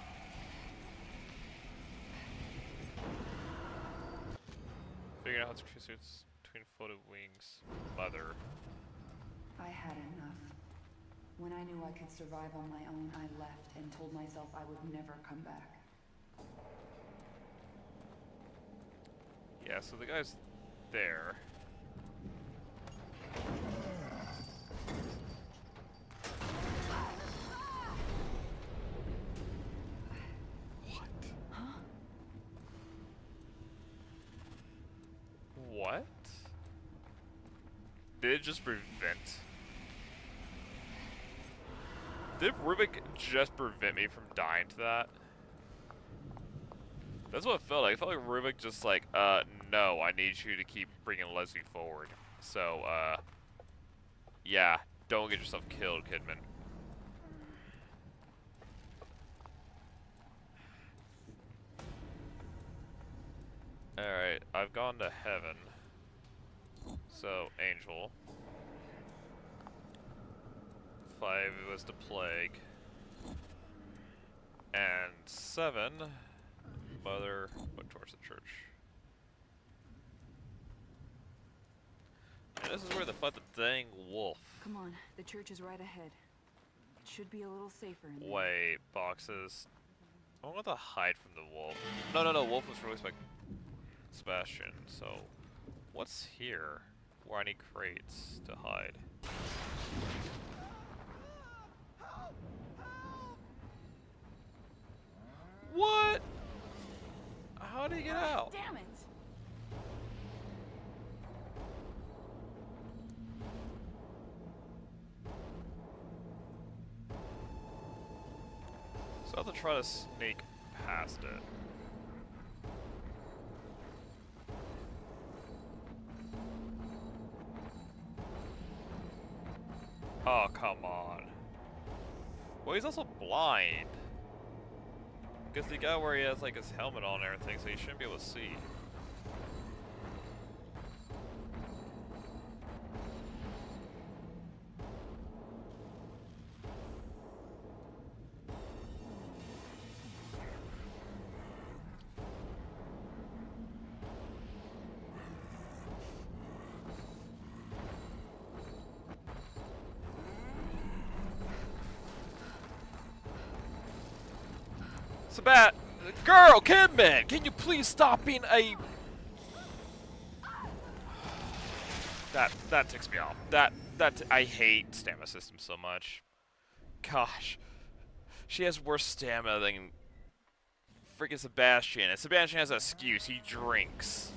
Figuring out how to create suits between folded wings. Mother. I had enough. When I knew I could survive on my own, I left and told myself I would never come back. Yeah, so the guy's there. What? Did it just prevent? Did Rubik just prevent me from dying to that? That's what it felt like. It felt like Rubik just like, no, I need you to keep bringing Leslie forward. So, yeah, don't get yourself killed, Kidman. Alright, I've gone to heaven. So, Angel. 5 was the plague. And 7, Mother went towards the church. And this is where they fought the dang wolf. Come on, the church is right ahead. It should be a little safer in there. Wait, boxes. I want to hide from the wolf. No, wolf was released by Sebastian, so what's here? Where I need crates to hide. What? How did he get out? Damn it! So I have to try to sneak past it. Oh, come on. Well, he's also blind. Because the guy where he has like his helmet on and everything, so he shouldn't be able to see. Sabat, girl, Kidman, can you please stop being a... That ticks me off. I hate stamina systems so much. Gosh. She has worse stamina than freaking Sebastian. And Sebastian has an excuse. He drinks.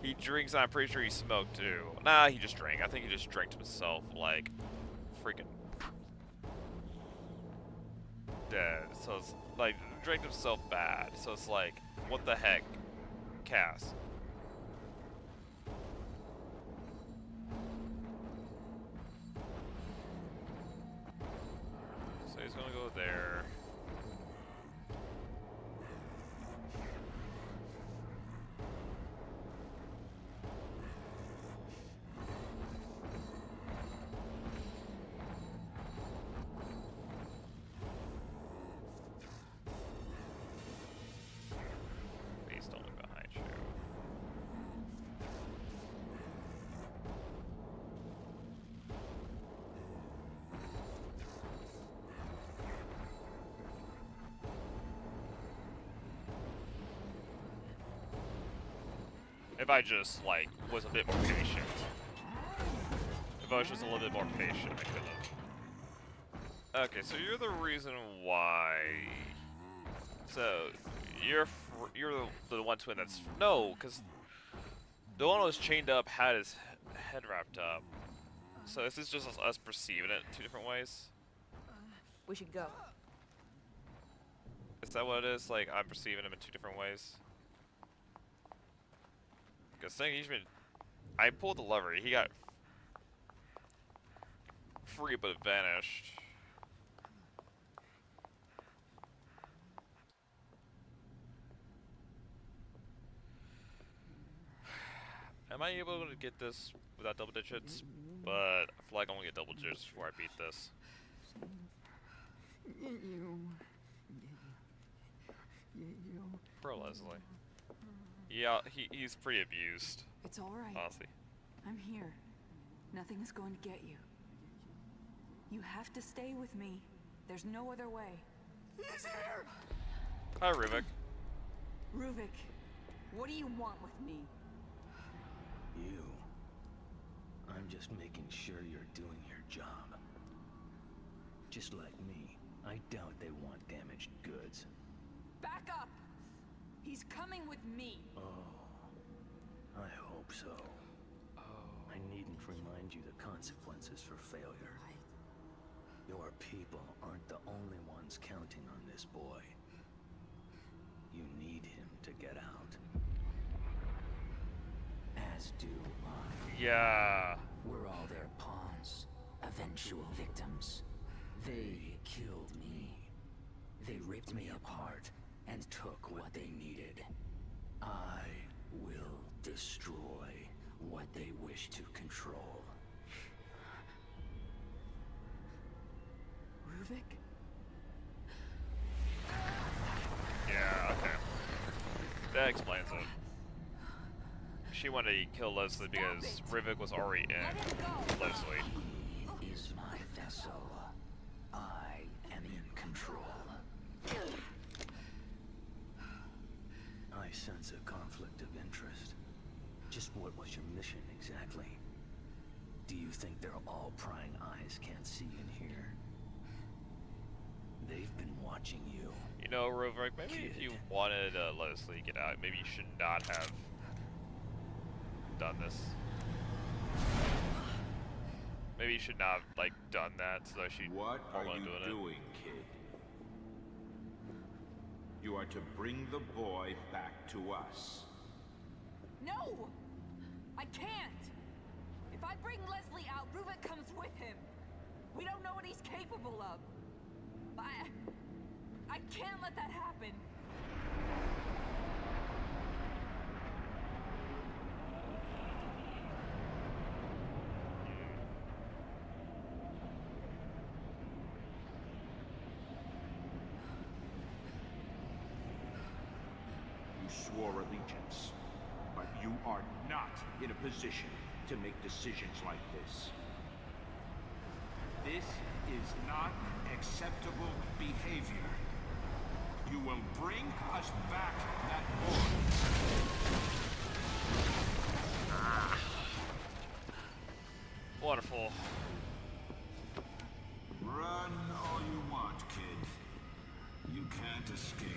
He drinks, and I'm pretty sure he smoked too. Nah, he just drank. I think he just drank to himself, like, freaking dead. So it's like, drank himself bad. So it's like, what the heck? Cass. So he's gonna go there. Please don't look behind you. If I just, like, was a bit more patient. If I was just a little bit more patient, I could have. Okay, so you're the reason why. So, you're the one twin that's... No, because the one who was chained up had his head wrapped up. So this is just us perceiving it two different ways? We should go. Is that what it is? Like, I'm perceiving him in two different ways? Because I pulled the lever, he got free but it vanished. Am I able to get this without double digits? But I feel like I'm gonna get double digits before I beat this. Poor Leslie. Yeah, he's pretty abused. It's all right. Honestly. I'm here. Nothing is going to get you. You have to stay with me. There's no other way. He's here! Hi, Ruvik. Ruvik, what do you want with me? You. I'm just making sure you're doing your job. Just like me, I doubt they want damaged goods. Back up! He's coming with me. Oh, I hope so. I needn't remind you the consequences for failure. Your people aren't the only ones counting on this boy. You need him to get out. As do I. Yeah. We're all their pawns, eventual victims. They killed me. They ripped me apart and took what they needed. I will destroy what they wish to control. Ruvik? Yeah, okay. That explains it. She wanted to kill Leslie because Ruvik was already in Leslie. He is my vessel. I am in control. I sense a conflict of interest. Just what was your mission exactly? Do you think their all prying eyes can't see and hear? They've been watching you. You know, Ruvik, maybe if you wanted to let Leslie get out, maybe you should not have done this. Maybe you should not have, like, done that so that she'd What are you doing doing, kid? You are to bring the boy back to us. No! I can't! If I bring Leslie out, Ruvik comes with him. We don't know what he's capable of. I can't let that happen. You swore allegiance, but you are not in a position to make decisions like this. This is not acceptable behavior. You will bring us back that boy. Wonderful. Run all you want, kid. You can't escape.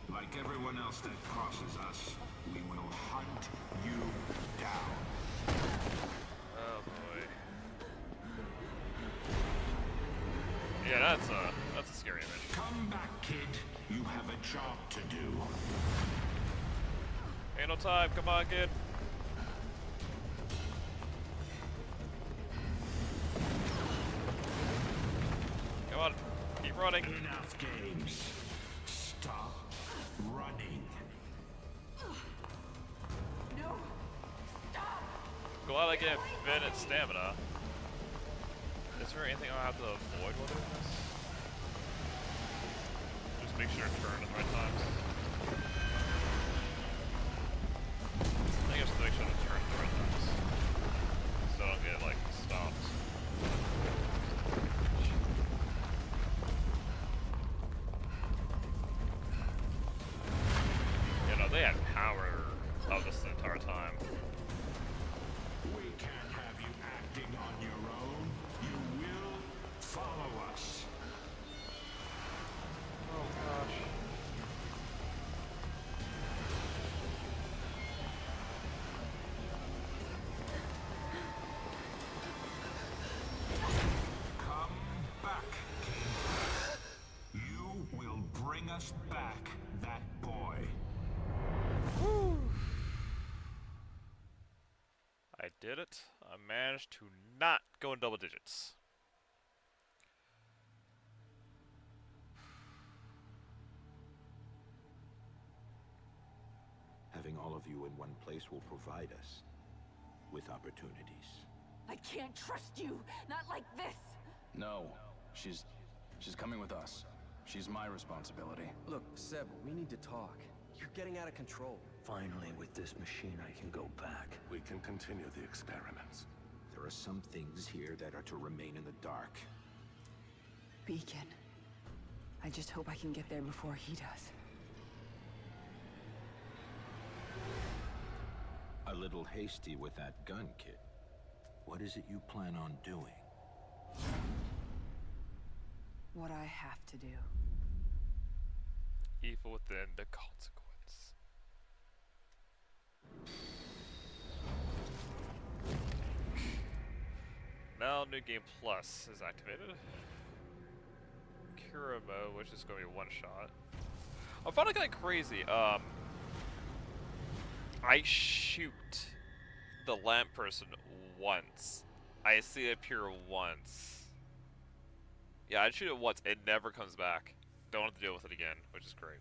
Like everyone else that crosses us, we will hunt you down. Oh boy. Yeah, that's a scary image. Come back, kid. You have a job to do. Ain't no time, come on, kid. Come on, keep running. Enough games. Stop running. No! Stop! Glad I get infinite stamina. Is there anything I have to avoid while doing this? Just make sure to turn at the right times. I think I have to make sure to turn at the right times. So I don't get, like, stopped. You know, they had power of this the entire time. We can't have you acting on your own. You will follow us. Oh gosh. Come back, kid. You will bring us back that boy. I did it. I managed to not go in double digits. Having all of you in one place will provide us with opportunities. I can't trust you! Not like this! No, she's coming with us. She's my responsibility. Look, Seb, we need to talk. You're getting out of control. Finally, with this machine, I can go back. We can continue the experiments. There are some things here that are to remain in the dark. Beacon. I just hope I can get there before he does. A little hasty with that gun, kid. What is it you plan on doing? What I have to do. Evil within the consequence. Now New Game Plus is activated. Cura mode, which is going to be one shot. I'm finally going crazy. I shoot the lamp person once. I see it appear once. Yeah, I shoot it once. It never comes back. Don't have to deal with it again, which is great.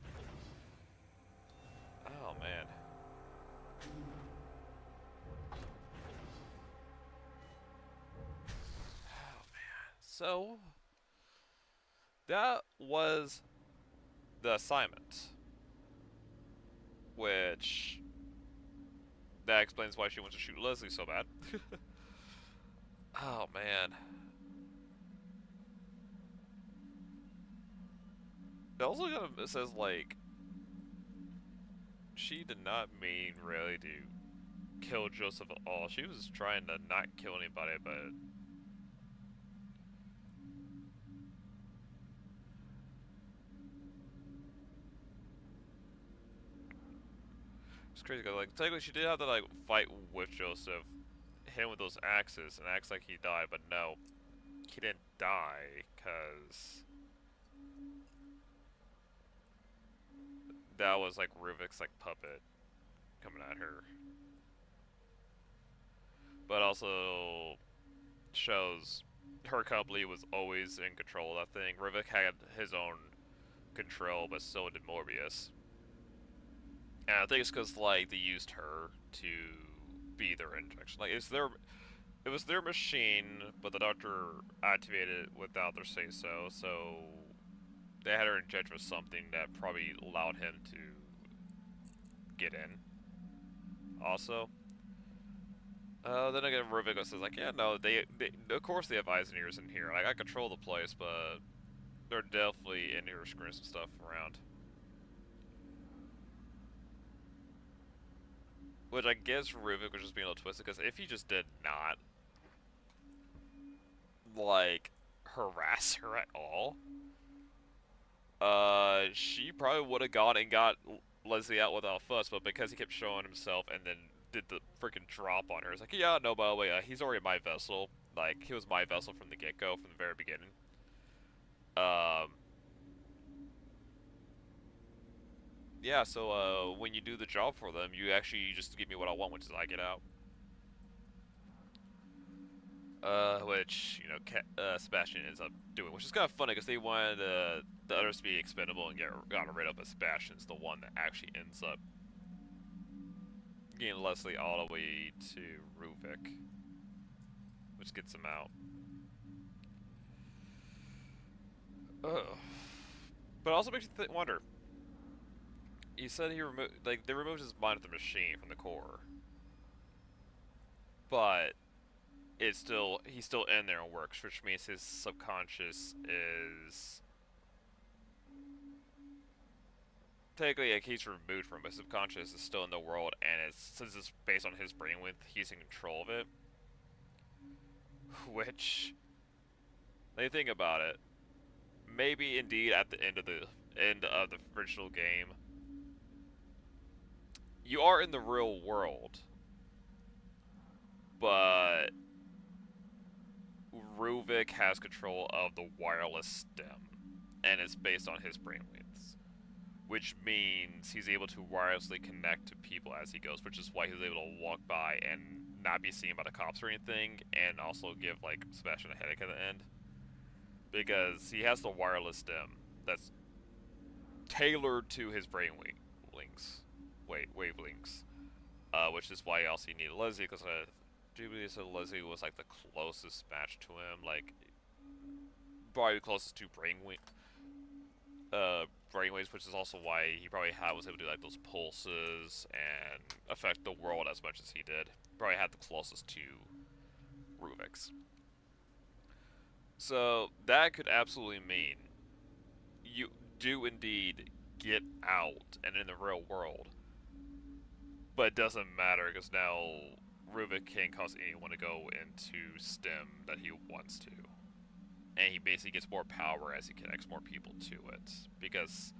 Oh, man. Oh, man. So, that was the assignment. Which, that explains why she wants to shoot Leslie so bad. Oh, man. It also kind of says, like, she did not mean really to kill Joseph at all. She was trying to not kill anybody, but... It's crazy, because, like, technically she did have to, like, fight with Joseph, hit him with those axes, and acts like he died, but no. He didn't die, because... that was like Ruvik's like puppet coming at her. But also shows her company was always in control of that thing. Ruvik had his own control, but so did Morbius. And I think it's because like they used her to be their injection. Like it was their machine, but the doctor activated it without their say so, so they had her injected with something that probably allowed him to get in. Also, then again, Ruvik says like, yeah, no, they of course they have eyes and ears in here. Like I control the place, but they're definitely in here screwing some stuff around. Which I guess Ruvik was just being a little twisted, because if he just did not like harass her at all, she probably would have gone and got Leslie out without fuss, but because he kept showing himself and then did the freaking drop on her, it's like, yeah, no, by the way, he's already my vessel. Like, he was my vessel from the get-go, from the very beginning. Yeah, so, when you do the job for them, you actually just give me what I want, which is I get out. Which, you know, Sebastian ends up doing, which is kind of funny because they wanted the others to be expendable and got rid of, but Sebastian's the one that actually ends up getting Leslie all the way to Ruvik, which gets him out. Ugh. But it also makes you wonder. You said he removed, like, they removed his mind of the machine from the core, but it's still, he's still in there and works, which means his subconscious is technically, like, he's removed from it. His subconscious is still in the world, and since it's based on his brainwave, he's in control of it. Which, when you think about it, maybe indeed at the end of the original game, you are in the real world, but Ruvik has control of the wireless stem, and it's based on his brainwaves, which means he's able to wirelessly connect to people as he goes, which is why he's able to walk by and not be seen by the cops or anything, and also give, like, Sebastian a headache at the end, because he has the wireless stem that's tailored to his wavelengths, which is why also you need Leslie, because Jubilee said Leslie was like the closest match to him, like probably the closest to brainwaves, which is also why he probably was able to do like those pulses and affect the world as much as he did. Probably had the closest to Ruvik's. So that could absolutely mean you do indeed get out and in the real world, but it doesn't matter because now Ruvik can't cause anyone to go into STEM that he wants to. And he basically gets more power as he connects more people to it. Because,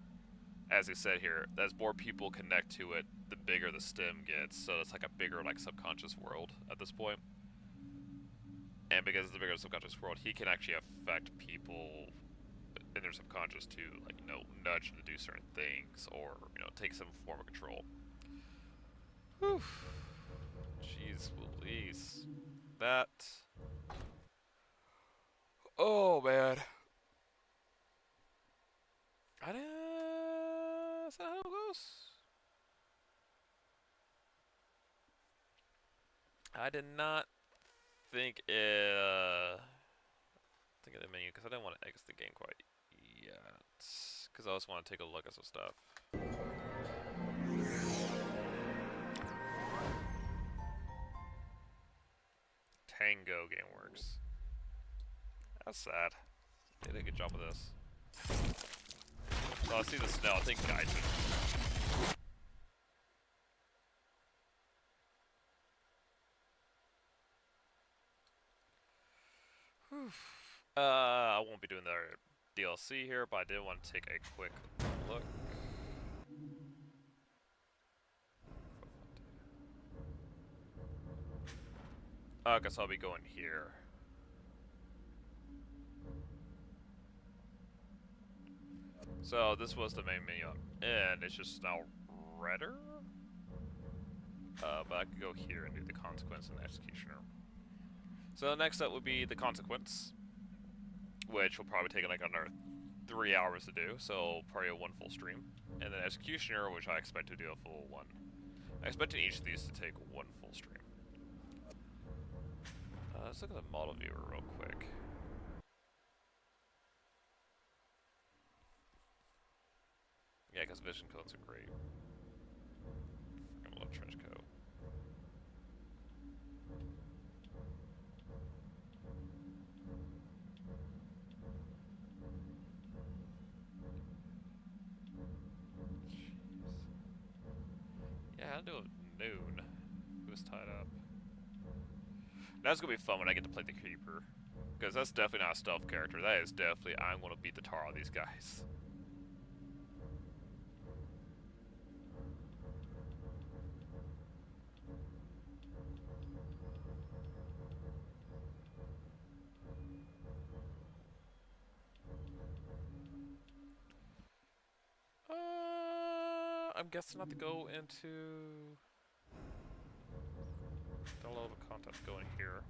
as he said here, as more people connect to it, the bigger the stem gets. So it's like a bigger, like, subconscious world at this point. And because it's a bigger subconscious world, he can actually affect people in their subconscious to, like, you know, nudge them to do certain things or, you know, take some form of control. Whew. Jeez Louise. That... Oh, man. Is that how it goes? I did not think think of the menu because I didn't want to exit the game quite yet. Because I also want to take a look at some stuff. Tango game works. That's sad. They did a good job with this. Oh, I see the snow. I'll take Gaijin. I won't be doing the DLC here, but I did want to take a quick look. I guess I'll be going here. So this was the main menu, and it's just now redder. But I could go here and do the consequence and the executioner. So the next up would be the consequence, which will probably take like another 3 hours to do. So probably a 1 full stream, and then executioner, which I expect to do a full 1. I expect each of these to take 1 full stream. Let's look at the model viewer real quick. Yeah, because vision codes are great. I love trench coat. Jeez. Yeah, I'll do it noon. He was tied up. That's gonna be fun when I get to play the Keeper. Because that's definitely not a stealth character. That is definitely, I'm gonna beat the tar out of these guys. I'm guessing not to go into the level of content going here.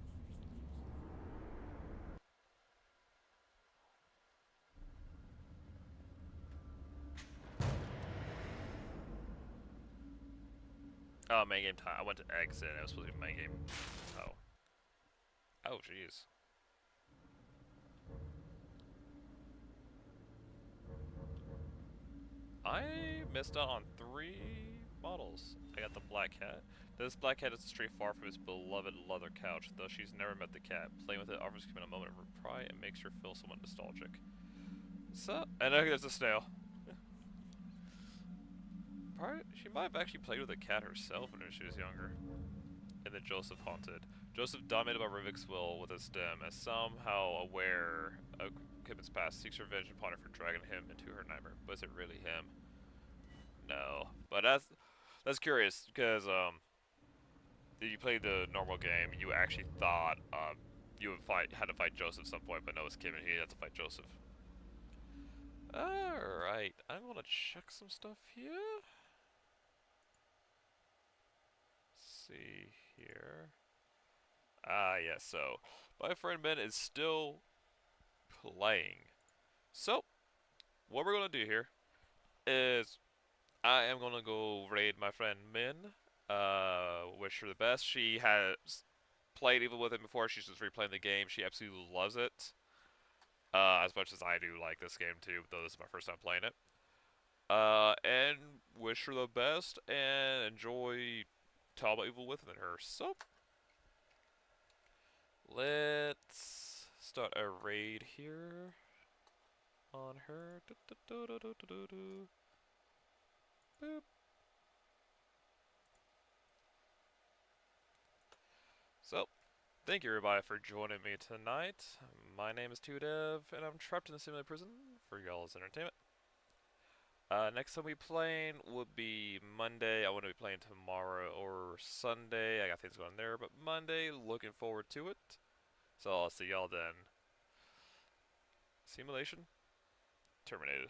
Oh, main game time. I went to exit and it was supposed to be main game. Oh. Oh, jeez. I missed out on 3 models. I got the black cat. This black cat is a stray far from his beloved leather couch, though she's never met the cat. Playing with it offers him a moment of pride and makes her feel somewhat nostalgic. So, and there's a snail. She might have actually played with a cat herself when she was younger. And then Joseph haunted. Joseph, dominated by Ruvik's will with his stem, as somehow aware of Kibben's past, seeks revenge upon her for dragging him into her nightmare. But is it really him? No. But that's curious, because you played the normal game, you actually thought you would had to fight Joseph at some point, but no, it's Kibben. He had to fight Joseph. Alright, I'm gonna check some stuff here. See here. Yeah, so my friend Ben is still playing. So, what we're gonna do here is I am gonna go raid my friend Min. Wish her the best. She has played even with him before. She's just replaying the game. She absolutely loves it. as much as I do like this game too, though this is my first time playing it. And wish her the best and enjoy Talbot Evil Within her. So, let's start a raid here on her. Boop. So, thank you everybody for joining me tonight. My name is 2Dev, and I'm trapped in a simulated prison for y'all's entertainment. Next time we playing would be Monday. I want to be playing tomorrow or Sunday. I got things going there, but Monday, looking forward to it. So I'll see y'all then. Simulation terminated.